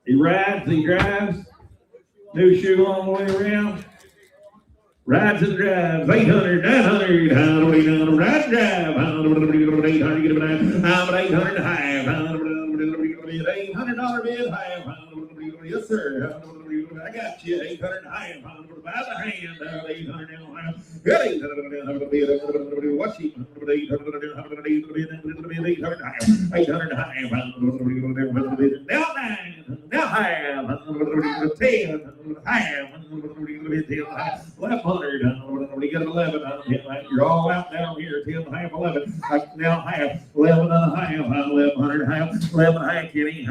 He rides, he drives. New shoe all the way around. Rides and drives. 800, 900. How do we know? Ride and drive. How do we know? 800, get him an I'm at 800 and a half. How do we know? $800 bid half. How do we know? Yes, sir. I got you. 800 and a half. How do we know? By the hand. 800 and a half. Good. 800 bid. What's he? 800 and a half. 800 and a half. Now 9. Now half. 10. Half. 1100. We get 11. You're all out down here. 10 half, 11. Now half. 11 and a half. 1100 half. 11 and a half, Kenny.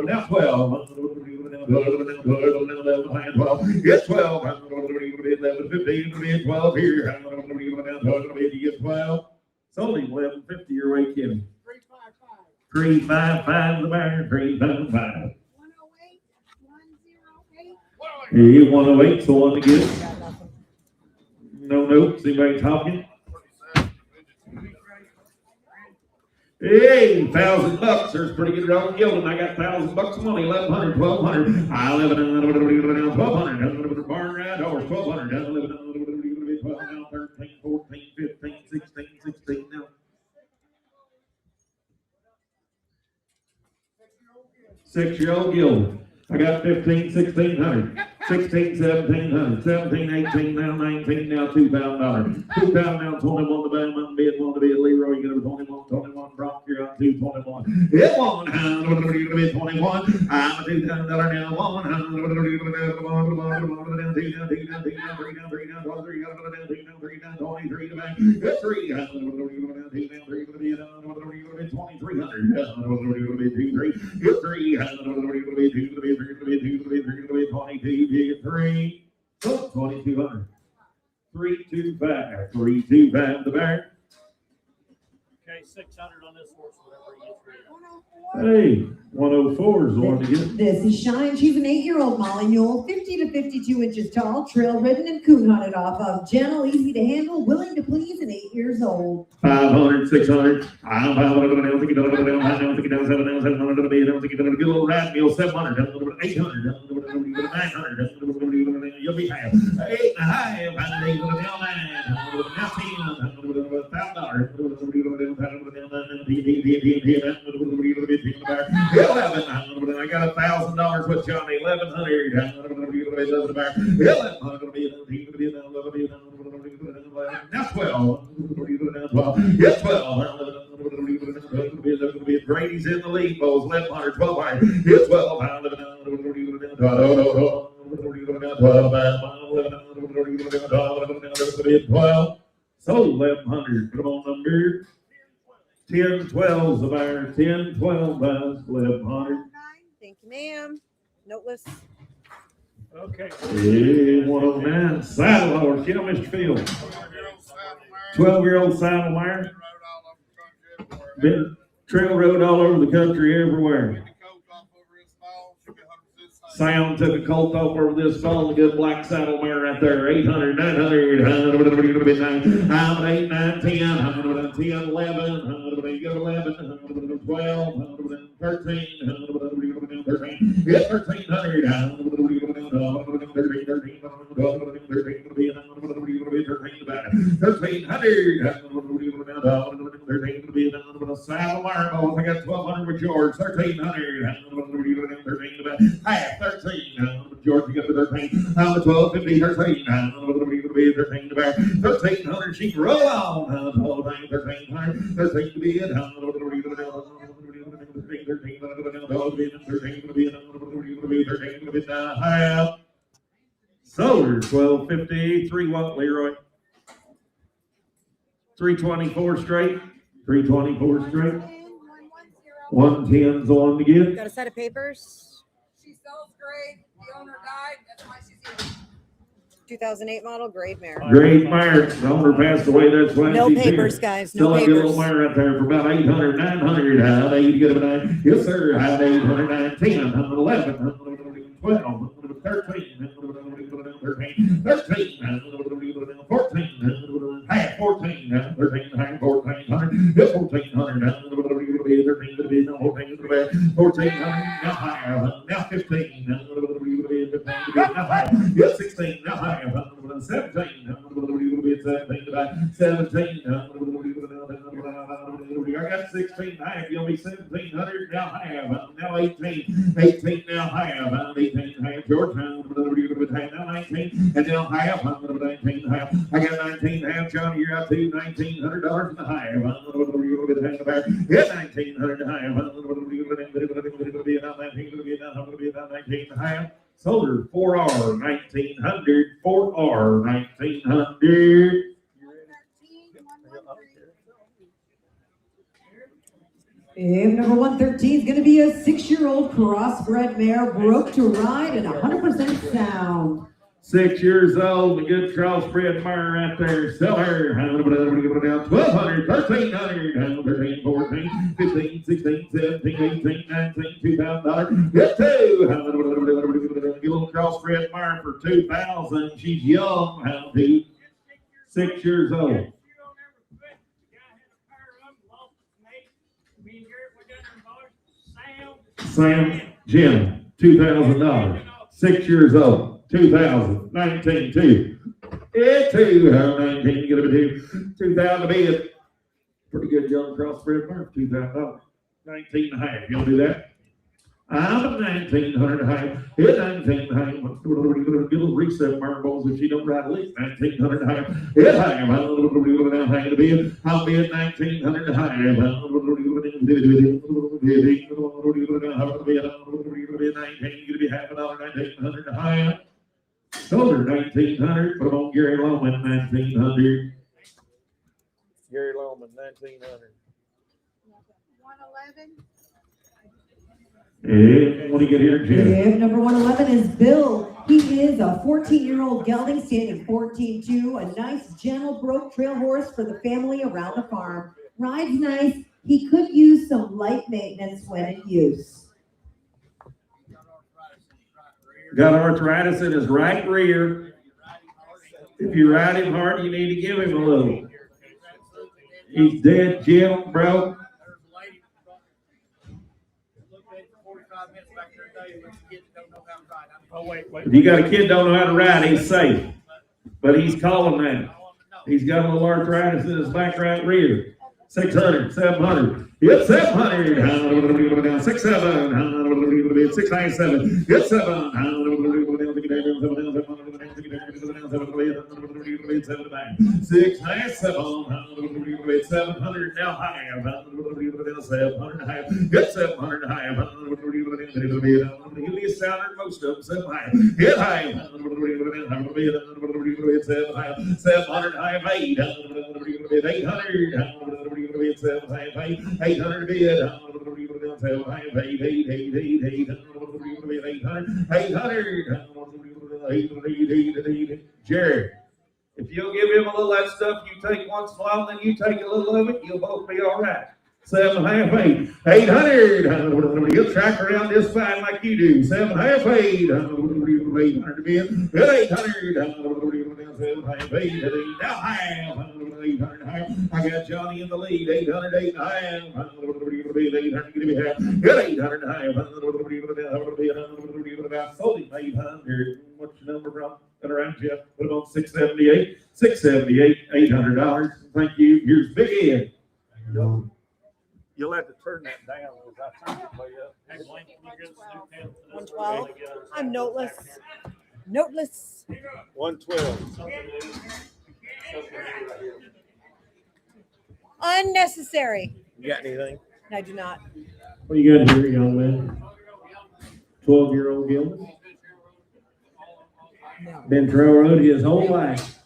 Now 12. 12. Get 12. 11, 15, 12 here. You get 12. Sold him 1150 your way, Kenny. 355 the buyer. 355. 108's the one to get it. No notes. Anybody talking? Hey, $1,000. There's pretty good drawing yielding. I got $1,000 of money. 1100, 1200. I live in 1200. Barn ride horse. 1200. 12 now. 13, 14, 15, 16, 16 now. 6-year-old gilded. I got 15, 1600, 16, 1700, 17, 18, now 19, now $2,000. $2,000 now 21 to Bama, bid 1 to bid Leroy, you get a 21, Brock, you're on 221. Hit 1, bid 21. I'm a $2,000 now, 1, Hit 3, 22, 2200. 325. 325 the back. Okay, 600 on this horse, whatever he gets rid of. Hey, 104 is the one to get. This is Shine. She's an 8-year-old Molly Mule, 50 to 52 inches tall, trail ridden and coon hunted off of. Gentle, easy to handle, willing to please, and 8 years old. 500, 600. I'm 500 down, thinking down, 700, get a good little rat meal, 700, 800, 900, you'll be half. 8 and a half, now 10, $11. I got $1,000 with Johnny. 1100. Now 12. Yes, 12. Brady's in the lead. Bowls 1100, 1200. Yes, 12. 12. Sold 1100. Put them on number 10, 12 the buyer. 10, 12 buys 1100. Thank you, ma'am. Noteless. Okay. Yeah, 109. Saddle horse. Yeah, Mr. Field. 12-year-old saddle mare. Been trail road all over the country, everywhere. Sound took a colt off over this fall, a good black saddle mare right there. 800, 900, 100, 8, 9, 10, 110, 11, 11, 12, 13, 13, get 1300, 1300, saddle mare, I got 1200 with George, 1300, half. 13, George, you got the 13. I'm the 12, 15, 13. 13 to back. 1300, she can roll on. 12, 1300, 13 to be it. 13, half. Solar 1250, 3-1 Leroy. 324 straight. 324 straight. 110's on to get. Got a set of papers. She sells great. The owner died. That's why she's here. 2008 model, grade mare. Great mare. The owner passed away. That's why No she's papers, here. guys. Still No a good little papers. mare right there for about 800, 900. How they get a 9? Yes, sir. How 800, 9, 10, 11, 12, 13, 13, 14, half 14, 13, half 1400, 1400, now higher, now 15, now higher, yes, 16, now higher, 17, 17, I got 16 half, you'll be 1700, now half, now 18, 18 now half, 18 half, George, now 19, and now half, 19 half, I got 19 half, Johnny, you're out to $1,900 in the half, yeah, 1900 half, solar 4R, 1900, 4R, 1900. And number 113 is going to be a 6-year-old crossbred mare, broke to ride and 100% sound. 6 years old, a good crossbred mare right there. Sell her. 1,200, 1,300, 13, 14, 15, 16, 17, 18, 19, $2,000. Get two. Get a little crossbred mare for $2,000. She's young. How to 6 years old. Sam Jim, $2,000. 6 years old, 2000, 19, 2. Yeah, 19, get a bit 2,000 a bid. Pretty good young crossbred mare, $2,000. 19 and a half. You'll do that? I'm 1900 and a half. Hit 19 and a half. Get a little reset marbles if she don't ride at least 1900 and a half. Hit half. I'm hang the bid. I'll be at 1900 and a half. 19, gonna be half $1, 1900 and a half. Solar 1900. Put on Gary Loman 1900. Gary Loman, 1900. 111. And what do you get here, Jim? And number 111 is Bill. He is a 14-year-old gelding standing 14-2, a nice, gentle, broke trail horse for the family around the farm. Rides nice. He could use some light maintenance when in use. Got arthritis in his right rear. If you ride him hard, you need to give him a little. He's dead, Jim, bro. Oh, wait. If you got a kid don't know how to ride, he's safe. But he's calling that. He's got a little arthritis in his back right rear. 600, 700. Yep, 700. 6, 7. 697. Yep, 7. 6, 9, 7. 700 now high. 700 high. Yep, 700 high. He'll be a sounder most of them. 7 high. Hit high. 7 high. 700 high. 800. 800 bid. 800. Jared, if you'll give him a little of that stuff you take once in a while, then you take a little of it, you'll both be all right. 7.5, 8. 800. He'll track around this fine like you do. 7.5, 8. 800 bid. 800. 7.5, 8. Now half. 800 half. I got Johnny in the lead. 800, 8 and a half. 800, give me half. Get 800 half. Sold him 800. What's your number, bro? Got around Jeff. Put it on 678. 678, $800. Thank you. Here's Big Ed. You'll have to turn that down because I turned it way up. Hey, Blaine, can you get us a new pen? 112. I'm noteless. Noteless. 112. Unnecessary. You got anything? I do not. What you got here, young man? 12-year-old Gilman. Been trail road his whole life.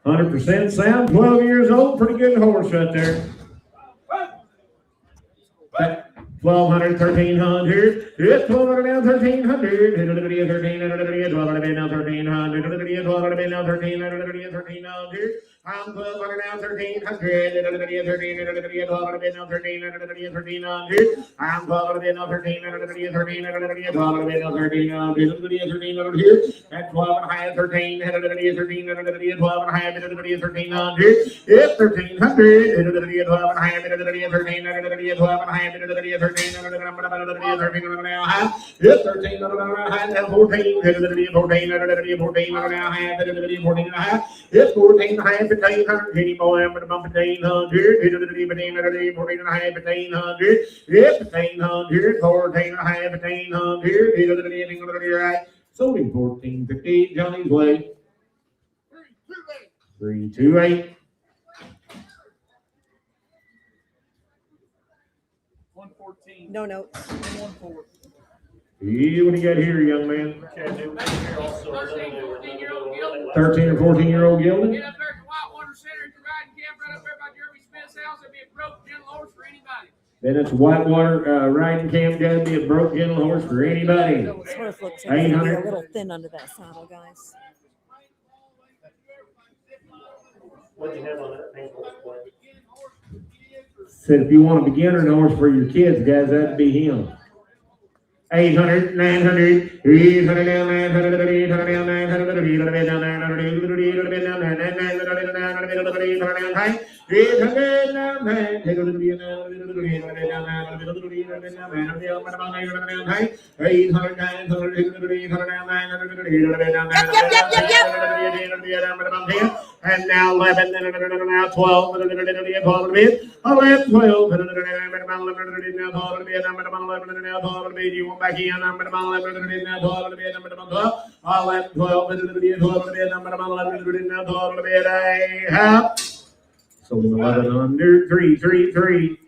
100% sound, 12 years old, pretty good horse right there. 1,200, 1,300, it's 1,200 now, 1,300, 1,300, 1,200 now, 1,300, 1,200 now, 1,300, 1,300. I'm 1,200 now, 1,300, 1,300 now, 1,300, 1,300. I'm 1,200 now, 1,300, 1,300, 1,200 now, 1,300 here. At 12 and a half, 13, 1,300, 12 and a half, 1,300. It's 1,300, 12 and a half, 1,300, 12 and a half, 1,300 now half. It's 1,300 high, now 14, 14, 14 now half, 14 and a half. It's 14 and a half. 1,500, Kenny boy, I'm gonna bump 1,500, 14 and a half, 1,500, yep, 1,500, 14 and a half, 1,500, right, sold him 14.50, Johnny's way, 328. 114. No notes. 114. Yeah, what do you got here, young man? Okay, do we here also 13 or 14-year-old Gilman? Get up there at the Whitewater Center at the riding camp right up there by Jeremy Smith's house. It'll be a broke gentle horse for anybody. Then it's Whitewater riding camp, gotta be a broke gentle horse for anybody. This horse looks like it's a little thin under that saddle, guys. What do you have on that pink horse play? Said if you want a beginner horse for your kids, guys, that'd be him. 800, 900, 800 down, 900, 800 down, 900, 800 down, 900, 800 down, 900 down, high. 800 down, 900 down, 800 down, 900, and now 11, now 12, 11, 12, you want back in, I'm going to 11, now 12, 12, I have. So 11 under 333.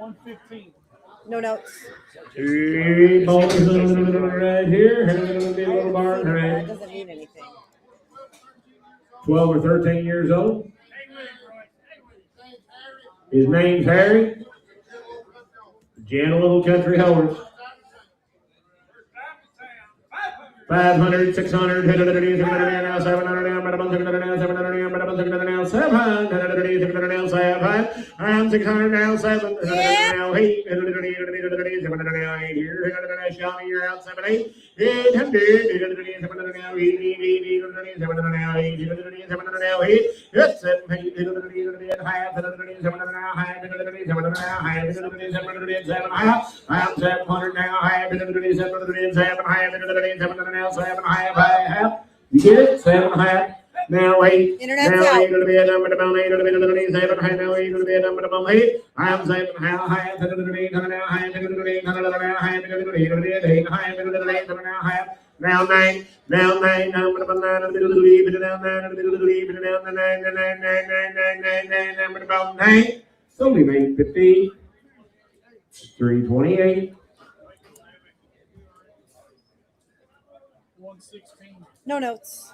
$115. No notes. Three balls right here. Little barn, That right? doesn't mean anything. 12 or 13 years old. His name's Harry. Gentle little country horse. 500, 600, 700 now, 700 now, 700 now, 700 now, 700 now, 700. I'm 600 now, 700 now, 800 now, 8 here, Shawnee, you're out, 7, 8, 800 now, 800 now, 800 now, 8, yes, 7, 800 half, 700 now, half, 700 now, half, 7 half, I'm 700 now, half, 7 half, now 7 half. You get it? 7 half. Now 8. Internet's now out. 8 to be a number to 8 to be 7 half. Now 8 to be a number to 8. I'm 7 half. Half to the 8 now half to the 8 now half to the 8 to the 8 half to the 8 now half. Now 9. Now 9. Number to 9 to the leave it down 9 to the leave it down the 9 number about 9. So we made 50. 328. 116. No notes.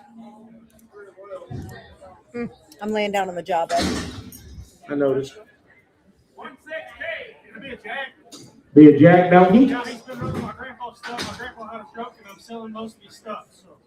I'm laying down on the job, Ed. I noticed. 116. It'll be a jack. Be a jack donkey. Yeah, he's been running my grandpa's stuff. My grandpa had a truck, and I'm selling most of his stuff. So.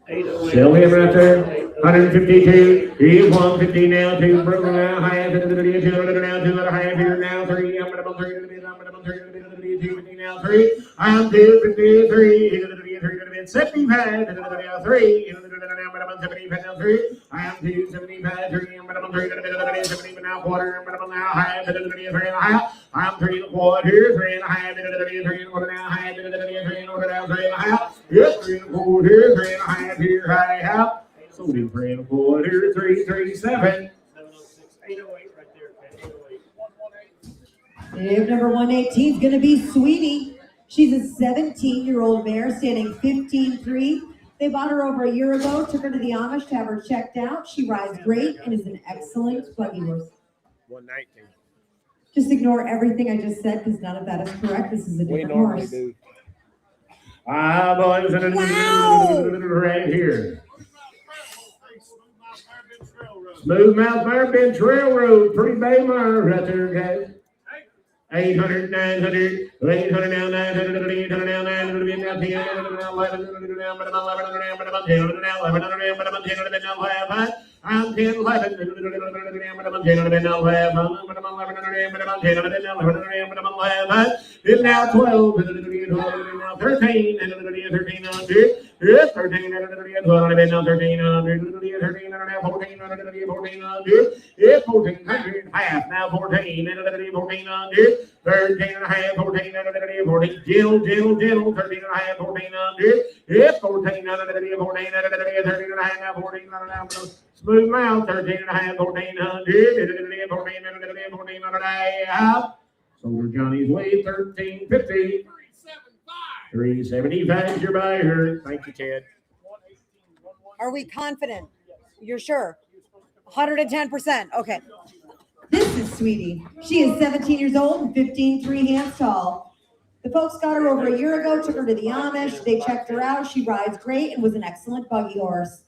Sell him right there. 152. He's 150 now. 2 broken now. Half into the video. 200 now. 200 half here now. 3. I'm going to 3 to the bit. I'm going to 3 to the bit. 250 now. 3. I'm 253. Into the video. 3 to the bit. 75. Into the video. 3. Into the video. I'm going to 75 now. 3. I'm 275. 3. I'm going to 3 to the bit. 70 now. Quarter. I'm going to now. Half into the video. 3 and a half. I'm 3 and a quarter. 3 and a half into the video. 3 and a quarter now. Half into the video. 3 and a quarter now. 3 and a half. Yes. 3 and a quarter. 3 and a half. Here I have. So we pray in a quarter, 337. 706, 808 right there. 808. 118. Dave number 118 is going to be Sweetie. She's a 17-year-old mare standing 15-3. They bought her over a year ago, took her to the Amish to have her checked out. She rides great and is an excellent buggy horse. 119. Just ignore everything I just said because none of that is correct. This is a We different normally horse. do. Boys, Wow. right here. Smooth Mouth Bear Bench Railroad, pretty bay mare right there, guys. 800, 900, 800 now, 900, 800 now, 900 now, 10, now, 11, now, 11, now, 11, now, I'm 10, 11, it's now 12, now 13, 13 on 2. Yes, 13, 13, 13, 14, yes, 14, half, now 14, 14 on 13 and a half, 14, 14, gentle, 13 and a half, 14 on yes, 14, 14, 13 and a half, now 14, smooth mouth, 13 and a half, 1400, 14 on a half. Soldier Johnny's way, 1350. 375 is your buyer. Thank you, Ted. Are we confident? You're sure? 110%. Okay. This is Sweetie. She is 17 years old and 15 3 hands tall. The folks got her over a year ago, took her to the Amish. They checked her out. She rides great and was an excellent buggy horse.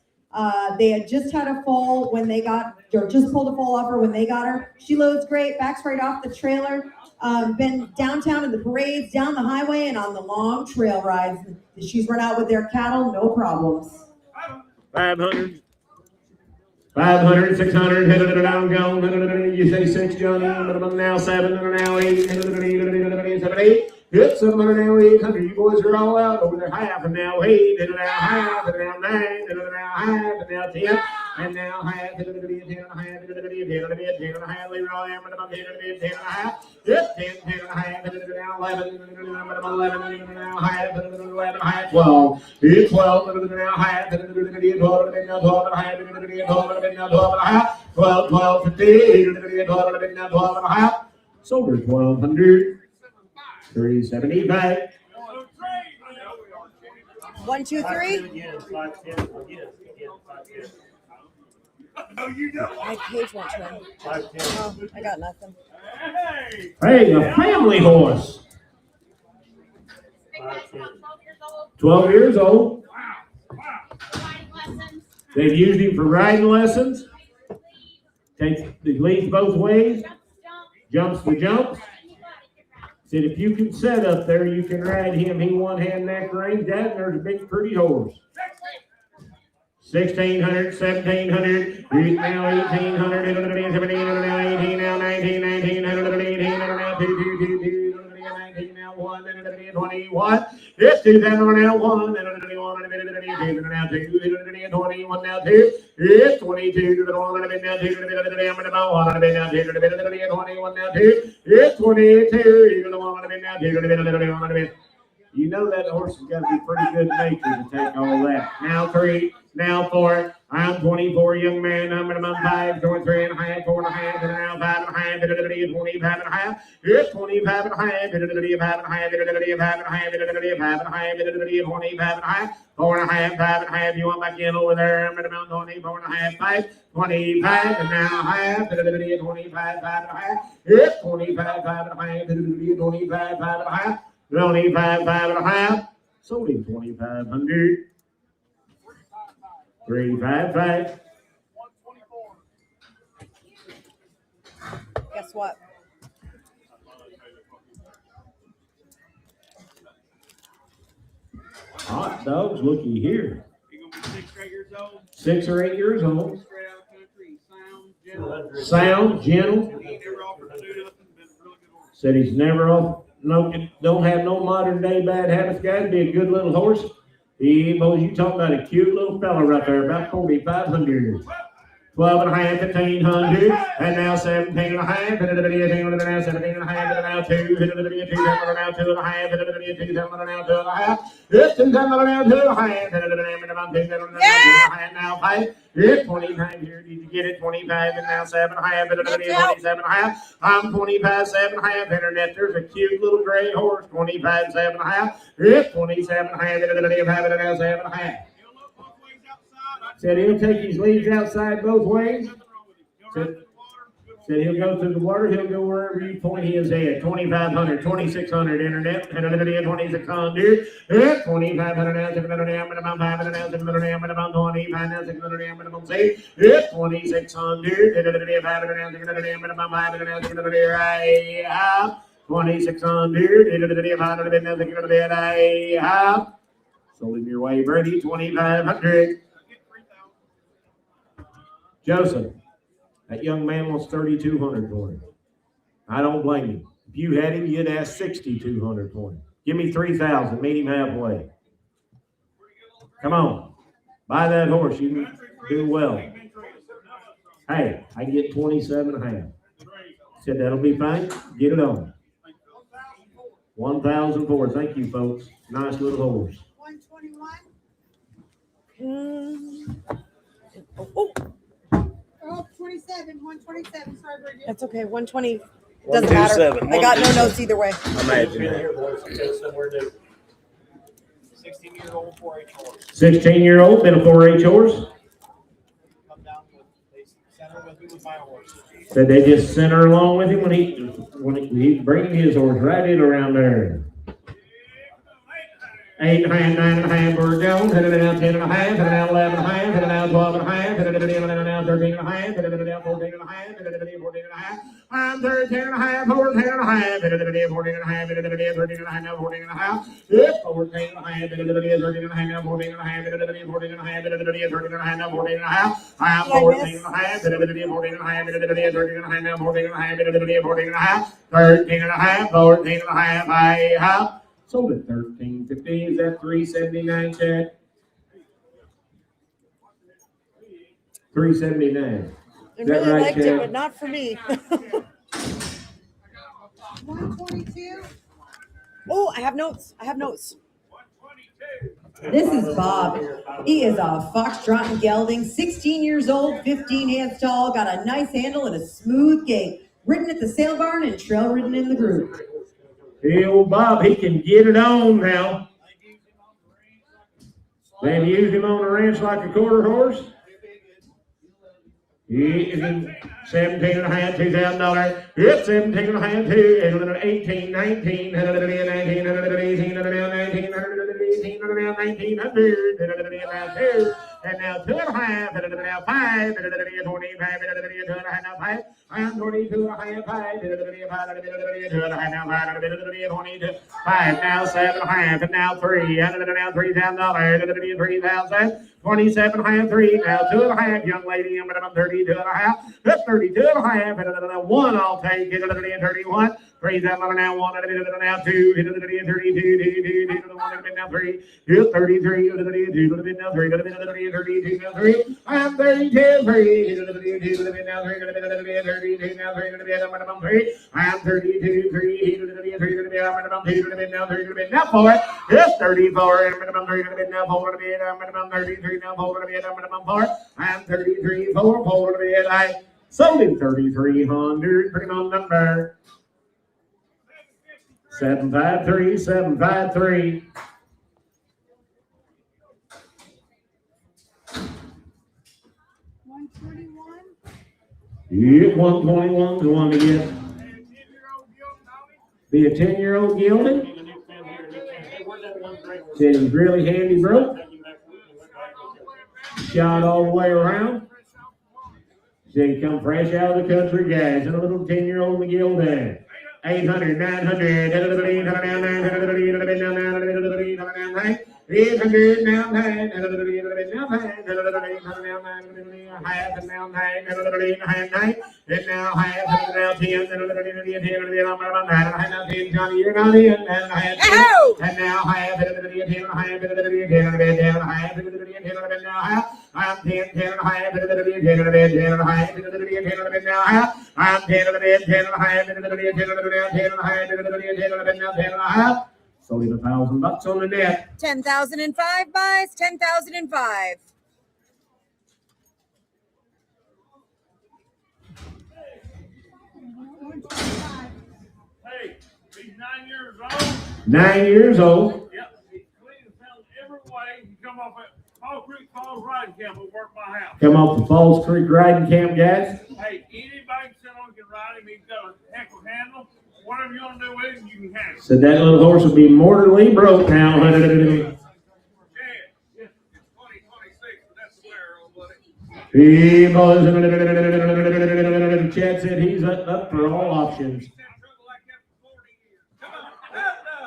They had just had a foal when they got, or just pulled a foal off her when they got her. She loads great, backs right off the trailer. Been downtown in the parades, down the highway, and on the long trail rides. She's run out with their cattle, no problems. 500. 500, 600, hit it down, go. You say 6, Johnny. Now 7, now 8, 7, 8. Hit 700, now 800. You boys are all out over there. Half, and now 8, and now half, and now 9, and now half, and now 10, and now half, 10 and a half, 10 and a half. Leroy, I'm going to 10 and a half. Hit 10 and a half, now 11, 11, now half, 11, half, 12. Hit 12, now half, 12, now 12 and a half, 12, now 12 and a half, 12, 15, 12, now 12 and a half. Silver 1200. 375. 1, 2, 3. Again, 510. Again, 510. My page went to him. 510. Oh, I got nothing. Hey, a family horse. 510. 12 years old. They've used him for riding lessons. Takes the leads both ways. Jumps the jumps. Said if you can set up there, you can ride him. He one hand neck range that, and there's a big pretty horse. 1600, 1700, now 1800, 1700, now 18, now 19, 1900, 18, now 2, 19, now 1, 21. It's 2000, now 1, 21, now 2, 21, now 2. It's 22, now 1, now 2, 21, now 2. It's 22, now 2, you know that horse has got to be pretty good natured to take all that. Now 3, now 4. I'm 24, young man. I'm at 5, 23 and a half, 4 and a half, and now 5 and a half, 25 and a half. It's 25 and a half, 5 and a half, 5 and a half, 25 and a half, 4 and a half, 5 and a half. You want back in over there? I'm at about 24 and a half, 5, 25 and now half, 25, 5 and a half. It's 25, 5 and a half, 25, 5 and a half. 25, 5 and a half. Sold him 2,500. 355. Guess what? Hot dogs, looky here. You're gonna be 6 or 8 years old. 6 or 8 years old. Straight out of the country. Sound, gentle. Sound, gentle. He never offered to do nothing. Been a really good horse. Said he's never off. No, don't have no modern day bad habits. Got to be a good little horse. Boys, you talking about a cute little fella right there, about 4,500. 12 and a half, 1,500, and now 17 and a half, and now 17 and a half, and now 2, and now 2 and a half, and now 2 and a half. It's 2 and now 2 and a half, and now 5. It's 25 here. Did you get it? 25 and now 7 and a half, and 27 and a half. I'm 25, 7 and a half. Internet, there's a cute little gray horse. 25, 7 and a half. It's 27 and a half, and now 7 and a half. Said he'll take his leads outside both ways. Said he'll go through the water, he'll go wherever you point his head. 2,500, 2,600 internet, 2,600, 2,500 now, 600 now, minimum 500 now, 600 now, minimum 25 now, 600 now, minimum 6, 2,600, 500 now, 600 now, minimum 500 now, 600 right, 2,600, 500 now, 600 right, sold him your way, Brady, 2,500. Joseph. That young man wants 3,200 for him. I don't blame you. If you had him, you'd ask 6,200 for him. Give me 3,000. Meet him halfway. Come on. Buy that horse. You can do well. Hey, I can get 27 and a half. Said that'll be fine. Get it on. 1,004. Thank you, folks. Nice little horse. 121. Oh. Oh, 27, 127. Sorry, Bridget. That's okay. 120 doesn't matter. I got no notes either way. Imagine that. 16-year-old 4-H horse. 16-year-old, been a 4-H horse. Come down with, they sent her with me with my horse. Said they just sent her along with him when he's bringing his horse right in around there. 8 and a half, 9 and a half, Bird Jones, headed it out 10 and a half, headed it out 11 and a half, headed it out 12 and a half, headed it out 13 and a half, headed it out 14 and a half, headed it out 14 and a half, I'm 13 and a half, 14 and a half, headed it out 14 and a half, headed it out 13 and a half, now 14 and a half, 14 and a half, headed it out 13 and a half, now 14 and a half, headed it out 14 and a half, headed it out 13 and a half, now 14 and a half, I'm 14 and a half, headed it out 14 and a half, headed it out 13 and a half, now 14 and a half, headed it out 14 and a half, 13 and a half, 14 and a half, I have. Sold at $13.50. Is that $379, Chad? $379. I Is that really right, liked Chad? it, but not for me. 122. Oh, I have notes. This is Bob. He is a foxtrot and gelding, 16 years old, 15 hands tall, got a nice handle and a smooth gait. Ridden at the sale barn and trail ridden in the group. Hey, old Bob, he can get it on now. They've used him on the ranch like a quarter horse. He is in 17 and a half, $2,000. Yep, 17 and a half, 18, 19, 19, 19, and now 2 and a half, and now 5, 25, 5, I'm 22 and a half, 5, 2 and a half, now 5, 22, 5, now 7 and a half, and now 3, and now $3,000, 3,000, 27 and a half, 3, now 2 and a half, young lady, I'm 32 and a half, 32 and a half, and 1 I'll take, 31, 3,000 now 1, now 2, 32, now 3, 33, now 3, 32, now 3, I'm 32, 3, now 3, 32, now 3, minimum 3, I'm 32, 3, minimum 2, now 3, now 4, yes, 34, minimum 3, now 4, minimum 33, now 4, minimum 4, I'm 33, 4, I sold him 3,300, pretty on number. 753, 753. Yeah, 121 to one to get. Be a 10-year-old gelding. Said he was really handy, bro. Shot all the way around. Said he come fresh out of the country, guys. And a little 10-year-old gelding. 800, 900, 800, now 9, 800, now 9, half, and now 9, and now half, and now 10, now 10, Johnny, you're not in, and now half, and now half, I'm 10, 10 and a half, 10 and a bed, 10 and a half, 10 and a half, I'm 10 and a bed, 10 and a half, 10 and a bed, 10 and a half, 10 and a half, 10 and a half. Sold him $1,000 on the net. 10,005 buys, 10,005. Hey, he's 9 years old. 9 years old. Yep, he's clean as hell every way. He come off at Fall Creek Falls Riding Camp will work my house. Come off the Falls Creek Riding Camp, guys. Hey, anybody can sit on can ride him. He's got a heck of a handle. Whatever you want to do with him, you can have it. So that little horse will be mortally broke now. Yeah, it's 2026, but that's the wear on, buddy. He boys, Chad said he's up for all options.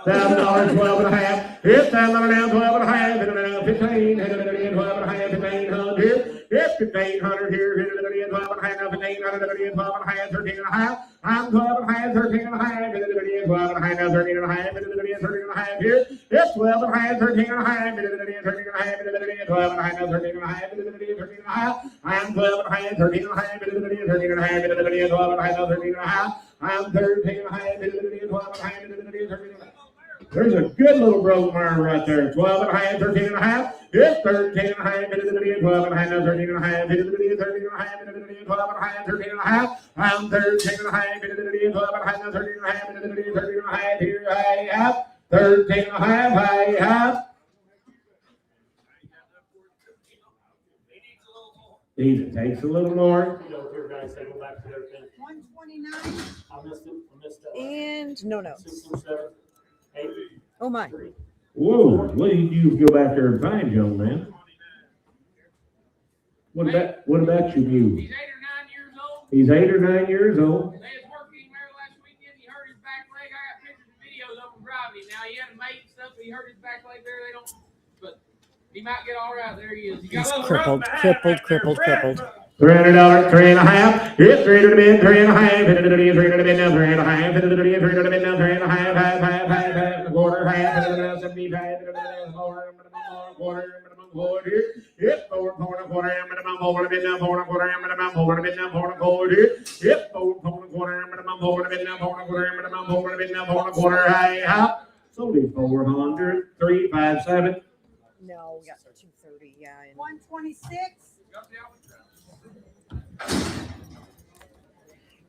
$1,000, 12 and a half. Hit $1,000 down, 12 and a half. Hit it down, 15. Hit it down, 12 and a half. 1,500. Hit 1,500 here. Hit it down, 12 and a half. 1,500. 12 and a half. 13 and a half. I'm 12 and a half. 13 and a half. Hit it down, 12 and a half. Now 13 and a half. Hit it down, 13 and a half here. Hit 12 and a half. 13 and a half. Hit it down, 13 and a half. Hit it down, 12 and a half. Now 13 and a half. Hit it down, 13 and a half. I'm 12 and a half. 13 and a half. Hit it down, 13 and a half. Hit it down, 12 and a half. Now 13 and a half. I'm 13 and a half. Hit it down, 12 and a half. Hit it down, 13 and a half. There's a good little broke mare right there. 12 and a half, 13 and a half. Hit 13 and a half, hit it 12 and a half, now 13 and a half, hit it 13 and a half, hit it 12 and a half, 13 and a half. I'm 13 and a half, hit it 12 and a half, now 13 and a half, hit it 13 and a half. Here I have 13 and a half, I have. It takes a little more. 129. I missed it. I missed that. And no notes. 6 and 7, 8. Oh my. Whoa, what did you go back there and find, young man? What about your mule? He's 8 or 9 years old. He's 8 or 9 years old. They was working there last weekend. He hurt his back leg. I got pictures and videos of him driving him. Now he had a mate and stuff, but he hurt his back leg there. They don't, but he might get all right. There he is. He got He's a little crippled, rough crippled, crippled, crippled. $300, 3 and a half. Hit 3 to the bid, 3 and a half. Hit it to the bid, 3 to the bid, now 3 and a half. Hit it to the bid, 3 to the bid, now 3 and a half. Half, a quarter, half. Hit it to the bid, 75. Hit it to the bid, quarter. Hit 4 and a quarter. Minimum 4 to the bid, now 4 and a quarter. Minimum 4 to the bid, now 4 and a quarter. Hit 4 and a quarter. Minimum 4 to the bid, now 4 and a quarter. Minimum 4 to the bid, now 4 and a quarter. Half. Sold it 400. 3, 5, 7. No, we got 230. Yeah. 126.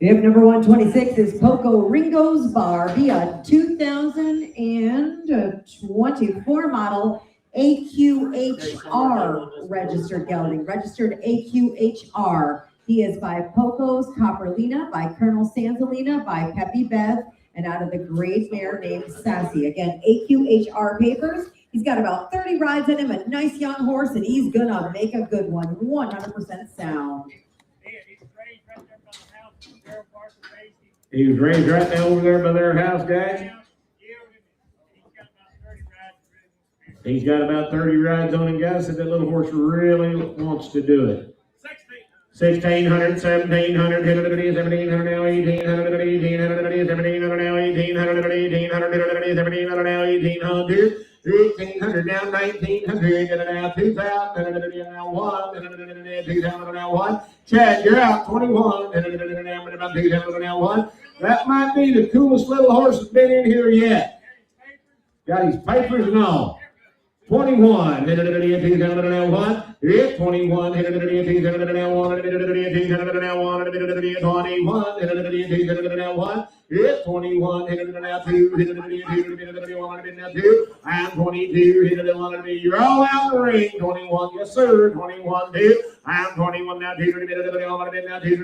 If number 126 is Poco Ringo's Barbie, 2024 model AQHR registered gelding, registered AQHR. He is by Poco's Copperlina, by Colonel Sansalina, by Peppy Bev, and out of the grade mare named Sassy. Again, AQHR papers. He's got about 30 rides in him, a nice young horse, and he's gonna make a good one, 100% sound. He was raised right now over there by their house, guys. He's got about 30 rides on him, guys. Said that little horse really wants to do it. 1,600, 1,700, 1,700 now, 1,800, 1,800, 1,700 now, 1,800, 1,800, 1,700 now, 1,800. 1,800 now, 1,900, now 2,000, now 1, 2,000 now 1. Chad, you're out, 21, now 2,000 now 1. That might be the coolest little horse that's been in here yet. Got his papers and all. 21, 2,000 now 1. It's 21, 2,000 now 1, 2,000 now 1, 21, 2,000 now 1. It's 21, hit it now 2, hit it now 2, I'm 22, hit it now 2. You're all out the ring, 21, yes sir, 21, 2. I'm 21 now 2, 21 now 2,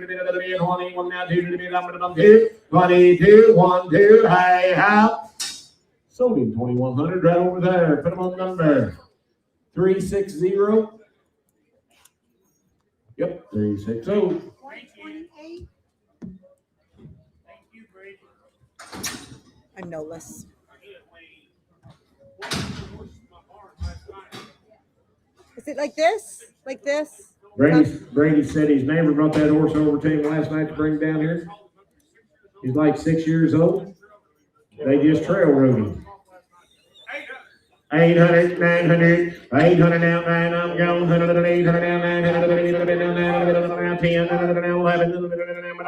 21 now 2, 22, 1, 2, hey, how? Sold him 2,100 right over there. Put him on number 360. Yep, 360. 128. I'm no less. Is it like this? Like this? Brady said his neighbor brought that horse over to him last night to bring down here. He's like 6 years old. They just trail rode him. 800, 900, 800 now, 9, I'm going, 100, 800 now, 900, 800 now, 10, 11,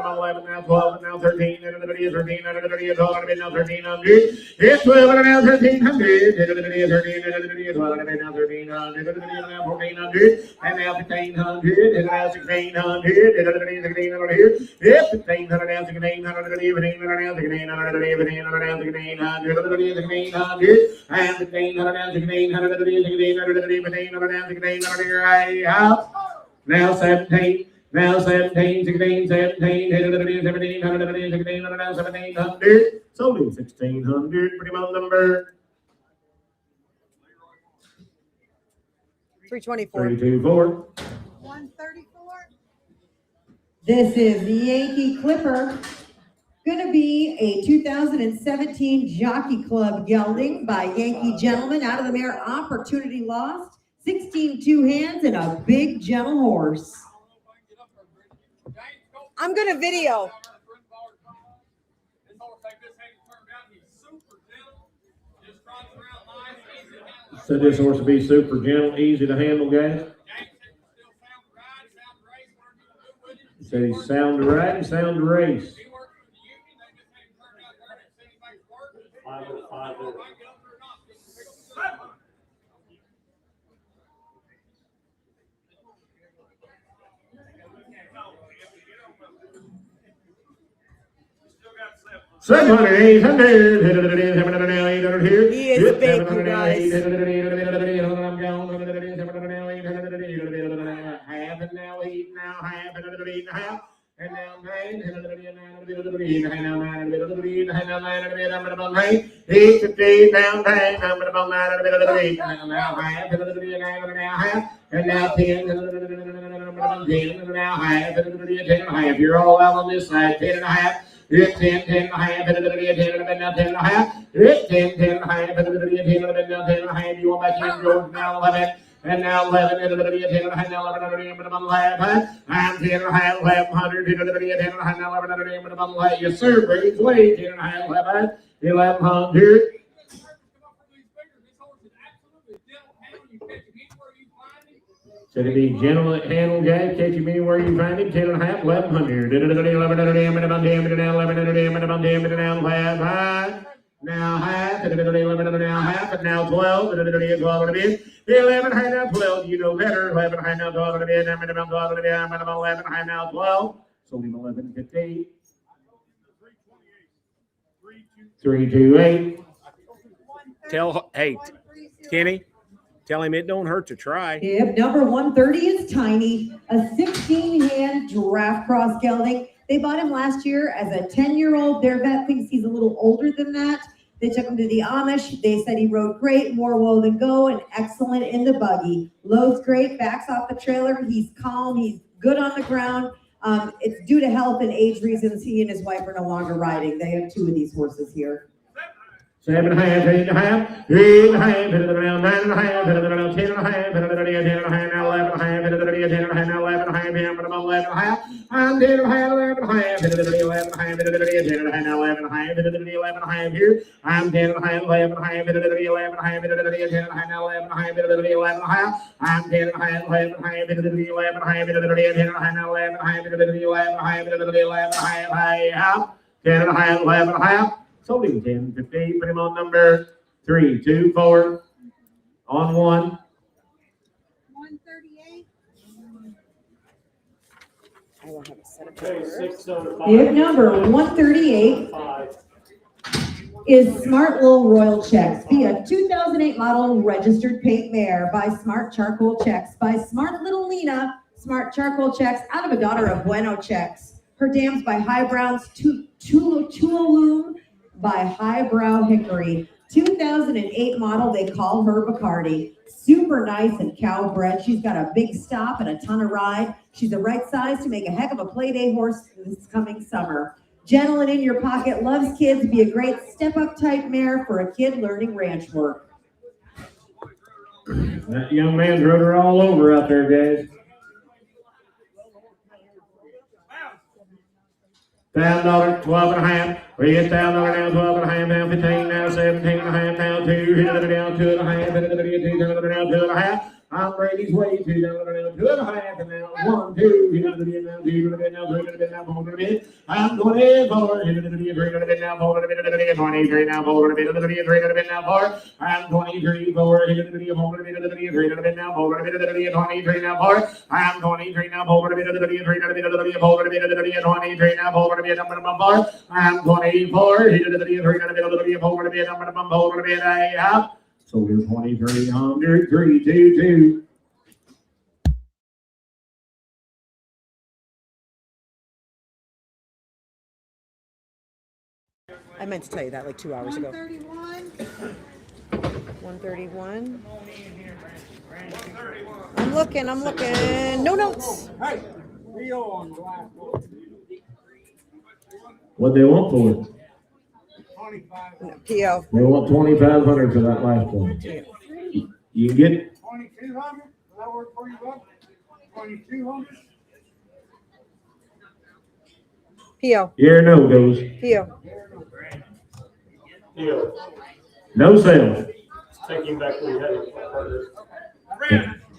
11, now 12, and now 13, and the is 13, and the is 12, and now 1300. It's 12, and now 1300. And the is 13, and the is 12, and now 1300. And now 1400, and now 1500, and now 1600, and the is 1600 here. It's 1600, now 1600, and the is 1600, now 1600, and the is 1600, now 1600, and the is 1600, and 1600, now 1600, and the is 1600, and the is 1600, now 1600, right out. Now 17, now 17, 16, 17, 17, 100, 16, now 1700. So 1600, pretty well number. 324. 324. 134. This is the Yankee Clipper. Gonna be a 2017 Jockey Club gelding by Yankee Gentleman. Out of the mare, Opportunity Lost. 16 two hands and a big gentle horse. I'm gonna video. So this horse will be super gentle, easy to handle, guys. Said he's sound to ride and sound to race. 700, 800, 800 here. He is big, you guys. Half and now 8, now half and a half. And now 9, and now 9, 8, 15, down 10, now half, and now 10, and now half, and half. You're all out on this side, 10 and a half. It's 10, 10 and a half, and now 10 and a half. It's 10, 10 and a half, and now 10 and a half. You want back in, George, now 11. And now 11, and 10 and a half, now 11, and a half. I'm 10 and a half, 1100, 10 and a half, now 11, and a half. Yes, sir, Braves way, 10 and a half, 1100. Said to be gentle at handle, guys. Catch him anywhere you find him. 10 and a half, 1100. 1100. Now half, and now half, and now 12, and 12 and a bit. 11 high now 12, you know better. 11 high now 12 and a bit. I'm 12 and a bit. I'm 11 high now 12. Sold him 11.50. 328. Hey, Kenny, tell him it don't hurt to try. Yep, number 130 is Tiny, a 16-hand giraffe cross gelding. They bought him last year as a 10-year-old. Their vet thinks he's a little older than that. They took him to the Amish. They said he rode great, more woe than go, and excellent in the buggy. Loads great, backs off the trailer. He's calm. He's good on the ground. It's due to health and age reasons he and his wife are no longer riding. They have 2 of these horses here. 7 and a half, 8 and a half, 8 and a half, 9 and a half, 10 and a half, 10 and a half, now 11 and a half, 10 and a half, now 11 and a half, 11 and a half, I'm 10 and a half, 11 and a half, 11 and a half, 10 and a half, now 11 and a half, 11 and a half here, I'm 10 and a half, 11 and a half, 11 and a half, 10 and a half, now 11 and a half, 11 and a half, I'm 10 and a half, 11 and a half, 11 and a half, 10 and a half, now 11 and a half, 11 and a half, 10 and a half, 11 and a half. Sold him 10, 15, put him on number 3, 2, 4, on 1. 138. I will have a set of Okay, papers. 605. Bib number 138 is Smart Little Royal Checks. Be a 2008 model registered paint mare by Smart Charcoal Checks by Smart Little Lena. Smart Charcoal Checks out of a daughter of Bueno Checks. Her dams by High Browns, Tulalum by Highbrow Hickory. 2008 model, they call her Bacardi. Super nice and cow bred. She's got a big stop and a ton of ride. She's the right size to make a heck of a play day horse this coming summer. Gentle and in your pocket, loves kids, be a great step-up type mare for a kid learning ranch work. That young man rode her all over out there, guys. $1,000, 12 and a half. We get $1,000 now, 12 and a half, now 15, now 17 and a half, now 2, now 2 and a half, now 2 and a half, I'm Brady's way two down to the half and now 1, 2, hit it to the bit now, 2 to the bit now, 3 to the bit now, 4 to the bit. I'm 24, hit it to the bit, 3 to the bit now, 4 to the bit, 23 now, 4 to the bit, 3 to the bit now, 4. I'm 23, 4, hit it to the bit, 4 to the bit, 3 to the bit now, 4 to the bit, 23 now, 4. I'm 23 now, 4 to the bit, 3 to the bit, 4 to the bit, 23 now, 4 to the bit, number 4. I'm 24, hit it to the bit, 3 to the bit, 4 to the bit, number 4 to the bit, up. So we're 2300, 3, 2, 2. I meant to tell you that like 2 hours ago. 131. 131. I'm looking. No notes. Hey, Rio on the last one. What they want for it? 25. PO. They want 2,500 for that last one. You can get it? 2,200? Does that work for you, bud? 2,200? PO. Yeah or no goes? PO. Deal. No sale. Take him back where you had it.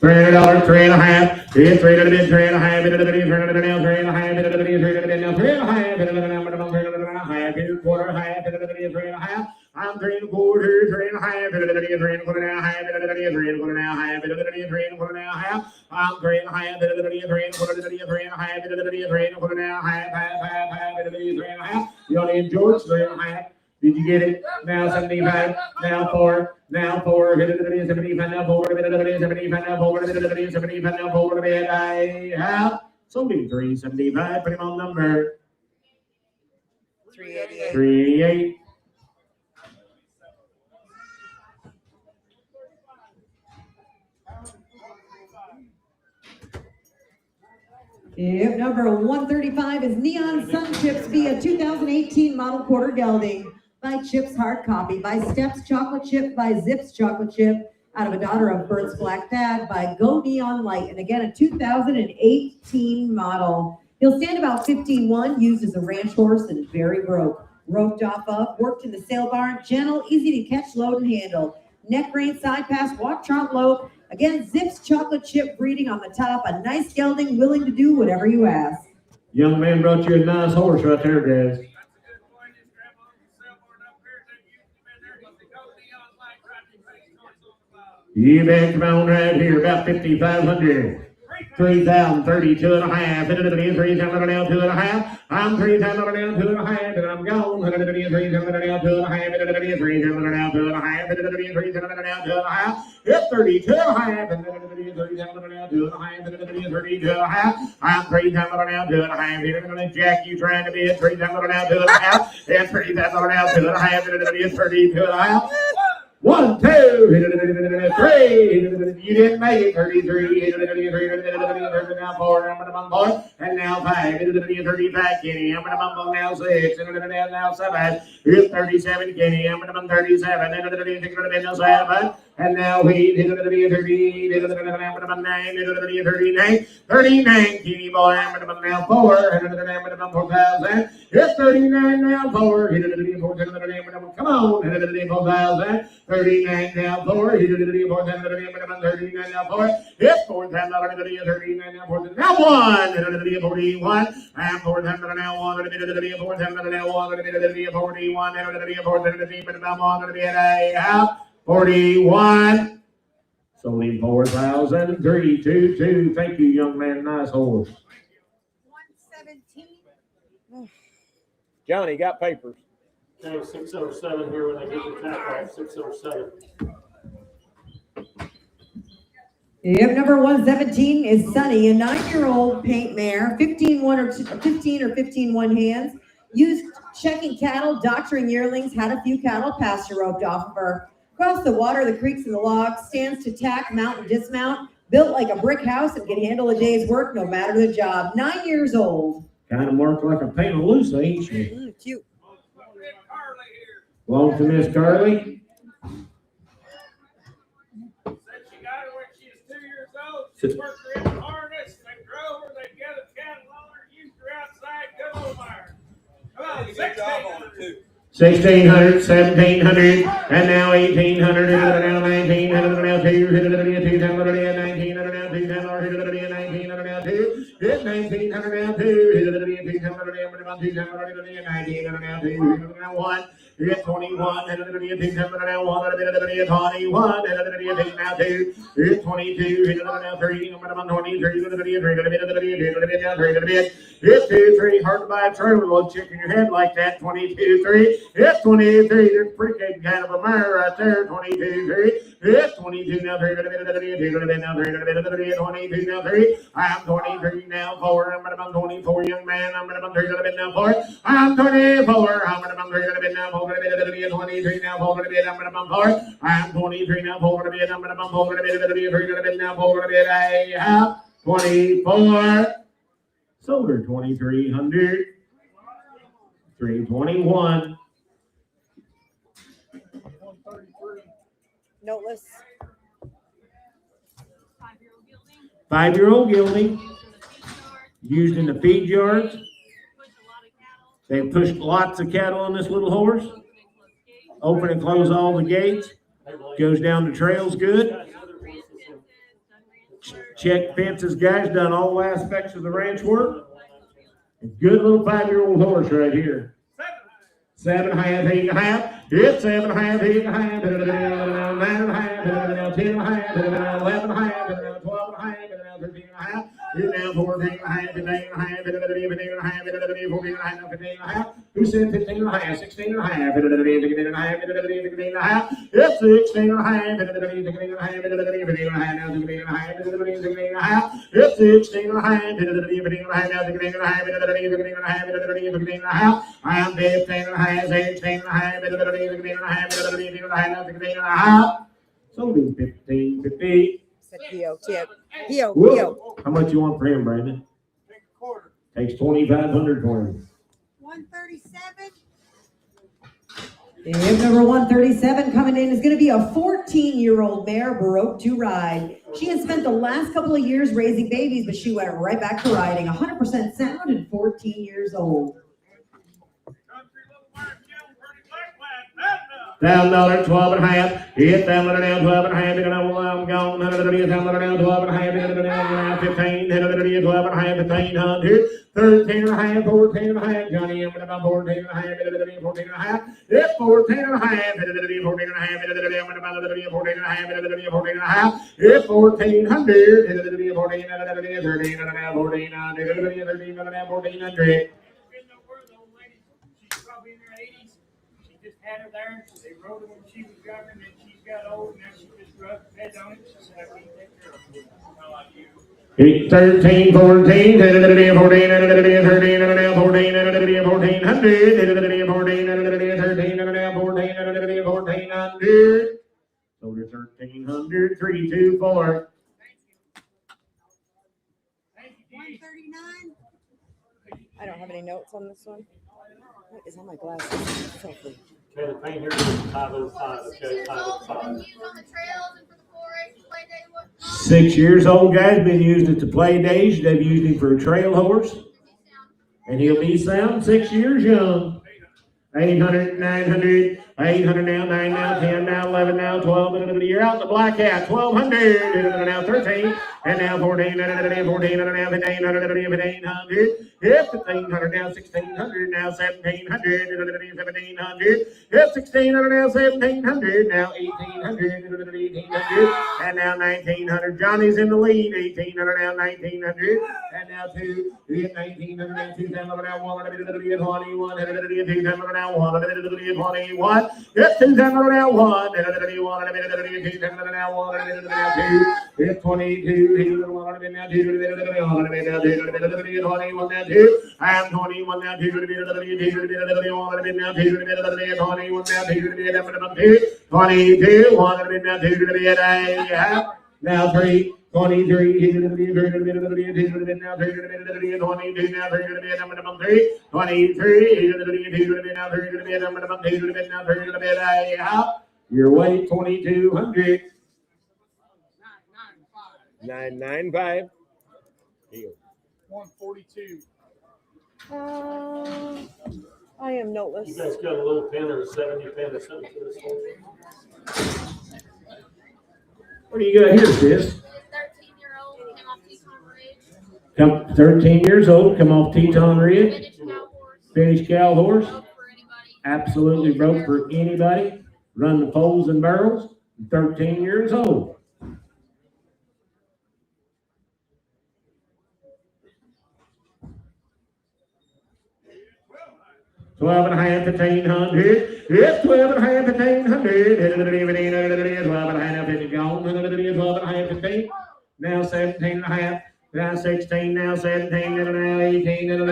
$300, 3.5. Hit 3 to the bid, 3.5. Hit to the bid, 3 to the nail, 3.5. Hit to the bid, 3 to the bid, now 3.5. Hit to the nail, 3.5. Hit to the quarter, half. Hit to the bid, 3.5. I'm 3 1/4, 3.5. Hit to the bid, 3 1/4 now, half. Hit to the bid, 3 1/4 now, half. Hit to the bid, 3 1/4 now, half. I'm 3.5. Hit to the bid, 3 1/4 to the bid, 3.5. Hit to the bid, 3 1/4 now, half. Hit to the bid, 3.5. You only in George, 3.5. Did you get it? Now 75, now 4, now 4, hit it to the 75, now 4, hit it to the 75, now 4, hit it to the 75, now 4 to the bid. I have sold him 375, put him on number 388. 38. Yep, number 135 is Neon Sun Chips via 2018 model quarter gelding by Chips Hard Copy, by Steps Chocolate Chip, by Zips Chocolate Chip, out of a daughter of Bert's Black Dad, by Go Neon Light, and again a 2018 model. He'll stand about 15-1, used as a ranch horse and very broke. Roped off of, worked in the sale barn, gentle, easy to catch, load, and handle. Neck rein, side pass, walk, trot, lope. Again, Zips Chocolate Chip breeding on the top, a nice gelding, willing to do whatever you ask. Young man brought you a nice horse right there, guys. You bet, come on right here, about 5,500. 3,032 and a half. Hit it to the 3,000 now, 2 and a half. I'm 3,000 now, 2 and a half, and I'm gone. Hit it to the 3,000 now, 2 and a half. Hit it to the 3,000 now, 2 and a half. Hit it to the 3,000 now, 2 and a half. Hit 32 and a half. And hit it to the 3,000 now, 2 and a half. Hit it to the 32 and a half. I'm 3,000 now, 2 and a half. Hit it to the Jack, you trying to be at 3,000 now, 2 and a half. Hit 3,000 now, 2 and a half. Hit it to the 32 and a half. 1, 2, 3. You didn't make it. 33. Now 4. Number 4. And now 5. 35. Kenny. I'm gonna bumble now 6. And now 7. Here's 37. Kenny. I'm gonna bumble 37. And 7. And now we hit it to the 30. I'm gonna bumble 9. 39. 39. Kenny boy. I'm gonna bumble now 4. And I'm gonna bumble 4,000. Here's 39 now 4. Hit it to the 4,000. Come on. Hit it to the 4,000. 39 now 4, he did it 39 now 4, hit 4,000 39 now 4, now 1, hit it 41, and 4,000 now 1, hit it 4,000 now 1, hit it 41, hit it 41. So leave 4,000, 3, 2, 2. Thank you, young man. Nice horse. 117. Johnny, got papers. Okay, 607 here when I get the tap off, 607. Yep, number 117 is Sunny, a 9-year-old paint mare, 15 or 15-1 hands, used checking cattle, doctoring yearlings, had a few cattle pasture roped off of her. Across the water, the creeks and the logs, stands to tack, mount, and dismount, built like a brick house and can handle a day's work no matter the job. 9 years old. Kind of worked like a paint of loose, ain't she? Cute. Belongs to Miss Carly. Said she got her when she was 2 years old. She worked her in the harness. They drove her. They gathered cattle on her. Used her outside. Good old iron. Come on, 16. 1600, 1700, and now 1800, now 1900, now 200, now 1900, now 200, now 2, hit 1900, now 2, hit 200, now 2, now 1, hit 21, hit 200, now 1, hit 21, hit now 2, hit 22, hit now 3, 23, hit 2, 3, hard to buy a trailer, little chicken your head like that, 22, 3, hit 23, there's a pretty good kind of a mare right there, 22, 3, hit 22, now 3, now 3, 22, now 3, I'm 23, now 4, I'm 24, young man, I'm 3, now 4, I'm 24, I'm 3, now 4, 23, now 4, I'm 4, I'm 23, now 4, I'm 4, 3, now 4, I have 24. Sold her 2,300, 321. Noteless. 5-year-old gelding, used in the feed yards. They pushed lots of cattle on this little horse. Open and close all the gates. Goes down the trails good. Check fences, guys. Done all aspects of the ranch work. A good little 5-year-old horse right here. 7.5, 8.5. It's 7.5, 8.5. 9.5. 10.5. 11.5. 12.5. 13.5. You're now 14.5, 15.5, 14.5, who said 15.5, 16.5, 15.5, it's 16.5, 15.5, it's 16.5, I'm 15.5, 16.5, so do 15.50. How much you want for him, Brandon? Take a quarter. Takes 2,500 for him. 137. If number 137 coming in is going to be a 14-year-old mare, Baroque to ride. She has spent the last couple of years raising babies, but she went right back to riding. 100% sound and 14 years old. $1,000, 12.5. Hit $1,000 now, 12.5. Hit I'm gone. $1,000 now, 12.5. Hit now, 15. Hit 12.5. 1,500. 13.5. 14.5. Johnny, I'm about 14.5. 14.5. Hit 14.5. Hit 14.5. Hit about 14.5. 14.5. Hit 1,400. Hit 14. 1,400. Had her there, they rode her when she was younger, and then she got old, and now she just rubbed her head on it. She said, I can't take care of it. I like you. 13, 14, 14, 13, 1400, 1400. So there's 1,300, 324. 139. I don't have any notes on this one. What is on my glasses? Okay, the paint here is 505. Okay, 505. 6 years old, guys, been used at the play days. They've used him for a trail horse. And he'll be sound 6 years young. 800, 900, 800 now, 9 now, 10 now, 11 now, 12. You're out the black hat. 1,200 now, 13, and now 14, 14 now, 1500, hit 1,500 now, 1,600 now, 1,700, 1,700, hit 1,600 now, 1,700 now, 1,800, 1,800, and now 1,900. Johnny's in the lead. 1,800 now, 1,900, and now 2, hit 1,900 now, 2,000 now, 1,21, 2,000 now, 1,21. It's 2,000 now, 1, 2,000 now, 1, 2, it's 22, 1, now 2, 21 now 2, I'm 21 now 2, 21 now 2, 21 now 2, 22, 1 now 2, now 3. 23, now 3, 23, now 3, your weight 2,200. 995. 142. I am noteless. You guys got a little pin or a 70 pin or something for this one? What do you got here, sis? 13-year-old came off Teton Ridge. Come, 13 years old, come off Teton Ridge. Finished cow horse. Finished cow horse. Broke for anybody. Absolutely broke for anybody. Run the poles and barrels. 13 years old. 12 and a half, 1,500. It's 12 and a half, 1,500. 12 and a half, 50 gone. 12 and a half, 15. Now 17 and a half. Now 16, now 17, now 18, now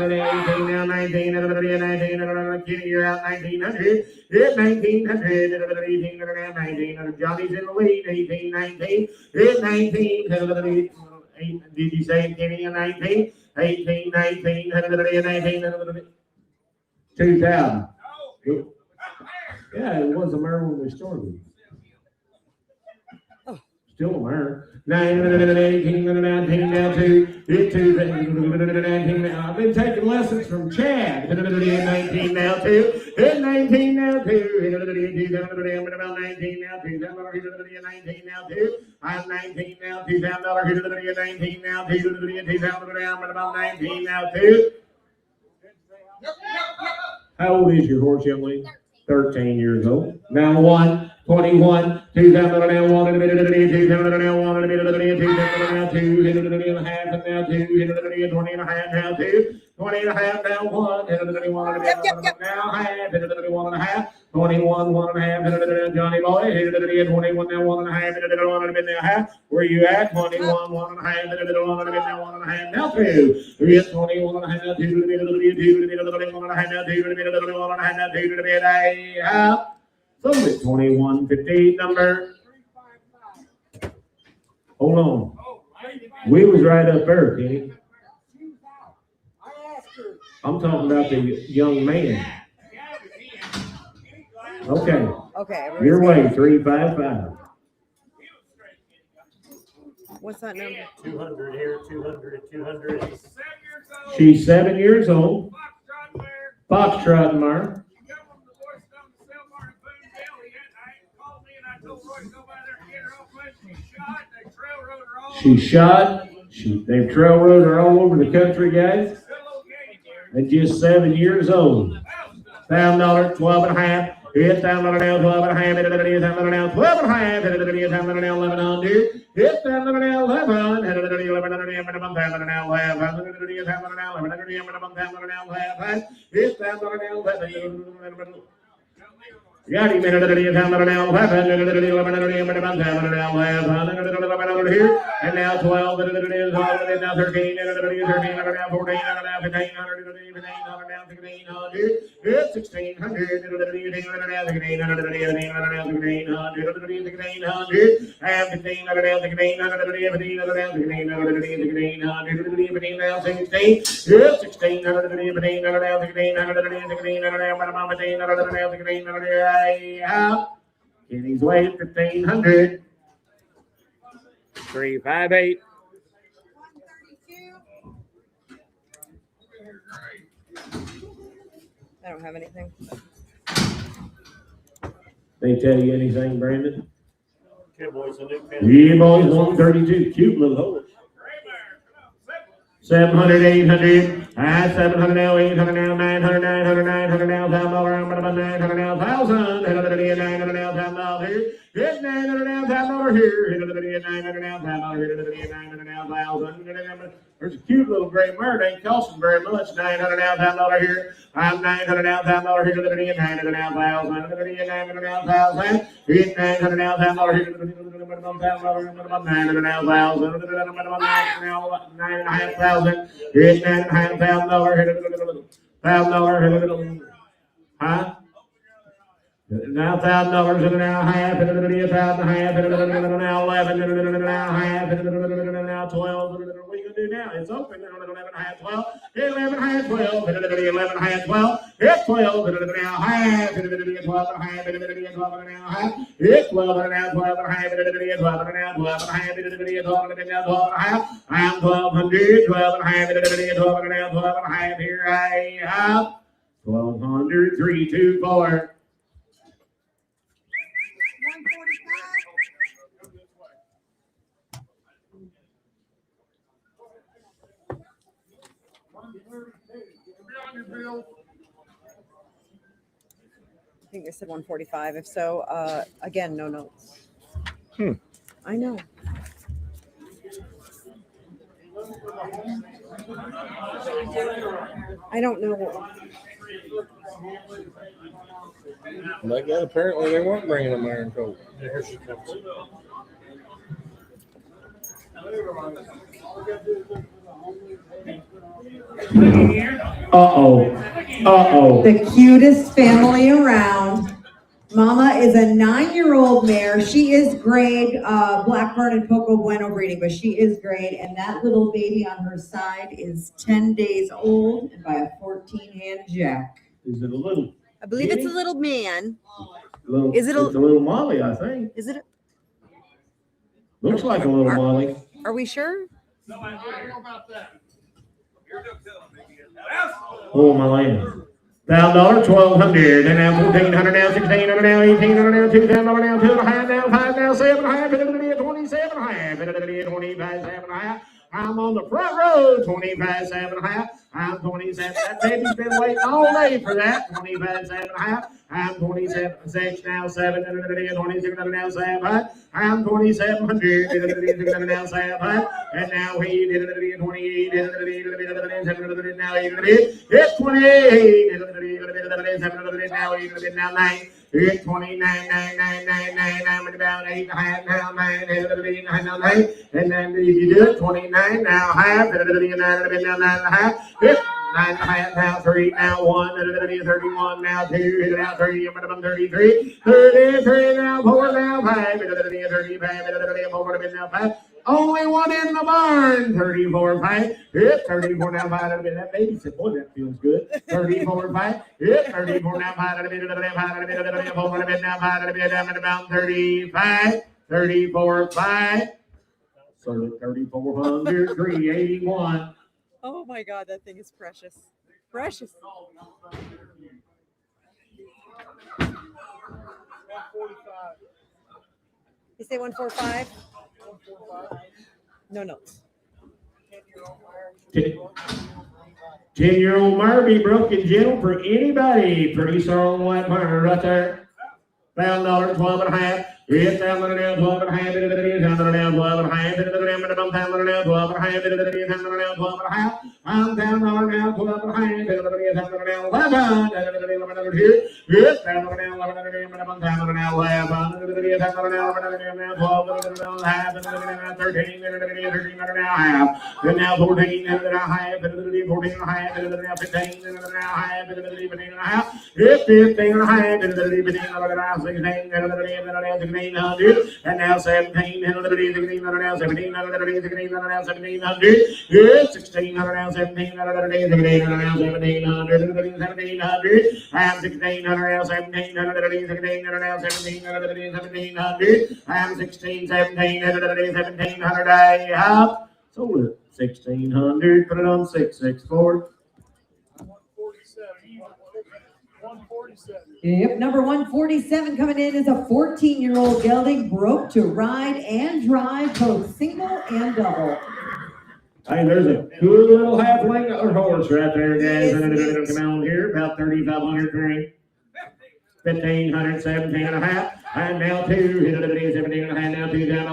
19, now 19, Kitty, you're out 1,900. It's 1,900, 18, 19, Johnny's in the lead, 18, 19. It's 19, did you say Kitty, 19? 18, 19, 19, 2,000. Yeah, it was a mare when we started. Still a mare. 9, 18, 19, now 2. Hit 2, 19. I've been taking lessons from Chad. 19, now 2. Hit 19, now 2. Hit 19, now 2. 19, now 2. I'm 19, now 2. Hit 19, now 2. 19, now 2. How old is your horse, young lady? 13 years old. Now 1, 21, 2, now 1, 2, now 1, 2, now 2, hit and a half, and now 2, hit 20 and a half, now 2, 20 and a half, now 1, hit now half, hit 1 and a half, 21, 1 and a half, hit Johnny Boy, hit 21, now 1 and a half, hit 1 and a half. Where you at? 21, 1 and a half, hit 1 and a half, now 2, hit 21 and a half, 2, 1 and a half, now 2, 1 and a half, now 2, so it's 2150 number. Hold on. We was right up there, Kenny. I'm talking about the young man. Okay. Okay. Your way, 355. What's that number? 200 here, 200, 200. She's 7 years old. Foxtrot mare. She shot. They've trail rode her all over the country, guys. At just 7 years old. $1,000, 12 and a half. It's $1,000 now, 12 and a half. It's $1,000 now, 12 and a half. It's $1,000 now, 1100. It's $1,000 now, 11. It's $1,000 now, 11. It's $1,000 now, 11. Got him in here, and now 12, and now 13, and now 14, and now 15, it's 1,600, and 15, Kenny's weight 1,500. 358. I don't have anything. They tell you anything, Brandon? Okay, boys, a new pin. Yeah, boys, 132. Cute little horse. 700, 800. 700 now, 800 now, 900, 900, 900 now, $1,000, 900 now, 1,000, 900 now, $1,000. It's 900 now, $1,000 here. 900 now, $1,000. 900 now, 1,000. There's a cute little gray mare. It ain't costing very much. 900 now, $1,000 here. I'm 900 now, $1,000 here. 900 now, 1,000. 900 now, 1,000. It's 900 now, $1,000 here. 900 now, 1,000. 9,500. It's $9,500. $1,000. Huh? Now $1,000 and now half, and $1,000 half, and now 11, and now half, and now 12. What are you gonna do now? It's open. 11 half, 12. 11 half, 12. 11 half, 12. It's 12, and now half, and 12 and a half, and 12 and now half. It's 12 and now 12 and a half, and 12 and now 12 and a half, and 12 and now 12 and a half. I'm 1,200, 12 and a half, and 12 and now 12 and a half. Here I have 1200, 3, 2, 4. 145. I think they said 145. If so, again, no notes. I know. I don't know. Like that, apparently they weren't bringing them iron coat. Here she comes. The cutest family around. Mama is a 9-year-old mare. She is grade Blackburn and Coco Bueno breeding, but she is grade. And that little baby on her side is 10 days old and by a 14-hand jack. Is it a little? I believe it's a little man. Is it it's a little Molly, I think. Is it? Looks like a little Molly. Are we sure? No, I don't know about that. Oh, my land. $1,000, 1200, and now 1400, now 1600, now 1800, now $2,000, now 2.5, now 5, now 7.5, 27.5, 25, 7.5. I'm on the front row, 25, 7.5. I'm 27. That baby's been waiting all day for that. 25, 7.5. I'm 27, 6, now 7, 26, now 7. I'm 2700, now 7. And now he did 28, now 8. It's 28, now 8, now 9. It's 29, 9, 9, 9, 9. I'm about 8.5, now 9, now 9. And then if you do it, 29, now half, now 9.5. It's 9.5, now 3, now 1, 31, now 2, now 3, 33, 33, now 4, now 5, 35, 4, now 5. Only one in the barn. 34, 5. Hit 34 now 5. That baby said, boy, that feels good. 34, 5. Hit 34 now 5. 4 now 5. About 35. 34, 5. So 3,400, 381. Oh my God, that thing is precious. Precious. You say 145? No notes. 10-year-old Marby, broken gentle for anybody. Pretty strong white partner right there. $1,000, 12.5. It's $1,000 now, 12.5. It is $1,000 now, 12.5. It is $1,000 now, 12.5. It is $1,000 now, 12.5. I'm $1,000 now, 12.5. It is $1,000 now, 11. It's $1,000 now, 11. It's $1,000 now, 11. It is $1,000 now, 12. It is now 13. It is $1,300 now, half. Then now 14. It is now half. It is 14 and a half. It is now 15. It is now half. It is 15 and a half. It's 15 and a half. It is 15 and a half. 16. It is 1,600, and now 17, and now 17, and now 17, and now 1,700. It's 1,600 now, 17, and now 17, and now 1,700, and 1,700. I'm 1,600 now, 17, and now 16, and now 17, and now 1,700. I'm 16, 17, and now 1,700. I have sold it 1,600. Put it on 664. 147. Yep, number 147 coming in is a 14-year-old gelding, broke to ride and drive, both single and double. Hey, there's a good little half-length horse right there, guys. Come on here, about 3,500 green. 1,500, 17 and a half. And now 2, hit it at 17 and a half, now $2, hit it at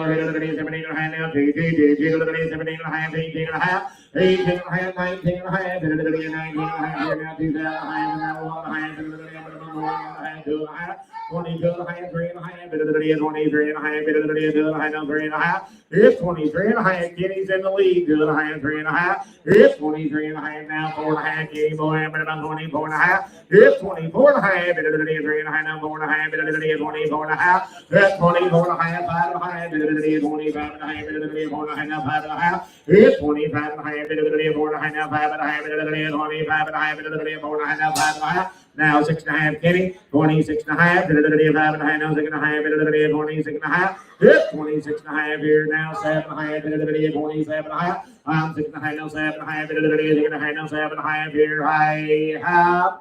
17 and a half, now 2, hit it at 17 and a half, 18 and a half, 18 and a half, 19 and a half, hit it at 19 and a half, now 2,000 and a half, and now 1 and a half, hit it at 1 and a half, 2 and a half, 22 and a half, 3 and a half, hit it at 23 and a half, hit it at 2 and a half, now 3 and a half, it's 23 and a half, Kenny's in the lead, 2 and a half, 3 and a half, it's 23 and a half, now 4 and a half, Kenny boy, but about 24 and a half, it's 24 and a half, hit it at 3 and a half, now 4 and a half, hit it at 24 and a half, it's 24 and a half, 5 and a half, hit it at 25 and a half, hit it at 4 and a half, now 5 and a half, it's 25 and a half, hit it at 4 and a half, now 5 and a half, hit it at 25 and a half, hit it at 4 and a half, now 5 and a half. Now 6 and a half, Kenny, 26 and a half, 5 and a half, now 6 and a half, 26 and a half, it's 26 and a half here, now 7 and a half, 27 and a half, I'm 6 and a half, now 7 and a half, 6 and a half, now 7 and a half here, I have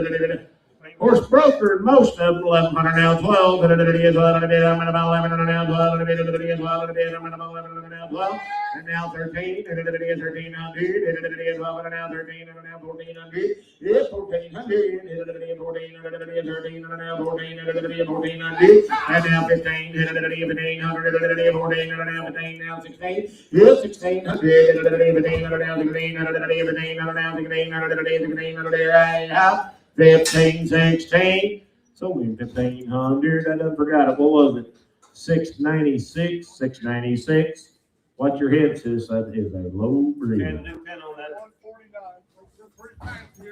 Horse broker, most of them 1100 now 12. And it is 11 a bit. I'm about 11 now 12. And it is 12 a bit. I'm about 11 now 12. And now 13. And it is 1300. And it is 12 and now 13. And now 1400. It's 1400. And it is 14. And it is 13. And now 14. And it is 1400. And now 15. And it is 1500. And it is 14. And now 15. Now 16. It's 1600. And it is 15. And now 16. And it is 15. And now 16. And it is 16. And it is right. 15, 16. It's only 1500. I done forgot it. What was it? 696. 696. What your head says, that is a low breed.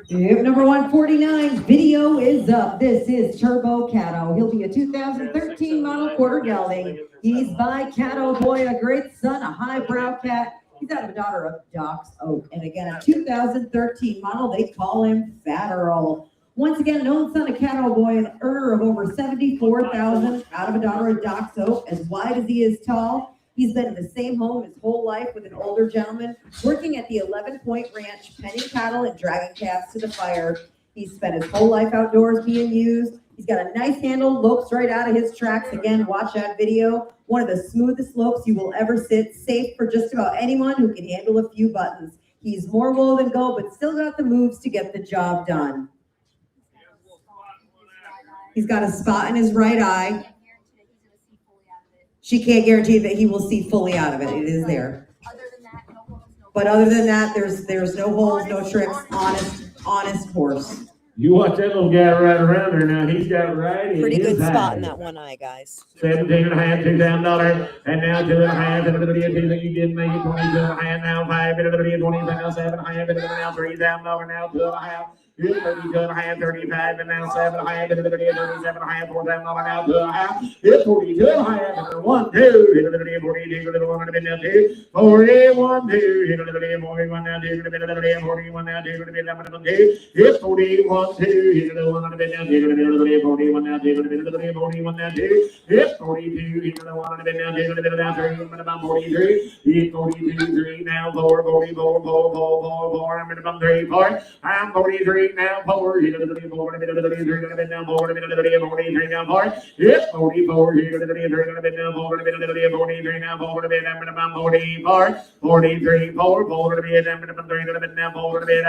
If number 149's video is up. This is Turbo Caddo. He'll be a 2013 model quarter gelding. He's by Caddo Boy, a great son, a highbrow cat. He's out of a daughter of Doc's Oak. And again, a 2013 model. They call him Fat Earl. Once again, known son of Caddo Boy, an earner of over 74,000, out of a daughter of Doc's Oak, as wide as he is tall. He's been in the same home his whole life with an older gentleman, working at the 11 Point Ranch, penning cattle and dragging calves to the fire. He's spent his whole life outdoors being used. He's got a nice handle, lopes right out of his tracks. Again, watch that video. One of the smoothest lopes you will ever sit, safe for just about anyone who can handle a few buttons. He's more wool than gold, but still got the moves to get the job done. He's got a spot in his right eye. She can't guarantee that he will see fully out of it. It is there. But other than that, there's no holes, no tricks. Honest horse. You watch that little guy right around there now. He's got right in Pretty his good spot eye. in that one eye, guys. 17 and a half, $2,000, and now 2 and a half, and everybody that you didn't make it 22 and a half, now 5, and everybody 20, now 7 and a half, and now $3,000, now 2 and a half. 32 and a half, 35, and now 7 and a half, and 37 and a half, $4,000, now 2 and a half. It's 42 and a half, and 1, 2, hit it, 42, little one, and now 2, 41, 2, hit it, 41, now 2, hit it, 41, now 2, hit it, it's 41, 2, hit it, 1, and now 2, hit it, 41, now 2, hit it, 41, now 2, it's 42, hit it, 1, and now 2, hit it, now 3, and about 43, it's 42, 3, now 4, 44, 4, 4, 4, 4, I'm about 3, 4, I'm 43. Now 4, hit it, 4, and a bit 3, now 4, and a bit 43, now 4, it's 44, hit it, 3, and a bit now 4, and a bit 43, now 4, and a bit, I'm about 44, 43, 4, 4, and a bit, I'm about 3, and a bit, now 4, and a bit,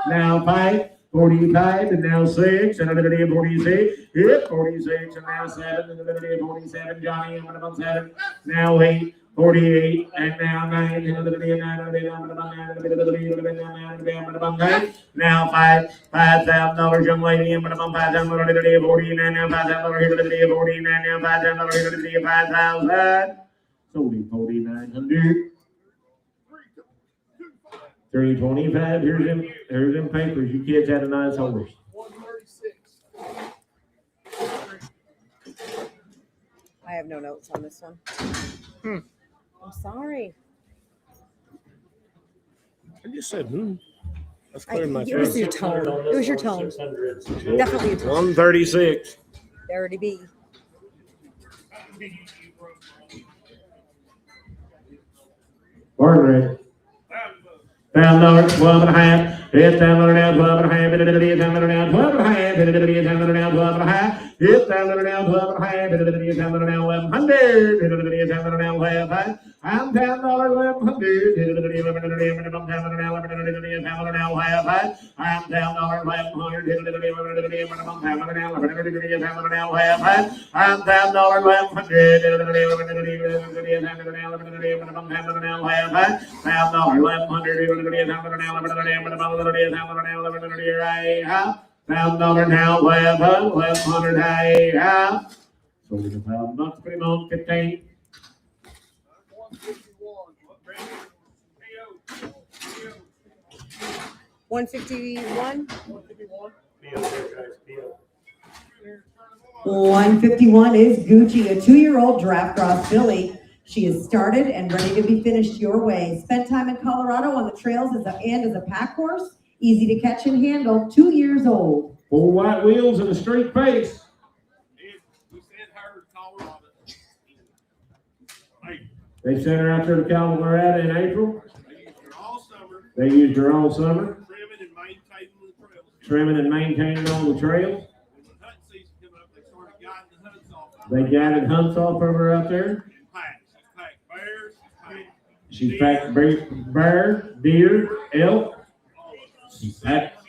now 5, 45, and now 6, and a bit 46, it's 46, and now 7, and a bit 47, Johnny, I'm about 7, now 8, 48, and now 9, and a bit 9, and a bit, now $5,000, young lady, and $5,000, 49, now $5,000, 49, now $5,000, 5,000, sold him 4,900. 325. Here's them papers. You kids had a nice horse. 136. I have no notes on this one. I'm sorry. I just said, That's It clearing my was throat. your tone. It was your tone. Definitely your tone. 136. There already be. Barn $1,000, 12 and a half. It's $1,000 now, 12 and a half. It is $1,000 now, 12 and a half. It is $1,000 now, 12 and a half. It's down to now 12 and a half. It's down to now 1100. It's down to now 12. I'm $10, 1100. Minimum down to now 1100. It's down to now 12. I'm $10, 1100. Minimum down to now 1100. It's down to now 12. I'm $10, 1100. Minimum down to now 12. $1,000, 1100. $1,000 now, $1,100. So we can have $1 per month, 15. $151. 151 is Gucci, a 2-year-old draft cross filly. She is started and ready to be finished your way. Spent time in Colorado on the trails as a pack horse. Easy to catch and handle, 2 years old. 4 white wheels and a straight face. They sent her out there to Colorado in April. They used her all summer. Trimming and maintaining all the trails. They guided hunts off of her out there. She's packed bear, deer, elk. She's packed.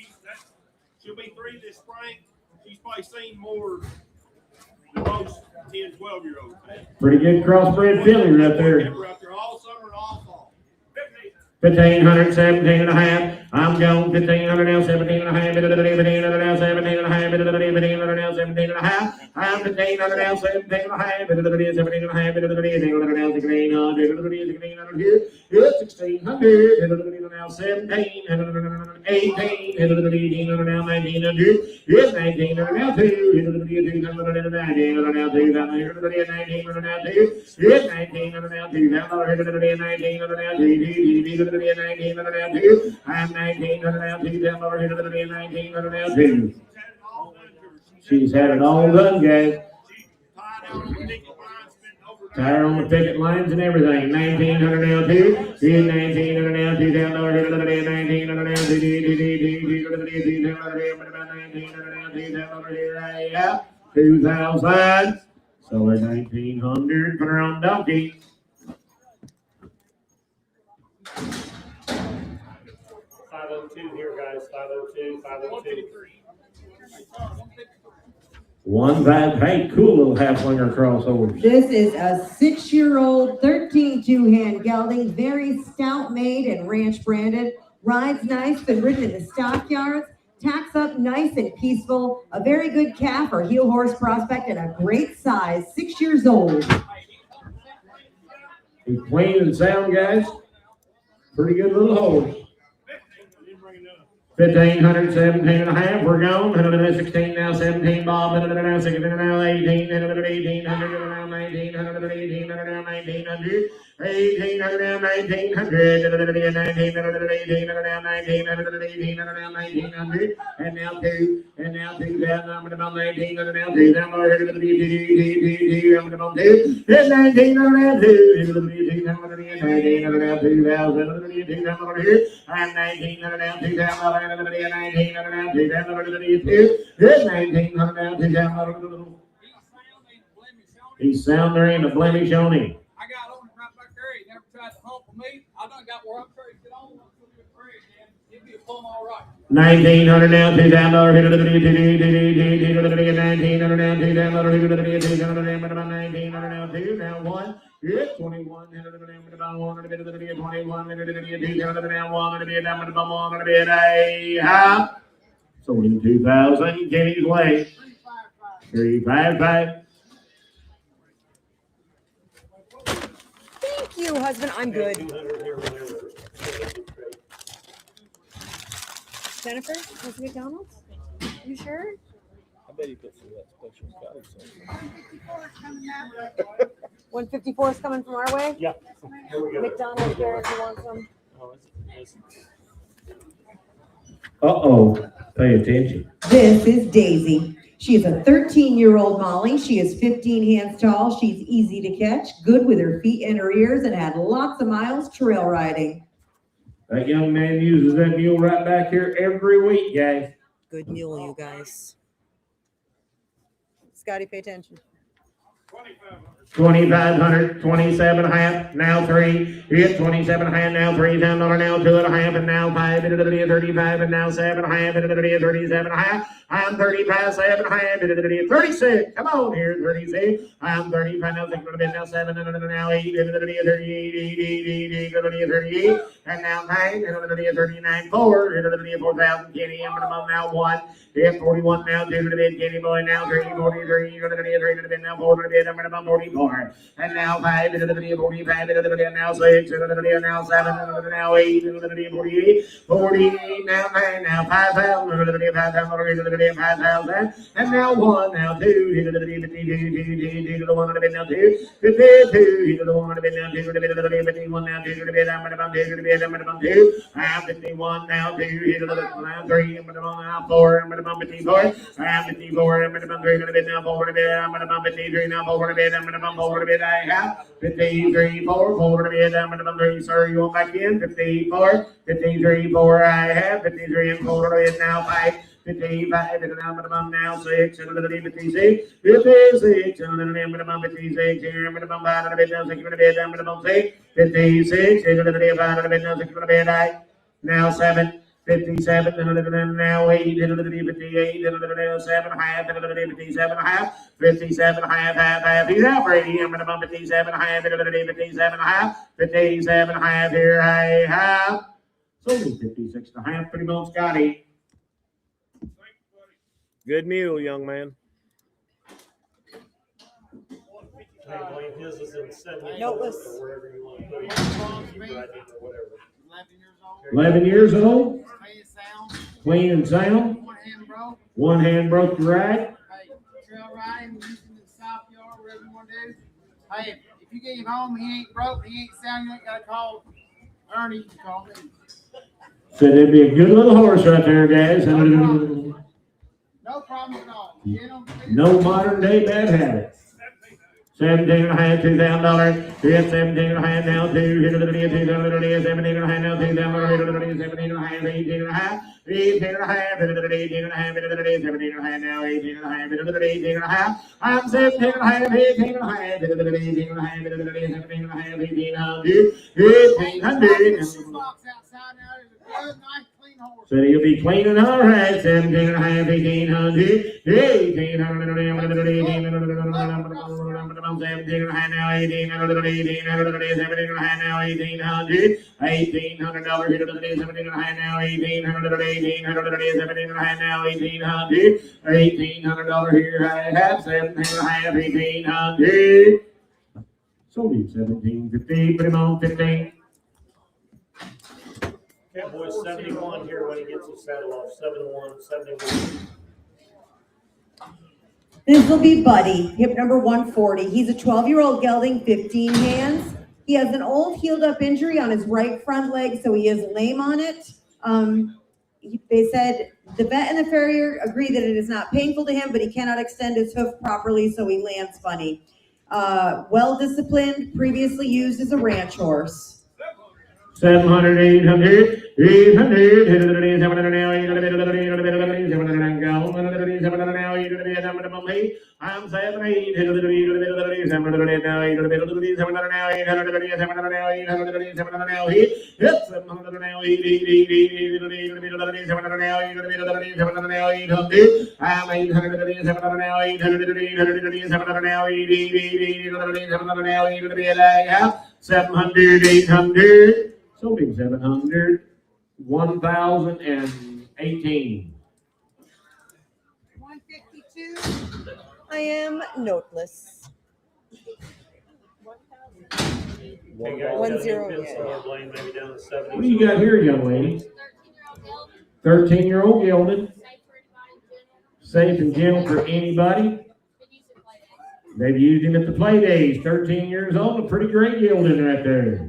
She'll be 3 this spring. She's probably seen more than most 10, 12-year-olds. Pretty good crossbred filly right there. We're out there all summer and all fall. 1,500, 17 and a half. I'm going 1,500 now, 17 and a half. 1,500 now, 17 and a half. 1,500 now, 17 and a half. I'm 1,500 now, 17 and a half. 1,500 now, 17 and a half. 1,500 now, 1,600 here. Good 1,600. 1,500 now, 17. 18. 1,500 now, 1,900. Good 1,900 now, 2. 1,500 now, 2. 1,900 now, 2. Good 1,900 now, 2. 1,900 now, 2. 1,900 now, 2. I'm 1,900 now, 2. 1,900 now, 2. She's had it all done, guys. Tire on the picket lines and everything. 1,900 now, 2. 1,900 now, 2. Down over here, 1,900 now, 2. Down over here, 2,000. So we're 1,900. Put her on donkey. 502 here, guys. 502, 502. 1,500. Hey, cool little half-winger crossovers. This is a 6-year-old 13 two-hand gelding, very stout made and ranch branded. Rides nice, been ridden in the Stockyards. Tacks up nice and peaceful. A very good calf or heel horse prospect and a great size. 6 years old. He's clean and sound, guys. Pretty good little horse. 1,500, 17 and a half. We're gone. 116 now, 17 Bob. 16 now, 18. 1,800 now, 1,900. 1,800 now, 1,900. 1,800 now, 1,900. 1,900 now, 1,900. 1,800 now, 1,900. And now 2. And now 2 down. I'm going to 1,900 now. 2 down. I'm going to 2. I'm going to 2. 1,900 now, 2. 1,900 now, 2,000. I'm 1,900 now, 2 down. 1,900 now, 2 down. 1,900 now, 2 down. He's sound, there ain't a blemish on him. I got on it right back there. He never tried to hump me. I done got where I'm trying to get on. He'd be a plumb all right. 1,900 now, 2 down. 1,900 now, 2 down. 1,900 now, 2 down. 1. Good 21. 21. So in 2,000, Kenny's way. 355. Thank you, husband. I'm good. Jennifer, was it McDonald's? You sure? I bet he put through that special Scotty sauce. 154 is coming from our way? Yeah. Here we go. McDonald's there if you want some. Uh-oh. Pay attention. This is Daisy. She is a 13-year-old Molly. She is 15 hands tall. She's easy to catch, good with her feet and her ears, and had lots of miles trail riding. That young man uses that mule right back here every week, guys. Good mule, you guys. Scotty, pay attention. 2,500, 27.5, now 3, hit 27.5, now 3, $10, now 2.5, and now 5, 35, and now 7.5, 37.5, I'm 35, 7.5, 36, come on here, 36, I'm 35, now 6, now 7, now 8, 38, 38, and now 9, 39, 4, 4,000, Kenny, I'm now 1, hit 41, now 2, Kenny boy, now 3, 43, 3, now 4, I'm 44. And now 5, 45, now 6, now 7, now 8, 48, 48, now 9, now 5,000, 5,000, and now 1, now 2, 52, the 1 now 2, 52, the 1 now 2, 51 now 2, I'm 2, 51 now 2, now 3, now 4, 54, I'm 54, I'm 3, now 4, I'm 53, now 4, forward a bit, I have 53, 4, forward a bit, I'm going to 3, sir, you want back in, 54, 53, 4, I have 53, and forward a bit, now 5, 55, and I'm now 6, and 56, 56, and I'm 56, here, I'm going to bump out of the bit, now 6, I'm going to bump 6, 56, and I'm going to out of the bit, now 6, I now 7. 57, and now 8, 58, and 7, half, 57, half, 57, half, he's out, Brady, I'm gonna bump 57, half, 57, half, 57, half, here I have, so 56 and a half, pretty much, Scotty. Good mule, young man. His is in 70. Noteless. Or wherever you want to put it. 11 years old, clean and sound, one hand broke to ride. Trail riding, using the Stockyards, whatever you want to do. Hey, if you get him home, he ain't broke, he ain't sound, you ain't got to call Ernie, you can call me. Said it'd be a good little horse right there, guys. No problem at all. No modern day bad habits. 17 and a half, $2,000. Hit 17 and a half, now 2. Hit it, 17 and a half, now 2,000. 17 and a half, 18 and a half. 18 and a half, 18 and a half, 17 and a half, now 18 and a half, 18 and a half. I'm 17 and a half, 18 and a half, 18 and a half, 17 and a half, 1800. 1800. Said he'll be cleaning all right. 17 and a half, 1800. 1800. 17 and a half, now 1800. 1800. 17 and a half, now 1800. $1,800. 17 and a half, now 1800. 1800. 17 and a half, now 1800. $1,800 here I have. 17 and a half, 1800. Sold him 1750. Put him on 15. Catboy's 71 here when he gets his saddle off. 71, 71. This will be Buddy, hip number 140. He's a 12-year-old gelding, 15 hands. He has an old healed up injury on his right front leg, so he is lame on it. They said the vet and the farrier agree that it is not painful to him, but he cannot extend his hoof properly, so he lands funny. Well-disciplined, previously used as a ranch horse. 700, 800, 800, 700 now, 800, I'm 7, 8, 700 now, 800 now, 800 now, hit 700 now, 800 now, 800, I'm 800 700 now, 800 700 now, 700 now, 800 700, 800. Sold him 700, 1,018. 152. I am noteless. 1-0, yeah. What do you got here, young lady? 13-year-old gelding. Safe and gentle for anybody. They've used him at the play days. 13 years old, a pretty great gelding right there.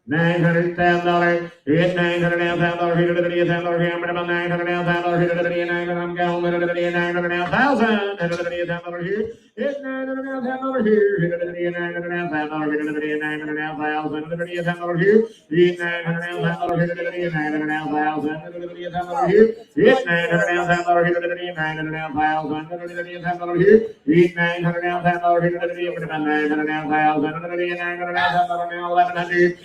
$900,000. Hit $900 now, $1,000. Hit $1,000 here. I'm about $900 now, $1,000. Hit $900. I'm going $900 now, $1,000. $1,000 here. It's $9.5 over here. $9.5 here. $9.5 here. It's $9.5 here. $9.5 here. $9.5 here. It's $9.5 here. $9.5 here. It's $9.5 here.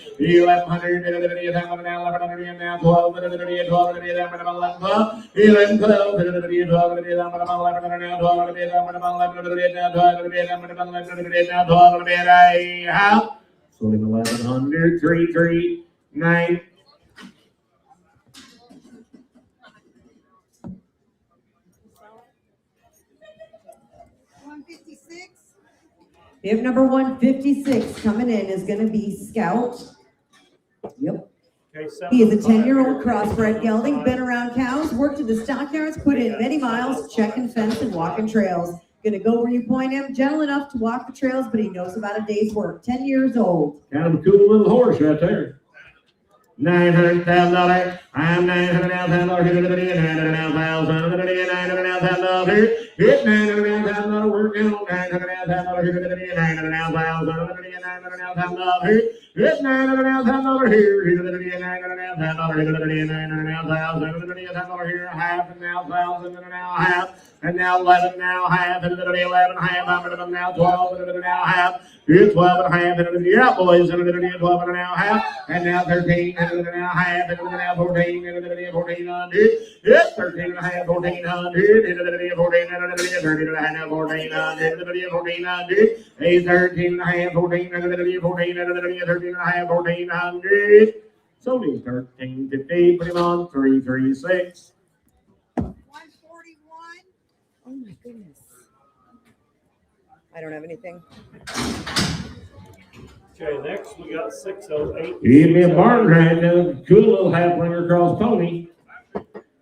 So 1100, 339. Bib number 156 coming in is going to be Scout. Yep. Okay, He is a 10-year-old crossbred gelding, been around cows, worked at the Stockyards, put in many miles, checking fence and walking trails. Gonna go where you point him, gentle enough to walk the trails, but he knows about a day's work. 10 years old. Kind of a cool little horse right there. $900,000. I'm $900,000 here. $900,000 here. It's $900,000 working on $900,000 here. $900,000 here. It's $900,000 here. $900,000 here. Half and now 1,000 and now half. And now 11 now half. And 11 half. I'm now 12 and now half. It's 12 and a half. And yeah, boys. And 12 and now half. And now 13 and now half. And now 14 and 1400. It's 13 and a half. 1400. And 14 and 13 and a half. 1400. 1400. It's 13 and a half. 14 and 14 and 13 and a half. 1400. So it's 1350. Put him on 336. Oh my goodness. I don't have anything. Okay, next we got 608. Give me a barn right now. Cool little half ringer cross pony.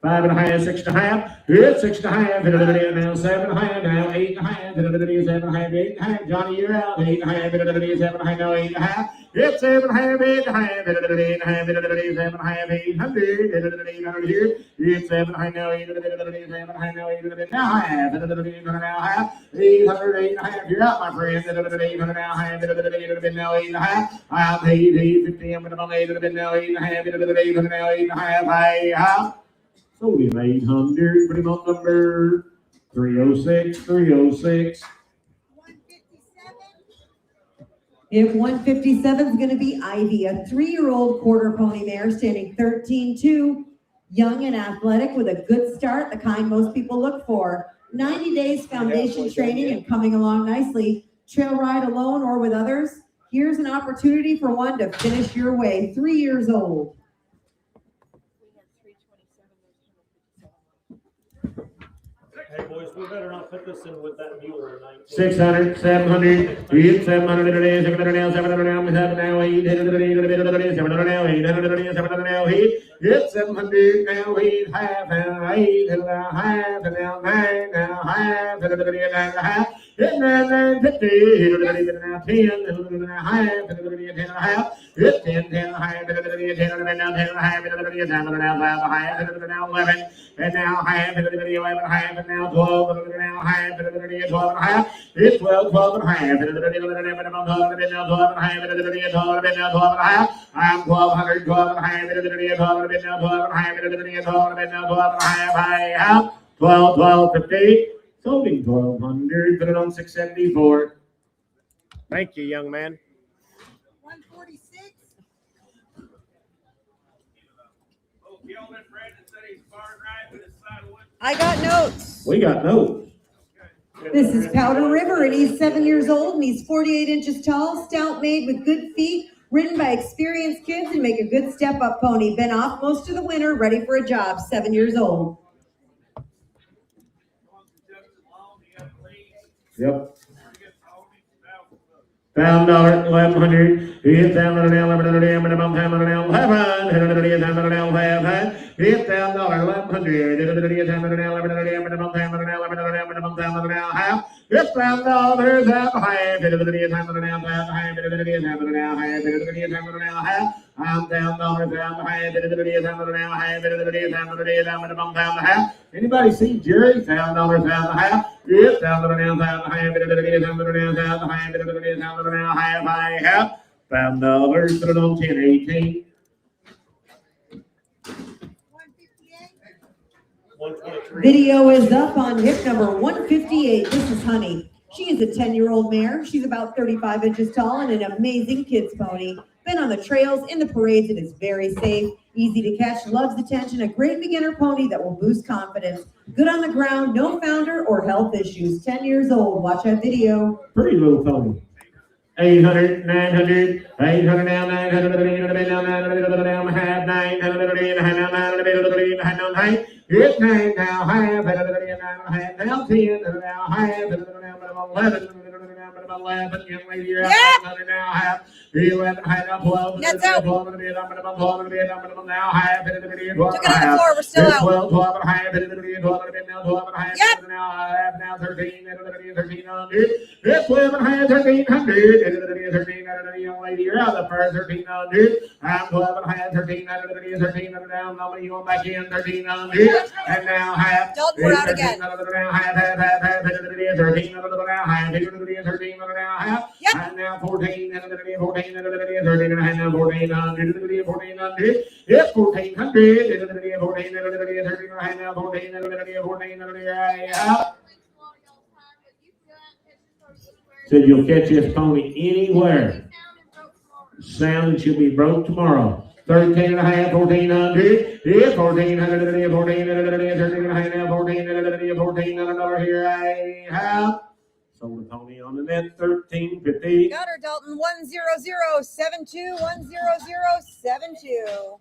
5 and a half, 6 and a half. It's 6 and a half. Now 7 and a half. Now 8 and a half. 7 and a half. 8 and a half. Johnny, you're out. 8 and a half. 7 and a half. Now 8 and a half. It's 7 and a half. 8 and a half. 8 and a half. 7 and a half. 800. 800 here. It's 7 and a half. Now 8 and a half. 7 and a half. Now 8 and a half. Now half. 800 now half. 800. 8 and a half. You're out, my friend. 800 now half. 800 now 8 and a half. I'm 850. I'm going to 800 now 8 and a half. 800 now 8 and a half. Hey, half. Sold him 800, put him on number 306, 306. If 157 is going to be Ivy, a 3-year-old quarter pony mare standing 13-2, young and athletic with a good start, the kind most people look for. 90 days foundation training and coming along nicely. Trail ride alone or with others. Here's an opportunity for one to finish your way. 3 years old. Hey boys, we better not put this in with that mule tonight. 600, 700, it's 700 today, 700 now, 700 now, 700 now, 800 today, 700 now, 800 today, 700 now, 8, it's 700 now, 8 half, and 8 and a half, and now 9 now, half, and 9 and a half, it's 950, now 10, and a half, and 10 and a half, it's 10, 10 and a half, and 10 and now 10 and a half, and 10 now 5 and a half, and now 11, and now half, and 11 half, and now 12, and now half, and 12 and a half. It's 12, 12 and a half, and 12 and a half, and 12 and a half. I'm 1200, 12 and a half, and 12 and a half, and 12 and a half, and I have 12, 12, 50. Sold him 1200, put it on 674. Thank you, young man. 146. I got notes. We got notes. This is Powder River, and he's 7 years old, and he's 48 inches tall, stout made with good feet, ridden by experienced kids, and make a good step-up pony. Been off most of the winter, ready for a job, 7 years old. Yep. $1,000, 1100. It's $1,000 now, 1100. Minimum $1,000 now, 1100. It's $1,000 now, 1100. It's $1,000, 1100. It's $1,000 now, 1100. Minimum $1,000 now, 1100. Minimum $1,000 now, half. It's $1,000, half. It's $1,000 now, half. It's $1,000 now, half. It's $1,000 now, half. I'm down dollars, down the high, bit of the video, down the down high, bit of the video, down the video, down the bum, down the half. Anybody see Jerry? Down dollars, down the half. Yes, down the down, down the high, bit of the video, down the down, down the high, bit of the video, down the down, high, half. Down dollars, put it on 10, 18. 123. Video is up on hip number 158. This is Honey. She is a 10-year-old mare. She's about 35 inches tall and an amazing kids pony. Been on the trails, in the parades, it is very safe, easy to catch, loves attention, a great beginner pony that will boost confidence. Good on the ground, no founder or health issues. 10 years old. Watch that video. Pretty little pony. 800, 900, 800 now, 900, 800 down, 900 down, half, 900 down, 900 down, half. It's 9 now, half, 900 now, 10 now, half, 11, 11, young lady, you're out, 900 now, half, 11, half, 12, 12, now, half, 12, Took it on the floor, we're still out. 12, 12, half, 12, now, 12, half, now, half, now, 13, 1300, it's 12, half, 1300, 1300, young lady, you're out, the first 1300, I'm 12, half, 1300, 1300, down, nobody going back in, 1300, and now half, Dalton, we're out again. 13 now, half, and now 14, 14, 14, and now 14, 1400, it's 1400, 14, and now 14, 14, said you'll catch this pony anywhere. Sound should be broke tomorrow. 13 and a half, 1400. Yeah, 1400, 1400, 13 and a half, now 1400, 1400 here I have. Sold the pony on the net, 1350. Got her, Dalton. 10072 10072.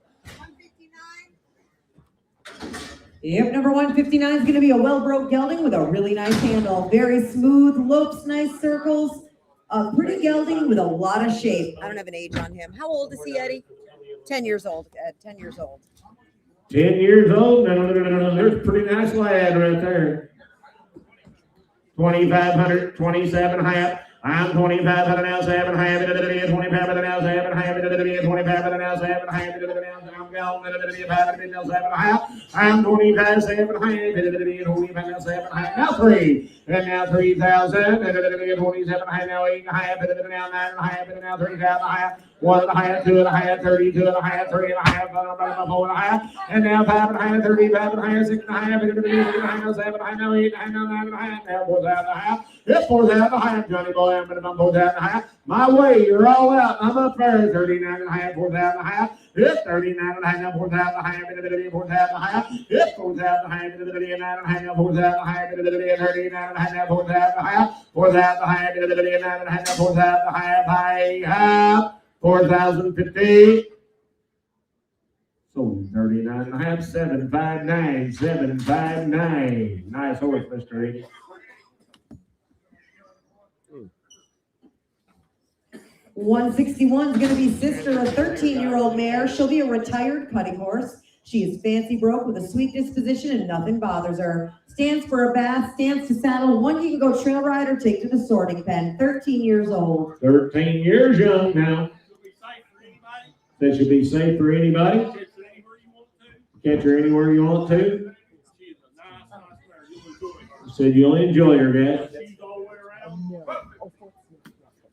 Yep, number 159 is going to be a well-broke gelding with a really nice handle. Very smooth, lopes, nice circles. A pretty gelding with a lot of shape. I don't have an age on him. How old is he, Eddie? 10 years old. 10 years old. 10 years old? No. There's a pretty nice lad right there. 2,500, 27 and a half. I'm 2,500 now, 7 half, 2,500 now, 7 half, 2,500 now, 7 half, I'm gone, 500 now, 7 half. I'm 25, 7 half, 25 now, 7 half, now 3. And now 3,000, 27 half, now 8 half, now 9 half, now 3,000 half. 1 half, 2 half, 32 half, 3 half, 4 half, and now 5 half, 35 half, 6 half, 7 half, now 8 half, now 9 half, now 4,000 half. It's 4,000 half, Johnny boy. I'm going to bump 4,000 half. My way, you're all out. I'm up there, 39 and a half, 4,000 half. It's 39 and a half, now 4,000 half, 4,000 half. It's 4,000 half, 39 and a half, now 4,000 half, 39 and a half, now 4,000 half. 4,000 half, 39 and a half, now 4,000 half. I have 4,050. So 39 and a half, 759, 759. Nice horse, Mr. Eddie. $161 is going to be Sister, a 13-year-old mare. She'll be a retired cutting horse. She is fancy broke with a sweet disposition and nothing bothers her. Stands for a bath, stands to saddle. One you can go trail ride or take to the sorting pen. 13 years old. 13 years young now. That should be safe for anybody. Catch her anywhere you want to. Said you'll enjoy her, Dad.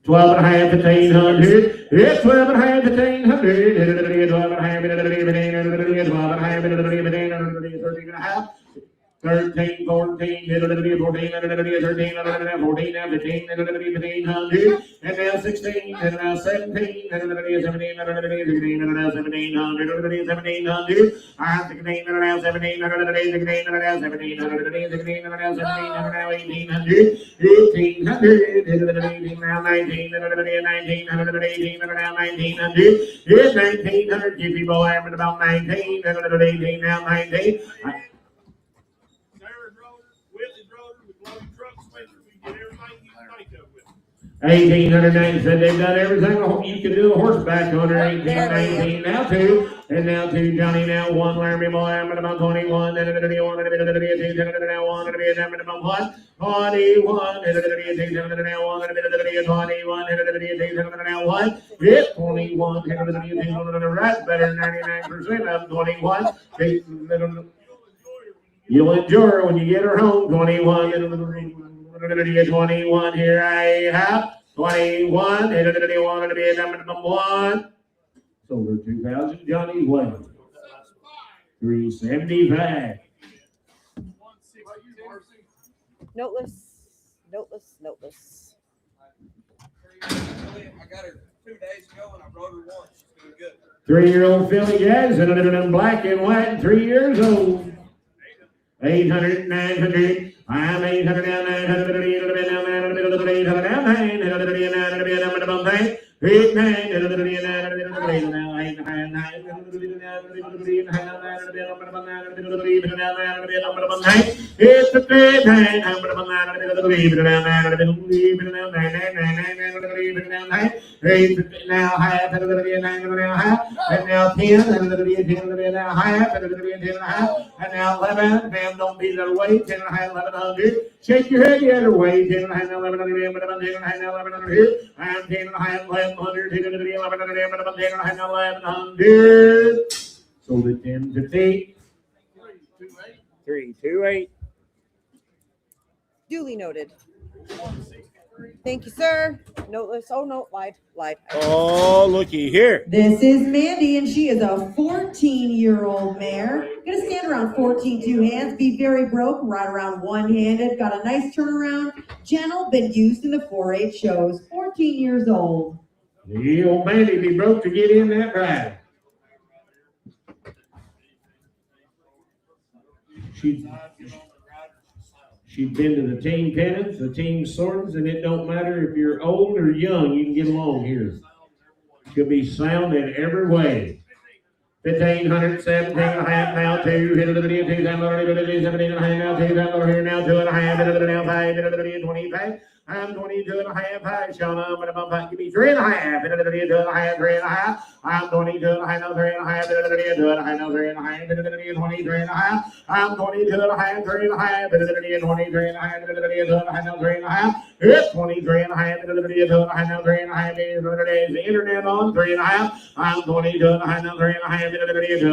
12 and a half, 1,500. It's 12 and a half, 1,500. 12 and a half, 12 and a half, 13 and a half. 13, 14, 14, 14, 15, 1500, and now 16, and now 17, and now 17, 16, and now 1700, 1700. I'm 16, and now 17, and now 16, and now 1700, 16, and now 17, and now 1800, 1800, now 19, and 1900, 18, and now 1900. It's 1900. Keep you boy, I'm at about 19, and 18, now 19. 1809 said they've done everything you can do a horseback under 1819. Now two, and now two, Johnny, now one, Laramie boy, I'm at about 21, and then now one, and then now one, and then about what? 21, and then now one, and then 21, and then now what? It's 21, and then right better 99% of 21. You'll enjoy her when you get her home. 21, and 21, here I have 21, and 21, and be number one. Sold her 2,000, Johnny Way. 375. Noteless. I got her 2 days ago and I rode her once. She's doing good. 3-year-old Philly Jackson, and black and white, 3 years old. 800, 900, I'm 800 down, 900, 800 down, 900 800 down, 900 900 8 now half, and now half, and now 10, and now half, and now 11, damn, don't be that way, 10 and a half, 1100, shake your head the other way, 10 and a half, 1100, 1100 here, and 10 and a half, 1100, 10 and a half, 1100, sold it 1050. 328. Duly noted. Thank you, sir. Noteless. Oh, no, lied. Oh, looky here. This is Mandy, and she is a 14-year-old mare. Gonna stand around 14 two hands, be very broke, ride around one-handed, got a nice turnaround, gentle, been used in the 4-H shows. 14 years old. The old Mandy be broke to get in that ride. She's been to the team pennants, the team sortings, and it don't matter if you're old or young, you can get along here. She'll be sound in every way. 1,500, 17 and a half, now 2, 17 and a half, now 2, here, now 2 and a half, now 5, 25. I'm 22 and a half, high, Shauna, but I'm give me 3 and a half, 2 and a half, 3 and a half. I'm 22 and a half, now 3 and a half, 2 and a half, now 3 and a half, 23 and a half. I'm 22 and a half, 3 and a half, 23 and a half, 2 and a half, now 3 and a half. It's 23 and a half, 2 and a half, now 3 and a half. The internet on 3 and a half. I'm 22 and a half, now 3 and a half, 2 and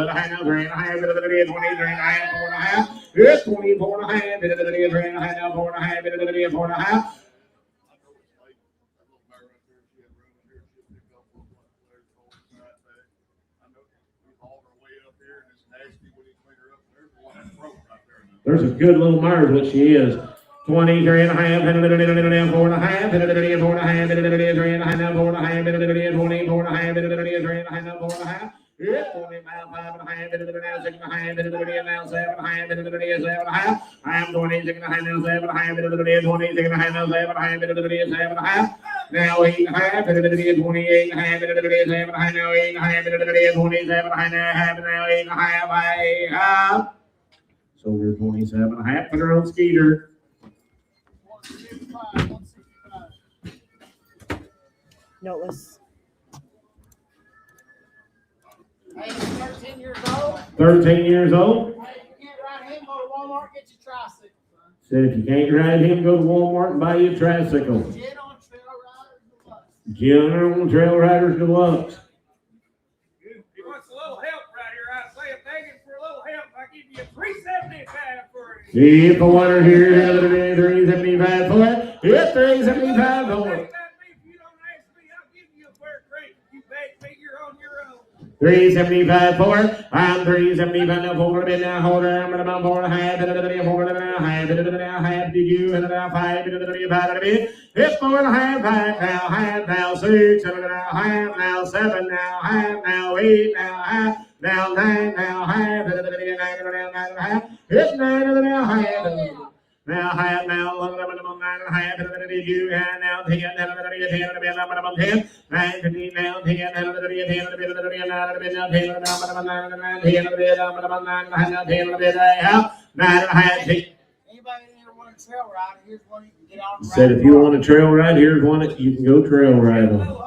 a half, now 3 and a half, 23 and a half, 4 and a half. It's 24 and a half, 3 and a half, now 4 and a half, 4 and a half. There's a good little mare, what she is. 23 and a half, 4 and a half, 4 and a half, 3 and a half, 4 and a half, 4 and a half, 24 and a half, 3 and a half, 4 and a half. It's 25, 5 and a half, 6 and a half, 7 and a half, 7 and a half. I'm 26 and a half, now 7 and a half, 26 and a half, now 7 and a half, 7 and a half. Now 8 and a half, 28 and a half, 7 and a half, now 8 and a half, 27 and a half, now 8 and a half, I have. So we're 27 and a half for their own Skeeter. Noteless. Hey, 13 years old. 13 years old. Hey, if you can't ride him, go to Walmart, get your tricycle. Said if you can't ride him, go to Walmart and buy you a tricycle. Get on Trail Riders Deluxe. Get on Trail Riders Deluxe. He wants a little help right here. I say, I'm begging for a little help. I give you $375 for it. See if the water here, 375 for it. It's 375 for it. 375 for it. I'm 375 now for it. Now hold her. I'm about 4 and a half. 4 and a half. Did you? And now 5. It's 4 and a half. Half now 6. And now half. Now 7. Now half. Now 8. Now half. Now 9. Now half. It's 9 and now half. Now half, now 11, 9 and a half, and did you, and now 10, 10, 9, 15, now 10, 10, Anybody in here want a trail rider? Here's one you can Said if you want a trail ride, here's one that you can go trail ride on.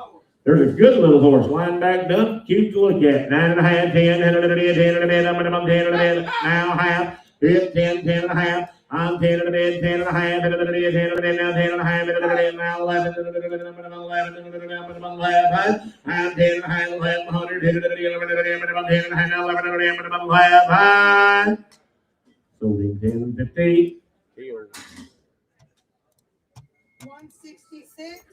There's a good little horse, lying back done, cute to look at. 9.5, 10, 10 and a bit, 10 and a bit, I'm gonna 10 and a bit, now half, 10, 10 and a half. I'm 10 and a bit, 10 and a half, 10 and a bit, 10 and a bit, now 10 and a half, 10 and a bit, now 11, 11, 11, 11, 11, I'm 10 and a half, 1100, 10 and a bit, 11 and a bit, 10 and a half, now 11 and a bit, 11, sold him 10.50. 166.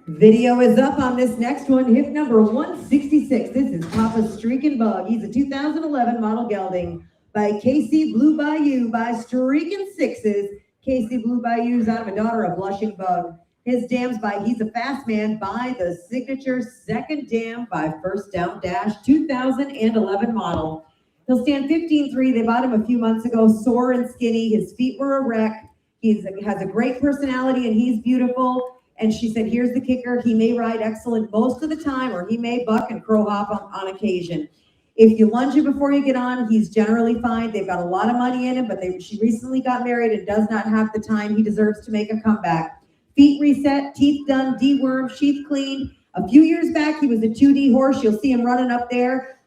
Video is up on this next one, hip number 166. This is Papa's Streakin' Bug. He's a 2011 model gelding by KC Blue Bayou by Streakin' Sixes. KC Blue Bayou's out of a daughter of Blushing Bug. His dams by He's a Fast Man by the signature second dam by First Down Dash 2011 model. He'll stand 15.3. They bought him a few months ago, sore and skinny. His feet were a wreck. He has a great personality and he's beautiful. And she said, here's the kicker. He may ride excellent most of the time, or he may buck and crow hop on occasion. If you lunge him before you get on, he's generally fine. They've got a lot of money in him, but she recently got married and does not have the time. He deserves to make a comeback. Feet reset, teeth done, dewormed, sheath cleaned. A few years back, he was a 2D horse. You'll see him running up there,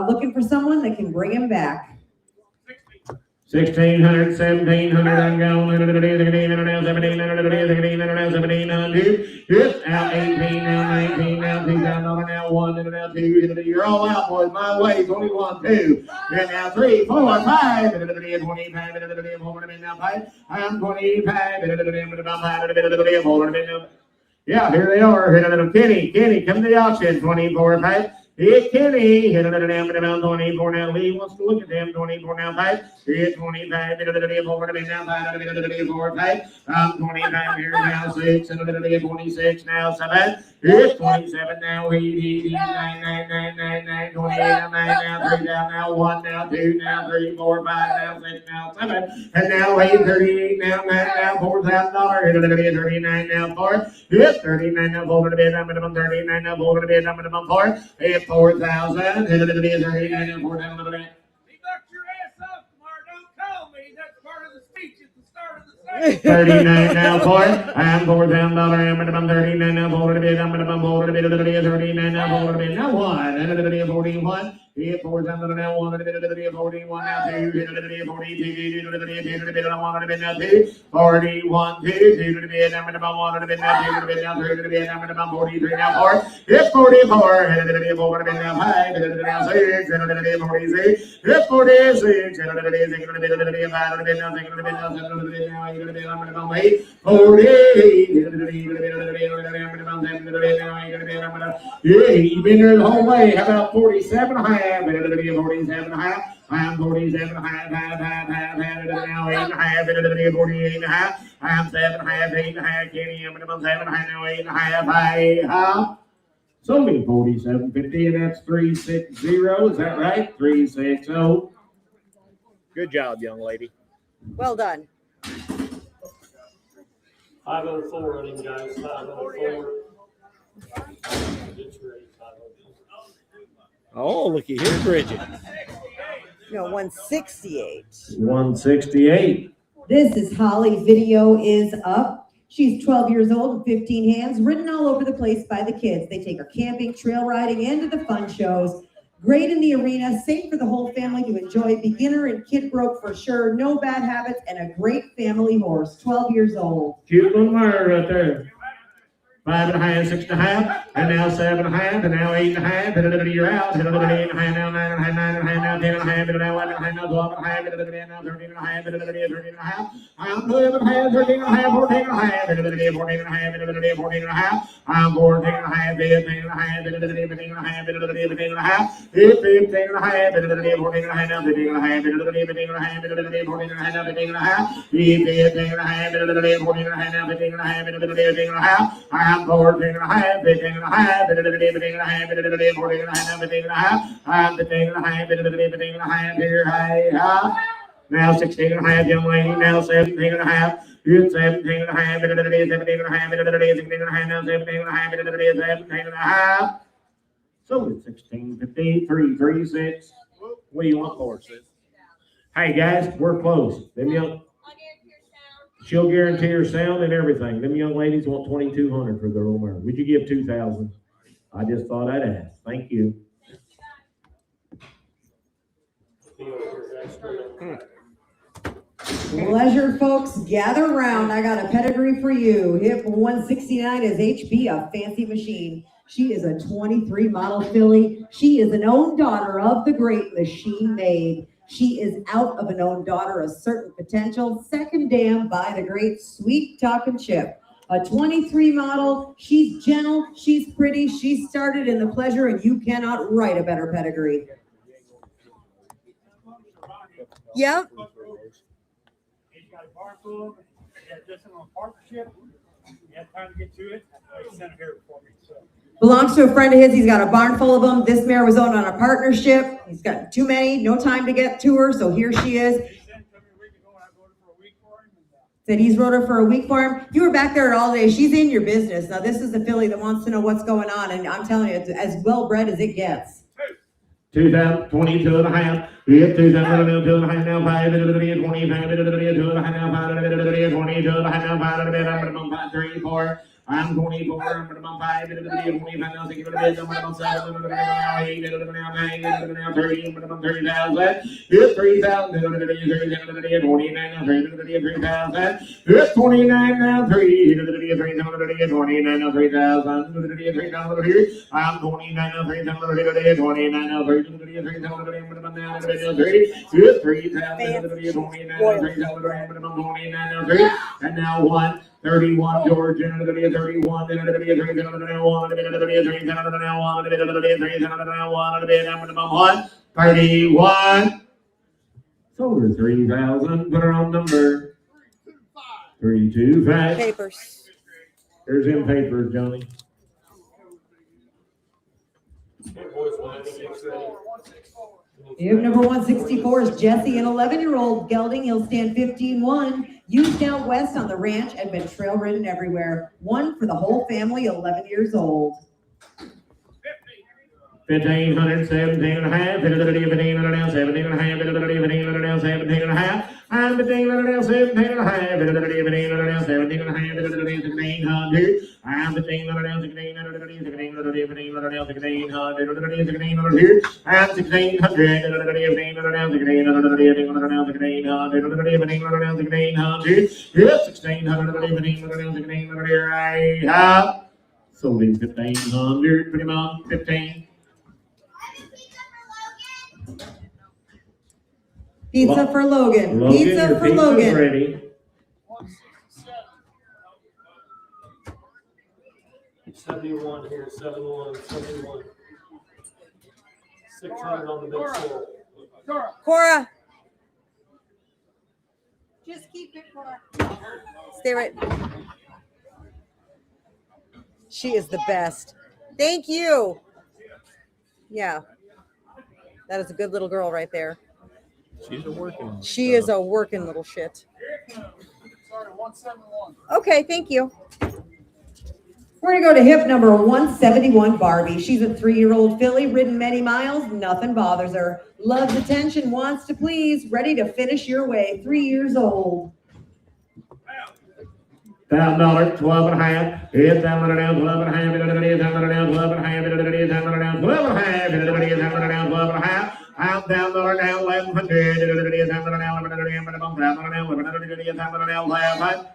looking for someone that can bring him back. 1600, 1700, I'm going, 1700, yes, now 18, now 19, now $2,000, now 1, and now 2, you're all out, boys, my way, 21, 2, and now 3, 4, 5, 25, now 5, I'm 25, yeah, here they are, Kenny, come to the auction, 24, 5. It's Kenny, hit another damn about 24 now. Lee wants to look at them, 24 now, 5. Hit 25, hit another damn over to me now, 5, hit another damn 4, 5. 25 here now, 6, and another damn 26 now, 7. Hit 27 now, 8, 9, 9, 9, 9, 9, 28, 9 now, 3 down now, 1 now, 2 now, 3, 4, 5 now, 6 now, 7. And now 8, 38 now, 9 now, $4,000. Hit another damn 39 now, 4. Hit 39 now, fold to bed, I'm minimum 39 now, fold to bed, I'm minimum 4. Hit 4,000. Hit it to be 39 and 4 down to the back. He knocked your ass off tomorrow. Don't call me. That's part of the speech at the start of the segment. 39 now, 4. I'm $4,000. I'm minimum 39 now, fold to bed, I'm minimum 4 to bed, 39 now, fold to bed, now 1. Hit it to be 41. Hit 4,000 now, 1 to bed, 41 now, 2. Hit it to be 42. Hit it to be 2 to bed, 1 to bed, now 2. 41, 2. 2 to bed, I'm minimum 1 to bed, now 2 to bed, now 3 to bed, I'm minimum 43 now, 4. Hit 44. Hit it to be 4 to bed, now 5. Hit it to be now 6. Hit it to be 46. Hit 46. Hit it to be 6. Hit it to be 5 to bed, now 6 to bed, now 7 to bed, now 8 to bed, I'm minimum 8. 48. Hit it to be 7 to bed, now 8 to bed, I'm minimum. Yeah, you've been there the whole way. How about 47 and a half? Hit it to be 47 and a half. I'm 47 and a half, hit it now 8 and a half, hit it to be 48 and a half. I'm 7 and a half, 8 and a half, Kenny, I'm minimum 7 and a half, now 8 and a half, sold me 47.50, and that's 360, is that right? 360. Good job, young lady. Well done. 504 running, guys. 504. It's ready. 504. Oh, look at here, Bridget. No, 168. 168. This is Holly. Video is up. She's 12 years old and 15 hands, ridden all over the place by the kids. They take her camping, trail riding, and to the fun shows. Great in the arena, safe for the whole family to enjoy. Beginner and kid broke for sure. No bad habits, and a great family horse. 12 years old. Cute little mare right there. 5 and a half, 6 and a half, and now 7 and a half, and now 8 and a half, and you're out, and 8 and a half, now 9 and a half, 9 and a half, now 10 and a half, and now 11 and a half, now 12 and a half, and now 13 and a half, and 13 and a half, I'm 12 and a half, 13 and a half, 14 and a half, and 14 and a half, and 14 and a half, I'm 14 and a half, 15 and a half, and 15 and a half, and 15 and a half, 15 and a half, and 14 and a half, now 15 and a half, and 15 and a half, and 14 and a half, now 15 and a half, 15 and a half, and 14 and a half, now 15 and a half, and 15 and a half, I'm 14 and a half, 15 and a half, 15 and a half, 14 and a half, 15 and a half, I'm 15 and a half, 15 and a half, here, now 16 and a half, young lady, now 17 and a half, you're 17 and a half, 17 and a half, 16 and a half, now 17 and a half, 17 and a half, so it's 16.50, 336. What do you want for it, sis? Hey guys, we're closed. Them young. She'll guarantee her sound and everything. Them young ladies want $2,200 for their little mare. Would you give $2,000? I just thought I'd ask. Thank you. Pleasure, folks. Gather around. I got a pedigree for you. Hip 169 is HB, a fancy machine. She is a 23 model filly. She is an own daughter of the great Machine Maid. She is out of an own daughter of Certain Potential, second dam by the great Sweet Talking Chip. A 23 model. She's gentle. She's pretty. She started in the pleasure, and you cannot write a better pedigree. Yep. He's got a bar full of them. He had this one on partnership. He had time to get to it. He sent it here for me. So. Belongs to a friend of his. He's got a barn full of them. This mare was owned on a partnership. He's got too many, no time to get to her, so here she is. Said he's rode her for a week for him. You were back there all day. She's in your business. Now, this is a filly that wants to know what's going on, and I'm telling you, it's as well bred as it gets. 22 and a half. Yep, 2 and a half now. 5, 25, 2 and a half now. 5, 22 and a half now. 5, 3, 4. I'm 24, I'm going to 5, 25 now, 6, 7, 8, 9, 30, 30,000. It's 3,000, 29 now, 3,000. It's 29 now, 3,000, 3,000, 3,000. I'm 29 now, 3,000, 29 now, 3,000, 3,000, and now 1. 31, George, 31, 31. Sold her 3,000. Put her on number 325. Papers. Here's in papers, Johnny. Hip number 164 is Jesse, an 11-year-old gelding. He'll stand 15-1. Used out west on the ranch and been trail ridden everywhere. One for the whole family, 11 years old. 1,500, 17 and a half, 15 and a half, 17 and a half, 15 and a half, 17 and a half, and 15 and a half, 17 and a half, 15 and a half, 17 and a half, 1,600, and 15 and a half, 16 and a half, 16 and a half, 1600, and 1,600, and 15 and a half, 16 and a half, 1600, I have sold him 1,500, pretty much 15. Pizza for Logan. Pizza for Logan. Ready. 71 here, 71, 71. 600 on the big floor. Cora. Just keep it for. Stay right. She is the best. Thank you. Yeah. That is a good little girl right there. She's a working. She is a working little shit. Sorry, 171. Okay, thank you. We're going to go to hip number 171, Barbie. She's a 3-year-old filly, ridden many miles, nothing bothers her. Loves attention, wants to please, ready to finish your way, 3 years old. $1,000, 12 and a half. It's down and down, 12 and a half. It's down and down, 12 and a half. It's down and down, 12 and a half. It's down and down, 12 and a half. I'm down there now, 1,100. It's down and down, 1100.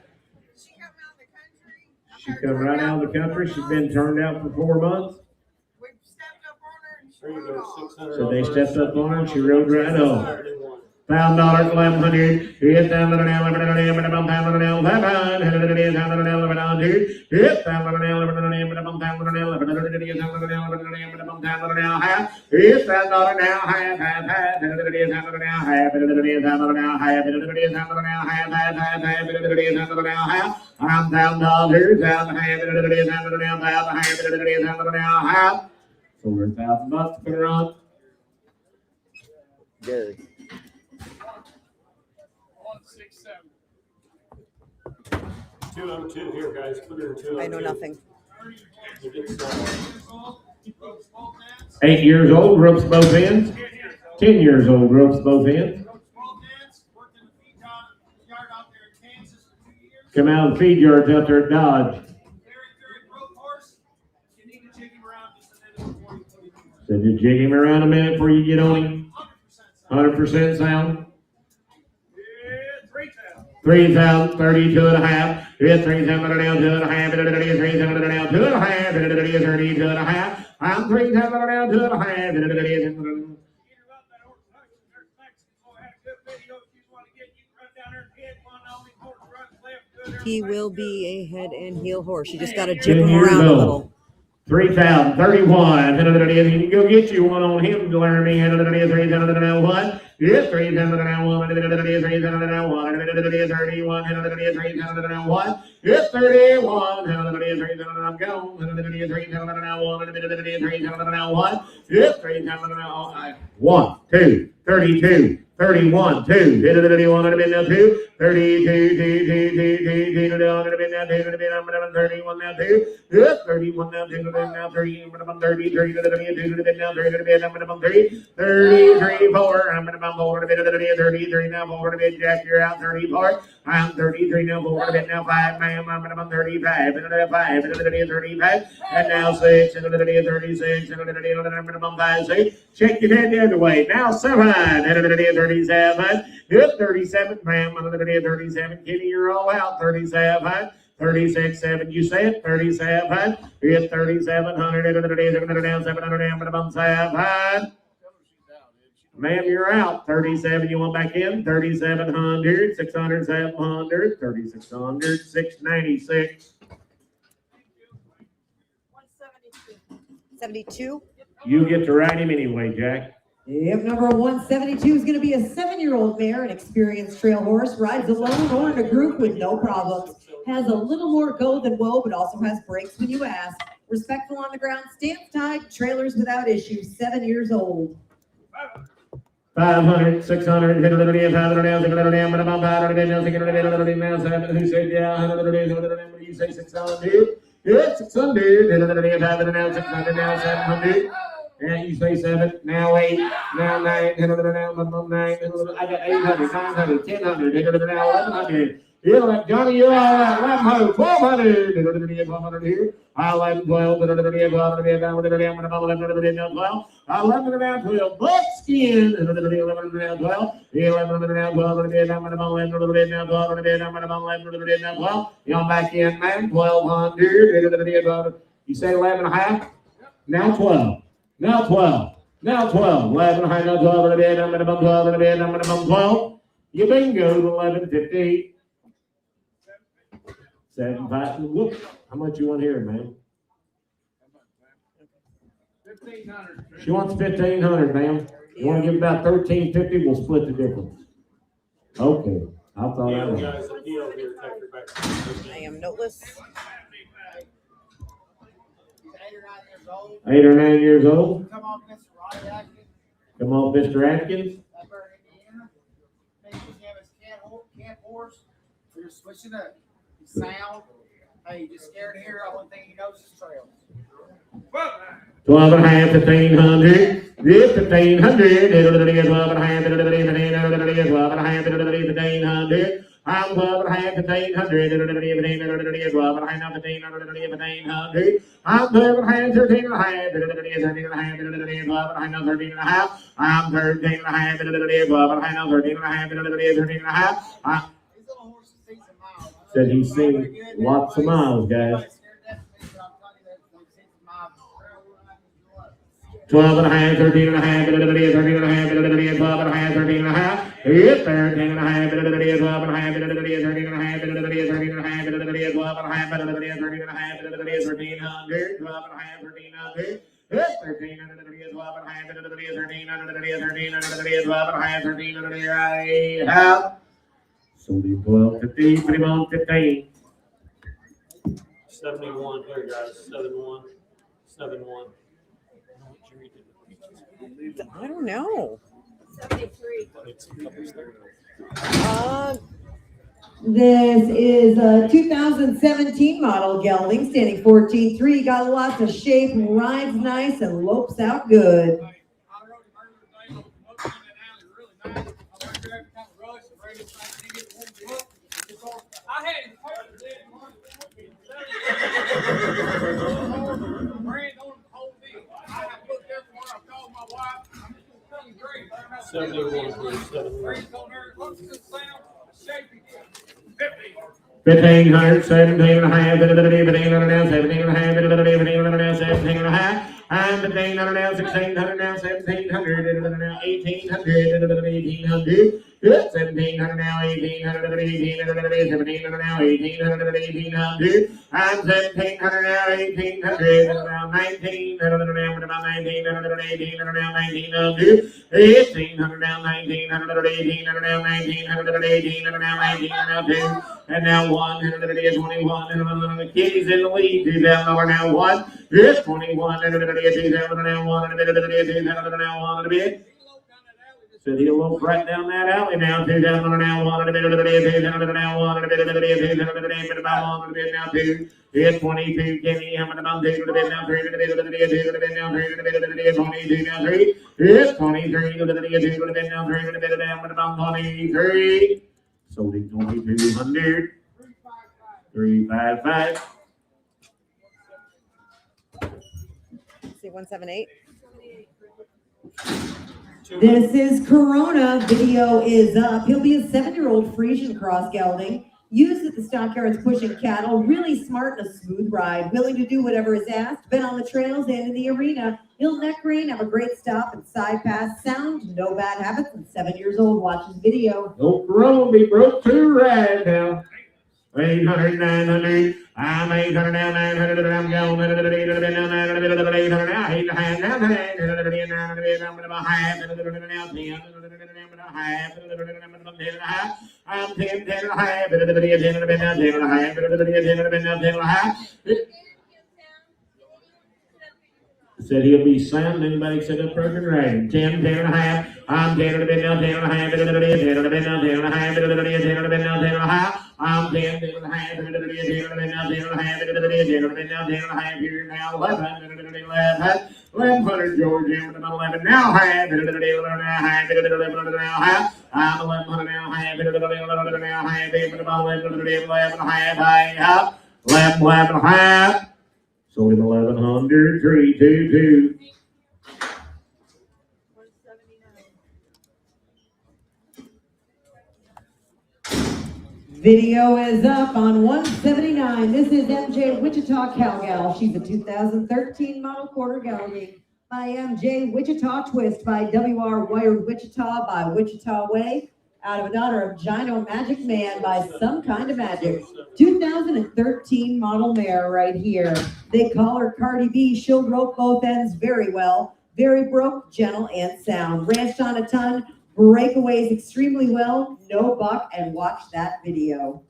She come right out of the country. She's been turned out for 4 months. There you go, 600. So they stepped up on her and she rode right on. $1,000, 1,100. It's down and down, 1100. It's down and down, 500. It's down and down, 1100. It's down and down, 1100. It's down and down, 1100. It's down and down, 1100. It's down and down, half. It's down and down, half, half, half. It's down and down, half. It's down and down, half. It's down and down, half, half, half, half. It's down and down, half. I'm $1,000, down half. It's down and down, half, half. It's down and down, half. So we're $1,000 to put her on. Gary. 202 here, guys. Put her in 202. I know nothing. 8 years old, ropes both ends. 10 years old, ropes both ends. Come out of the feed yards out there at Dodge. So just jig him around a minute before you get on him. 100% sound. 3,000, 32 and a half. It's 3,700 down, 2 and a half. It is 3,700 down, 2 and a half. It is 32 and a half. I'm 3,700 down, 2 and a half. It is. He will be a head and heel horse. You just got to jig him around a little. 3,000, 31. You can go get you one on him, Jeremy. 3,701. Yes, 3,701. 3,701. 31. 3,701. Yes, 31. 3,701. I'm gone. 3,701. 3,701. Yes, 3,701. 1, 2, 32. 31, 2, 31, 32, 32, 2, 31 now, 2, yes, 31 now, 2, now, 30, 33, 33, 4, I'm going to 33 now, 4, Jack, you're out, 34, I'm 33 now, 4, now, 5, ma'am, I'm going to 35, 5, 35, and now 6, 36, I'm going to 5, 6, shake your head the other way, now 7, 37, good 37, ma'am, 37, Kenny, you're all out, 37, 36, 7, you said 37, it's 3,700, down 700, 7, ma'am, you're out, 37, you want back in, 3,700, 600, 700, 3,600, 696. 72. You get to ride him anyway, Jack. Yep, number 172 is going to be a 7-year-old mare, an experienced trail horse, rides alone or in a group with no problems. Has a little more go than whoa, but also has brakes when you ask. Respectful on the ground, stance tied, trailers without issue, 7 years old. 500, 600, 500 now, 600 down, but about 500 now, 600 now, 7, who said yeah, 100 what do you say, 600? Good, 600, 500 now, 600 now, 700. Yeah, you say 7, now 8, now 9, now 9, I got 800, 900, 1,000, now 1,100. Yeah, like Johnny, you're all right. 1,100, 1,200. 1,200 here. 11, 12, 11, 12. Buckskin. 11, 12. 12. Y'all back in, man. 1,200. You say 11 and a half? Now 12. Now 12. Now 12. 11 and a half. Now 12. 12. You bingo. 11.50. 7, 5. Whoop. How much you want here, man? 1,500. She wants 1,500, ma'am. You want to give about 1,350? We'll split the difference. Okay. I thought I was. I am noteless. 8 or 9 years old. Come on, Mr. Roddy Atkins. Come on, Mr. Atkins. Upper Indiana. Maybe we have his camp horse. We're just switching up. Sound. Hey, you just scared to hear. One thing he knows is trails. 12 and a half, 1,500. Yes, 1,500. 12 and a half, 12 and a half, 1,500. I'm 12 and a half, 1,500. 12 and a half, 1,500. I'm 12 and a half, 13 and a half. 13 and a half, 12 and a half, 13 and a half. I'm 13 and a half, 12 and a half, 13 and a half, 13 and a half. Said he's seen lots of miles, guys. 12 and a half, 13 and a half, 13 and a half, 12 and a half, 13 and a half. Yes, 13 and a half, 12 and a half, 13 and a half, 13 and a half, 12 and a half, 13 and a half, 13 and a half, 1,300, 12 and a half, 1,300. Yes, 1,300, 12 and a half, 1,300, 12 and a half, 1,300. I have. So the 12, 15, 21, 15. 71 here, guys. 71. 71. I don't know. 73. This is a 2017 model gelding, standing 14.3. Got lots of shape, rides nice, and lopes out good. I had him Brand on the whole deal. I have looked everywhere. I've called my wife. I'm just great. 71. Brand's on there. Looks good sound. Shaping. 50. 1,500, 17 and a half, 1500 now, 17 and a half, 1500 now, 17 and a half, and 1500 now, 1600 now, 1700 now, 1800, 1800. 1,700 now, 1,800, 1,800, 1,700 now, 1,800, 1,800, and 1,700 now, 1,800, now 1,900 now, about 1,900, 1,800 now, 1,900, 1,800 now, 1,900, 1,800 now, 1,900, 1,800 now, 1,900, and now 121, and the kitties in the lead, 2,000 over now, 1, 21, and 2,000 now, 1, and 2,000 now, 1, and a bit. So he'll look right down that alley now. 2,000 now, 1 and a bit of the day, 2,000 now, 1 and a bit of the day, 2,000 of the day, but about 1 and a bit now, 2. Here's 22, Kenny, I'm about 2 to the bit now, 3 to the bit of the day, 2 to the bit now, 3 to the bit of the day, 22 now, 3. Here's 23 to the day, 2 to the bit now, 3 to the bit of the day, but about 23. Sold it 2,200. 355. See 178. This is Corona. Video is up. He'll be a 7-year-old Frisian cross gelding, used at the Stockyards pushing cattle. Really smart and a smooth ride. Willing to do whatever is asked. Been on the trails and in the arena. He'll neck rein, have a great stop and side pass. Sound, no bad habits, and 7 years old. Watch his video. No Corona, be broke to ride now. 800, 900, I'm 800 now, 900, I'm going, 800 now, 900, 800 now, 800 now, 900 now, I'm half, now 10, I'm 10, 10 and a half, 10 and a half, 10 and a half. Said he'll be sound, anybody said up perfect right. 10, 10 and a half, I'm 10 and a bit now, 10 and a half, 10 and a bit now, 10 and a half, 10 and a half, 10 and a bit now, 10 and a half. I'm 10, 10 and a half, 10 and a bit now, 10 and a half, 10 and a bit now, 10 and a half, here now, 1100, George, 11 now, half, 11 now, half, 11 now, half. I'm 1100 now, half, 11 now, half, 11 half, 11 half. Sold him 1,100, 322. Video is up on 179. This is MJ Wichita Cowgal. She's a 2013 model quarter gelding by MJ Wichita Twist by WR Wired Wichita by Wichita Way. Out of a daughter of Gino Magic Man by Some Kind of Magic. 2013 model mare right here. They call her Cardi B. She'll rope both ends very well. Very broke, gentle, and sound. Ranched on a ton. Breakaways extremely well. No buck, and watch that video.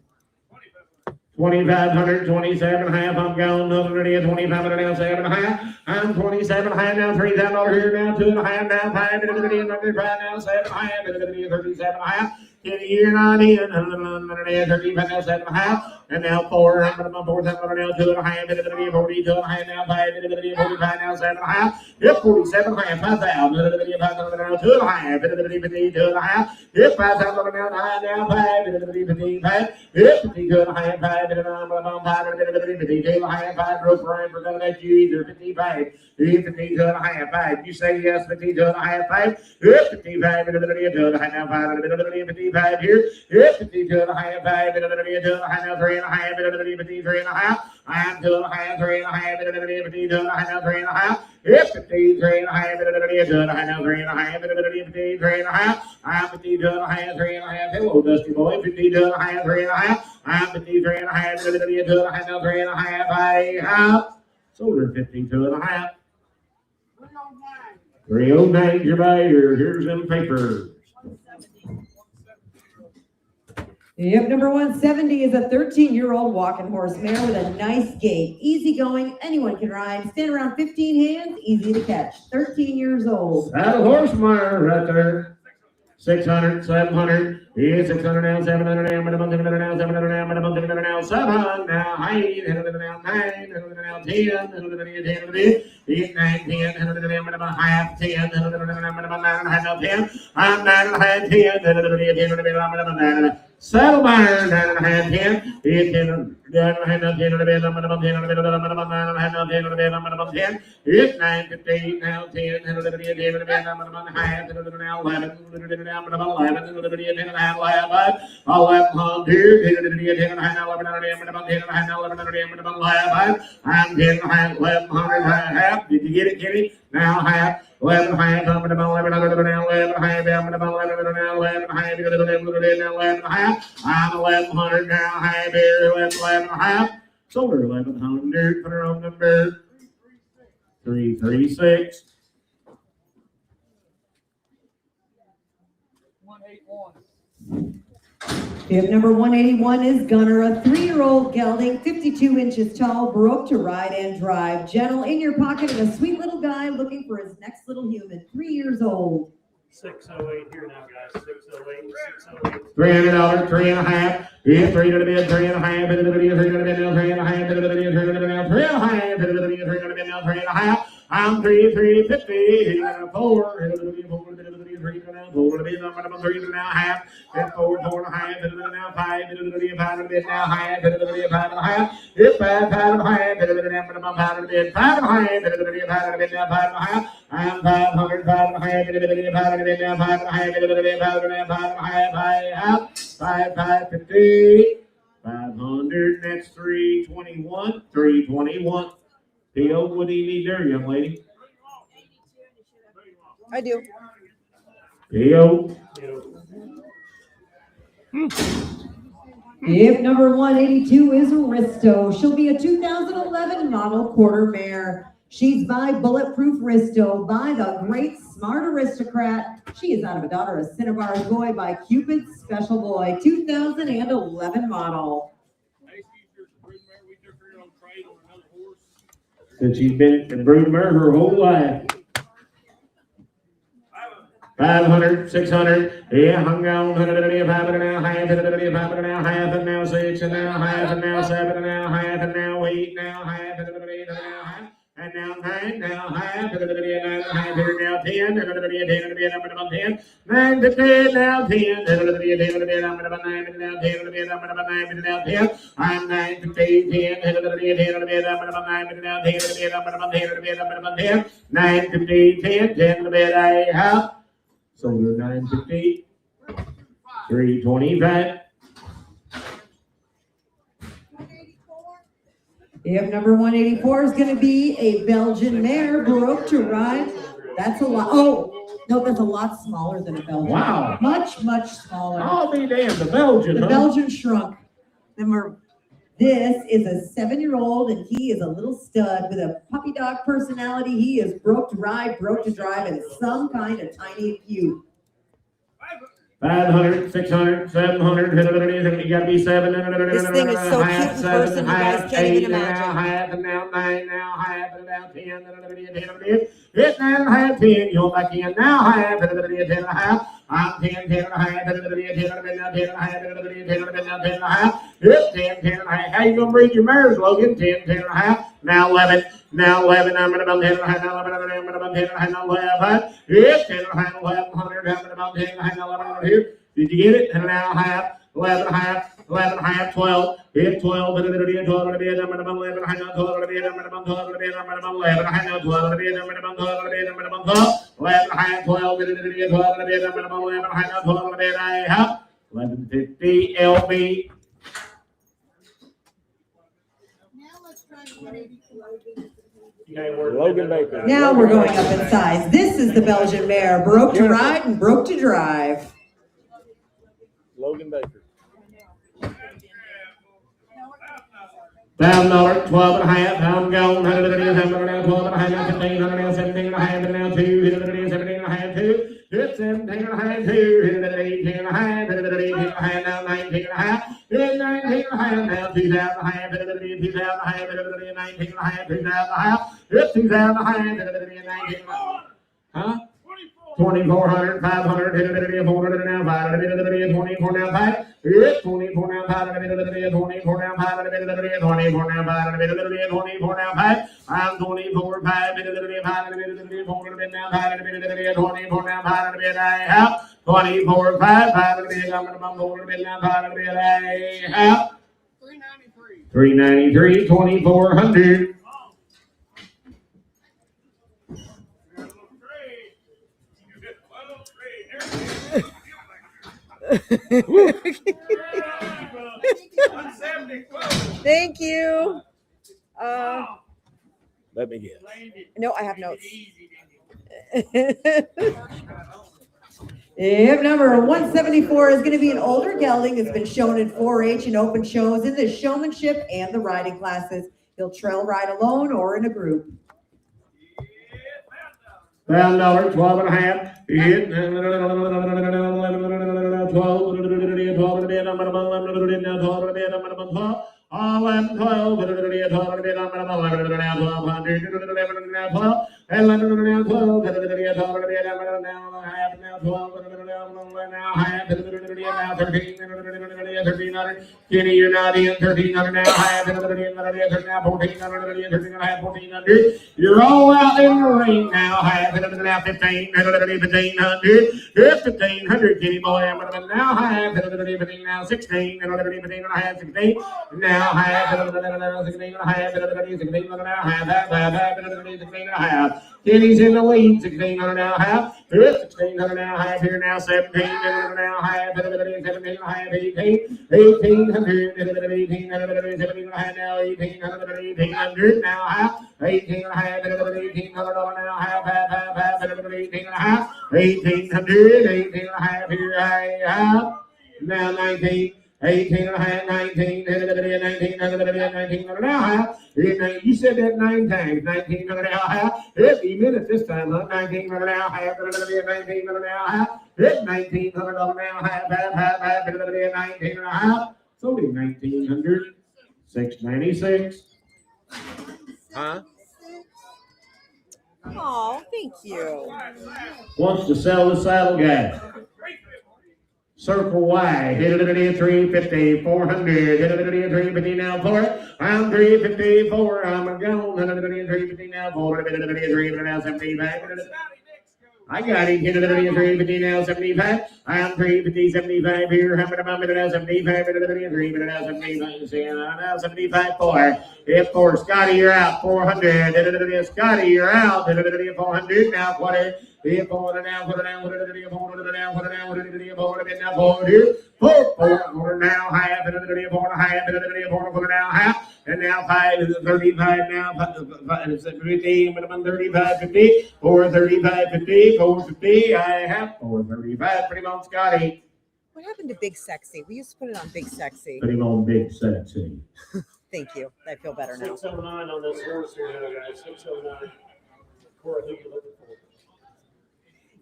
2,500, 27 and a half, I'm going, 2,500 now, 7 and a half, I'm 27 and a half now, $3,000 here now, 2 and a half now, 5, 35 now, 7 and a half, 37 and a half, 10 a year, 9 in, 35 now, 7 and a half, and now 4, I'm 4,000 now, 2 and a half, 42 and a half now, 5, 45 now, 7 and a half, yep, 47 and a half, 5,000, 5,000 now, 2 and a half, 52 and a half, yep, 5,000 now, 9 now, 5, 55, yep, 52 and a half, 5, 52 and a half, 5, rope rhyme for gonna let you either 55, 52 and a half, 5, you say yes, 52 and a half, 5, yep, 55, 52 and a half, now, 5, 55 here, yep, 52 and a half, 5, 52 and a half, now, 3 and a half, 53 and a half, I'm 2 and a half, 3 and a half, 52 and a half, now, 3 and a half, yep, 53 and a half, 52 and a half, now, 3 and a half, 53 and a half, I'm 52 and a half, 3 and a half, hello, Dusty Boy, 52 and a half, 3 and a half, I'm 53 and a half, 52 and a half, now, 3 and a half, I have sold her 52 and a half. 309, your buyer, here's them papers. Yep, number 170 is a 13-year-old walking horse mare with a nice gait. Easy going, anyone can ride. Stand around 15 hands, easy to catch. 13 years old. Saddle horse mare right there. 600, 700, Here's 600 now, 700 now, minimum 600 now, 700 now, minimum 600 now, 7 now, 8, 100 now, 9, 100 now, 10, 100 now, 10, 8, 9, 10, 100 now, minimum half, 10, 100 now, minimum 9, 100 10, I'm 9 and a half, 10, 100 now, 10, minimum 9, settle by 9 and a half, 10, 8, 10, 9 and a half, 10, minimum 10, minimum 9 and a half, 10, minimum 10, 8, 9, 15, now 10, 100 now, 10, minimum half, 100 now, 11, 100 now, minimum 11, 100 10 and a half, 11, 1100, 10 and a half, 1100, minimum 10 and a half, 1100, minimum 11, I'm 10 and a half, 1100, half, did you get it, Kitty? Now half, 11 half, I'm at about 1100 now, 11 half, I'm at about 1100 now, 11 half, 11 half, I'm 1100 now, half here, 11 half, sold her 1100, put her on number 336. 181. Bib number 181 is Gunner, a 3-year-old gelding, 52 inches tall, broke to ride and drive. Gentle in your pocket and a sweet little guy looking for his next little human, 3 years old. 608 here now, guys. 608, 608. $300, 3 and a half. Here's 3 to the bid, 3 and a half. Into the video, 3 to the bid now, 3 and a half. Into the video, 3 to the bid now, 3 and a half. Into the video, 3 to the bid now, 3 and a half. I'm 350. Here now 4. Into the video, 4 to the bid, 3 to now 4 to the bid. I'm 3 to now half. Then 4, 4 and a half. Into the now 5. Into the video, 5 to the bid now half. Into the video, 5 and a half. It's 5, 5 and a half. Into the video, 5 to the bid, 5 and a half. Into the video, 5 to the bid now, 5 and a half. I'm 500, 5 and a half. Into the video, 5 to the bid now, 5 and a half. Into the video, 5 to the bid, 5 and a half. 550. 500. That's 321. 321. Theo, what do you need there, young lady? I do. Theo. Bib number 182 is Risto. She'll be a 2011 model quarter mare. She's by Bulletproof Risto, by the great smart aristocrat. She is out of a daughter of Cinnabar's Boy by Cupid's Special Boy, 2011 model. Since she's been in broodmare her whole life. 500, 600, yeah, hung on, 100, 500 now, half, 100, 500 now, half, and now 6, and now half, and now 7, and now half, and now 8, now half, and now half, and now 9, now half, and now half, and now 10, and 10, I'm about 10, 9 to 10, now 10, and 10, I'm about 9, and now 10, and I'm about 9, and now 10, I'm 9 to 10, 10, and 10, I'm about 9, and now 10, and I'm about 10, and I'm about 10, 9 to 10, 10 to bed, I have. So we're 950, 325. Bib number 184 is going to be a Belgian mare, broke to ride. That's a lot. Oh, no, that's a lot smaller than a Belgian. Wow. Much, much smaller. I'll be damned, the Belgian. The Belgian shrunk. This is a 7-year-old, and he is a little stud with a puppy dog personality. He is broke to ride, broke to drive, and some kind of tiny cute. 500, 600, 700, you gotta be 7. This thing is so cute in person, you guys can't even imagine. Half, and now 9, now half, and now 10, it's 9 and a half, 10, you're back in, now half, 10 and a half, I'm 10, 10 and a half, 10 and a half, 10 and a half, it's 10, 10 and a half, how you gonna breed your mares, Logan? 10, 10 and a half, now 11, now 11, I'm at about 10 and a half, now 11, I'm at about 10 and a half, now 11, it's 10 and a half, 1100, I'm at about 10 and a half, now 1100 here, did you get it? And now half, 11 and a half, 11 and a half, 12, it's 12, and 12 and a bit, I'm at about 11 and a half, 12 and a bit, I'm at about 12 and a bit, I'm at about 11 and a half, 12 and a bit, I'm at about 12 and a bit, I'm at about 12, 11 and a half, 12, and 12 and a bit, I'm at about 11 and a half, 12 and a bit, I have 1150 LB. Logan Baker. Now we're going up in size. This is the Belgian mare, broke to ride and broke to drive. Logan Baker. $1,000, 12 and a half, I'm gone, 100 now, 12 and a half, now 15, 100 now, 17 and a half, and now 2, 17 and a half, 2, it's 17 and a half, 2, 18 and a half, 18 and a half, now 19 and a half, it's 19 and a half, now 2,000 and a half, 2,000 and a half, 19 and a half, 2,000 and a half, it's 2,000 and a half, 19 and a half, huh? 2400, 500, 400 now, 500, 24 now, 5, 24 now, 500, 24 now, 500, 24 now, 500, 24 now, 5, I'm 24, 5, 500, 400 now, 500, 24 now, 500, I have 24, 5, 500, I'm going to 400 now, 500, I have 393, 2400. Thank you. Let me guess. No, I have notes. If number 174 is going to be an older gelding that's been shown in 4-H and open shows in the showmanship and the riding classes. He'll trail ride alone or in a group. $12, 12 and a half. 1300. Kenny, you're not in. 1300 now. 1400 now. 1400. You're all out in the ring now. 1500. 1500. Kenny boy, I'm gonna now. 15 now. 16. 16 now. 16. Kenny's in the lead. 1600 now. 1600 now. Here now. 1700 now. 1700 now. 1800. 1800 now. 1800 now. 1800 now. 1800 here I have now 19. 18 and a half, 19, 1900 now. You said that 9 times. 1900 now. It's even at this time, huh? 1900 now. 1900 now. It's 1900 now. 19 and a half. It's only 1900. 696. Huh? Oh, thank you. Wants to sell the saddle guy. Circle Y, hit it at 350, 400, hit it at 350 now for it. I'm 354, I'm gone, hit it at 350 now for it, hit it at 350 now, 75. I got him, hit it at 350 now, 75. I'm 350, 75 here, how many I'm now, 75, hit it at 350 now, 75, now 75 for. If for Scotty, you're out, 400, hit it at Scotty, you're out, hit it at 400 now, quarter. Put it down, now, put it down, put it down, put it down, put it down, put it down, put it down, put it now, half, put it down, half, put it down, half, and now 5 is 35 now, 50, 35, 50, 435, 50, 450, I have 435, put him on Scotty. What happened to Big Sexy? We used to put it on Big Sexy. Put him on Big Sexy. Thank you. I feel better now. 609 on this horse here, guys. 609. Cora, who you looking for?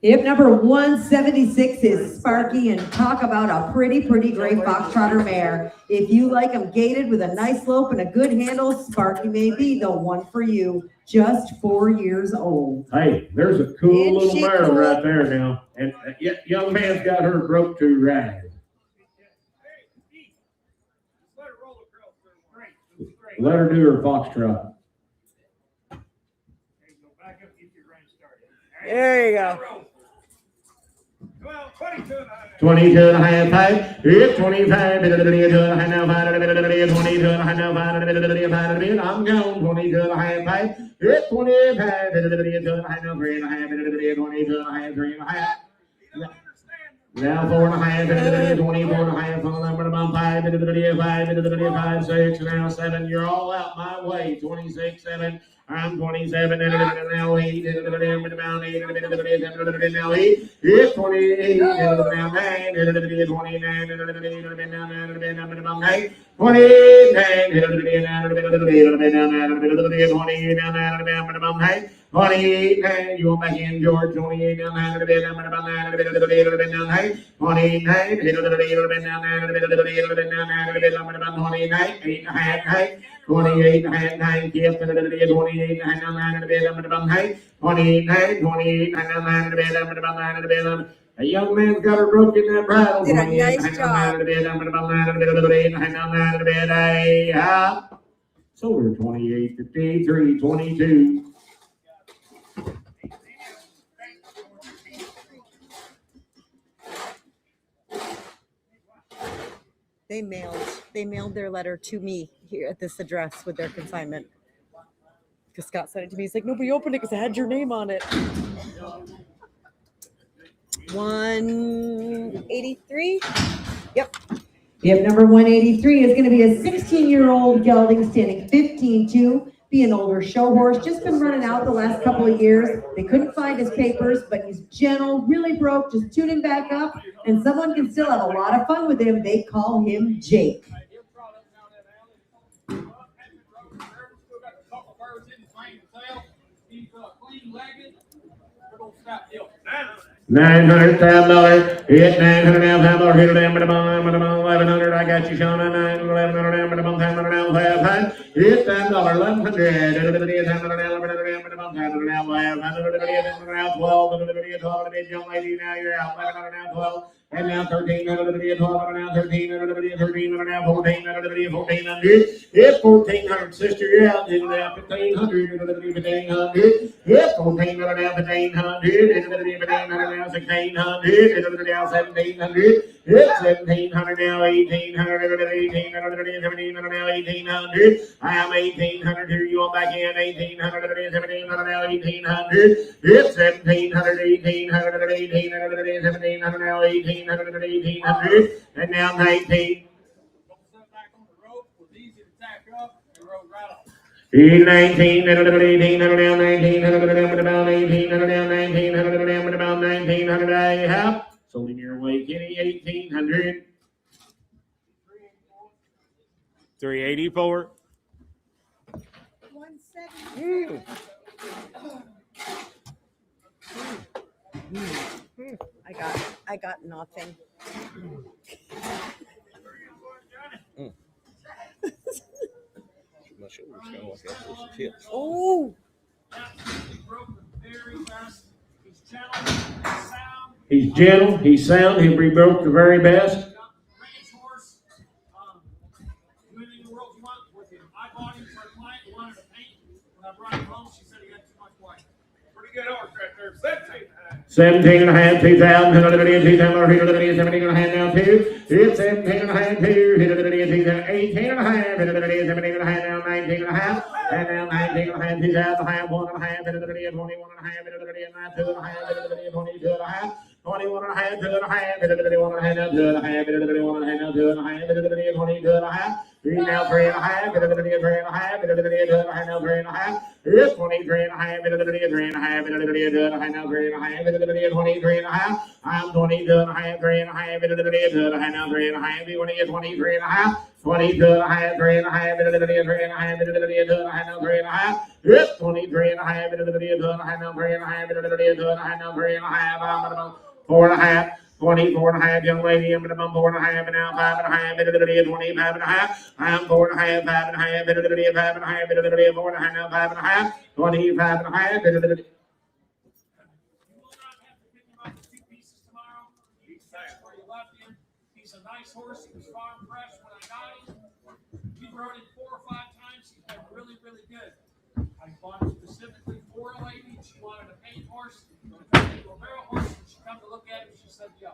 If number 176 is Sparky, and talk about a pretty great foxtrotter mare. If you like them gated with a nice lope and a good handle, Sparky may be the one for you. Just 4 years old. Hey, there's a cool little mare right there now. And young man's got her broke to ride. Let her do her foxtrot. There you go. 22 and a half, 5. It's 25. 22 and a half now, 5. 22 and a half now, 5. I'm gone. 22 and a half, 5. It's 25. 22 and a half now, 3 and a half. 22 and a half, 3 and a half. Now 4 and a half, 24 and a half on the number of 5, 6, now 7. You're all out my way. 26, 7. I'm 27, and now 8, and now 8, and now 8. It's 28, and now 9, and 29, and now 9, 29, 28 9. You want back in, George? 28 down 9 to the bed. I'm about 9 to the bed. To the bed. To the bed down 9. 28 9. Hit to the bed. To the bed down 9 to the bed. To the bed. To the bed down 9 to the bed. I'm about 29. 8 and a half 9. 28 and a half 9. Kids to the bed. 28 and a half 9 to the bed. I'm about 9. 28 9. 28 and a half 9 to the bed. I'm about 9 to the bed. A young man's got her broke in that bridle. Did a nice job. So we're 28, 53, 22. They mailed their letter to me here at this address with their consignment. Because Scott sent it to me. He's like, nobody opened it because it had your name on it. 183. Yep. Yep, number 183 is going to be a 16-year-old gelding standing 15-2, be an older show horse, just been running out the last couple of years. They couldn't find his papers, but he's gentle, really broke, just tune him back up, and someone can still have a lot of fun with him. They call him Jake. $900,000. Hit $900,000. Hit $1100. I got you, Sean. $1100. Hit that dollar. $1100. Young lady, now you're out. $1112. And now 1300, 12, now 1300, 1300, now 1400, 1400. Hit 1400, sister, you're out. Hit now 1500, 1500. Hit 1400, now 1500. Hit 1500, now 1600. Hit now 1700. Hit 1700, now 1800. 1800, 1700, now 1800. I am 1800. Here you on back in. 1800, 1700, now 1800. Hit 1700, 1800, 1800, 1700, now 1800. 1800 and now 19. 19 and 1800 now 1900 about 1800 now 1900 about 1900 I have sold in your way Kenny 1800 384. 170. I got nothing. My shoulder's kind of like that for some tips. Oh. He's gentle, he's sound, he broke the very best. Pretty good horse right there. 17 and a half, 2,000, 17 and a half now, 2. It's 17 and a half, 2. 18 and a half, 17 and a half now, 19 and a half. And now 19 and a half, 2,000 and a half, 1 and a half, 21 and a half, 2 and a half, 22 and a half. 21 and a half, 2 and a half, 21 and a half, 2 and a half, 21 and a half, 2 and a half, 22 and a half. 3 now 3 and a half, 3 and a half, 2 and a half, now 3 and a half. It's 23 and a half, 3 and a half, 2 and a half, now 3 and a half, 23 and a half. I'm 22 and a half, 3 and a half, 2 and a half, now 3 and a half, 23 and a half. 22 and a half, 3 and a half, 3 and a half, 2 and a half, now 3 and a half. It's 23 and a half, 2 and a half, now 3 and a half, 2 and a half, now 3 and a half. 4 and a half. 24 and a half, young lady, I'm 4 and a half, and now 5 and a half, 25 and a half. I'm 4 and a half, 5 and a half, 5 and a half, 4 and a half, now 5 and a half, 25 and a half. He's a nice horse. He was farm fresh when I got him. We rode him 4 or 5 times. He's been really, really good. I bought him specifically for a lady. She wanted a paint horse. A barrel horse. She come to look at him. She said, yeah.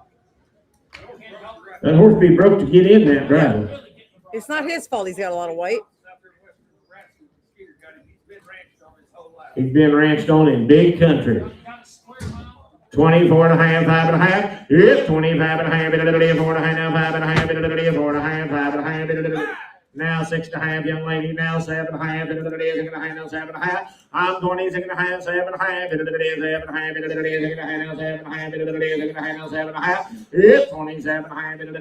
That horse be broke to get in that drive. It's not his fault he's got a lot of white. He's been ranched on in big country. 24 and a half, 5 and a half. It's 25 and a half, 4 and a half, now 5 and a half, 4 and a half, 5 and a half. Now 6 and a half, young lady, now 7 and a half, 6 and a half, now 7 and a half. I'm 26 and a half, 7 and a half, 7 and a half, 6 and a half, now 7 and a half, 6 and a half, now 7 and a half. It's 27 and a half, 6 and a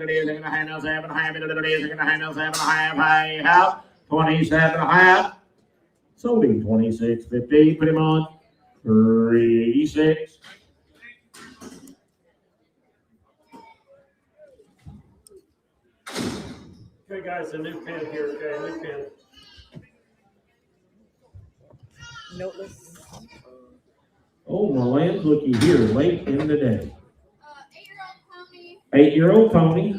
half, now 7 and a half, 6 and a half, now 7 and a half. I have 27 and a half. Sold him 26.50, pretty much. 386. Okay, guys, a new pen here. Okay, a new pen. Noteless. Oh, my lamb's looky here late in the day. 8-year-old pony. 8-year-old pony.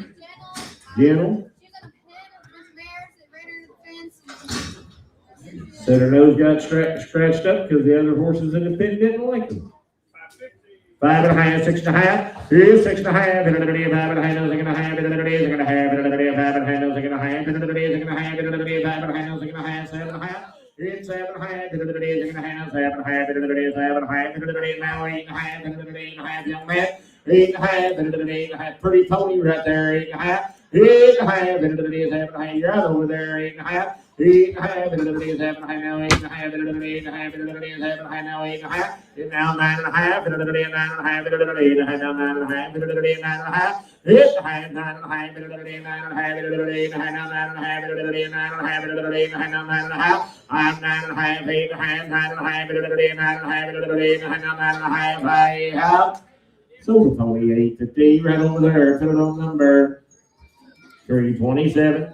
Gentle. She's a pen of Miss Mares that ran her the fence. Said her nose got scratched up because the other horses in the pen didn't like them. 5.5, 6.5. Here's 6.5. 5.5, 6.5. 5.5, 7.5. It's 7.5. 7.5. Now 8.5. Young man. 8.5. Pretty pony right there. 8.5. 8.5. 7.5. You're out over there. 8.5. 8.5. 7.5. Now 8.5. 7.5. Now 8.5. Now 9.5. 9.5. Now 9.5. 9.5. It's 9.5. 9.5. 9.5. I'm 9.5. 8.5. 9.5. So the pony 850 right over there. Put it on number 327.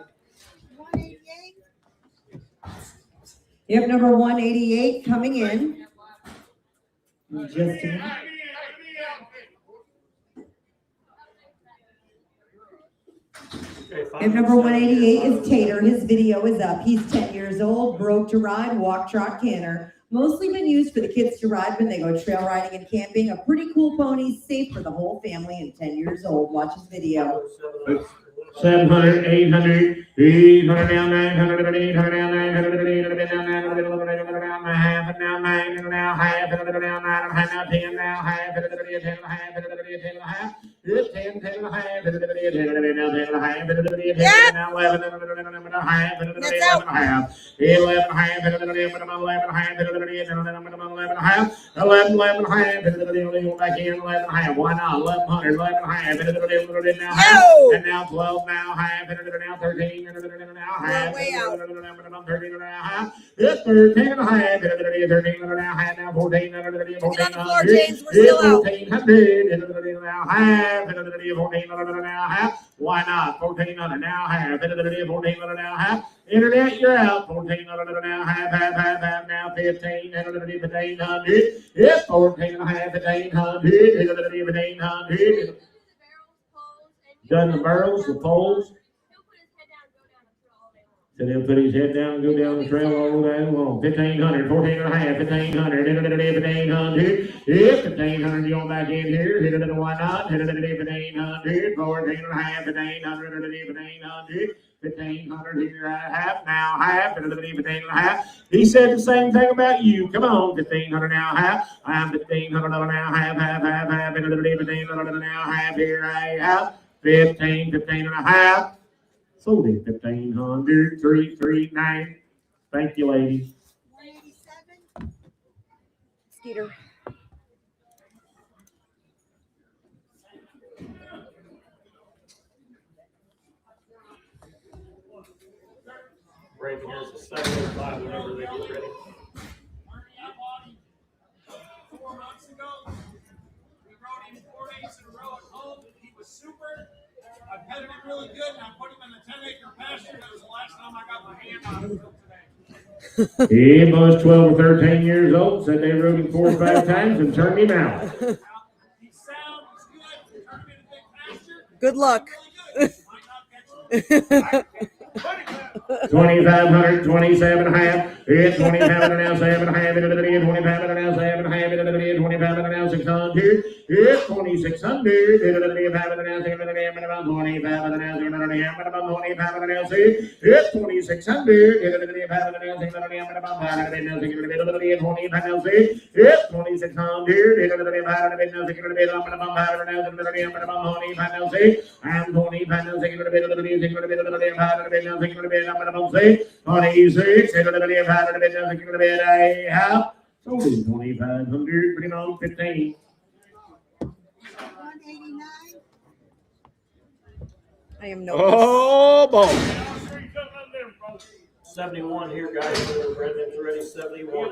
Yep, number 188 coming in. Just a minute. And number 188 is Tater. His video is up. He's 10 years old, broke to ride, walk, trot, canter. Mostly been used for the kids to ride when they go trail riding and camping. A pretty cool pony, safe for the whole family, and 10 years old. Watch his video. 700, 800, 800 now, 900, 800 now, 900, 800 now, 900 now, half, and now 9, and now half, and now 9, and now 10, now half, and 10 and a half, and 10 and a half. It's 10, 10 and a half, and 10 and a half, and now 11, and a half, and 11 and a half, 11 and a half, and 11 and a half, and 11 and a half, 11 and a half, and back in 11 and a half. Why not? 1100, 11 and a half, and now half, and now 12. Now half, and now 13, and now half, 13 and a half. It's 13 and a half, 13 and a half, now 14, and 1400. It's 1400, and now half, and 14 and now half. Why not? 1400 now half, and 14 now half. Internet, you're out. 1400 now half, now 15, and 1500. It's 14 and a half, 1500, 1500. Done the barrels, the poles. So he'll put his head down and go down the trail all day long. 1500, 14 and a half, 1500, 1500. If 1500, you're back in here. Hit it, why not? Hit it, 1500, 14 and a half, 1500, 1500. 1500 here, half, now half, 15 and a half. He said the same thing about you. Come on, 1500 now half. I'm 1500 now half, 1500 now half here, half. 15 and a half. Sold it 1500, 339. Thank you, ladies. 187. Skeeter. Right here's the 705 whenever they get ready. 4 months ago, we rode him 4 days in a row at home. He was super. I petted him really good, and I put him in the 10-acre pasture. That was the last time I got my hand on him today. He was 12 or 13 years old, said they rode him 4 or 5 times and turned him out. He's sound, he's good. Turned him in a big pasture. Good luck. Really good. 2500, 27 and a half. It's 25 and now 7 and a half. 25 and now 7 and a half. 25 and now 600. It's 2600. 25 and now 7 and a half. 25 and now 7 and a half. 25 and now 6. It's 2600. 25 and now 7 and a half. 25 and now 6. It's 2600. 25 and now 6. I'm 25 and 6. 26, I have sold it 2500, put him on 15. 189. I am no. Oh, boy. 71 here, guys. Brendan's ready. 71.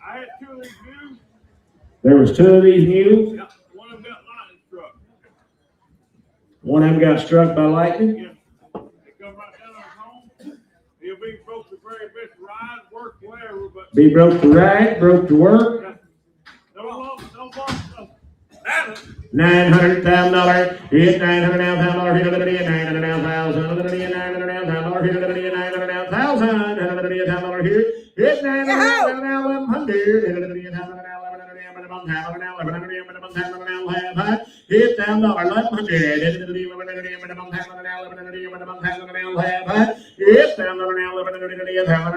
I had 2 of these dudes. There was two of these mules. Yeah, one of them got lightning struck. One of them got struck by lightning. Yeah. They come right down our home. He'll be broke the very best ride, work, whatever, but. Be broke to ride, broke to work. No long. $900,000. Hit $900,000. Hit $900,000. $900,000. Hit $900,000. Hit Hit down dollar 1100. Hit down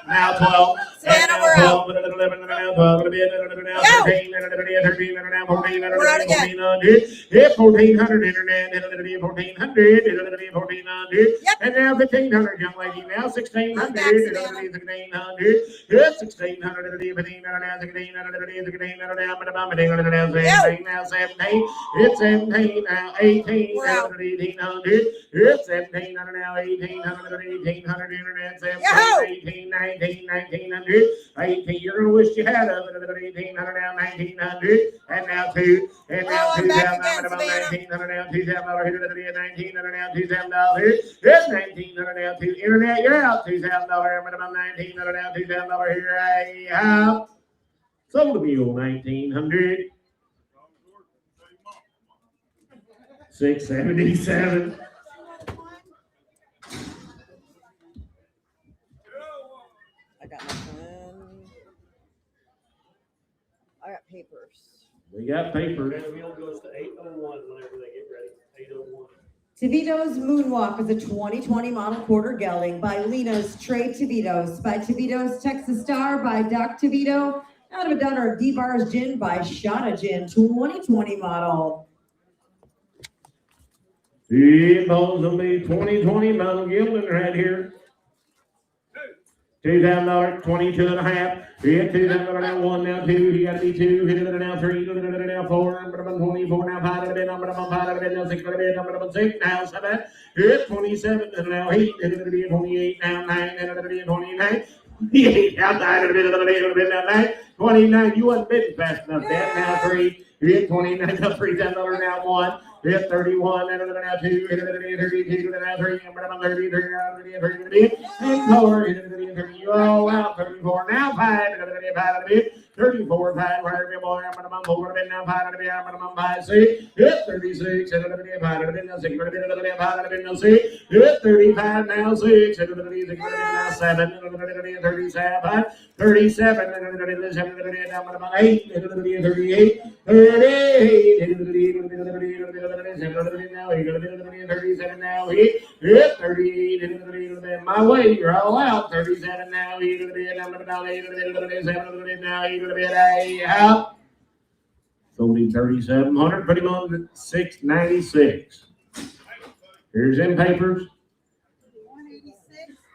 now 12. Savannah, we're out. 13, 14, We're out again. hit 1400 internet, 1400, 1400, and now 1500, young lady, now 1600, 1600, hit 1600, 1500, now 17, hit 17, now 18, 1800, hit 1700, now 1800, 1800, internet, 17, 18, 19, 1900, 18, you're gonna wish you had a 1800, now 1900, and now 2, and now 2,000, about 1900, now 2,000, hit 1900, now 2,000, hit 1900, now 2, internet, you're out, $2,000, about 1900, now 2,000, here I have sold a mule, 1900, 677. I got nothing. I got papers. We got paper. And the wheel goes to 801 whenever they get ready. 801. Tevito's Moonwalk is a 2020 model quarter gelding by Lena's Trey Tevitos, by Tevito's Texas Star, by Doc Tevito, out of a daughter of D-Bar's Gin by Shana Gin, 2020 model. It falls on me 2020 model gelding right here. $2,000, 22 and a half. Hit $2,000 now 1, now 2. You gotta be 2. Hit it now 3. Hit it now 4. Number 24 now 5. Hit it now 5. Hit it now 6. Hit it now 6. Now 7. Hit 27 and now 8. Hit it 28 now 9. Hit it 29. 28 outside of it now 9. 29. You wasn't bidding fast enough. That now 3. Hit 29 now $3,000 now 1. Hit 31, and now 2, hit 32, now 3, and 33, and 4, hit 30, you all out, 34, now 5, 34, 5, where every boy, I'm going to 4, now 5, I'm going to buy 6, hit 36, and 5, now 6, hit 35, now 6, hit now 7, 37, 37, and now 8, 38, 38, now, you're gonna be 37 now, hit 38, my way, you're all out, 37 now, you're gonna be a number now, you're gonna be 37 now, you're gonna be a out. So be 3,700, put him on the 696. Here's them papers.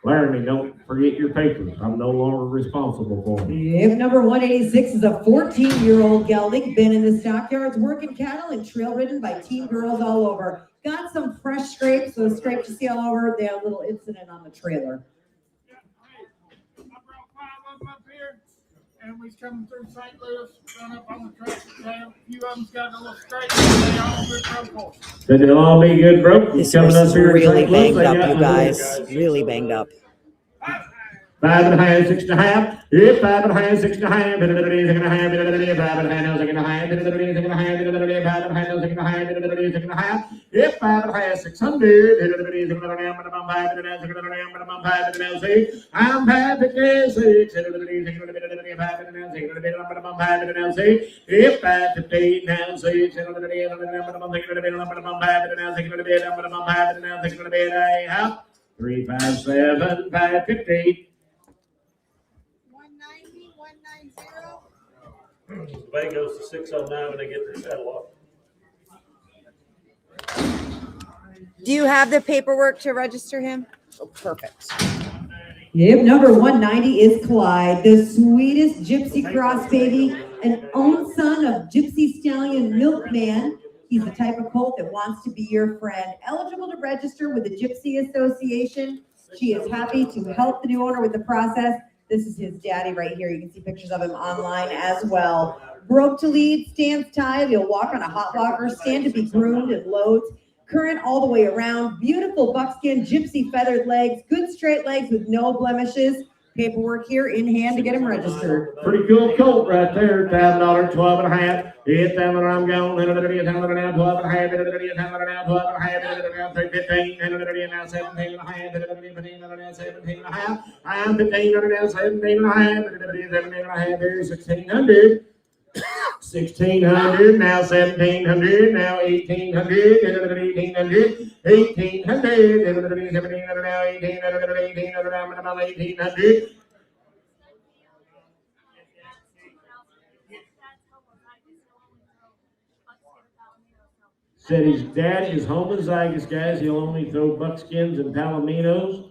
Laramie, don't forget your papers. I'm no longer responsible for them. If number 186 is a 14-year-old gelding, been in the stockyards working cattle and trail ridden by team girls all over. Got some fresh scrapes, so scrapes you see all over. They had a little incident on the trailer. Yeah, hey, I brought 5 of them up here, and we was coming through St. Louis, going up on the track. A few of them's got a little scrape, and they all good broke horses. Then they'll all be good broke. This Coming horse up is here really in banged St. up, Louis, you guys. Really banged up. 5 and a half, 6 and a half. Hit 5 and a half, 6 and a half. 5 and a half, 6 and a half. 5 and a half, 6 and a half. 5 and a half, 6 and a half. 5 and a half, 6 and a half. 6 and a half. Hit 5 and a half, 600. I'm 556. Hit 558 now 6. 357, 558. 190, 190. The bank goes to 609 when they get their saddle off. Do you have the paperwork to register him? Oh, perfect. If number 190 is Clyde, the sweetest gypsy cross baby, an own son of Gypsy Stallion Milkman. He's the type of colt that wants to be your friend. Eligible to register with the Gypsy Association. She is happy to help the new owner with the process. This is his daddy right here. You can see pictures of him online as well. Broke to lead, stands tied. He'll walk on a hot walker, stand to be groomed and loads. Current all the way around. Beautiful buckskin, gypsy feathered legs, good straight legs with no blemishes. Paperwork here in hand to get him registered. Pretty cool colt right there. $1,000, 12 and a half. $8,000, I'm going. $12 and a half. $12 and a half. 15. Now 17 and a half. 17 and a half. I'm 15 and 17 and a half. 17 and a half. There's 1,600. 1,600, now 1,700, now 1,800, 1,800, 1,800, 1,700, now 1,800, 1,800, I'm about 1,800. Said his dad is homozygous, guys. He'll only throw buckskins and palominos.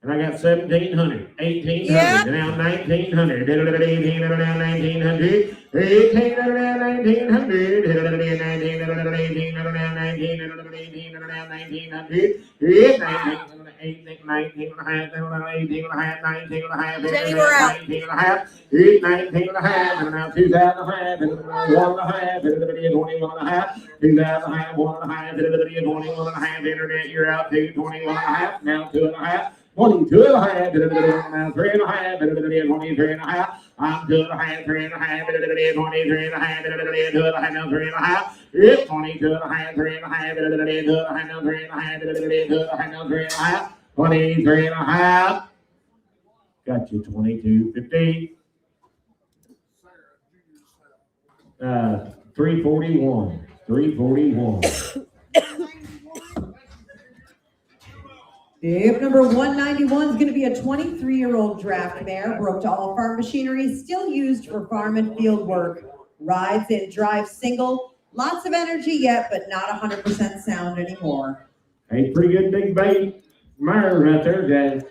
And I got 1,700, 1,800, Yep. now 1,900, 1,800, now 1,900, 1,800, now 1,900, 1,800, now 1,900, now 1,900, now 1,900, 19 and a half, 18 and a half, 19 and a half, Jenny, we're out. 19 and a half, 19 and a half, and now 2,000 and a half, 1 and a half, 21 and a half, 2,000 and a half, 1 and a half, 21 and a half, internet, you're out to 21 and a half, now 2 and a half. 22 and a half, now 3 and a half, 23 and a half, I'm 2 and a half, 3 and a half, 23 and a half, 2 and a half, now 3 and a half, 22 and a half, 3 and a half, 2 and a half, now 3 and a half, 2 and a half, 23 and a half, got you 22.50, 341, 341. Yep, number 191 is going to be a 23-year-old draft mare, broke to all farm machinery, still used for farm and field work. Rides and drives single, lots of energy yet, but not 100% sound anymore. Hey, pretty good big bait mare right there, guys.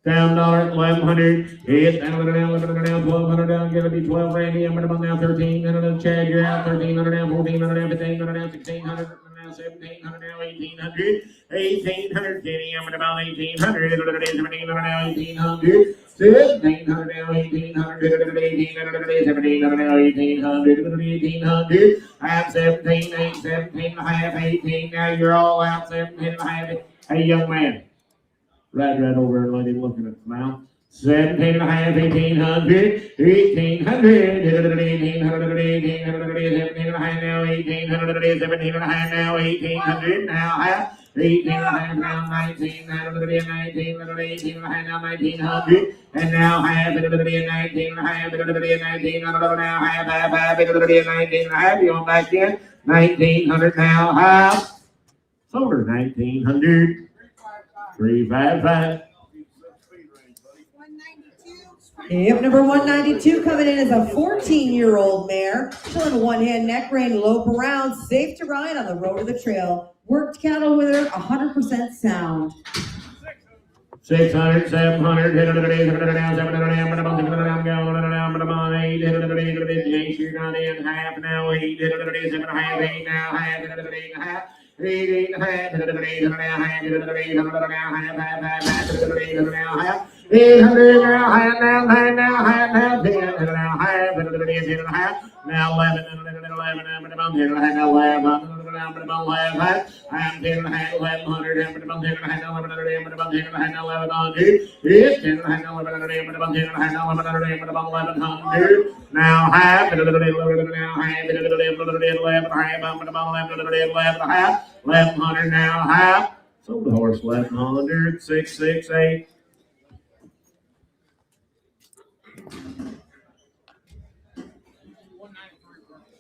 $1,000, 1,100, $8,000, 1,200 down, gonna be 12 Randy, I'm gonna now 1,300, Chad, you're out, 1,300 down, 1,400 down, 1,500 down, 1,600, now 1,700 now, 1,800, 1,800, Kenny, I'm gonna about 1,800, 1,700 now, 1,800, 1,700 now, 1,800, 1,800, 1,700 now, 1,800, 1,800, I'm 17, 8, 17 and a half, 18, now you're all out, 17 and a half, hey, young man. Right over and let him look at it now. 17 and a half, 1,800, 1,800, 1,800, 1,800, 17 and a half now, 1,800, 17 and a half now, 1,800 now, half, 18 and a half now, 19, 19, 18 and a half now, 1,900, and now half, 19 and a half, 19, now half, 19 and a half, you want back in, 1,900 now, half, sold her 1,900. 355. Yep, number 192 coming in as a 14-year-old mare, showing a one-hand neck rein, lope around, safe to ride on the road or the trail. Worked cattle with her, 100% sound. 600, 700, 700 down, 700 down, I'm going 8, you're not in half now, 8, 7 and a half, 8 now, half, 8 and a half. 8 and a half, 800 now, half, 800 now, half, 800 now, half, now, half, now, half, now, 10 now, half, 10 and a half, now 11, 11, I'm about 10 and a half, now 11, I'm about 11, I'm 10 and a half, 1100, I'm about 10 and a half, now 1100, I'm about 10 and a half, now 1100, it's 10 and a half, now 1100, I'm about 10 and a half, now 1100, I'm about 1100, now half, now half, 11 half, I'm about 11 half, 1,100 now, half. Sold the horse 1,100, 668.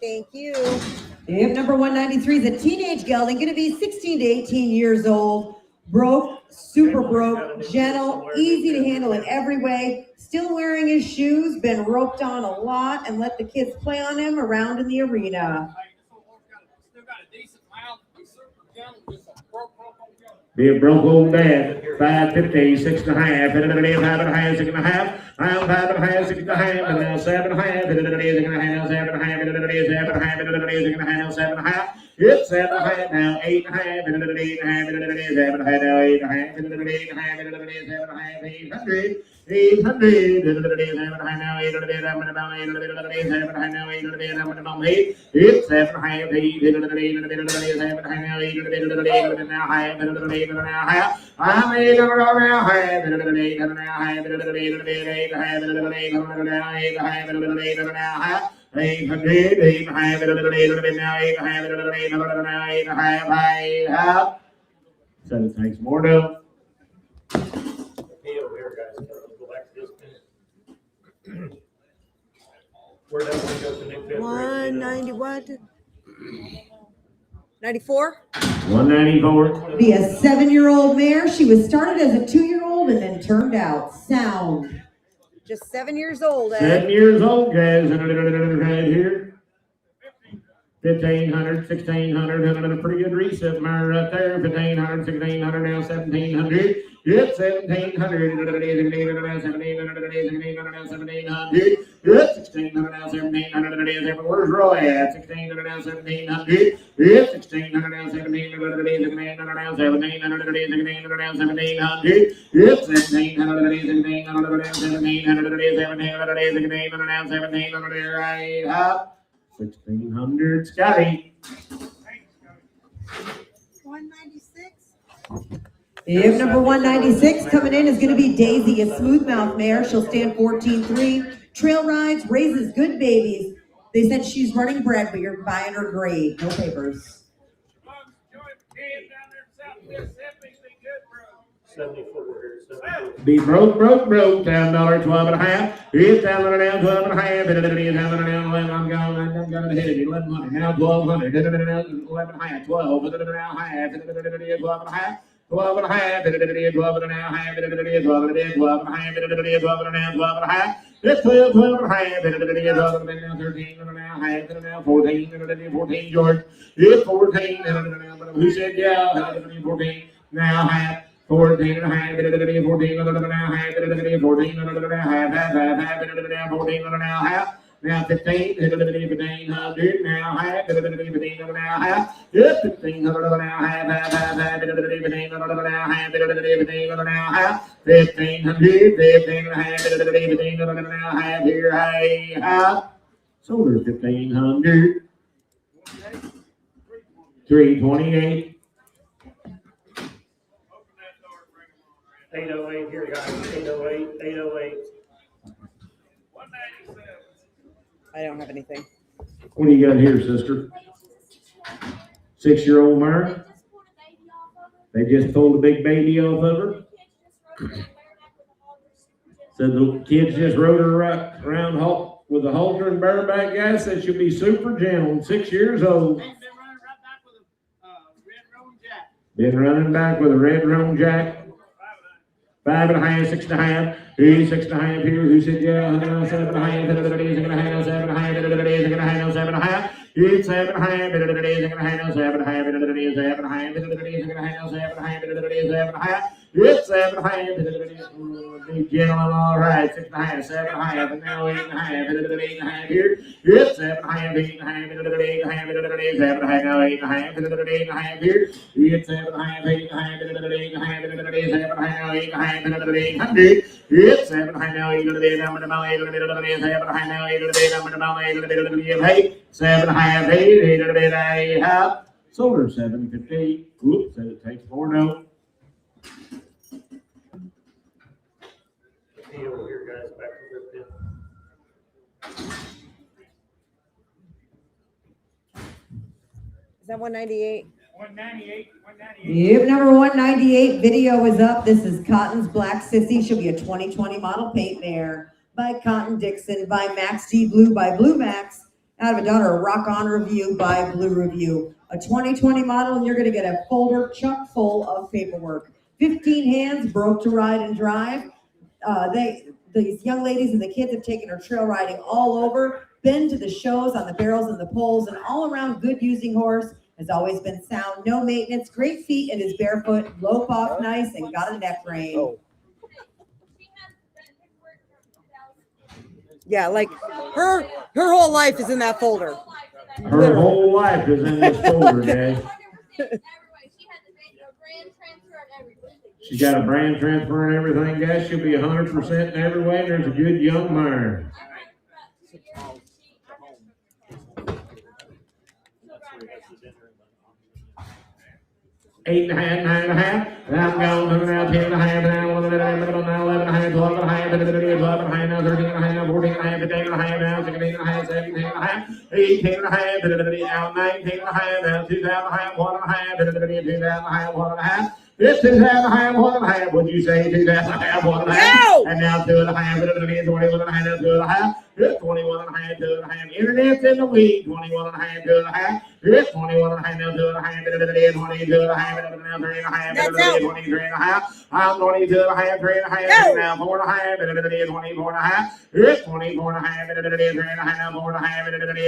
Thank you. Yep, number 193 is a teenage gelding, going to be 16 to 18 years old. Broke, super broke, gentle, easy to handle in every way. Still wearing his shoes, been roped on a lot, and let the kids play on him around in the arena. Be a broke old dad, 550, 6 and a half, 5 and a half, 6 and a half. I'm 5.5, 6.5, and now 7.5. Now 7.5, 7.5. It's 7.5 now, 8.5, 7.5 now, 8.5, 800. 800, 7.5 now, 800, I'm gonna bound 800, 7.5 now, 800, I'm gonna bound 8. It's 7.5, 800, 7.5 now, 800 now, high, 800 now, high. I'm 800 now, high, 800 now, high, 800 now, 800 now, high. 800, 800 now, 800 now, 800. So it takes more dough. Hey, over here, guys. Go back to this minute. Where does it go to Nick Fifth? 190 what? 94? 194. Be a 7-year-old mare. She was started as a 2-year-old and then turned out sound. Just 7 years old, 7 years old, guys. Right here. 1,500, 1,600, a pretty good reset mare right there. 1,500, 1,600, now 1,700. It's 1,700. 1,700, now 1,700. It's 1,600, now 1,700. Where's Roy at? 1,600, now 1,700. It's 1,600, now 1,700. 1,600, now 1,700. 1,600, now 1,700. It's 1,700, 1,600, now 1,700. Right up. 1,600, Scotty. 196. If number 196 coming in is going to be Daisy, a smoothmouth mare. She'll stand 14-3. Trail rides, raises good babies. They said she's running bred, but you're buying her grade. No papers. 74 here. 74. Be broke, $10, 12.5. It's down there now, 12.5. It's down there now, 11. I'm gonna hit it. 1,100. Now 1,200. 11.5. 12. Now half. 12.5. 12.5. 12.5. 12.5. It's 12, 12.5. 13. Now half. 14. 14, George. It's 14. Who said yeah? 14. Now half. 14 and a half, 14 and a half, 14 and a half, 14 and a half, now 15, 1500, now half, 15 and a half, 1500 and a half, 1500 and a half, 1500, 15 and a half, 15 and a half, here I have. Sold her 1,500, 328. 808 here, guys. 808, 808. I don't have anything. What do you got here, sister? 6-year-old mare? They just pulled a big baby off of her? So the kids just rode her right around with a halter and bareback. Guy said she'll be super gentle, 6 years old. Been running back with a red roan jack. 5.5, 6.5, 6.5 here. Who said yeah? 7.5, 7.5, 7.5, 7.5. It's 7.5, 7.5, 7.5. It's 7.5. Big gentleman, all right. 6.5, 7.5, and now 8.5 here. It's 7.5, 8.5, 7.5, now 8.5 here. It's 7.5, 8.5, 7.5, now 8.5. It's 7.5 now 8.5, I'm gonna 7.5 now 8.5, I'm gonna 7.5, 8.5. Sold her 750. Whoops, said it takes more no. Hey, over here, guys. Back to your pin. Is that 198? 198, 198. Yep, number 198 video is up. This is Cotton's Black Sissy. She'll be a 2020 model paint mare by Cotton Dixon, by Max D Blue, by Blue Max. Out of a daughter, a Rock On Review by Blue Review. A 2020 model, and you're going to get a folder chock full of paperwork. 15 hands, broke to ride and drive. These young ladies and the kids have taken her trail riding all over, been to the shows on the barrels and the poles, and all around good using horse. Has always been sound, no maintenance, great feet, and is barefoot, lope off nice, and got a neck rein. Yeah, like her whole life is in that folder. Her whole life is in this folder, guys. She's got a brand transfer and everything, guys. She'll be 100% in every way. There's a good young mare. 8 and a half, 9 and a half. And I'm going now 10 and a half, now 11 and a half, 12 and a half, 12 and a half, now 13 and a half, now 14 and a half, 15 and a half, now 16 and a half, 17 and a half, 18 and a half, now 19 and a half, now 2 and a half, 1 and a half, 2 and a half, 1 and a half. It's 2 and a half, 1 and a half. Would you say 2 and a half, 1 and a half? No! And now 2 and a half, 21 and a half, now 2 and a half. It's 21 and a half, 2 and a half. Internet's in the lead. 21 and a half, 2 and a half. It's 21 and a half, now 2 and a half. 22 and a half, now 3 and a half. 23 and a half. I'm 22 and a half, 3 and a half. Now 4 and a half. 24 and a half. It's 24 and a half. 3 and a half. Now 4 and a half.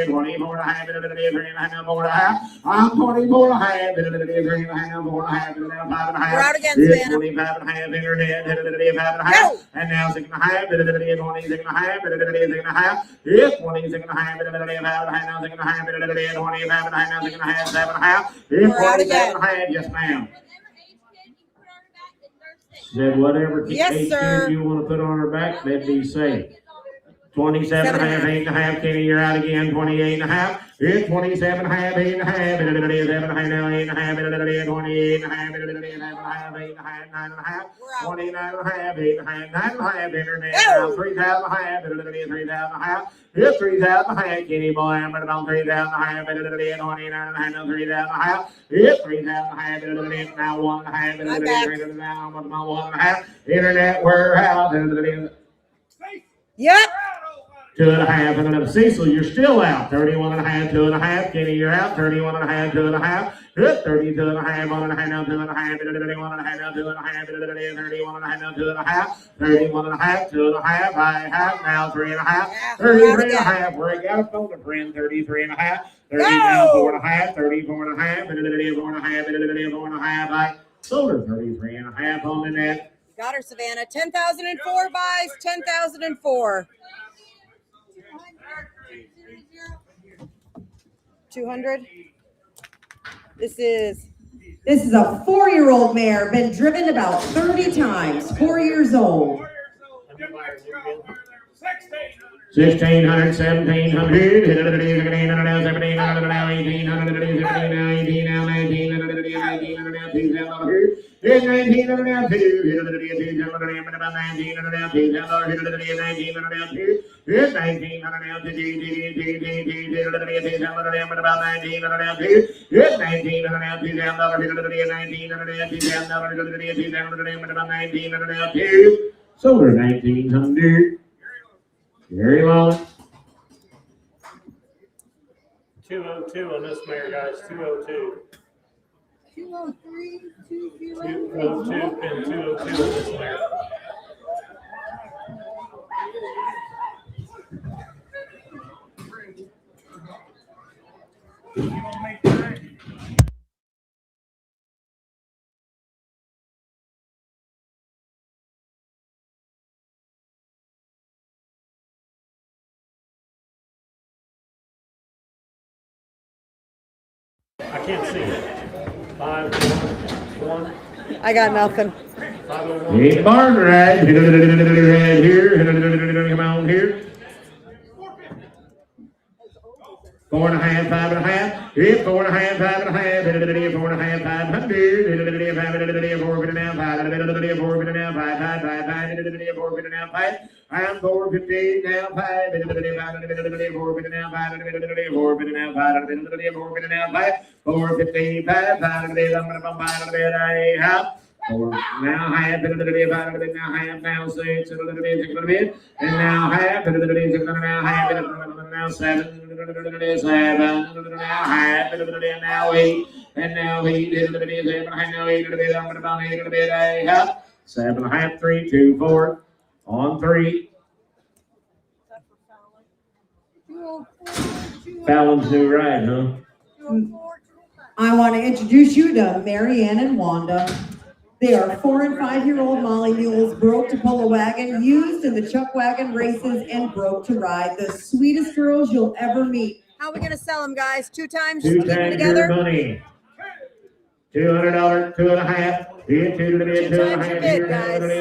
24 and a half. 3 and a half. Now 4 and a half. I'm 24 and a half. 3 and a half. Now 4 and a half. Now 5 and a half. We're out again, It's Savannah. 25 and a half. Internet. 5 and a half. And now 6 and a half. 26 and a half. 6 and a half. It's 26 and a half. 5 and a half. Now 6 and a half. 25 and a half. Now 6 and a half. 7 and a half. It's 27 and a half. Yes, ma'am. Said whatever Yes, sir. you want to put on her back, that'd be safe. 27 and a half, 8 and a half. Kenny, you're out again. 28 and a half. It's 27 and a half, 8 and a half. 7 and a half, now 8 and a half. 28 and a half, 7 and a half, 8 and a half, 9 and a half. 29 and a half, 8 and a half, 9 and a half. Internet now 3,000 and a half. 3,000 and a half. It's 3,000 and a half. Kenny boy, I'm at about 3,000 and a half. 29 and a half, now 3,000 and a half. It's 3,000 and a half. Now 1 and a half. Now 1 and a half. Internet warehouse. Yep. 2 and a half, and then Cecil, you're still out. 31 and a half, 2 and a half. Kenny, you're out. 31 and a half, 2 and a half. 32 and a half, 1 and a half, now 2 and a half. 31 and a half, now 2 and a half. 31 and a half, now 2 and a half. 31 and a half, 2 and a half. I have now 3 and a half. 33 and a half. Where I got a phone to friend. 33 and a half. 30 now 4 and a half. 34 and a half. 4 and a half. 4 and a half. I sold her 33 and a half on the net. Got her, Savannah. 10,004 buys, 10,004. 200. This is a 4-year-old mare, been driven about 30 times, 4 years old. 1,600, 1,700, 1,800, 1,700, 1,800, 1,800, 1,900, 2,000. It's 1,900 now, 2. It's 1,900 now, 2. It's 1,900 now, 2. It's 1,900 now, 2. So we're 1,900. Very long. 202 on this mare, guys. 202. 203, 202 and 202 on this mare. I can't see it. 511. I got nothing. 501. Ain't barn right here. Come on here. 4 and a half, 5 and a half. It's 4 and a half, 5 and a half. 4 and a half, 500. 450 now, 5. 450 now, 5. 450 now, 5. I'm 450 now, 5. 450 now, 5. 450 now, 5. 450 now, 5. 455, 5. I have. Now half, now half, now 6, and now half, now half, now 7, now half, now 8, and now 8, now 8, half, 7 and a half, 3, 2, 4, on 3. Fallon's new ride, huh? I want to introduce you to Marianne and Wanda. They are 4 and 5-year-old Molly mules, broke to pull a wagon, used in the chuck wagon races, and broke to ride. The sweetest girls you'll ever meet. How are we gonna sell them, guys? 2 times? Two Just keep them times your together? money. $200, 2.5. Bid 2 to the bid, 2.5. Times your bid, guys. 3 to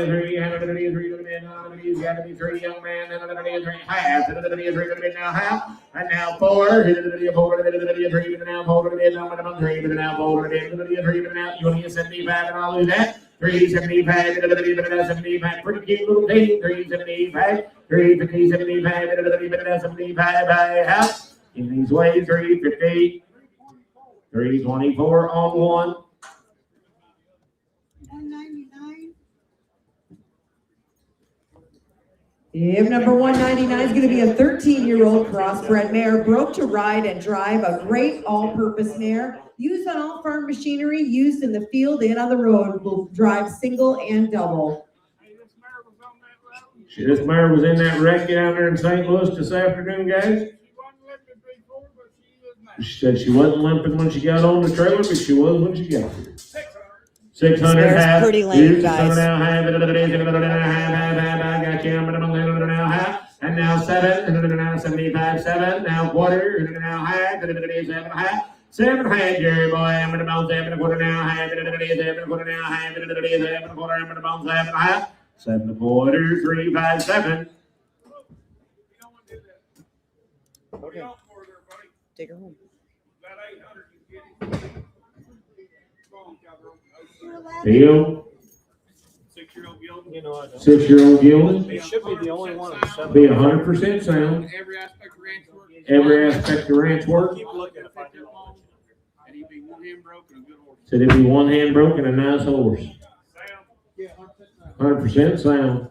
the bid, got to be 3, young man. 3.5. To the bid, 3 to the bid, now half. And now 4. To the bid, 4 to the bid, 3 to now 4 to the bid, now 3 to now 4 to the bid, 3 to now. You want to get 75 and I'll do that. 375 to the bid, 75. Pretty cute little thing. 375. 350, 75 to the bid, 75 by half. In these ways, 350. 324 on one. 199. If number 199 is going to be a 13-year-old crossbred mare, broke to ride and drive, a great all-purpose mare, used on all farm machinery, used in the field and on the road, will drive single and double. This mare was in that wreck down there in St. Louis this afternoon, guys. She said she wasn't limping when she got on the trailer, but she was when she got here. 600 half. Pretty lame, guys. Now half. Got you. Now half. And now 7. Now 75. 7. Now quarter. Now half. 7 half. 7 half, Jerry boy. I'm going to bounce 7 1/4 now. Half. 7 1/4 now. Half. 7 1/4. I'm going to bounce 7 half. 7 1/4. 3 5 7. Okay. Take her home. Deal. 6-year-old Gildan. You know, I don't. 6-year-old Gildan. He should be the only one. Be 100% sound. Every aspect of ranch work. Every aspect of ranch work. Keep looking if I do. And he'd be one hand broken, a good horse. Said it'd be one hand broken, a nice horse. 100% sound.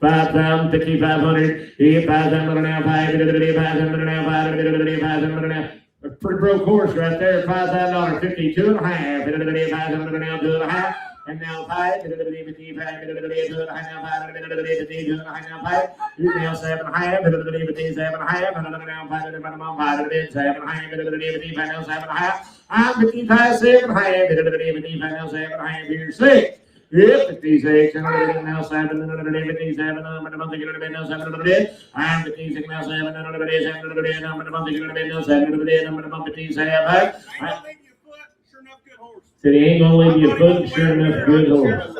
5,000, 5,500, 5,000 now, 5,000 now, 5,000 now. A pretty broke horse right there, $5,000, 52 and a half, 5,000 now, 2 and a half, and now 5, 2 and a half, now 5, 2 and a half, now 5, you now 7 and a half, 7 and a half, and now 5, 7 and a half, 7 and a half, I'm 55, 7 and a half, 55 now 7 and a half, here 6. Yep, 56, and now 7, and 57, I'm going to month again, now 7 of the day. I'm 56, now 7, and I'm going to 7 of the day, I'm going to month again, now 7 of the day, I'm going to month 57. Said he ain't going to leave you a foot, sure enough, good horse.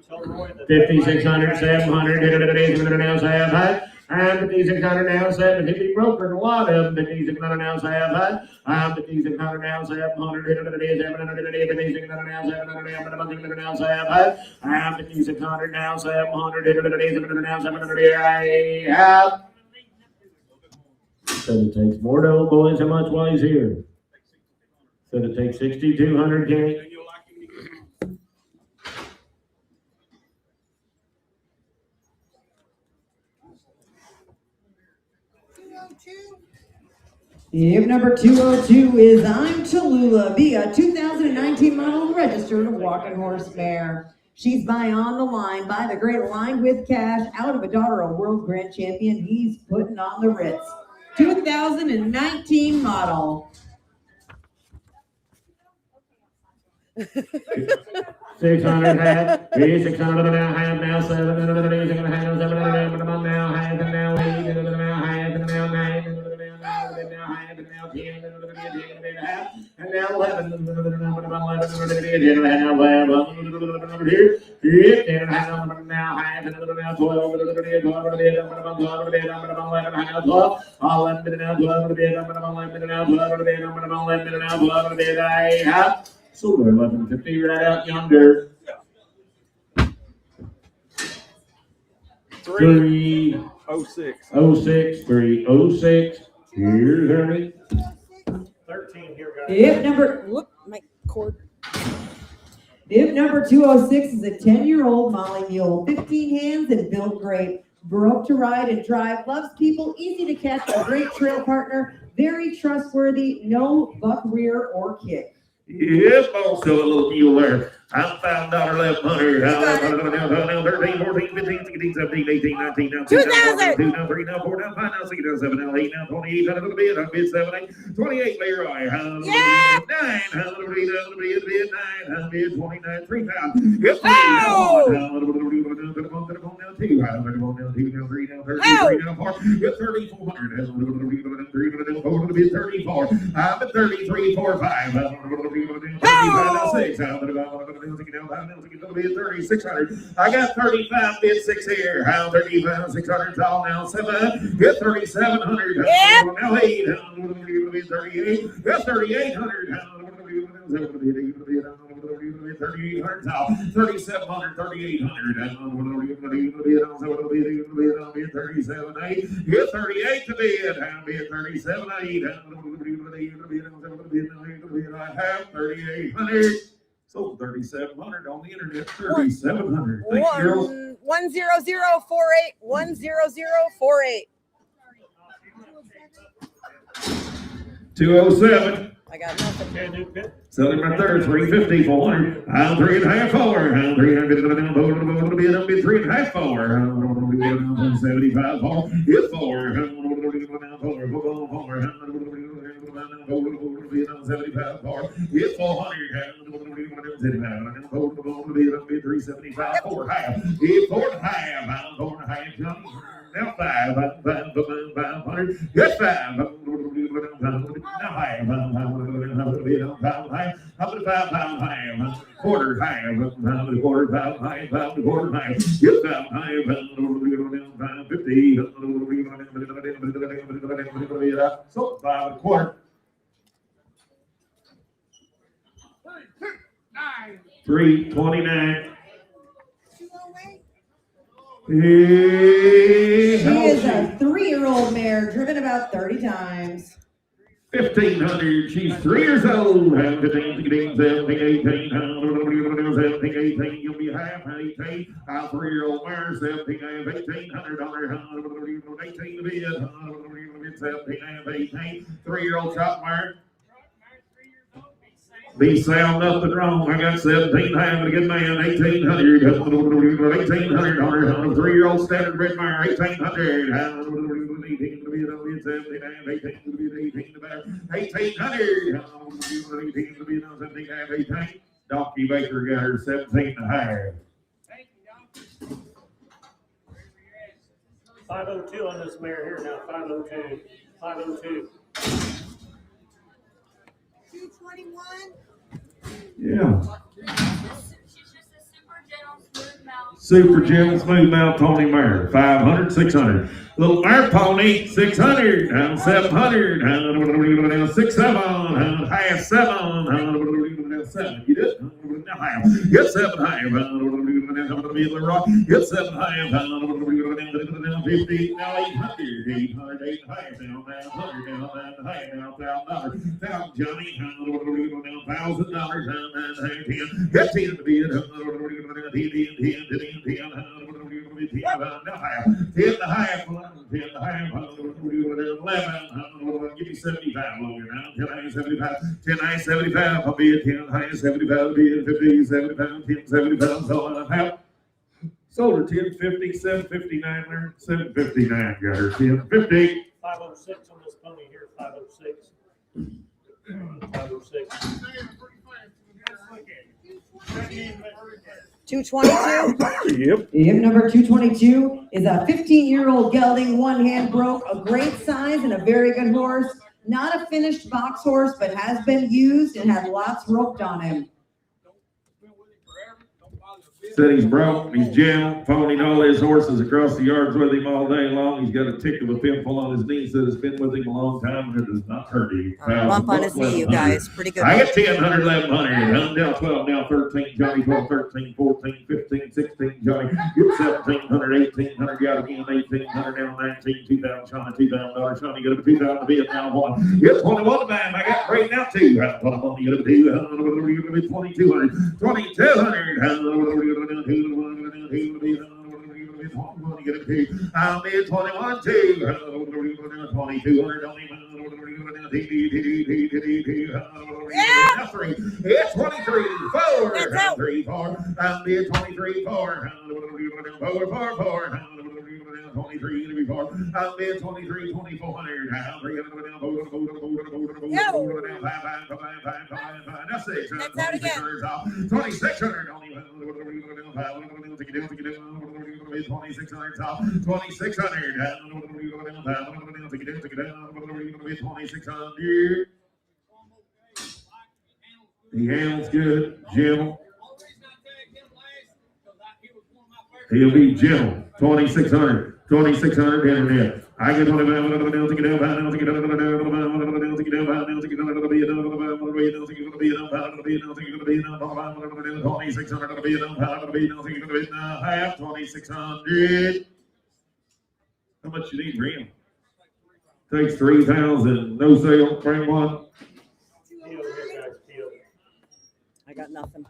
5,600, 700, now 7. I'm 5,600 now, 7. He'd be broken a lot of them. 5,600 now, 7. I'm 5,600 now, 700. 5,600 now, 700 now, 7. I'm 5,600 now, 700. Said it takes more to old boys how much while he's here. Said it takes 6,200, Kenny. If number 202 is I'm Tallulah, be a 2019 model registered walking horse mare. She's by On the Line, by the great Line with Cash, out of a daughter of world grand champion. He's putting on the Ritz. 2019 model. 600 half, 600 now, half now, 7, and now, 7, and now, 7, now, half, and now, 8, and now, half, and now, 9, and now, half, and now, 10, and half, and now 11, and now 11, here, 10, and now half, and now 12, and now 12, so we're 1150 right out yonder. 306. 06, 306. Here's Ernie. 13 here, guys. If number, Whoop, my cord. If number 206 is a 10-year-old Molly mule, 15 hands and built great, broke to ride and drive, loves people, easy to catch, a great trail partner, very trustworthy, no buck rear or kick. Yes, also a little mule there. I'm $5, 1100. Now 13, 14, 15, 16, 17, 18, 19, now 2, 2,000. 2, now 3, now 4, now 5, now 6, now 7, now 8, now 28, now a bid, 7, 8, 28, Leroy. Yeah. 9, 9, 29, 3,000. Yes, Oh. now 2, now 3, now 33, now 4. Yes, 3,400. 34. I'm at 33, 4, 5. 6. 3,600. I got 35 bid 6 here. How 35, 600 all now 7. Get 3,700. Yep. Now 8. 38. Get 3,800. 3,800 now. 3,700. 3,800. 37, 8. Get 38 to bid. How bid 37, 8. I have 3,800. So 3,700 on the internet. 3,700. Thank you, girls. 10048 10048. 207. I got nothing. Selling right there, 350, 400. I'm 3.5, 4. I'm 300. I'll be 3.5, 4. 75, 4. It's 4. 75, 4. It's 400. 375, 4 half. It's 4 and a half. I'm 4 and a half, Johnny. Now 5. 500. Yes, 5. Now 5. How about 5 pound half? Quarter half. Quarter pound half. Quarter half. Yes, 5 half. 50. So 5 and a quarter. 329. She is a 3-year-old mare driven about 30 times. 1,500. She's 3 years old. 15, 16, 17, 18. 17, 18. You'll be half 18. I'm 3-year-old mare. 17, $1,800. 18 to bid. 17, 18. 3-year-old shop mare. Be sound nothing wrong. I got 17 half a good man, 1,800. 1,800 on 3-year-old standard bred mare, 1,800. 18 to be 17, 18 to be 18 to better. 1,800. 18 to be 17 half, 18. Donkey Baker got her 17 and a half. 502 on this mare here now. 502. 502. 221. Yeah. Super gentle, smooth mouth pony mare. 500, 600. Little mare pony, 600. 700. 6, 7. Half 7. 7. You did? Half. Get 7 half. Get 7 half. 50. Now 800. 800. 8 half. Now 900. Now 9 half. Now $1,000. Johnny. $1,000. 10. Get 10 to be it. 10. Now half. 10 and a half. 10 and a half. 11. Give me 75 longer now. 10 high 75. 10 high 75. I'll be at 10 high 75. I'll be at 50, 75, 10, 75. So and a half. Sold her 1050, 759 there. 759 got her 1050. 506 on this pony here. 506. 506. 222. Yep. Hip number 222 is a 15-year-old gelding, one hand broke, a great size and a very good horse. Not a finished box horse, but has been used and had lots roped on him. Said he's broke, he's jammed, ponied all his horses across the yards with him all day long. He's got a tick of a pimple on his knee, said it's been with him a long time and it does not hurt him. Bump on his knee, you guys. Pretty good. I got 10, 100, 1100. I'm down 12, now 13, Johnny, 12, 13, 14, 15, 16, Johnny. Get 1700, 1800, got again, 1800, now 19, 2000, Johnny, $2,000. Johnny, got a 2000 to be at now 1. Get 21 man, I got right now 2. I'm going to get a 2200, 2200. I'm in 21 2. 2200 only. Now three. It's 23, 4. That's out. 3, 4. I'm the 23, 4. 4, 4, 4. 23, 24. I'm the 23, 2400. That's 6. That's out again. 2600. 2600. 2600. He handles good, gentle. He'll be gentle. 2600. 2600 internet. I get 25 to get down, to get down, to get down, 2600. How much you need, Graham? Takes 3,000. No sale. Frame one. I got nothing.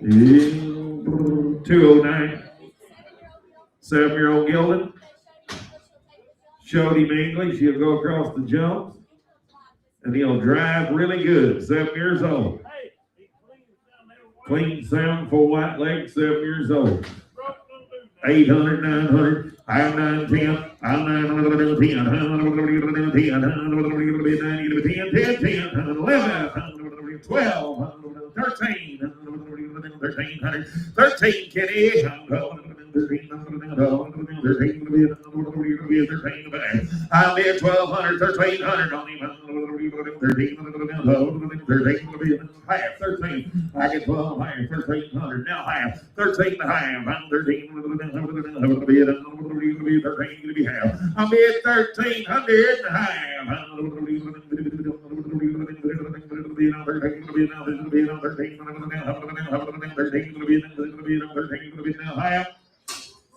209. 7-year-old Gildan. Showed him English. He'll go across the jump. And he'll drive really good. 7 years old. Clean sound, full white leg, 7 years old. 800, 900, I'm 910, I'm 910, 10, 11, 12, 13, 13, Kenny. I'm in 1200, 1300 on him. 13, half, 13. I get 12, half, 1300, now half, 13 and a half. I'm 13, I'm in 1300 and a half.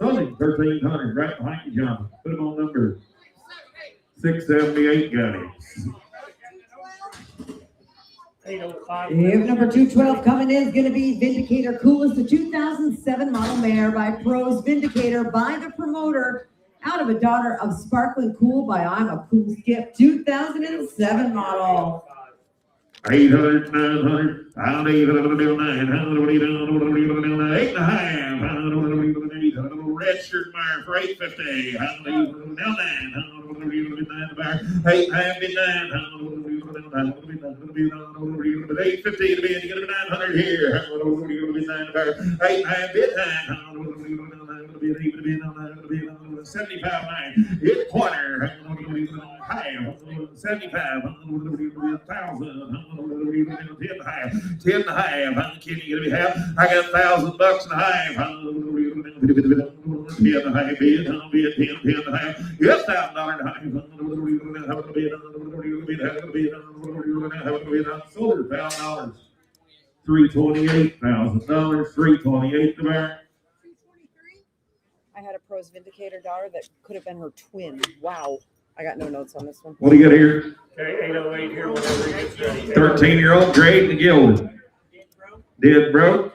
Only 1300 right behind you, John. Put him on number 678, got him. If number 212 coming in is going to be Vindicator Coolest, the 2007 model mare by Pros. Vindicator by the promoter, out of a daughter of Sparkling Cool by I'm a Cool Skip, 2007 model. 800, 900, I'll even 900, 8.5, red shirt mire for 850, now 9, 8.5 bid 9, 850 to be, you get a 900 here, 8.5 bid 9, 75 9, hit corner, high, 75, 1,000. 10 and a half. I'm kidding. You're gonna be half. I got $1,000 and a half. 10 and a half. Bid. 10 and a half. Yes, $1,000 and a half. Sold her $1,000. $328,000. $328 to bear. I had a Pros Vindicator daughter that could have been her twin. Wow. I got no notes on this one. What do you got here? Okay, 808 here, whenever you get ready. 13-year-old grade and Gildan. Dead broke.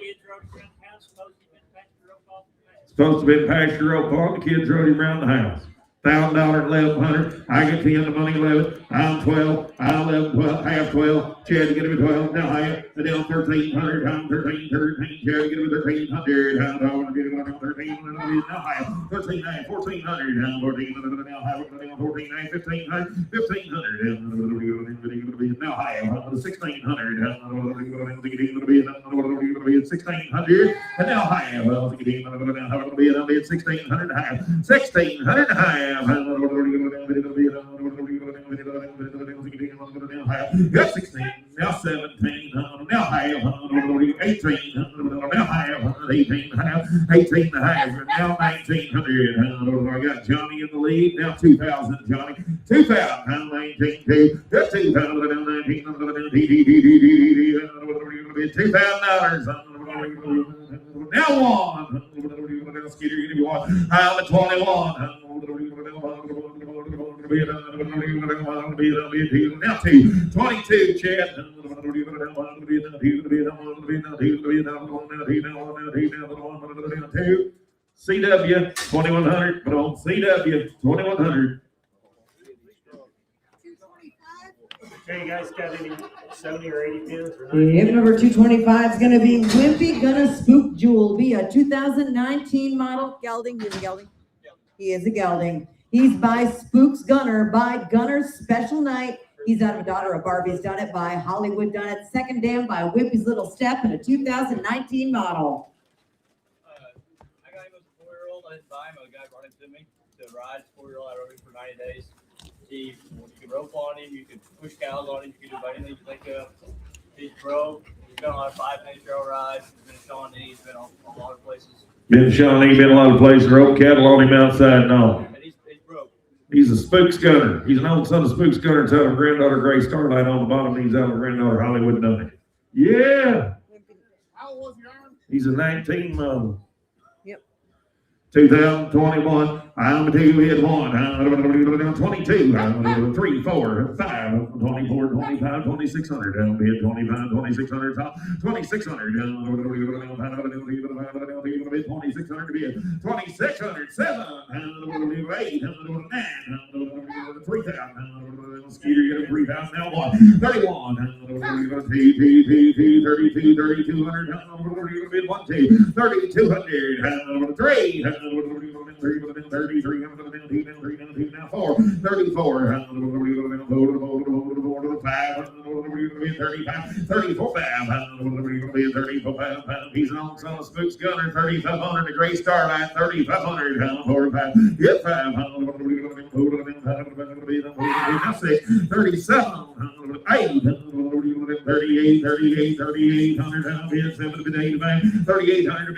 Supposed to be pasture rope on. The kids rode him around the house. $1,000, 1,100. I get the end of money 11. I'm 12. I'm 11, 12, half 12. Chad, you get him 12. Now half. And then 1,300. I'm 13. Chad, you get him 1,300. I'm 13. Now half. 13, 9, 1,400. I'm 14. Now half. 14, 9, 1,500. 1,500. Now half. 1,600. 1,600. And now half. 1,600 half. 1,600 half. Now 16, now 17, now half, 18, now half, 18, half, 18 and a half, now 1,900. I got Johnny in the lead, now 2,000, Johnny, 2,000, now 19, 2, that's 2,000, now 19, $2,000. Now one, Skeeter, give me one. I'm at 21. Now 2, 22, Chad. CW 2,100, but on CW 2,100. Okay, you guys got any 70 or 80 pins or Hip number 225 is going to be Wimpy Gonna Spook Jewel, be a 2019 model. Gelding, he's a gelding. He is a gelding. He's by Spooks Gunner, by Gunner's Special Night. He's out of a daughter of Barbie's Done It, by Hollywood Done It. Second dam by Wimpy's Little Step, and a 2019 model. I got him as a 4-year-old. I didn't buy him. A guy brought him to me to ride. 4-year-old. I rode him for 90 days. You can rope on him. You can push cows on him. You can do about anything you think of. He's broke. He's been on a 5-day trail ride. He's been in Shawnee. He's been on a lot of places. Been Shawnee, been a lot of places, rope cattle on him outside and all. And he's broke. He's a Spooks Gunner. He's an old son of Spooks Gunner. It's out of granddaughter Gray Starlight on the bottom. He's out of granddaughter Hollywood Done It. Yeah. How old was he, Aaron? He's a 19 model. Yep. 2021. I'm a 2-hit 1. I'm 22. I'm 3, 4, 5, 24, 25, 2600. I'm bid 25, 2600. 2600. 2600 to bid. 2600. 7. 8. 9. 3,000. Skeeter, you get 3,000. Now 1. 31. 32, 3200. Bid 1, 2. 3,200. 3. 33, now 4, 34, 5, 35, 34, 5, 34, 5, he's an old son of Spooks Gunner, 3,500, the Gray Starlight, 3,500, 45, get 5, now 6, 37, 8, 38, 38, 3,800, bid 7 to 8, 3,800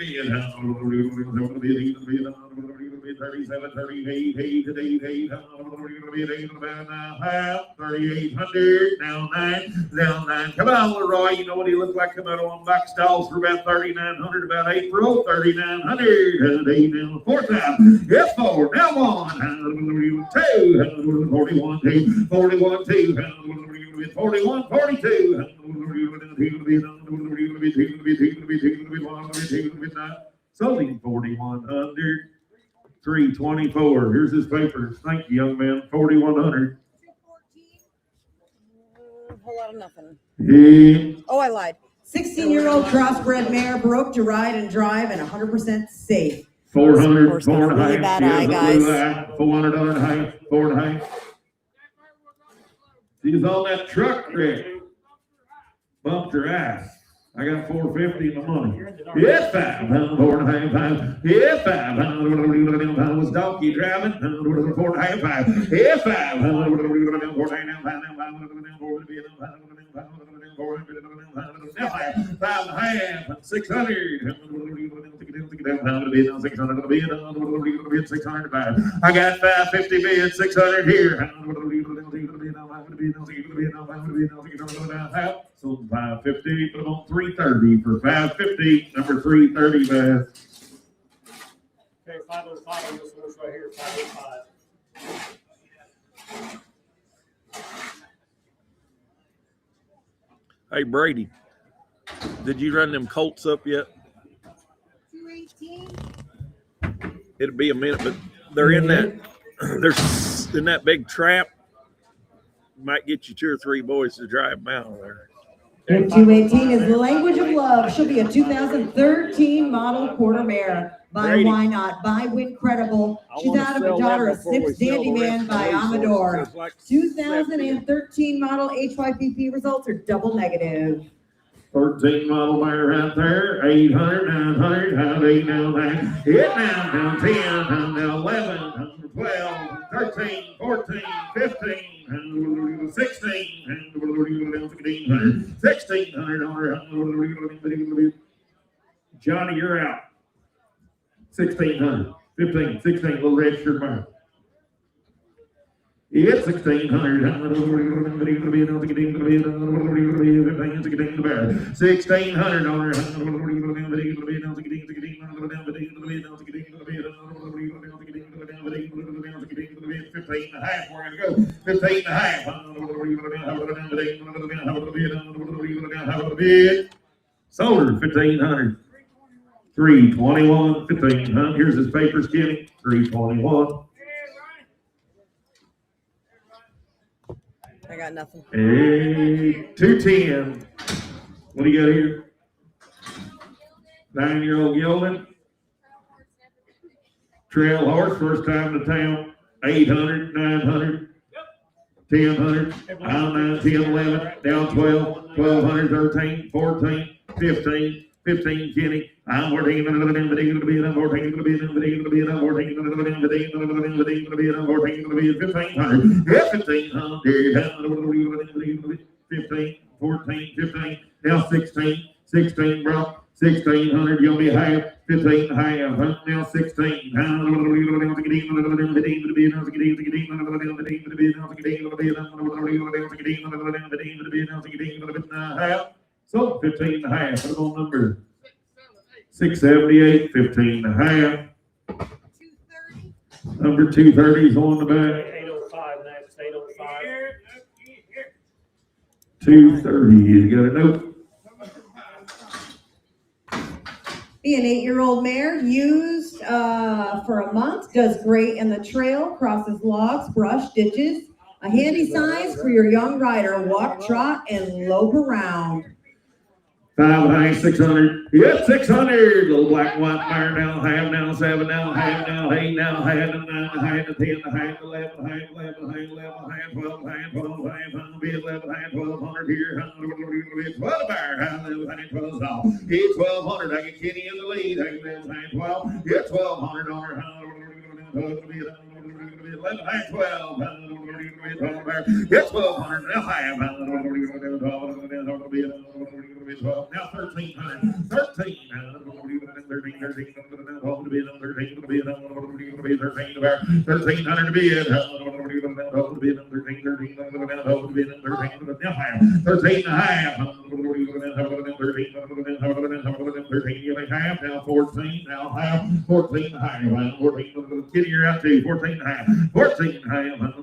bid, 37, 38, 8, 8, 3,800, now 9, now 9. Come on, Leroy, you know what he looked like coming out on back stalls for about 3,900, about April, 3,900, 8, now 4,000, yes, 4, now 1, 2, 41, 2, 41, 2, 41, 42, sold him 4,100. 324. Here's his papers. Thank you, young man. 4,100. Whole lot of nothing. Yeah. Oh, I lied. 16-year-old crossbred mare, broke to ride and drive, and 100% safe. 400, 4 and a half. Really bad eye, guys. 400 on a half, 4 and a half. She's on that truck, Rick. Bumped her ass. I got 450 in the money. Yes, 5, 4 and a half, 5. Yes, 5, was donkey driving. 4 and a half, 5. Yes, 5, 4 and a half, 600. 600. I got 550 bid, 600 here. So 550, put them on 330 for 550, number 330, man. Okay, 505 on this one right here, 505. Hey, Brady, did you run them Colts up yet? 218. It'll be a minute, but they're in that. They're in that big trap. Might get you 2 or 3 boys to drive them out of there. Hip 218 is Language of Love. She'll be a 2013 model quarter mare. By Brady. Why Not? By Wincredible. She's out of a daughter of Snips Dandyman by Amador. 2013 model HYPP results are double negative. 13 model mare right there, 800, 900, 8, now 9, hit now 10, now 11, 12, 13, 14, 15, 16, 1600, Johnny, you're out. 1600, 15, 16, little red shirt mare. It's 1600. 1600 on her. 15 and a half. We're gonna go 15 and a half. Sold her 1500. 321, 1500. Here's his paper, Skinny. 321. I got nothing. Hey, 210. What do you got here? 9-year-old gelding. Trail horse, first time to town. 800, 900, 1000, aisle 9, 10, 11, down 12, 1200, 13, 14, 15, 15, Kenny. I'm 14, 14, 14, 15, 14, 15, now 16, 16, bro. 1600, you'll be half, 15 half, now 16. So 15 and a half, put it on number 678, 15 and a half. Number 230 is on the back. 805 next, 805. 230, you got a note? Be an 8-year-old mare, used for a month, does great in the trail, crosses logs, brush, ditches. A handy size for your young rider, walk, trot, and lope around. 5 high, 600. Yep, 600. Little black and white mare now, half now, 7 now, half now, 8 now, half now, 9 half, 10 half, 11 half, 11 half, 11 half, 12 half, 12 half, 11 half, 1200 here, 12 bar, 11 half, 12 off. Hit 1200. I get Kenny in the lead. 11 half, 12. Get 1200 on her. 11 half, 12. Get 1200. Now half. Now 1300. 13. 1300 to be in. 13 and a half. 13 half. Now 14. Now half. 14 and a half. 14. Kitty, you're out too. 14 and a half. 14 and a half. 14.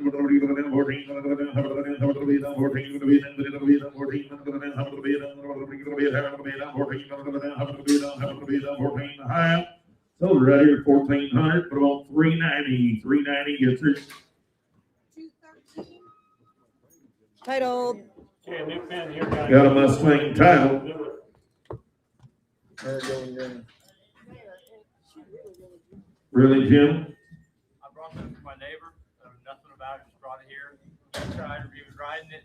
So we're right here, 1400. Put on 390. 390 gets her. Titled. Okay, new pen here, guys. Got a Mustang title. Really, Jim? I brought them to my neighbor. I know nothing about it. Just brought it here. He was riding it.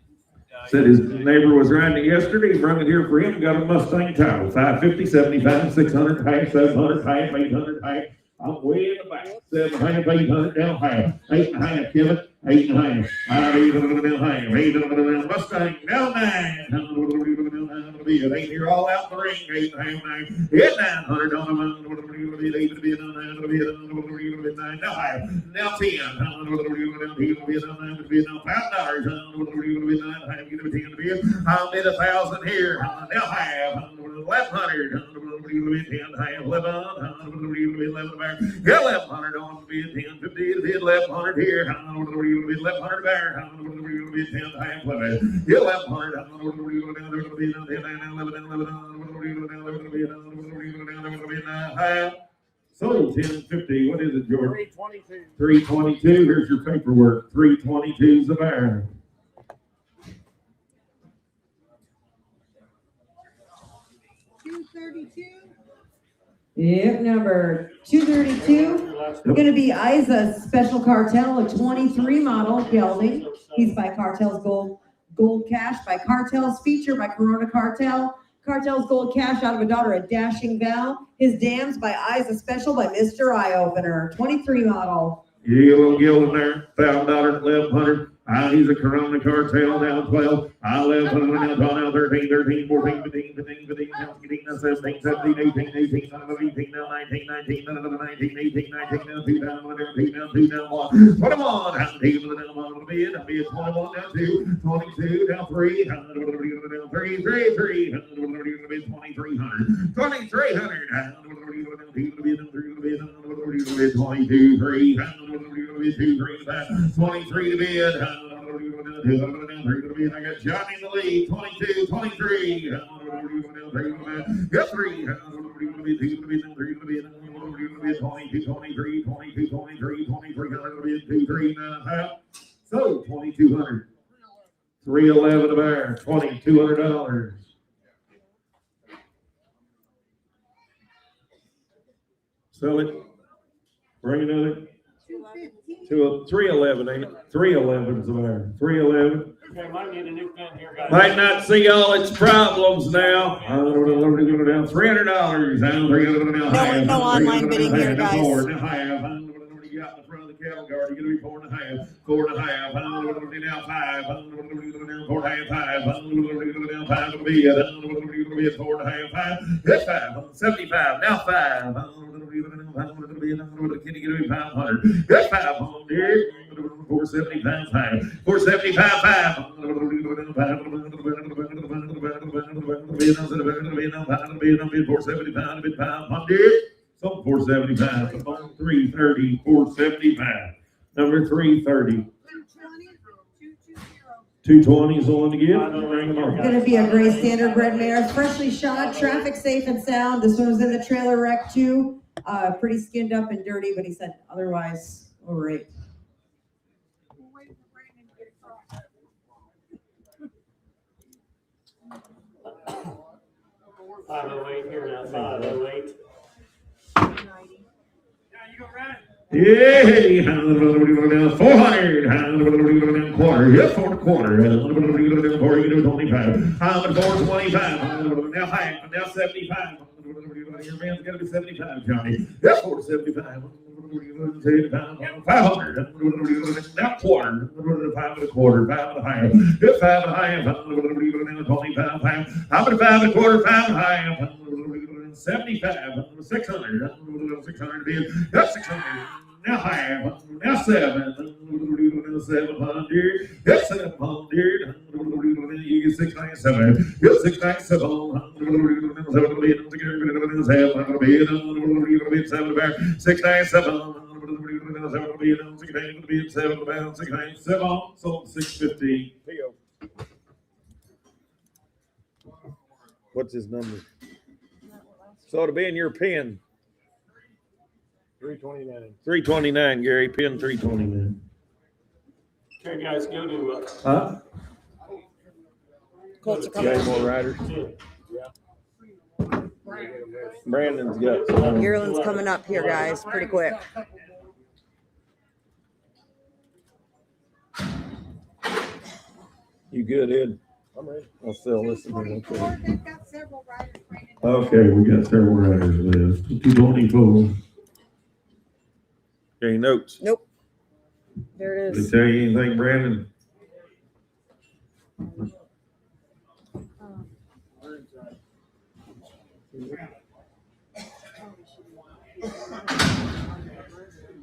Said his neighbor was riding it yesterday. He brought it here for him. Got a Mustang title. 550, 75, 600, half, 700, half, 800, half. I'm way in the back. 7 half, 800, down half. 8 and a half, Kevin. 8 and a half. 800, down half. 800, Mustang, down 9. It ain't here all out the ring. 8 and a half, 9. Hit 900 on the 9. Now half. Now 10. I'll bid 1,000 here. Now half. 1,100. 10 half. 11 back. 1,100 on the bid. 10 50 to bid. 1,100 here. 1,100 back. 10 half. 11. 1,100. So 1050. What is it, George? 322. 322. Here's your paperwork. 322's the bar. Yep, number 232. Going to be Isa's Special Cartel, a 23 model gelding. He's by Cartel's Gold Cash, by Cartel's Feature, by Corona Cartel. Cartel's Gold Cash out of a daughter of Dashing Val. His Dams by Isa Special by Mr. Eye Opener, 23 model. Yeah, a little gill in there. $1,000, 1,100. He's a Corona Cartel, down 12. 11, now 12, now 13, 13, 14, 15, 15, 15, now 16, now 17, 17, 18, 18, now 18, now 19, 19, now 19, 18, 19, now 2 down, 1 down, 2 down, 2 down, 1. 21, down 2, down 1, bid, 21, down 2, 22, down 3, down 3, 3, 3, 2,300, 2,300, down 22, 3, 23 to bid. I got Johnny in the lead. 22, 23. Got 3. 22, 23, 22, 23, 23. So 2,200. 311 a bear, $2,200. Sell it. Bring another. 311, ain't it? 311's a bear. 311. Okay, might need a new pen here, guys. Might not see all its problems now. $300. No online bidding here, guys. You got in the front of the cattle guard, you're gonna be 4.5, 4.5, now 5, 4.5, 5, 5 to be at 4.5, 5, hit 5, 75, now 5, can you get 500? Hit 500, 475, 5, 475, 5, 500. So 475, 330, 475. Number 330. 220 is the one to get. Gonna be a gray standard bred mare, freshly shod, traffic safe and sound. This one was in the trailer wreck too. Pretty skinned up and dirty, but he said otherwise, all right. $508 here now, $508. Yeah, 400, quarter, yeah, 4 quarter, 25, 425, now half, now 75, your man's gotta be 75, Johnny, yeah, 475, 500, now quarter, 5 1/4, 5 1/2, yeah, 5 1/2, 25, 5, how about 5 1/4, 5 1/2, 75, 600, 600 bid, that's 600, now half, now 7, 700, that's 700, you get 697, get 697, 697, sold 650. What's his number? So it'll be in your pen. 329. 329, Gary. Pin 329. Okay, guys, go to Huh? Colts are You got any coming. more riders? yeah. Brandon's got some. Yearling's coming up here, guys, pretty quick. You good, Ed? I'm ready. I'll sell this one. They've got several riders waiting. Okay, we got several riders left. 224. Any notes? Nope. There it Did is. they tell you anything, Brandon?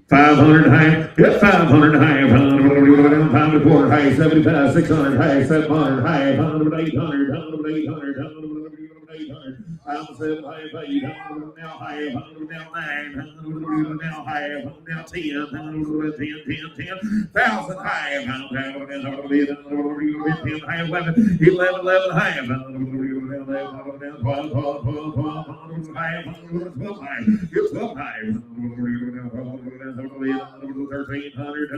$500 high, yeah, $500 high, $5 1/4 high, 75, 600 high, 700 high, 800, 800, 800. I'm 7 high, 8, now high, now 9, now high, now 10, 10, 1,000 high, 10 high, 11 high, 12 high, 12 high, 1,300, 13 high, 1400,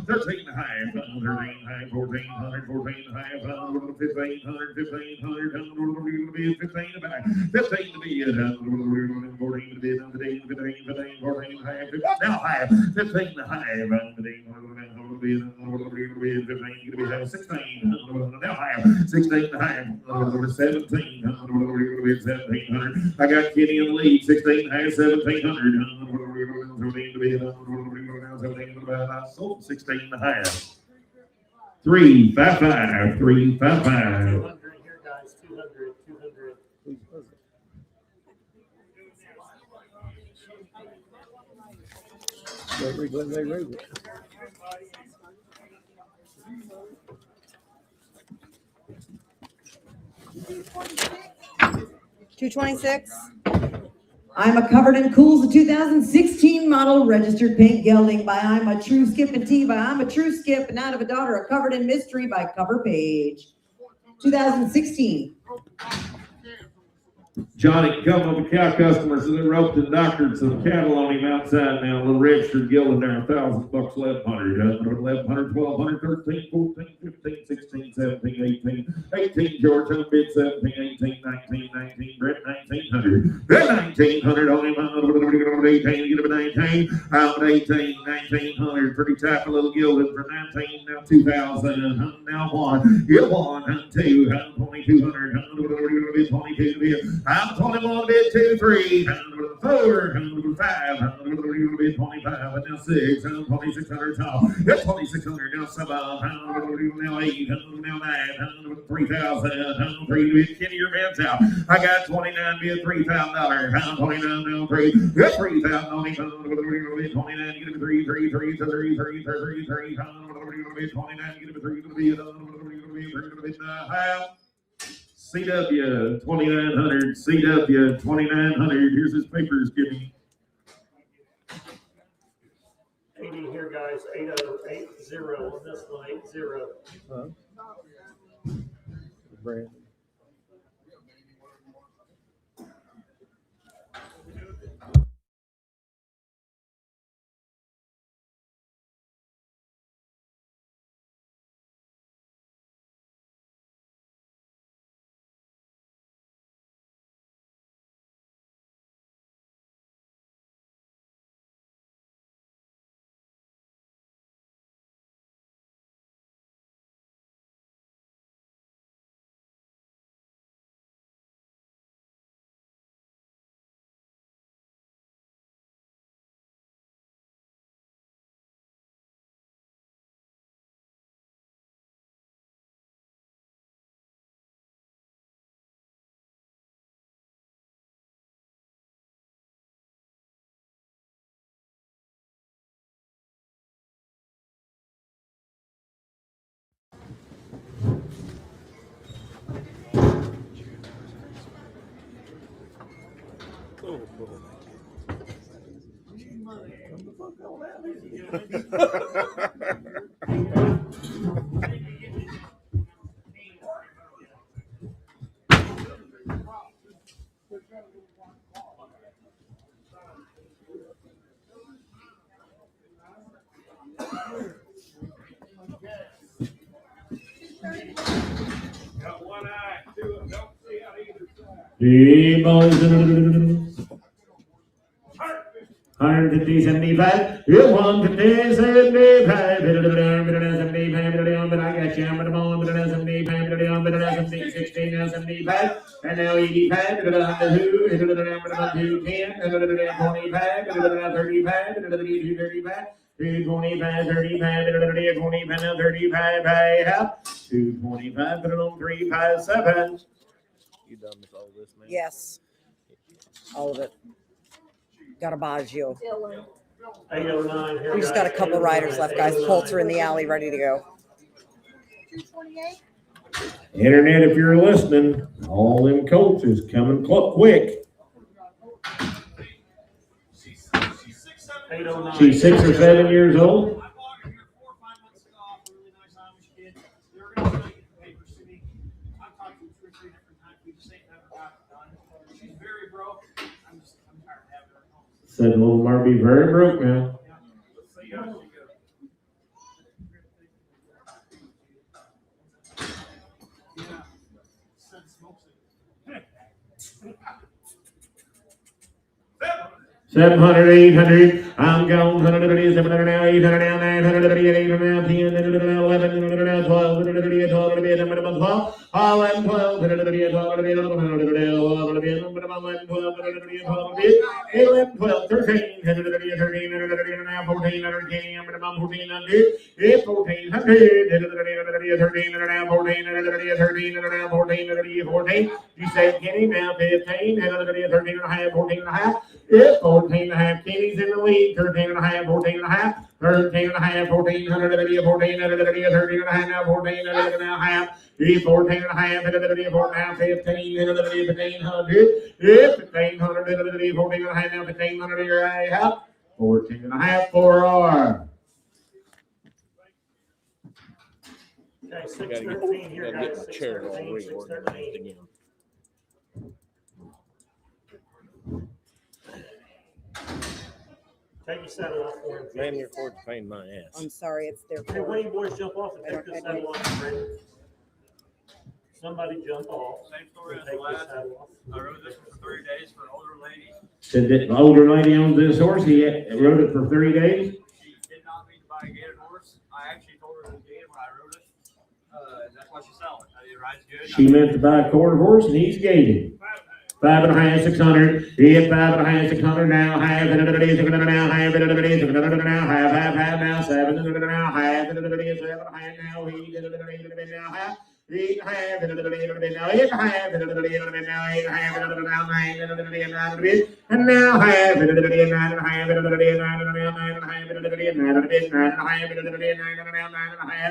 14 high, 1,500, 1,500, 15 back, 15 to be at 14 to be at 15, 14 high, now high, 15 high, 15 to be 16, now high, 16 high, 17, 1700. I got Kenny in the lead, 16 high, 1700. 17 to be 17 I sold 16 high. 355, 355. 200 here, guys. 200, 200. They raise it. $226. I'm a Covered in Cool's, a 2016 model, registered paint gelding by I'm a True Skip and T by I'm a True Skip, and out of a daughter, a Covered in Mystery by Cover Page. 2016. Johnny come with the cow customers and then roped and doctored some cattle on him outside now. A little registered gilded there, $1,000, 1,100, 1,100, 1,200, 13, 14, 15, 16, 17, 18, 18, George, home bid 17, 18, 19, 19, Brett, 1900. Brett, 1900 on him, 18, get him a 19, out 18, 1900, pretty tight, a little gilded for 19, now 2,000, now one, get one, 2, 2,200, 22, I'm 21, bid 2, 3, 4, 5, bid 25, and now 6, 2,600 top. That's 2,600, now 7, now 8, now 9, 3,000, 3, bid Kenny, your man's out. I got 29, bid $3,000, 29, now 3, that's 3,000 on him, bid 29, get him 3, 3, 3, 3, 3, 3, 3, 3, bid 29, get him 3, bid half. CW 2,900, CW 2,900. Here's his papers, Jimmy. 80 here, guys. 8080 on this one. 80. Brand. Got one eye, two of them don't see out either side. Hey, boys. 150, 75, 150, 75, 75, but I got you, I'm gonna ball, 75, 16, now 75, and now 85, who, 210, 25, 35, 235, 225, 35, 25, now 35, pay up, 225, put it on 357. You done with all this, man? Yes. All of it. Garabaggio. 809 here. We just got a couple riders left, guys. Colts are in the alley ready to go. 228. Internet, if you're listening, all them Colts is coming quick. 809. She's 6 or 7 years old. I bought her here 4 or 5 months ago off a really nice Amish kid. They were going to tell you the papers to me. I've talked to her 2 or 3 different times. We just ain't never got it done. She's very broke. I'm tired of having her at home. Said little Marby very broke now. Let's see how she goes. Yeah. Said smokes it. 700, 800, I'm gone, 130, 700 now, 800 now, 930, 800 now, 10, 11, 12, 12, 11, 12, 11, 12, 13, 13, now 14, 14, I'm 1400, 13, now 14, 13, now 14, 14, you say Kenny now 15, 13 and a half, 14 and a half, 14 and a half, Kenny's in the lead, 13 and a half, 14 and a half, 13 and a half, 1400, 14, 13 and a half, now 14 and a half, 14 and a half, 14 now 15, 1500, 1500, 14 and a half, now 1500, you're out, 14 and a half, 4R. Okay, 613 here, Gotta guys. get my chair all 613, reorganized 613. again. Take your saddle off for him. Man, you're forward to pain my ass. I'm sorry, it's their Hey, fault. when you boys jump off and I take don't- the I saddle off, Brandon. Somebody jump off. Same story and as take the the last. saddle off. I rode this for 3 days for an older lady. Said that the older lady owns this horse, he rode it for 3 days. She did not mean to buy a gated horse. I actually told her it was gated when I rode it. That's why she's selling it. It rides good. She meant to buy a quarter horse and he's gated. 5.5, 600. Hit 5.5, 600 now. Half it now. Half it now. Half now. 7 now. Half it 7.5 now. He did it now. Half. 8 half it now. 8 half it now. 8 half it now. 9 and now half it 9 and half it 9 and half it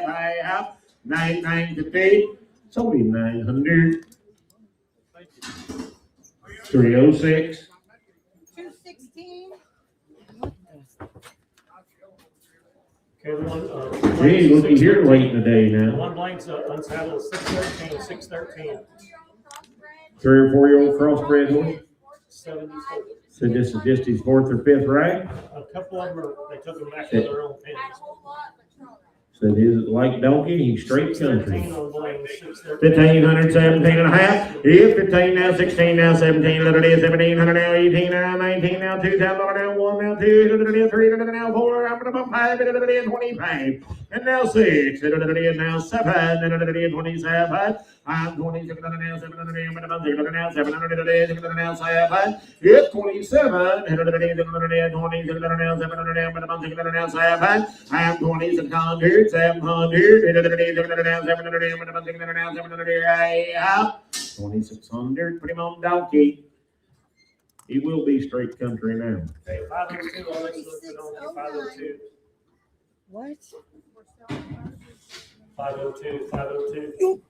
9 half 9 50. So be 900. 306. 216. Okay, the one, Gee, we'll be here late in the day now. One blank's unsaddled is 613, 613. 3 or 4-year-old crossbred horse. 74. So this is just his 4th or 5th ride. A couple of them they took them back to their own pens. So his like donkey, he's straight country. 613 on Blaine, 613. 1,500, 17 and a half. Yeah, 15 now, 16 now, 17, little day, 1,700 now, 18 now, 19 now, 2 now, 1 now, 2, 3 now, 4, I'm gonna 5, 25, and now 6, now 7, 27. I'm 27 now, 700 now, 700 now, 700 now, 7. It's 27, 27 now, 700 now, 7. I'm 2600, 2600, put him on donkey. He will be straight country now. Okay, 502 on this one, 502. What? 502, 502.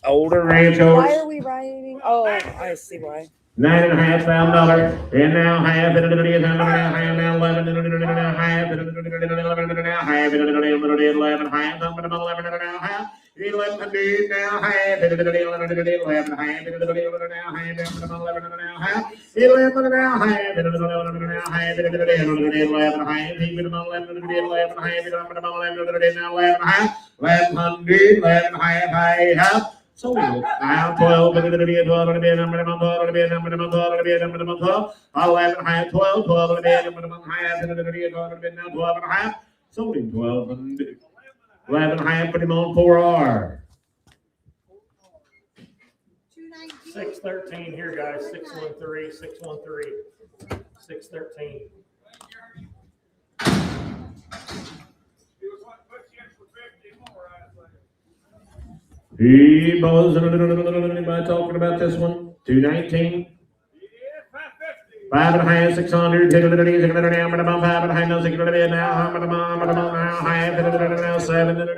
Older ranch horse. Why are we riding? Oh, I see why. $9,500, and now half it now 11, now half it now half it 11, half 11 now half 1100 now half it 11 half it 11 now half 11 now half 11 now half it 11 now half it 11 half even 11 half it 11 now 11 half 1100 11 half. So now 12, 12, 11, 12, so in 12 and 11 half, put him on 4R. 613 here, guys. 613, 613, 613. He boys, anybody talking about this one? 219. 5.5, 600, 5.5, no 600 now, now 7,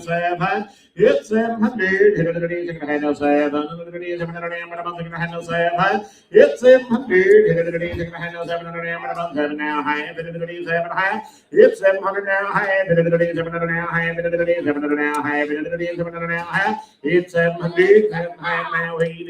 7, it's 700, it's 700, it's 700, now high, it's 700 now high, 700 now high, 700 now high, 700 now high, it's 700 now 8,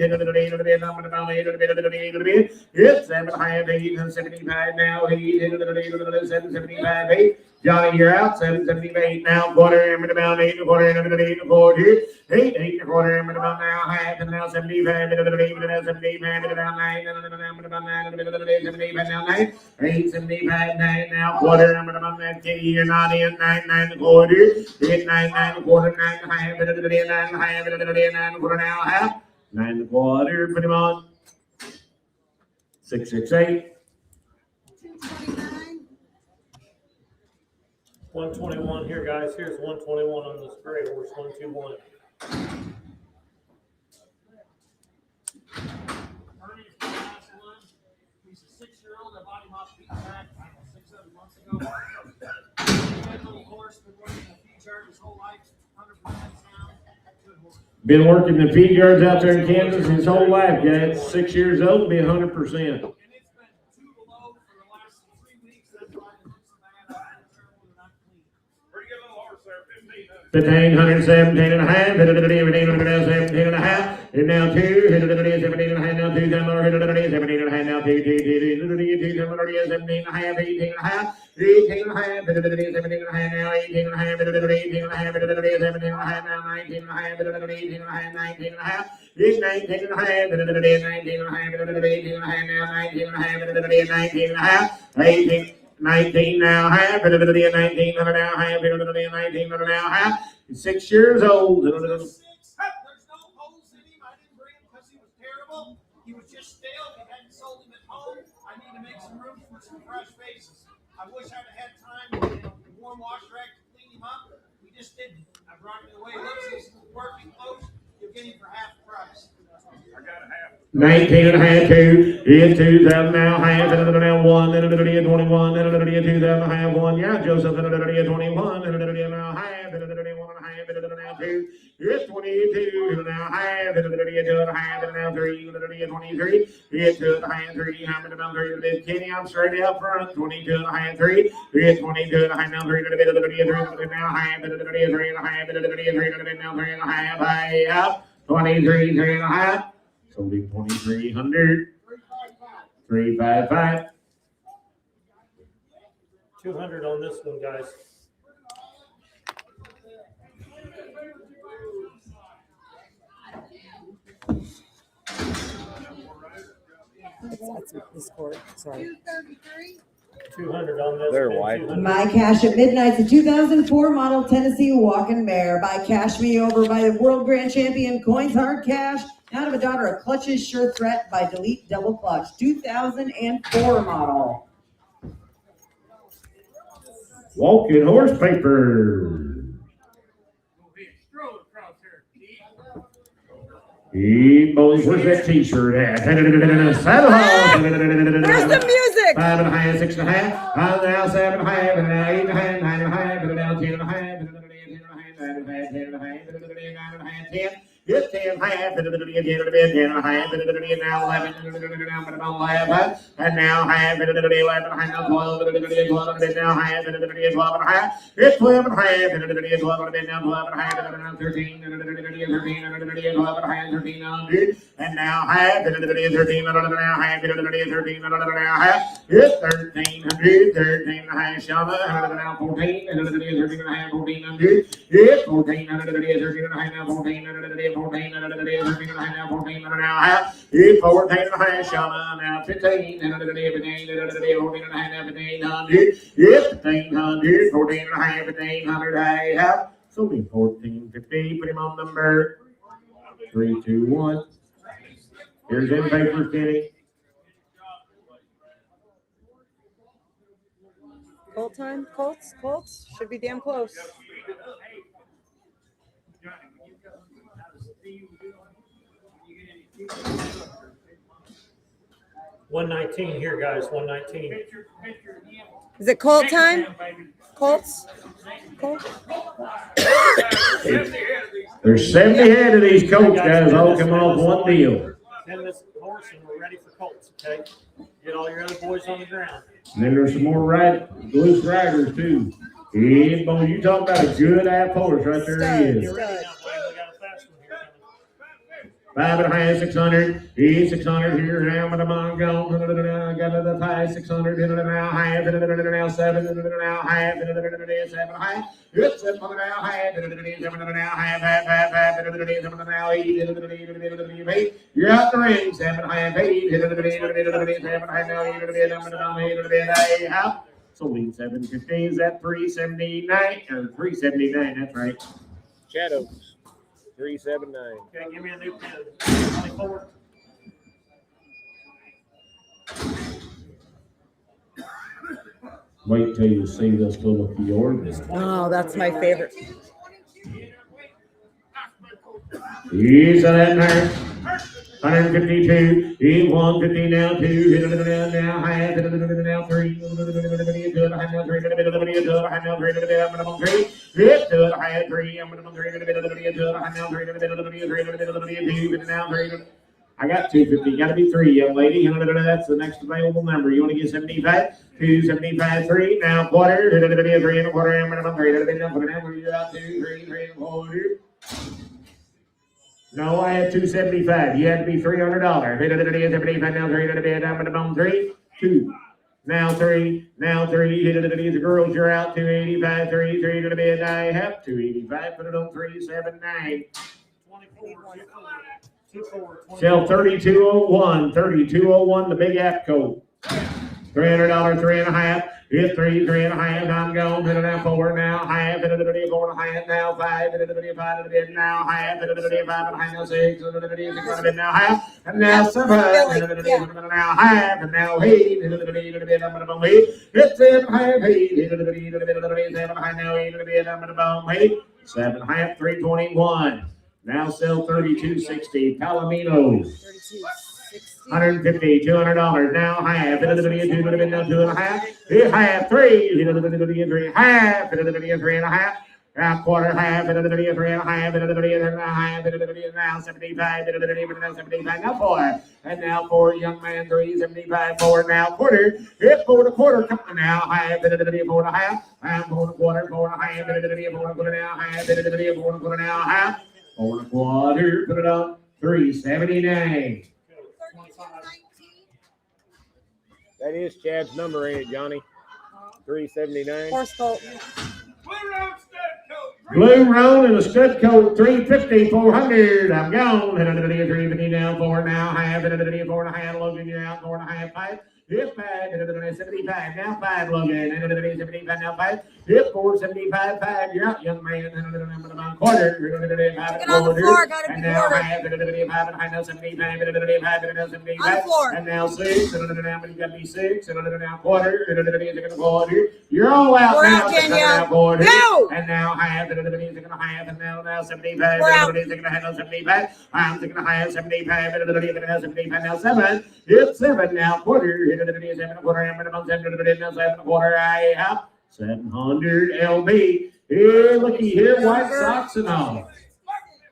it's 775 now, 775, 8. Johnny, you're out. 778 now. Quarter in about 8 and quarter in about 8 and quarter. 8 and a quarter in about now. Half and now 75 and about 8 and about 75 and about 9 and about 9 and about 75 now 9. 8 75 9 now. Quarter in about that kitty. You're not in 9 9 and quarter. 8 9 9 and quarter 9 half and about 9 half and about 9 quarter now half. 9 and quarter. Put him on. 668. 121 here, guys. Here's 121 on this gray horse. 121. Ernie's the last one. He's a 6-year-old. I bought him off the track 6-7 months ago. Good little horse. Been working in the feed yard his whole life. 100% sound. Good horse. Been working the feed yards out there in Kansas his whole life, guys. 6 years old, be 100%. And it's been 2 below for the last 3 weeks. That's why it looks so bad. Pretty good little horse there, 1500. 1517 and a half, 17 and a half, and now 2, 17 and a half, now 2, 17 and a half, now 2, 17 and a half, 18 and a half, 18 and a half, 17 and a half, now 18 and a half, 18 and a half, 17 and a half, now 19 and a half, 18 and a half, 19 and a half, 19 and a half, 19 and a half, 18 and a half, now 19 and a half, 19 and a half, 18. 19 now, half, 1900 now, half, 1900 now, half, 6 years old. There's no holes in him. I didn't bring him because he was terrible. He was just stale. We hadn't sold him at home. I need to make some room for some fresh faces. I wish I'd have had time to warm wash rag to clean him up. We just didn't. I brought him away. Looks, he's working close. You'll get him for half the price. I got a half. 19 and a half, 2, is 2,000 now, half, and now 1, and 21, and 2,000 half, 1, yeah, Joseph, and 21, and now half, and 1 and a half, and now 2, is 22, and now half, and 2 and a half, and now 3, and 23, is 2 and a half, 3, how many about 3, and Kenny, I'm straight up front, 22 and a half, 3, is 22 and a half, now 3, and a bit of 3, and now half, and 3 and a half, and 3 and now 3 and a half, high up, 23, 3 and a half. Sold him 2,300. 355. 200 on this one, guys. That's this court, sorry. 200 on this. They're one, white. 200. My Cash at Midnight's a 2004 model Tennessee walking mare by Cash Me Over by the World Grand Champion Coins Hard Cash. Out of a daughter of Clutch's Sure Threat by Delete Double Clutch, 2004 model. Walking horse paper. Hey, boys, where's that t-shirt at? Saddle Hall. Where's the music? 5 and a half, 6 and a half. Now 7 and a half, and now 8 and a half, 9 and a half, and now 10 and a half, and now 10 and a half, 9 and a half, 10 and a half, 9 and a half, 10. It's 10 and a half, 10 and a half, now 11, and now half, 11 and a half, now 12, 12, and now half, 12 and a half. It's 12 and a half, 12 and now 12 and a half, and now 13, 13, 12 and a half, 1300, and now half, 13, and now half, 13, and now half. It's 1,300, 13 and a half, Shama, and now 14, and 13 and a half, 1,400. It's 1,400, 13 and a half, now 14, and 14, and 13 and a half, now 14, and now half. It's 14 and a half, Shama, now 15, and 14 and a half, now 1,500. It's 1,500, 14 and a half, 1,500, I have. So be 1450, put him on number 3, 2, 1. Here's them papers, Kenny. Colt time? Colts? Should be damn close. $119 here, guys. $119. Is it Colt time? Colts? Colts? There's 70 head of these Colts guys all come off one deal. Send this horse and we're ready for Colts, okay? Get all your other boys on the ground. And then there's some more loose riders too. Yeah, boy, you talking about a good ass horse right there. He is. Get ready now, Wayne. We got a fast one here coming. 5 and a half, 600. He's 600 here now. But I'm on gone. Got another 5, 600. Now half. Now 7. Now half. 7 half. It's 7 now half. 7 now half. Half. 7 now 8. You're out the ring. 7 half. 8. 7 half now 8. Half. So lead 750 is at 379 or 379. That's right. Shadows. 379. Okay, give me a new pen. 24. Wait till you see this little Fiord. Oh, that's my favorite. He's at there. 152. He 150 now 2. Now half. Now 3. Now 3. Now 3. Minimum 3. Hit to the high 3. Minimum 3. Now 3. Now 3. Now 3. I got 250. Got to be 3, young lady. That's the next available number. You want to get 75? 275, 3. Now quarter. 3 and a quarter. I'm going to 3. You're out 2, 3, 3 and a quarter. No, I had 275. You had to be $300. 75 now 3. I'm going to 3, 2. Now 3. Now 3. The girls, you're out 285. 3, 3 to the bed. I have 285. Put it on 379. Sell 3201, 3201, the big app code. $300, 3 and a half. Hit 3, 3 and a half. I'm gone. Hit it now 4 now. Half. Hit it 4 and a half. Now 5. Hit it 5 now. Half. Hit it 5 and a half. Now 6. Hit it now half. And now 7. Hit it now half. And now 8. Hit it I'm going to 8. Hit 7 half. 8. Hit it 7 half. Now 8. I'm going to 8. 7 half. 321. Now sell 3260. Palomino. 150, $200. Now half. Now 2 and a half. Half 3. 3 half. 3 and a half. Now quarter half. 3 and a half. Now 75. 75. Now 4. And now 4. Young man 375. 4 now quarter. Hit 4 to quarter. Come on now. Half. 4 and a half. Half 4 and a quarter. 4 and a half. 4 and a quarter now. Half. 4 and a quarter now. Half. 4 and a quarter. Put it on 379. That is Chad's number, ain't it, Johnny? 379. Horse coat. Blue Roan and a stud coat, 350, 400. I'm gone. 350 down, 4 now. Half. 4 and a half. Logan, you're out. 4 and a half. 5. Hit 5. 75. Now 5. Logan. 75. Now 5. Hit 4. 75. 5. You're out, young man. Quarter. Get on the floor. Got to be and now quarter. half. 75. Now 75. 75. On the floor. And now 6. You got to be 6. Now quarter. You're all out We're now. out, Kenya. Quarter. Go. And now half. And now 75. We're out. 75. I'm thinking of half. 75. 75. Now 7. Hit 7. Now quarter. 7 quarter. I'm going to 7 quarter. I have 700 LB. Here, looky here, White Sox and all.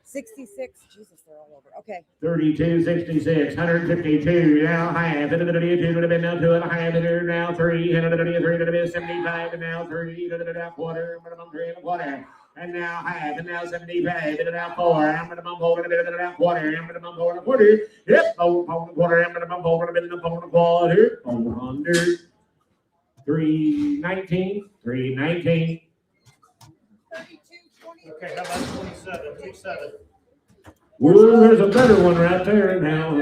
66. Jesus, they're all over. Okay. 32, 66, 152. Now half. 2 now 2 and a half. Now 3. 3 75. And now 3. Now quarter. 3 and a quarter. And now half. And now 75. And now 4. I'm going to bump over a bit. And now quarter. I'm going to bump over a quarter. Yep. 4 and a quarter. I'm going to bump over a bit. And 4 and a quarter. 400. 319. 319. Okay, how about 27? 27. Well, there's a better one right there now.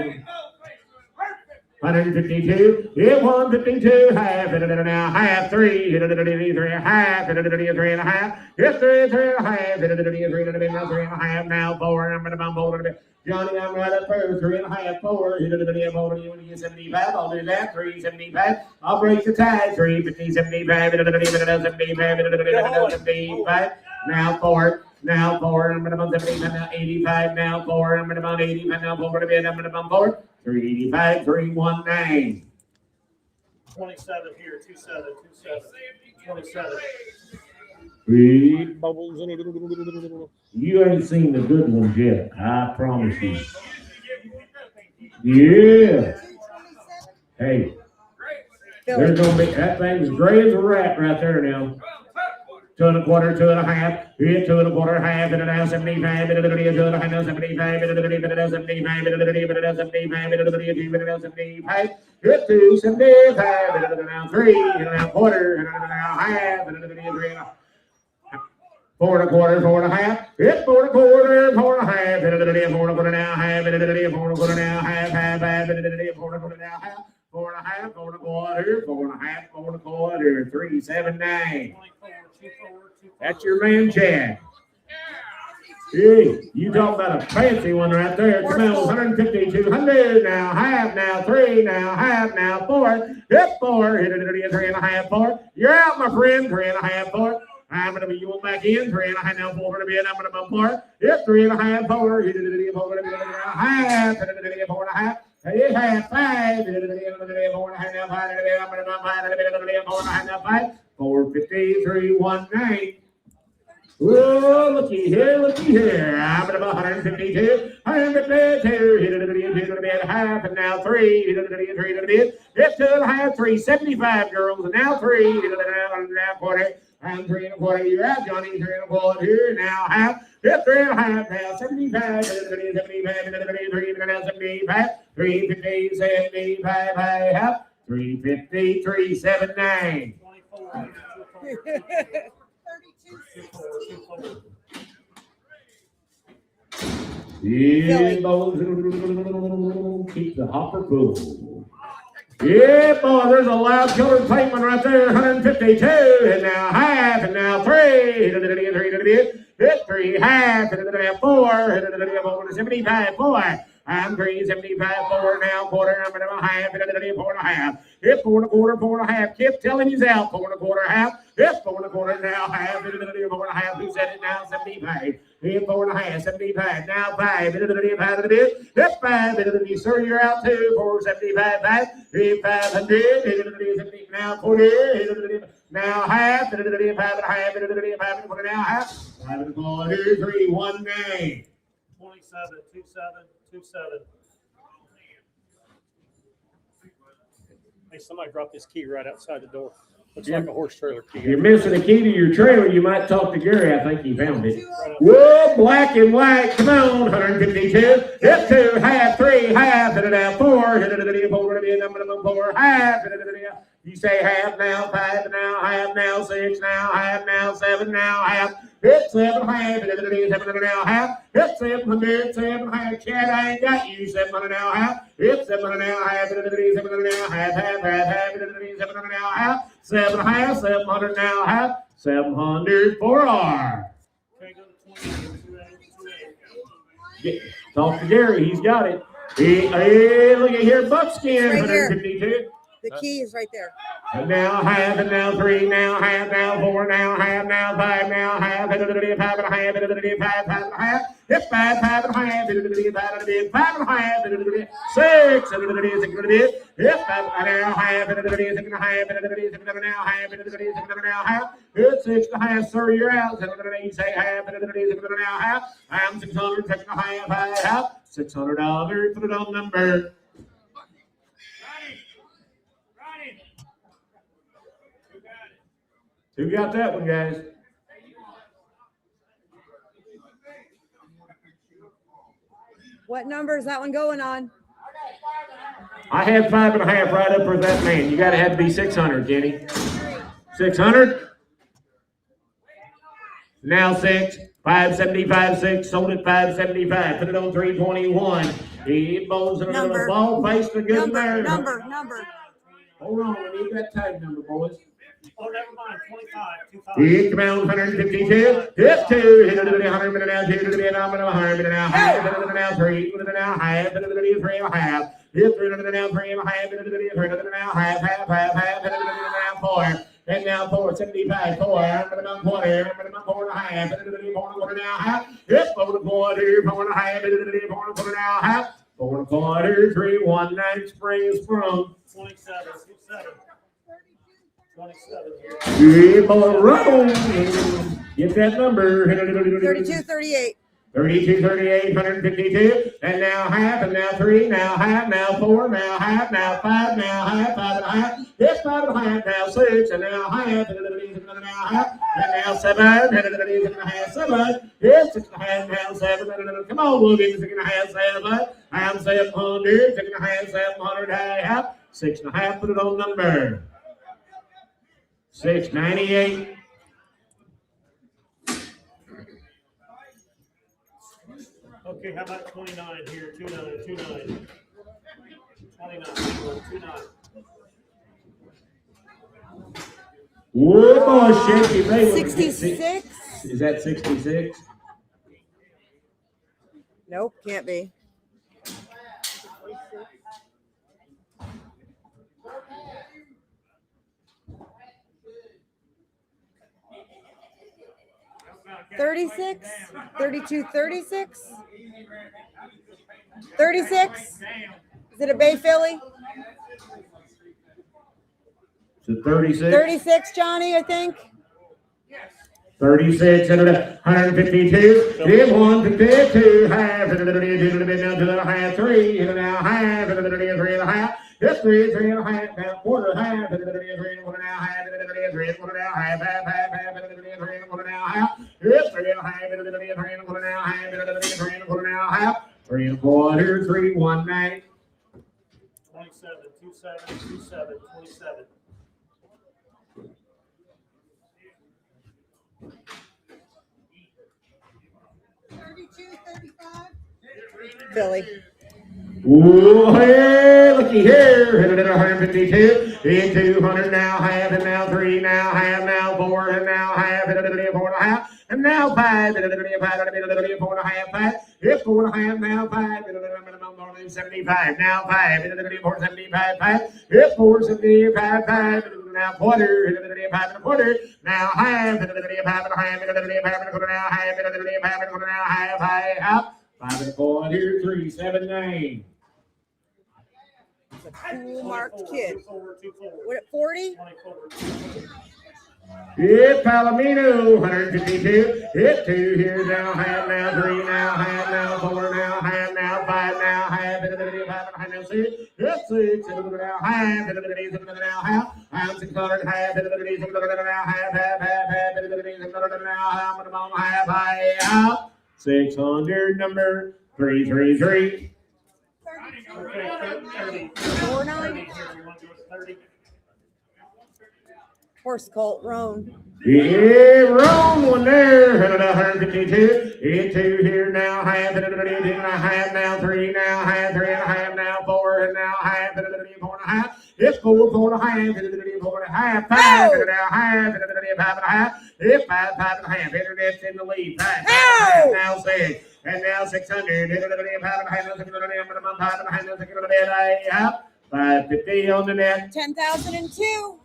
152. Hit 152. Half. Now half. 3. 3 half. 3 and a half. Hit 3. 3 and a half. 3 and a half. Now 4. I'm going to bump over a bit. Johnny, I'm right up there. 3 and a half. 4. You want to get 75? I'll do that. 375. I'll break the tie. 350. 75. 75. Now 4. Now 4. I'm going to bump 75. Now 85. Now 4. I'm going to bump 85. Now 4 to bed. I'm going to bump 4. 385. 319. 27 here. 27. 27. Big bubbles. You ain't seen the good ones yet. I promise you. Yeah. Hey. There's gonna be that thing's gray as a rat right there now. 2 and a quarter, 2 and a half. Hit 2 and a quarter, half. And now 75. 2 and a half. Now 75. 75. Hit 2. 75. Now 3. And now quarter. And now half. 4 and a quarter, 4 and a half. Hit 4 and a quarter, 4 and a half. 4 and a quarter now, half. 4 and a quarter now, half. 4 and a quarter now, half. 4 and a half, 4 and a quarter, 4 and a half, 4 and a quarter, 379. That's your man, Chad. Hey, you talk about a fancy one right there. Come on, 150, 200, now half, now 3, now half, now 4. Hit 4, hit it, 3 and a half, 4. You're out, my friend, 3 and a half, 4. I'm going to be you back in, 3 and a half, now 4 to be in, I'm going to bump 4. Hit 3 and a half, 4, hit it, 4 to be in, half, hit it, 4 and a half. Hey, half, 5, hit it, 4 and a half, now 5, I'm going to bump 5, 4 and a half, now 5. 450, 319. Whoa, looky here, looky here. I'm going to 152, 152, hit it to the bed, half, and now 3, hit it to the 3 to the bed, hit 2.5, 375 girls, and now 3, hit it now quarter, and 3 1/4, you're out, Johnny, 3 1/4, here, now half, hit 3 1/2, now 75, 75, 3, now 75, 350, 75, half, 350, 379. Yeah, boys, keep the hopper full. Yeah, boy, there's a loud colored payment right there, 152, and now half, and now 3, hit 3, half, hit 4, 75, 4. I'm 375, 4 now, quarter, I'm a half, 4.5. Hit 4 1/4, 4.5. Kip telling he's out, 4 1/4, half. Hit 4 1/4 now, half, 4.5. Who said it now? 75. Hit 4.5, 75. Now 5, hit 5, sir, you're out too, 475, 5. Hit 500, now 40, now half, 5 1/2, now half, 5 1/4, 319. 27, 27, 27. Hey, somebody dropped this key right outside the door. Looks like a horse trailer key. If you're missing a key to your trailer, you might talk to Gary. I think he found it. Whoa, black and white. Come on, 152. Hit 2, half, 3, half, hit it out, 4, hit it 4, half, hit it. You say half now, 5 now, half now, 6 now, half now, 7 now, half. Hit 7, half, hit it 7 now, half. Hit 700, 7, half. Chad, I ain't got you, 700 now, half. Hit 700 now, half, hit it 700 now, half, hit it 700 now, half. 7 half, 700 now, half. 700 for R. Talk to Gary, he's got it. Hey, look at here, buckskin, Right here. 152. The key is right there. And now half, and now 3, now half, now 4, now half, now 5, now half, 5 1/2, 5, 5 1/2, hit 5, 5 1/2, 5 1/2, 6, 6, hit 5 now half, 6 now half, hit 6 1/2, sir, you're out, you say half, now half, I'm 600, 6 1/2, half, $600, put it on number. Who got that one, guys? What number is that one going on? I had 5 1/2 right up for that man. You gotta have to be 600, Kenny. 600. Now 6. 575, 6. Sold at 575. Put it on 321. He bowls in a little ball face to good there. Number. Hold on, we need that tag number, boys. Oh, never mind. 25. Hit come on, 152. Hit 2. Hit it 100 minute now. 2 to the bit. I'm going to 100 minute now. Half. Hit it now. 3. Hit it now. Half. Hit it 3 1/2. Hit 3 now. 3 1/2. Hit it now. Half. Hit it now. 4. And now 4. 75. 4. I'm going to 20. I'm going to 4 1/2. Hit it 4 1/4 now. Half. Hit 4 1/4. 4 1/2. Hit it 4 1/4 now. Half. 4 1/4. 319. Springs from 27, 27. 27 here. Roll. Get that number. 32, 38. 32, 38, 152, and now half, and now 3, now half, now 4, now half, now 5, now half, 5 1/2, hit 5 1/2, now 6, and now half, and now half, and now 7, and now 7, hit 6 1/2, now 7, come on, Logan, 6 1/2, 7, I'm 700, 6 1/2, 700, half, 6 1/2, put it on number. 698. Okay, how about 29 here? 29, 29. 29, 29. Whoa, boy, shaky baby. 66? Is that 66? Nope, can't be. $36, 32, 36, 36. Is it a Bay Philly? Is it 36? 36, Johnny, I think. 36, 152, hit 152, half, hit a bit down to the half, 3, hit it now, half, hit a 3.5, hit 3.5, down quarter, half, hit a 3.5, half, hit a 3.5, half, half, hit a 3.5, half, hit 3.5, hit a 3.5, half, hit a 3.5, half, 3 1/4, 319. 27, 27, 27, 27. Billy. Ooh, hey, looky here. Hit it at 152. Hit 200 now, half, and now 3, now half, now 4, and now half, hit it at 4.5, and now 5, hit it at 5, hit it at 4.5, 5, hit 4.5, now 5, hit it at 75, now 5, hit it at 475, 5, hit 475, 5, now quarter, hit it at 5 1/4, now half, hit it at 5 1/2, hit it at 5 1/4, now half, hit it at 5 1/4, now half, 5 1/4, 379. It's a cool marked kid. What at 40? Hit Palomino, 152. Hit 2 here, now half, now 3, now half, now 4, now half, now 5, now half, hit it 5 and now 6. Hit 6, hit it now half, hit it now half. I'm 600, half, hit it now half, half, hit it now half, 600, number 333. 49. Horse colt, Roan. Yeah, wrong one there. Hit it 152. Hit 2 here, now half, hit it 2.5, now 3, now half, 3.5, now 4, and now half, hit it 4.5. Hit 4, 4.5, hit it 4.5, 5, hit it now half, hit it 5.5, hit 5, 5.5, hit it in the lead, 5, 5.5, now 6, and now 600, hit it 5.5, 550 on the net. 10,002.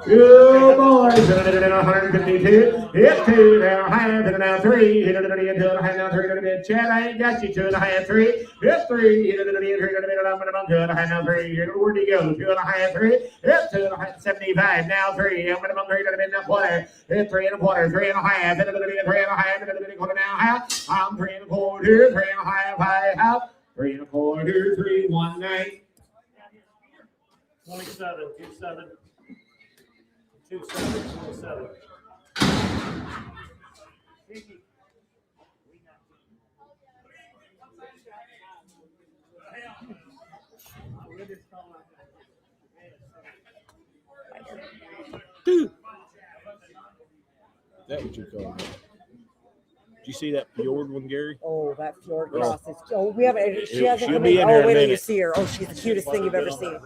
Good boys, hit it at 152. Hit 2, now half, hit it now 3, hit it at 2.5, now 3, Chad, I ain't got you 2.5, 3. Hit 3, hit it at 2.5, now 3. Where'd he go? 2.5, 3. Hit 2.5, 75, now 3. I'm going to 3 now quarter. Hit 3 1/4, 3.5, hit it at 3.5, hit it at 1/4 now half. I'm 3 1/4, 3.5, half. 3 1/4, 319. 27, 27. 27, 27. Dude. That what you call it? Did you see that fjord one, Gary? Oh, that fjord cross is. Oh, we haven't. She hasn't She'll come be in. in here in Oh, a wait till you minute. see her. Oh, she's the cutest thing you've ever seen.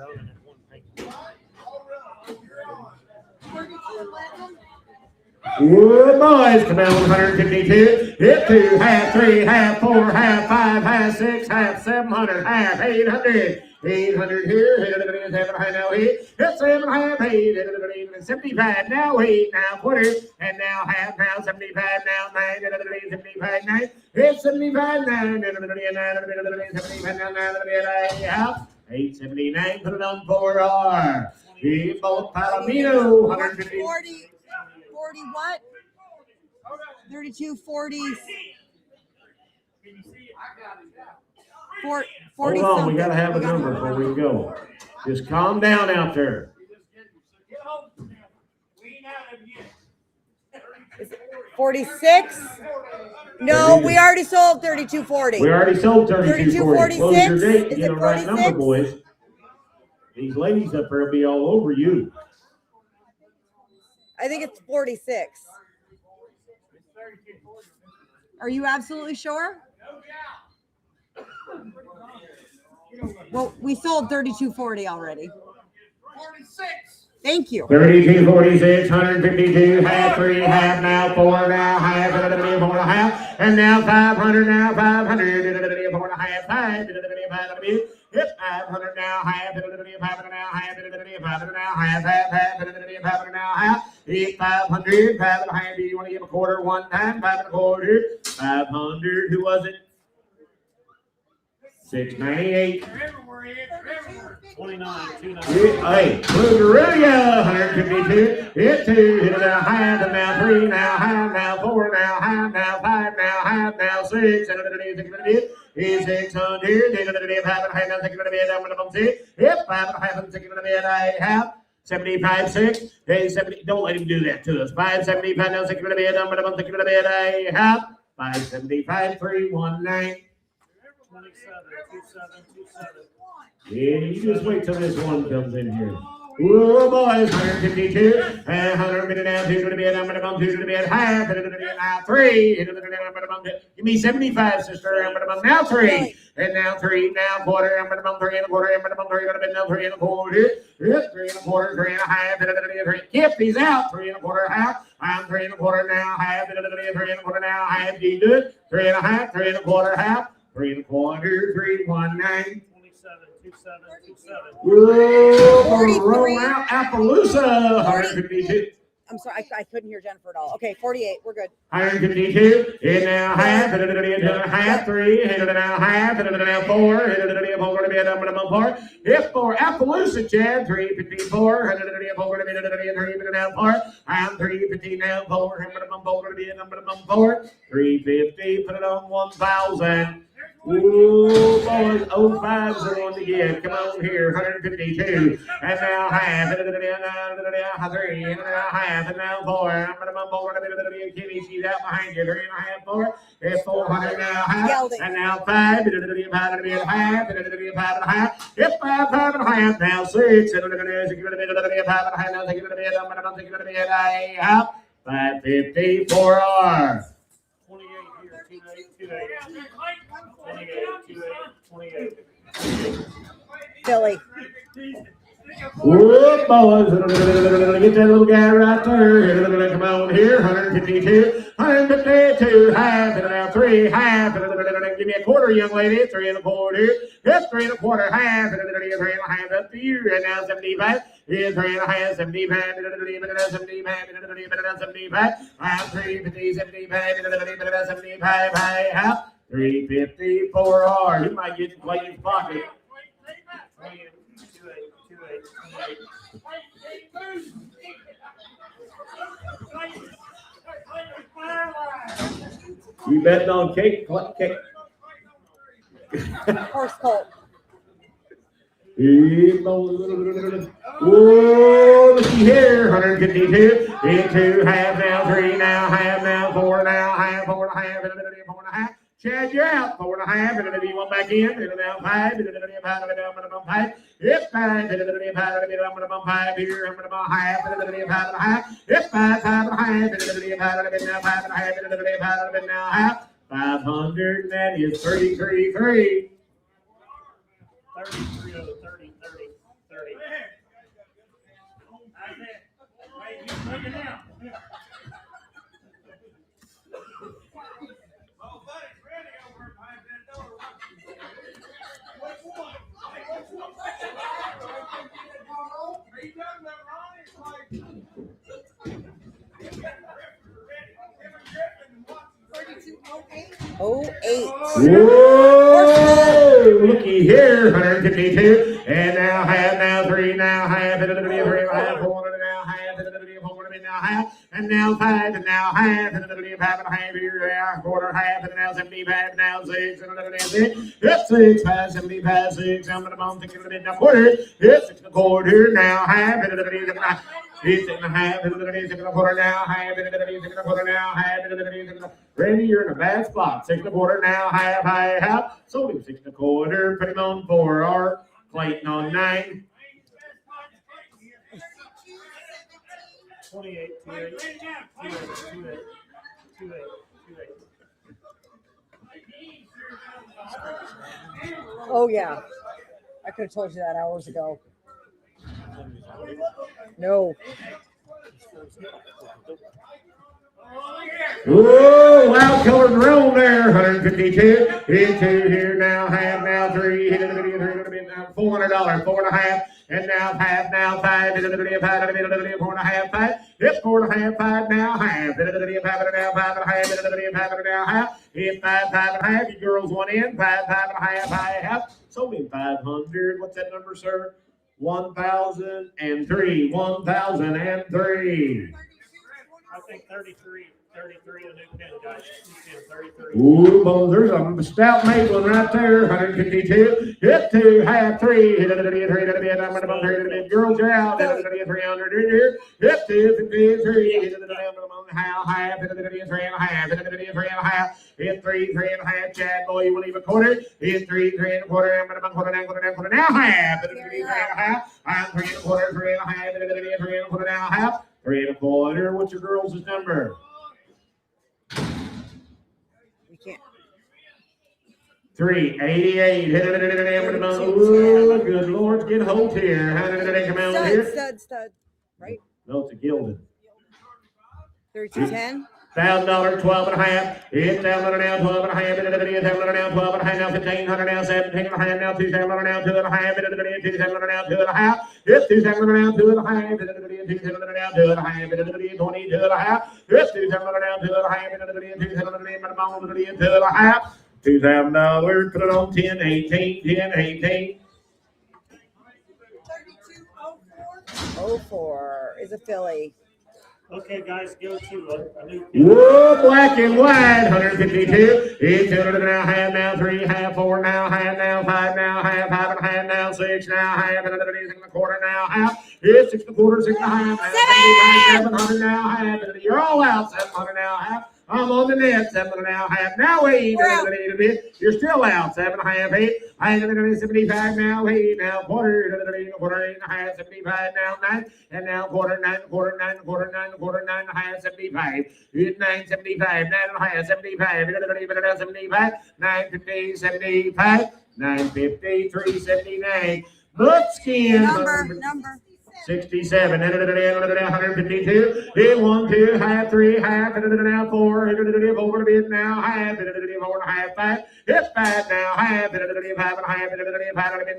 Good boys, come out 152. Hit 2, half, 3, half, 4, half, 5, half, 6, half, 700, half, 800. 800 here, hit it at 7, now 8. Hit 7, half, 8, hit it at 75, now 8, now quarter, and now half, now 75, now 9, hit it at 75, 9. Hit 75, 9, hit it at 75, now 9, hit it at 879, put it on 4R. He both Palomino, 150. 40 what? 32, 40. 40 Hold on, something. we gotta have a number before we go. Just calm down out there. 46? No, we already sold 3240. We already sold 3240. Close your 3246? gate and Is get it the right number, 46? boys. These ladies up there will be all over you. I think it's 46. Are you absolutely sure? Well, we sold 3240 already. 46. Thank you. 3246, 152, half, 3, half, now 4, now half, 4.5, and now 500, now 500, 4.5, 5, hit 500 now, half, 500 now, half, 500 now, half, half, 500 now, half, hit 500, 5.5, do you want to give a quarter one time, 5 1/4, 500, who was it? 698. They're everywhere, Ed. They're everywhere. 29, 29. Hey, Blue Gorilla, 152. Hit 2, hit it now, half, and now 3, now half, now 4, now half, now 5, now half, now 6. Is 600. Hit it half and half, now 600. I'm gonna bump it. Yep, 5 and a half and 600. I have 75, 6. Hey, 70. Don't let him do that to us. 575, now 600. I'm gonna bump 600. I have 575, 319. 27, 27, 27. Yeah, you just wait till this one comes in here. Whoa, boys, 152, 100 minute now, 2 to the bed, I'm gonna bump 2 to the bed, half, and now 3, I'm gonna bump it. Give me 75, sister, I'm gonna bump now 3, and now 3, now quarter, I'm gonna bump 3 and a quarter, I'm gonna bump 3 to the bed, now 3 and a quarter, 3 and a quarter, 3 and a half, and 3. Kip, he's out, 3 and a quarter, half, I'm 3 and a quarter now, half, and 3 and a quarter now, half, you good, 3 and a half, 3 and a quarter, half, 3 and a quarter, 319. 27, 27. Whoa, roll out Appaloosa, 152. I'm sorry, I couldn't hear Jennifer at all. Okay, 48, we're good. 152, and now half, half, 3, and now half, and now 4, and 4 to be a number of 4. If 4, Appaloosa, Chad, 354, and 4 to be a 3, and now 4. I'm 350 now, 4, and 4 to be a number of 4. 350, put it on 1,000. Ooh, boys, 05s are on the get. Come on here, 152. And now half, and now 3, and now half, and now 4. I'm going to bump over to Kitty. She's out behind you. 3 and a half, 4. It's 400 now, half, and now 5. And it'll be a half, and it'll be a 5 and a half. It's 5, 5 and a half, now 6. And it'll be a 5 and a half, now 6. It'll be a half. 550 for R. 28 here, 28, 28. Billy. Whoop, boys. Get that little guy right there. Come on here. 152. 152. Half. And now 3. Half. Give me a quarter, young lady. 3 and a quarter. That's 3 and a quarter. Half. And 3 and a half up to you. And now 75. Here's 3 and a half. 75. 75. I'm 350. 75. 75. Half. 350 for R. He might get to play his pocket. You betting on cake? Cake. Horse colt. Whoa, looky here, 152, into half now, 3 now, half now, 4 now, half, 4 and a half, and 4 and a half. Chad, you're out, 4 and a half, and then you want back in, and now 5, and then I'm gonna bump 5. It's 5, and then I'm gonna bump 5 here, I'm gonna bump half, and then 5 and a half. It's 5, 5 and a half, and then 5 and now 5 and a half, and then 5 and now half. 500, and that is 333. 30, 30, 30, 30. Oh, 8. Whoa, looky here, 152, and now half, now 3, now half, and it'll be a 3 and a half, 4 and now half, and it'll be a 4 and now half, and now 5, and now half, and it'll be a 5 and a half here, now quarter, half, and now 75, now 6, and it'll be 6, it's 6, 5, 75, 6, I'm gonna bump, it'll be now quarter, it's 6 and a quarter, now half, and it'll be 6 and a half, and it'll be 6 and a quarter, now half, and it'll be 6 and a quarter, now half, and it'll be 6 and a Randy, you're in a bad spot. 6 and a quarter now, half. So 6 and a quarter, put him on 4 R. Clayton on 9. 28, 28, 28. Oh, yeah. I could have told you that hours ago. No. Whoa, wild colored roll there, 152. Into here now, half now, 3. Hit it, 3. $400, 4.5, and now half, now 5, 4.5, 5, hip 4.5, 5, now half, 5, now 5.5, now half, hip 5, 5.5, you girls want in, 5, 5.5, half, so me 500, what's that number, sir? 1,003, 1,003. I think 33 the new pin, guys. New pin, 33. Ooh, well, there's a stout maple one right there, 152. Hit 2, half 3. Hit it, girls are out. 300 here. Hit 2, 53. Hit it, half. Hit it, 3.5. Hit it, 3.5. Hit 3, 3.5. Chad, boy, you will leave a quarter. Hit 3, 3.25. I'm going to quarter now, half. Hit it, 3.5. I'm 3.25, 3.5. Hit it, 3.25 now, half. 3.25. What's your girls' number? We can't. 388. Ooh, good Lord, get hold here. How did it come out here? Stud. Right? No, it's a gilded. 3210. $1,000, 12.5. It's $1,000 now, 12.5. $1,000 now, 12.5. Now 1,500 now, 17.5 now, $2,000 now, 2.5. $2,000 now, 2.5. It's $2,000 now, 2.5. $2,000 now, 2.5. 22.5. It's $2,000 now, 2.5. $2,000. $2,000. Put it on 10, 18, 10, 18. 3204 is a filly. Okay, guys, go to a new. Whoa, black and white, 152. It's now, half now, 3, half 4 now, half now, 5 now, half 5.5 now, 6 now, half, and 6.25 now, half. It's 6.25, 6.5, 700 now, half. You're all out, 700 now, half. I'm on the net, 7 now, half. Now wait a bit. You're still out, 7.5, 8. I'm 75 now, 8 now, quarter, 8.5, 75 now, 9, and now quarter, 9, 9.5, 75. 9.75, 9.5, 75, 9.50, 75, 9.50, 3.79. Buckskin. Number. 67, 152, hit 1, 2, half 3, half, now 4, hit over bit now, half, 4.5, 5, hit 5 now, half, 5.5, 5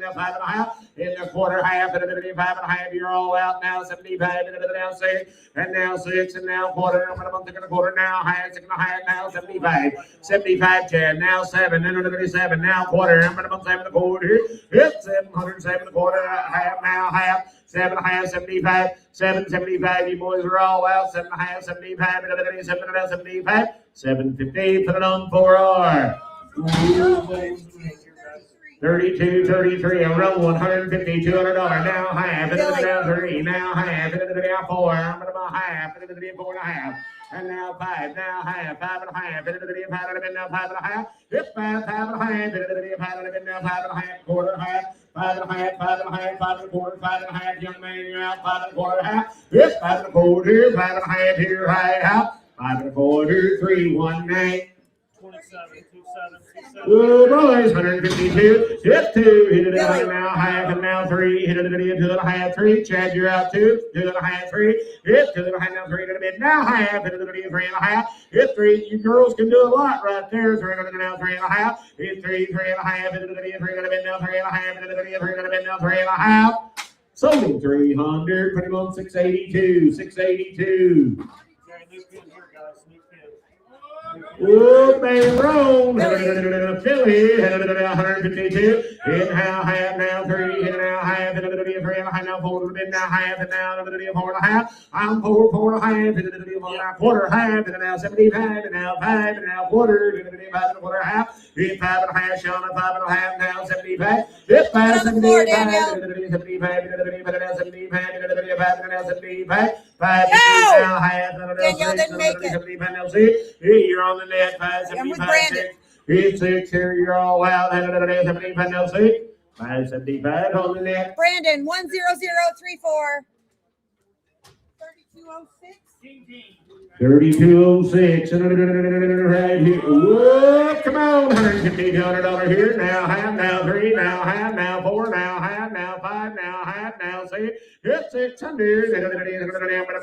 now, 5.5, in the quarter, half, 5.5, you're all out now, 75, now 6, and now 6, and now quarter, I'm going to quarter now, half, 6.5, now 75, 75, Chad, now 7, 7, now quarter, I'm going to 7 quarter, hit 707 quarter, half, now half, 7.5, 75, 7.75. You boys are all out. 7.5, 75, 7.5, 7.50. Put it on 4R. 32, 33. I run 150, $200. Now half. Now 3. Now half. Now 4. I'm going to half. 4.5. And now 5. Now half. 5.5. Now 5.5. It's 5. 5.5. Now 5.5. Quarter half. 5.5, 5.5, 5.25, 5.5, young man, you're out, 5.25, half. It's 5.25, 5.5, here, high, half. 5.25, 3, 1, 9. 27. Oh, boys, 152. Hit 2. Hit it now, half, and now 3. Hit it to the half, 3. Chad, you're out 2. 2.5, 3. Hit 2.5, now 3 to the mid. Now half. Hit it to the 3.5. Hit 3. You girls can do a lot right there. 3 now 3.5. Hit 3, 3.5. Hit it to the 3 to the mid. Now 3.5. Hit it to the 3 to the mid. Now 3.5. Sold 300. Put him on 682. 682. Okay, new pin here, guys. New pin. Whoop, man, roll. Philly, 152. In now, half, now 3. In now, half, 3.5. Now 4 to the mid. Now half, and now 4.5. I'm 4.5. Now quarter, half, and now 75. And now 5, and now quarter. 5 and a quarter, half. Hit 5.5. Shauna, 5.5. Now 75. Hit 5, 75. 75. 75. 5 now, half, and Danielle didn't make it. 75. Now 6. You're on the net, 5.75. 6. Hit 6 here, you're all out. 75 now 6. 5.75 on the net. Brandon, 10034. 3206. 3206. Right here. Whoa, come on. $150, $200 here. Now half, now 3, now half, now 4, now half, now 5, now half, now 6. Hit 600. Hit 5 and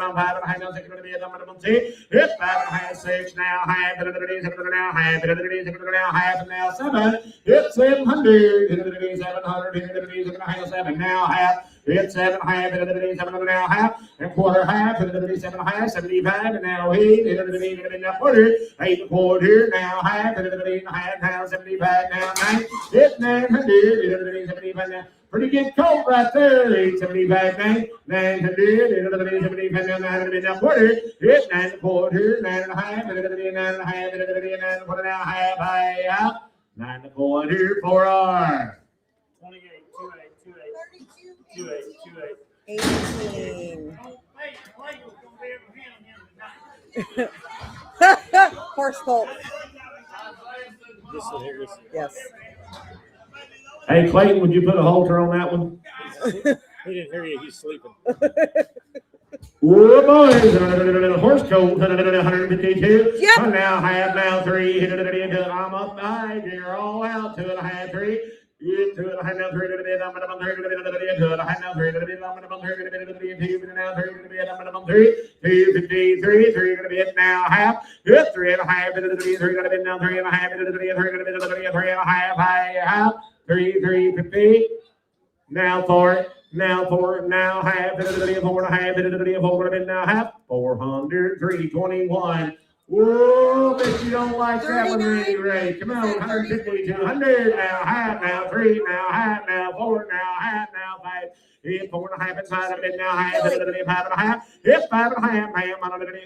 a half. Now 6 going to be a minimum 6. Hit 5 and a half. 6 now. Half. Hit now. Half. Hit now. Half and now 7. Hit 700. Hit 700. Hit 7 and a half. 7 now. Half. Hit 7 half. Hit 7 and now half. And quarter half. Hit 7 half. 75 and now 8. Hit now quarter. 8 and quarter. Now half. Hit 8 and half. Now 75 now 9. Hit 900. Hit 75 now. Pretty good coat right there. 875 9. 900. Hit 75 now 900 now quarter. Hit 9 and quarter. 9 and a half. Hit 9 and a half. Hit 9 and quarter now half. High out. 9 and quarter. 4R. 28, 28, 28. 18. Horse colt. This one here is. Yes. Hey, Clayton, would you put a halter on that one? He didn't hear you. He's sleeping. Whoa, boys. Horse coat. 152. Yep. Now half. Now 3. I'm up 5. You're all out. 2 and a half. 3. 2 and a half. Now 3. I'm minimum 3. 2 and a half. Now 3. I'm minimum 3. 2 now 3. I'm minimum 3. 253. 3 going to be it now half. 3 and a half. 3 going to be now 3 and a half. 3 going to be 3 and a half. Half. 350. Now 4. Now 4. Now half. 4 and a half. 4 going to be now half. 400. 321. Whoa, bet you don't like that one, Randy Ray. Come on, 150, 200, now half, now 3, now half, now 4, now half, now 5. Hit 4 and a half inside of it, now half, 5 and a half. Hit 5 and a half, ma'am.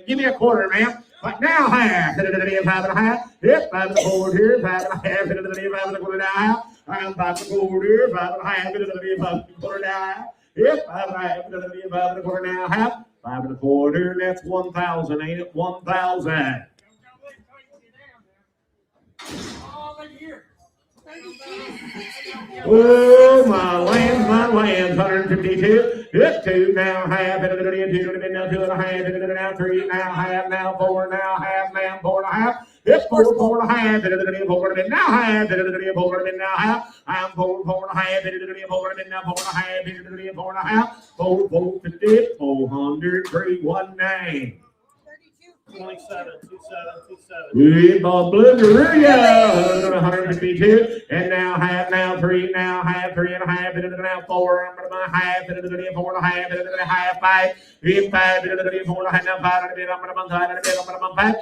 Give me a quarter, ma'am. But now half, 5 and a half. Hit 5 and a quarter here, 5 and a half, 5 and a quarter now half. I'm 5 and a quarter here, 5 and a half, 5 and a quarter now half. Hit 5 and a half, 5 and a quarter now half. 5 and a quarter, that's 1,000, ain't it? 1,000. Oh, my land, 152. Hit 2, now half, hit 2, now 2 and a half, hit now 3, now half, now 4, now half, now 4 and a half. Hit 4, 4 and a half, hit 4 now half, hit 4 now half. I'm 4, 4 and a half, hit 4 now 4 and a half, hit 4 and a half. 4, 450, 400, 319. 27, 27, 27. We bought Bluegaroo, 152, and now half, now 3, now half, 3 and a half, now 4, I'm gonna half, 4 and a half, 5, 5, 4 and a half, now 5, I'm gonna 5,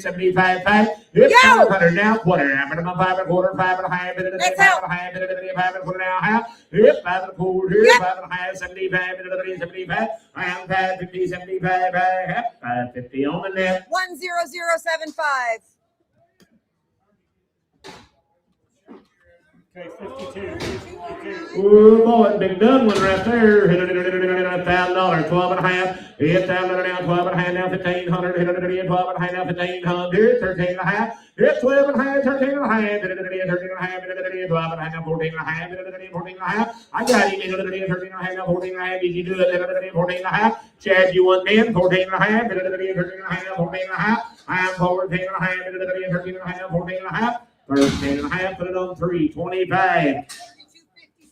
75, 5, 500, now quarter, I'm gonna 5 and a quarter, 5 and a half, 5 and a half, 5 and a quarter, now half, 5 and a quarter, 5 and a half, 75, 75, I'm 550, 75, 550 on the net. 10075. Okay, 52, 52. Oh boy, big done one right there. $1,000, 12 and a half. Hit $1,000 now, 12 and a half, now 1,500. Hit 12 and a half, now 1,500. 13 and a half. Hit 12 and a half, 13 and a half. 13 and a half, 12 and a half, now 14 and a half. 14 and a half. I got him. 13 and a half, now 14 and a half. Did you do it? 14 and a half. Chad, you want in? 14 and a half. 13 and a half, now 14 and a half. I'm 14 and a half. 13 and a half, 14 and a half. 13 and a half, put it on 3, 25.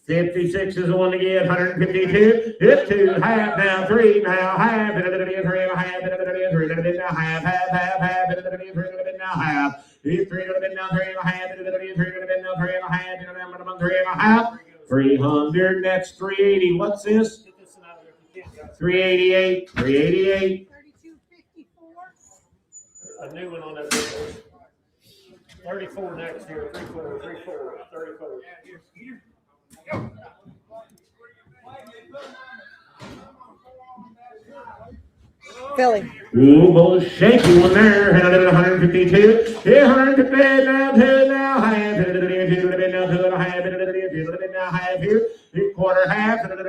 56 is the one to get, 152. Hit 2, half, now 3, now half, 3 and a half, 3 now half, half, 3 now half. Hit 3 now 3 and a half, 3 now 3 and a half, 3 and a half. 300, that's 380. What's this? 388, 388. 3254. A new one on that video. 34 next year, 34, 34, 34. Philly. Ooh, boy, shaky one there. 152. 150 now, 2 now, half. 2 now, 2 and a half. 2 now, half here. Quarter half. 2 and a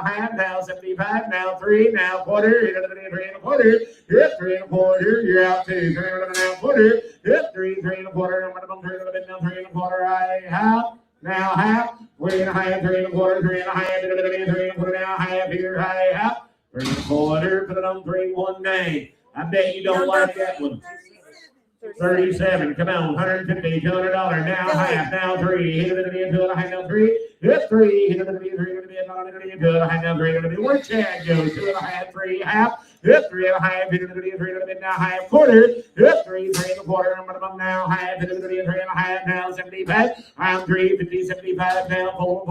half. Now 75. Now 3. Now quarter. 3 and a quarter. Hit 3 and a quarter. You're out 2. 3 and a quarter. Hit 3 and a quarter. I'm going to 3 and a quarter. I have. Now half. 3 and a half. 3 and a quarter. 3 and a half. 3 and a quarter. Now half here. I have. 3 and a quarter. Put it on 319. I bet you don't like that one. 37, come on, $150, $200, now half, now three, hit it again, to the high, now three, hit three, hit it again, three, hit it again, to the high, now three, hit it again, where Chad goes, 2 1/2, 3 half, hit 3 1/2, hit it again, 3 hit it again, now half, quarter, hit 3 3 1/4, I'm gonna now half, hit it again, 3 1/2, now 75, I'm 3 50, 75, now 4,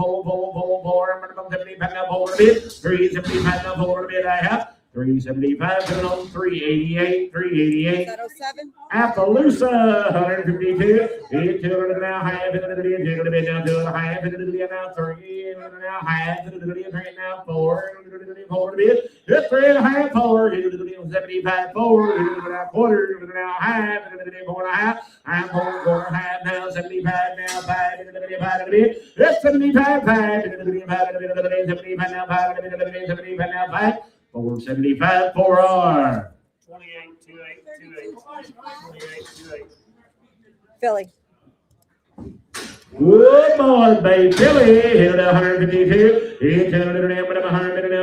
I'm gonna 75, now 4 a bit, 3 75, now 4 a bit, I have. 375, coming on 388, 388. 707. Appaloosa, 152. Hit 200 now, half, hit it again, hit it again, now 2 1/2, hit it again, now 3, now half, hit it again, 3, now 4, hit it again, 4 a bit, hit 3 1/2, 4, hit it again, 75, 4, hit it again, now quarter, hit it now half, hit it again, 4 1/2, I'm 4 1/2 now, 75 now, 5, hit it again, 5 a bit, hit 75, 5, hit it again, 5, hit it again, 75 now, 5, hit it again, 75 now, 5. 475, 4R. 28, 28, 28, 28, 28. Philly. Good boy, baby. Billy hit 152. He turned it around, but I'm 100 now.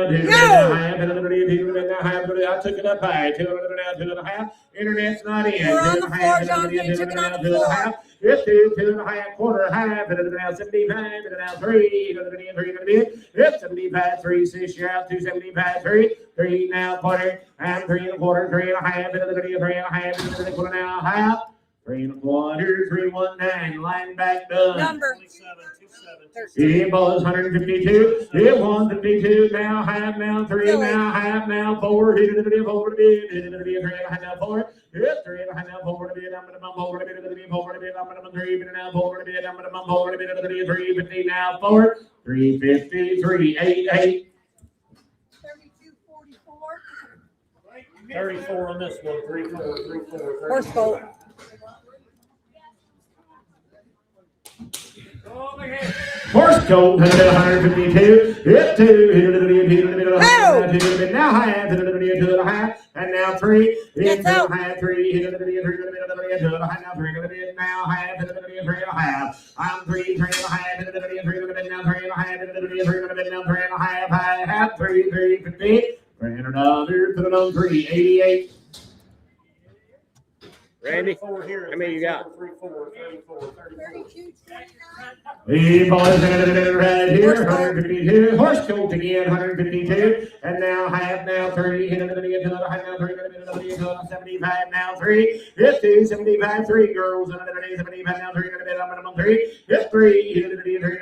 I took it up high. 200 now, 2 1/2. Internet's not in. We're on the floor, John. You took it on the floor. It's 2 1/2, quarter, half. Hit it now, 75. Hit it now, 3. Hit it again, 3 a bit. It's 75, 3, 6, you're out. 275, 3. 3 now, quarter. And 3 1/4, 3 1/2. Hit it again, 3 1/2. Hit it again, quarter now, half. 3 1/4, 319, line back done. Number. 27, he was 152. It 152 now, half now, 3 now, half now, 4. Hit it 4 bit. Hit it 3 1/2 now, 4. Hit 3 1/2 now, 4 bit. I'm gonna bump 4 bit. 4 bit. I'm gonna 3 bit now, 4 bit. I'm gonna bump 4 bit. 350 now, 4. 350, 388. 34 on this one. 3 4, 3 4. Horse coat. Horse coat, 152. Hit 2. Hit it now, half. Hit it 2 1/2. And now 3. Hit 2 1/2, 3. Hit it 3 now 3 now half. Hit it 3 1/2. I'm 3 1/2. Hit it 3 now 3 1/2. Hit it 3 now 3 1/2. I have 350. $300. Put it on 388. Randy, how many you got? 34, 34, 32. The boys right here, 152. Horse coat again, 152. And now half, now 3. Hit it again, to the high, now 3. 75, now 3. Hit 2, 75, 3. Girls, 75, now 3. I'm 3. Hit 3. Hit it again, 3.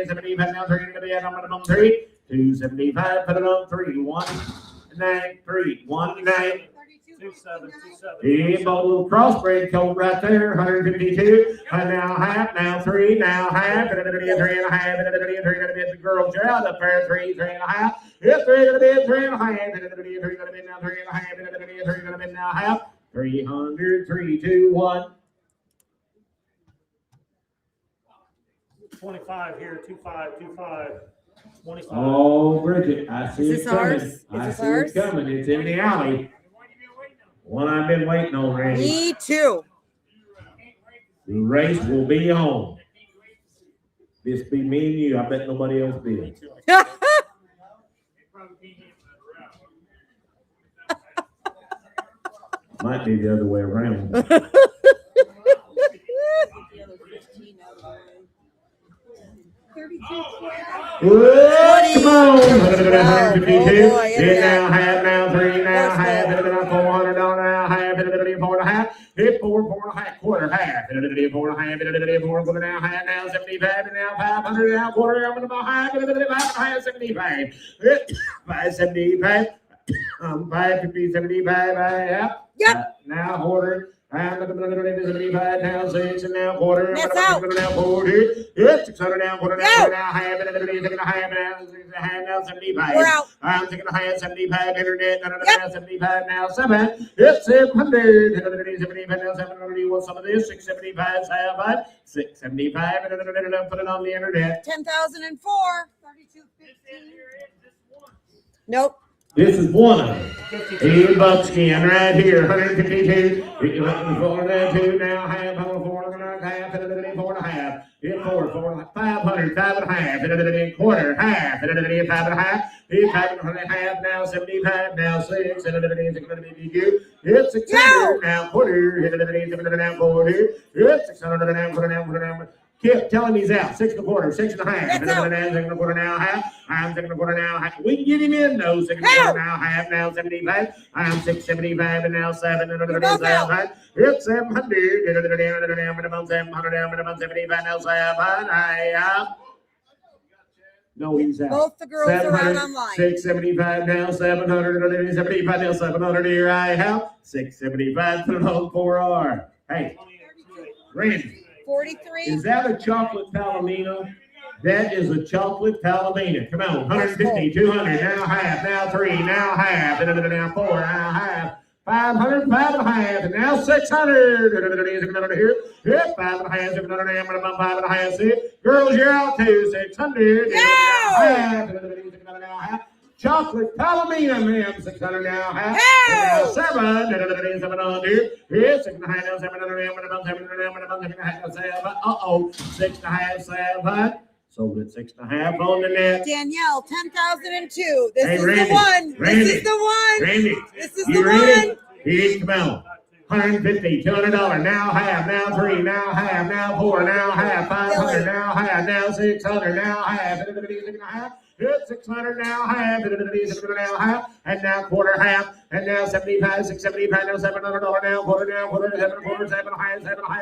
75, now 3. I'm 3. 275, put it on 3. 193, 19. 27, 27. He bought a little crossbred coat right there, 152. And now half, now 3, now half. And 3 1/2. The girls are out up there, 3 1/2. It's 3 3 1/2. And 3 now 3 1/2. And 3 now half. 300, 3, 2, 1. 25 here, 25, 25. 25. Oh, Bridget, I see Is it this coming. ours? I Is this see ours? it coming. It's in the alley. One I've been waiting on, Randy. Me too. The race will be on. This be me and you. I bet nobody else did. Might be the other way around. Whoa, come on! 152. boy, Hit now, half now, 3 now, half. Hit it now, 400 now, half. Hit it 4 1/2. Hit 4, 4 1/2, quarter, half. Hit it 4 1/2. Hit it 4, quarter now, half now, 75 and now 500 now, quarter. I'm gonna half. Hit it 5 1/2, 75. Hit 575. 550, 75. I have. Yep. Now quarter. I'm going to 75 now, 6 and now quarter. That's out. Now 40. Yes, 600 now, quarter now, No. now half, and then half now, 75. We're out. I'm taking a high 75, internet, yep. 75 now, 7. It's 700. 75 now, 700. You want some of this? 675, 675, and then put it on the internet. 10,004. 32.15. Nope. This is one of them. He buckskin right here, 152. 4 now, half, 4 now, half, 4 and a half. Hit four, 500, 5.5, quarter, half, 5.5. Hit 5.5, now 75, now 6, it's going to be good. Hit 600, now quarter, hit now quarter, hit 600, now quarter. Kip, tell him he's out. 6 1/4, 6 1/2. 6 1/4 now, half. I'm 6 1/4 now, half. We can get him in, though. 6 1/4 now, half. Now 75. I'm 675 and now 7. It's 700. Minimum 700. Minimum 75 now 7. No, he's out. Both the girls are out online. 675 now, 700. 75 now, 700. Here I have 675. Put it on 4R. Hey, Randy. 43. Is that a chocolate palomino? That is a chocolate palomino. Come on, 150, 200, now half, now 3, now half, now 4, now half, 500, 5.5, and now 600. Here, 5.5, 700, 5.5, 6. Girls, you're out too, 600. Half. Chocolate palomino, ma'am, 600 now, half. Now 7, 700. Here, 6 1/2 now, 700, 700, 6.5, 7. Sold at 6 1/2 on the net. Danielle, 10,002. This is Randy, the one. Randy, This is the one. Randy, This is you the ready? one. Here, come on. 150, $200, now half, now 3, now half, now 4, now half, 500, now half, now 600, now half, hit 600, now half, now half, and now quarter half, and now 75, 675, now $700, now quarter, 7 high,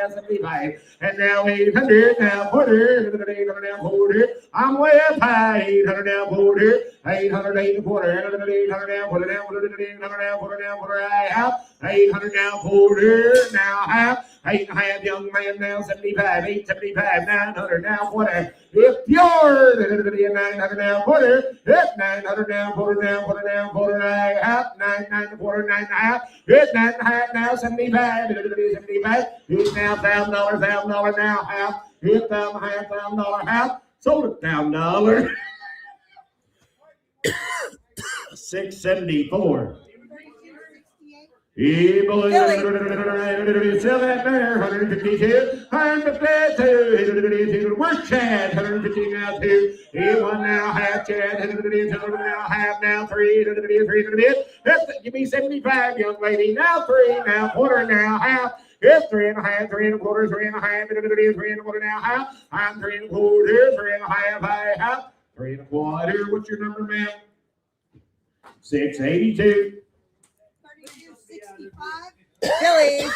75, and now 800, now quarter, 800, now quarter. I'm way up high, 800, now quarter, 800, 8 quarter, 800, now quarter, 800, now quarter, I have 800, now quarter, now half. 8 1/2, young man, now 75, 875, 900, now quarter. If you're 900 now quarter, hit 900 now quarter, I have 9 1/4, 9 1/2, hit 9 1/2 now 75, 75, hit now $1,000 now half, hit $1,000 half, sold it $1,000. 674. Sell that there, 152, 152, where's Chad, 150 now 2, he 1 now, half Chad, 152, now half, now 3, 3, give me 75, young lady, now 3, now quarter, now half, it's 3 1/2, 3 1/4, 3 1/2, 3 1/4 now half, I'm 3 1/4, 3 1/2, I have 3 1/4, what's your number, ma'am? 682. Billy.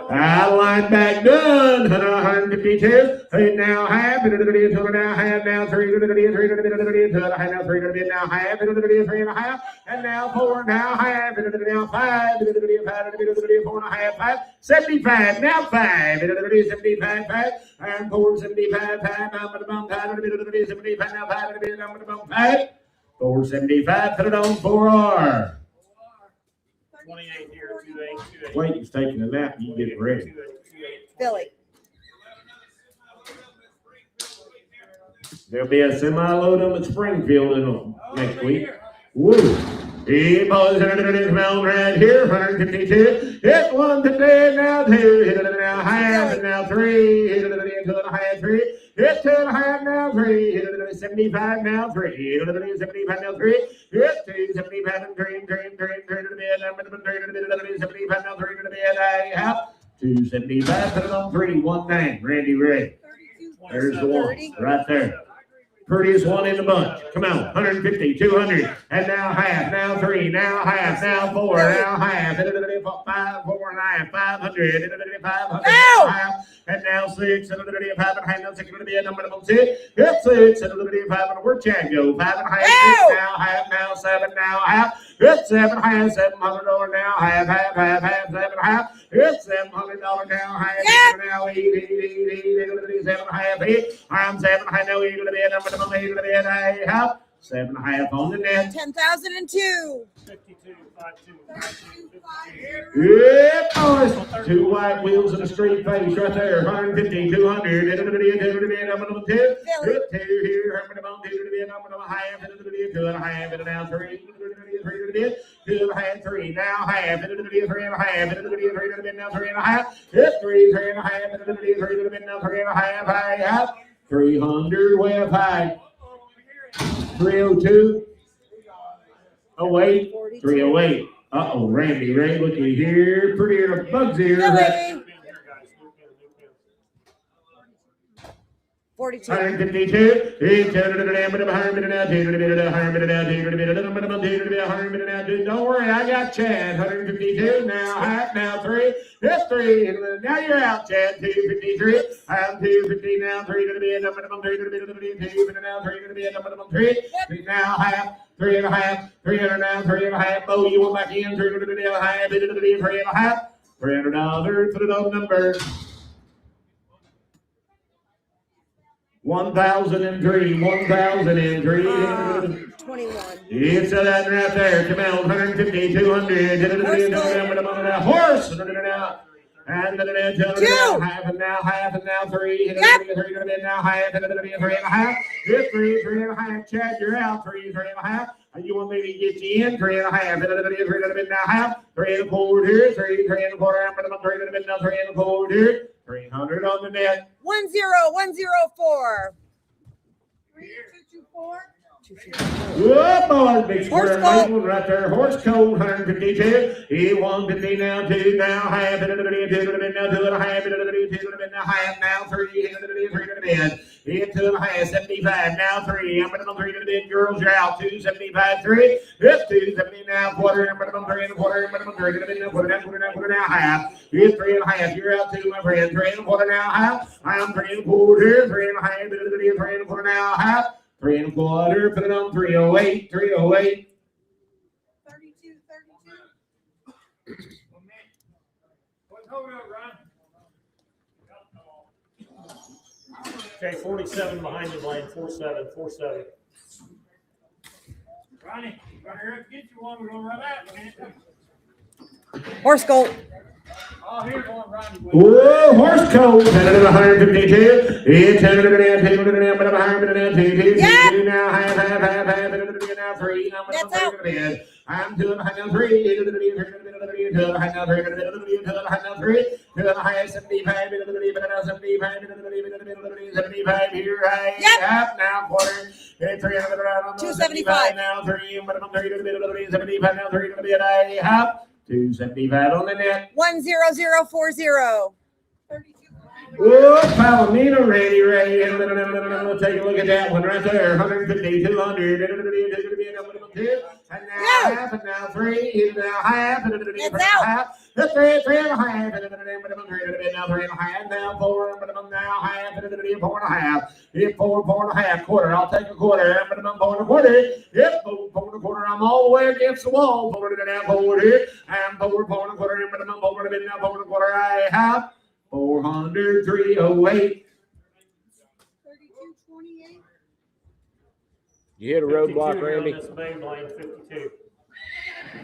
Line back done. 152. Now half. Now 3. Now half. Now 3. Now half. 3 1/2. And now 4. Now half. Now 5. 4 1/2. 5. 75. Now 5. 75. 5. And 4. 75. 5. 75. Now 5. 475. Put it on 4R. 28 here, 28. Wait, he's taking a nap. You get ready. Billy. There'll be a semi-load up at Springfield next week. Woo! He pulls right here, 152. Hit 1 today, now 2. Hit it now half, and now 3. Hit it into the half 3. Hit 2 1/2 now 3. Hit it 75 now 3. Hit it 75 now 3. Hit 2 75 and 3 to the bed. I'm going to 75 now 3 to the bed. I have 275. Put it on 3. 19. Randy Ray. There's the one right there. Prettiest one in the bunch. Come on, 150, 200, and now half, now 3, now half, now 4, now half, 5, 4 1/2, 500, 500, now half, and now 6, 5 1/2, now 6, number 6, hit 6, 5, where Chad go, 5 1/2, now half, now 7, now half, hit 7 1/2, $700 now, half, 7 1/2, hit $700 now, half, now 8, 7 1/2, I'm 7 1/2, now 8 to the bed, number 8 to the bed, I have 7.5 on the net. 10,002. 52, 52, 52. Yeah, boys. 2 white wheels and a straight face right there. 150, 200. I'm going to two. Good 2 here. I'm going to bump 2 to the bit. I'm going to half. 2.5 and now 3. 2.5, 3. Now half. 3.5. 3 to the bit. Now 3.5. 3, 3.5. 3 to the bit. Now 3.5. Half. 300 way up high. 302. 08. 308. Uh-oh, Randy Ray, looky here. Prettier bugs here. Billy. 42. 152. Don't worry, I got Chad. 152. Now half. Now 3. That's 3. Now you're out, Chad. 253. I'm 250 now. 3 to the bid. 3 to the bid. 2 now. 3 to the bid. 3 now half. 3.5. 300 now. 3.5. Oh, you want back in? 3 to the bid. Half. 3.5. $300. Put it on number. 1,003. 1,003. 21. It's that right there. Come out. 150. 200. Horse. And then half and now 3. Yep. 3 now half and 3.5. 3.5. Chad, you're out. 3.5. You want me to get you in? 3.5. 3 now half. 3.25 here. 3.25. I'm going to 3 now 3.25 here. 300 on the net. 10104. 3224. Whoa, boy, big square Horse coat. maple right there. Horse coat, 152. He 150 now, 2 now, half, 2 now, 2 2.5, 2 now, half, now 3, 3 to the bid. Hit 2.5, 75, now 3. I'm going to 3 to the bid. Girls, you're out. 275, 3. Hit 270 now, quarter. I'm going to 3 and a quarter. I'm going to 3 to the bid. Quarter now, half. Hit 3.5. You're out 2, my friend. 3 and a quarter now, half. I'm 3 and a quarter. 3.5, 3 and a quarter now, half. 3 and a quarter, put it on 308, 308. 32, 32. Hold up, Ron. Okay, 47 behind you, Blaine. 47, 47. Ronnie, right here, get you one. We're going to run out, man. Horse coat. Oh, here's one, Ronnie. Whoa, horse coat, 152. It's 152. Yep. Now, half, now 3. That's out. I'm doing now 3. 2 now 3. 75 here. Yep. Half now quarter. 275. Now 3. 75 now 3 to the bid. Half. 275 on the net. 10040. 32. Whoa, Palomino, Randy Ray. And then take a look at that one right there. 150, 200. And now half, and now 3. And now half. And It's out. half. 3 and a half. And now 3 and a half. Now 4. And now half. And 4 and a half. Hit 4 and a half. Quarter. I'll take a quarter. And 4 and a quarter. Yep, 4 and a quarter. I'm all the way against the wall. 4 and a half forward here. And 4 and a quarter. And 4 and a quarter. I have 400, 308. 3228. You hit a roadblock, Randy. This big Blaine, 52.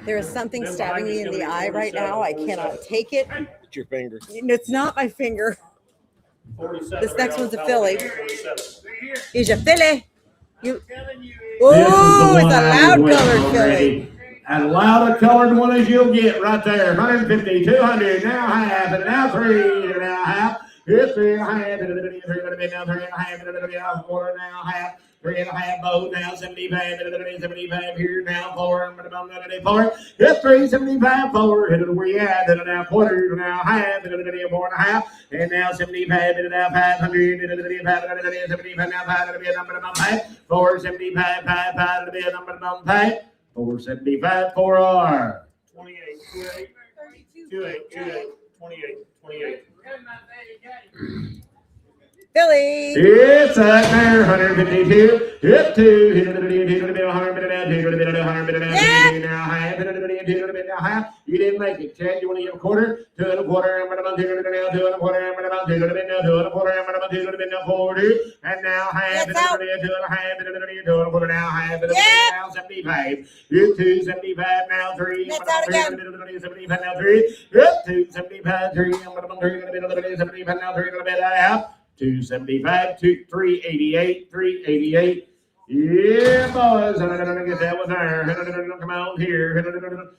There is something stabbing me in the eye right now. I cannot take it. It's your finger. It's not my finger. 47. This next one's a filly. 47. He's a filly. You. This Oh, is the it's one a I was loud waiting colored on, filly. Randy. As loud a colored one as you'll get right there. 150, 200, now half, and now 3, and now half. It's 3 and a half, and now 3 and a half, and now quarter, now half. 3 and a half boat, now 75, and 75 here, now 4, and 4. It's 375, 4, and where you at, and now quarter, now half, and 4 and a half, and now 75, and now 500, and 75, and 75, now 5, and 475, 5, and 5. 475 4R. 28, 28, 28, 28, 28. Billy. Billy. It's up there, 152. Hit 2. Hit a little bit, 100 bit down, 100 bit down, now half, now half. You didn't make it, Chad. You want to give a quarter? 2 1/4. I'm going to 2 now, 2 1/4. I'm going to 2 now, 2 1/4. I'm going to 2 now, 40. And now half, 2 1/2, 2 1/4 now, half, now 75. Hit 2, 75 now, 3. That's out again. 75 now, 3. Hit 2, 75, 3. I'm going to 75 now, 3. Half. 275, 388, 388. Yeah, boys, I'm gonna get that one there. Come out here.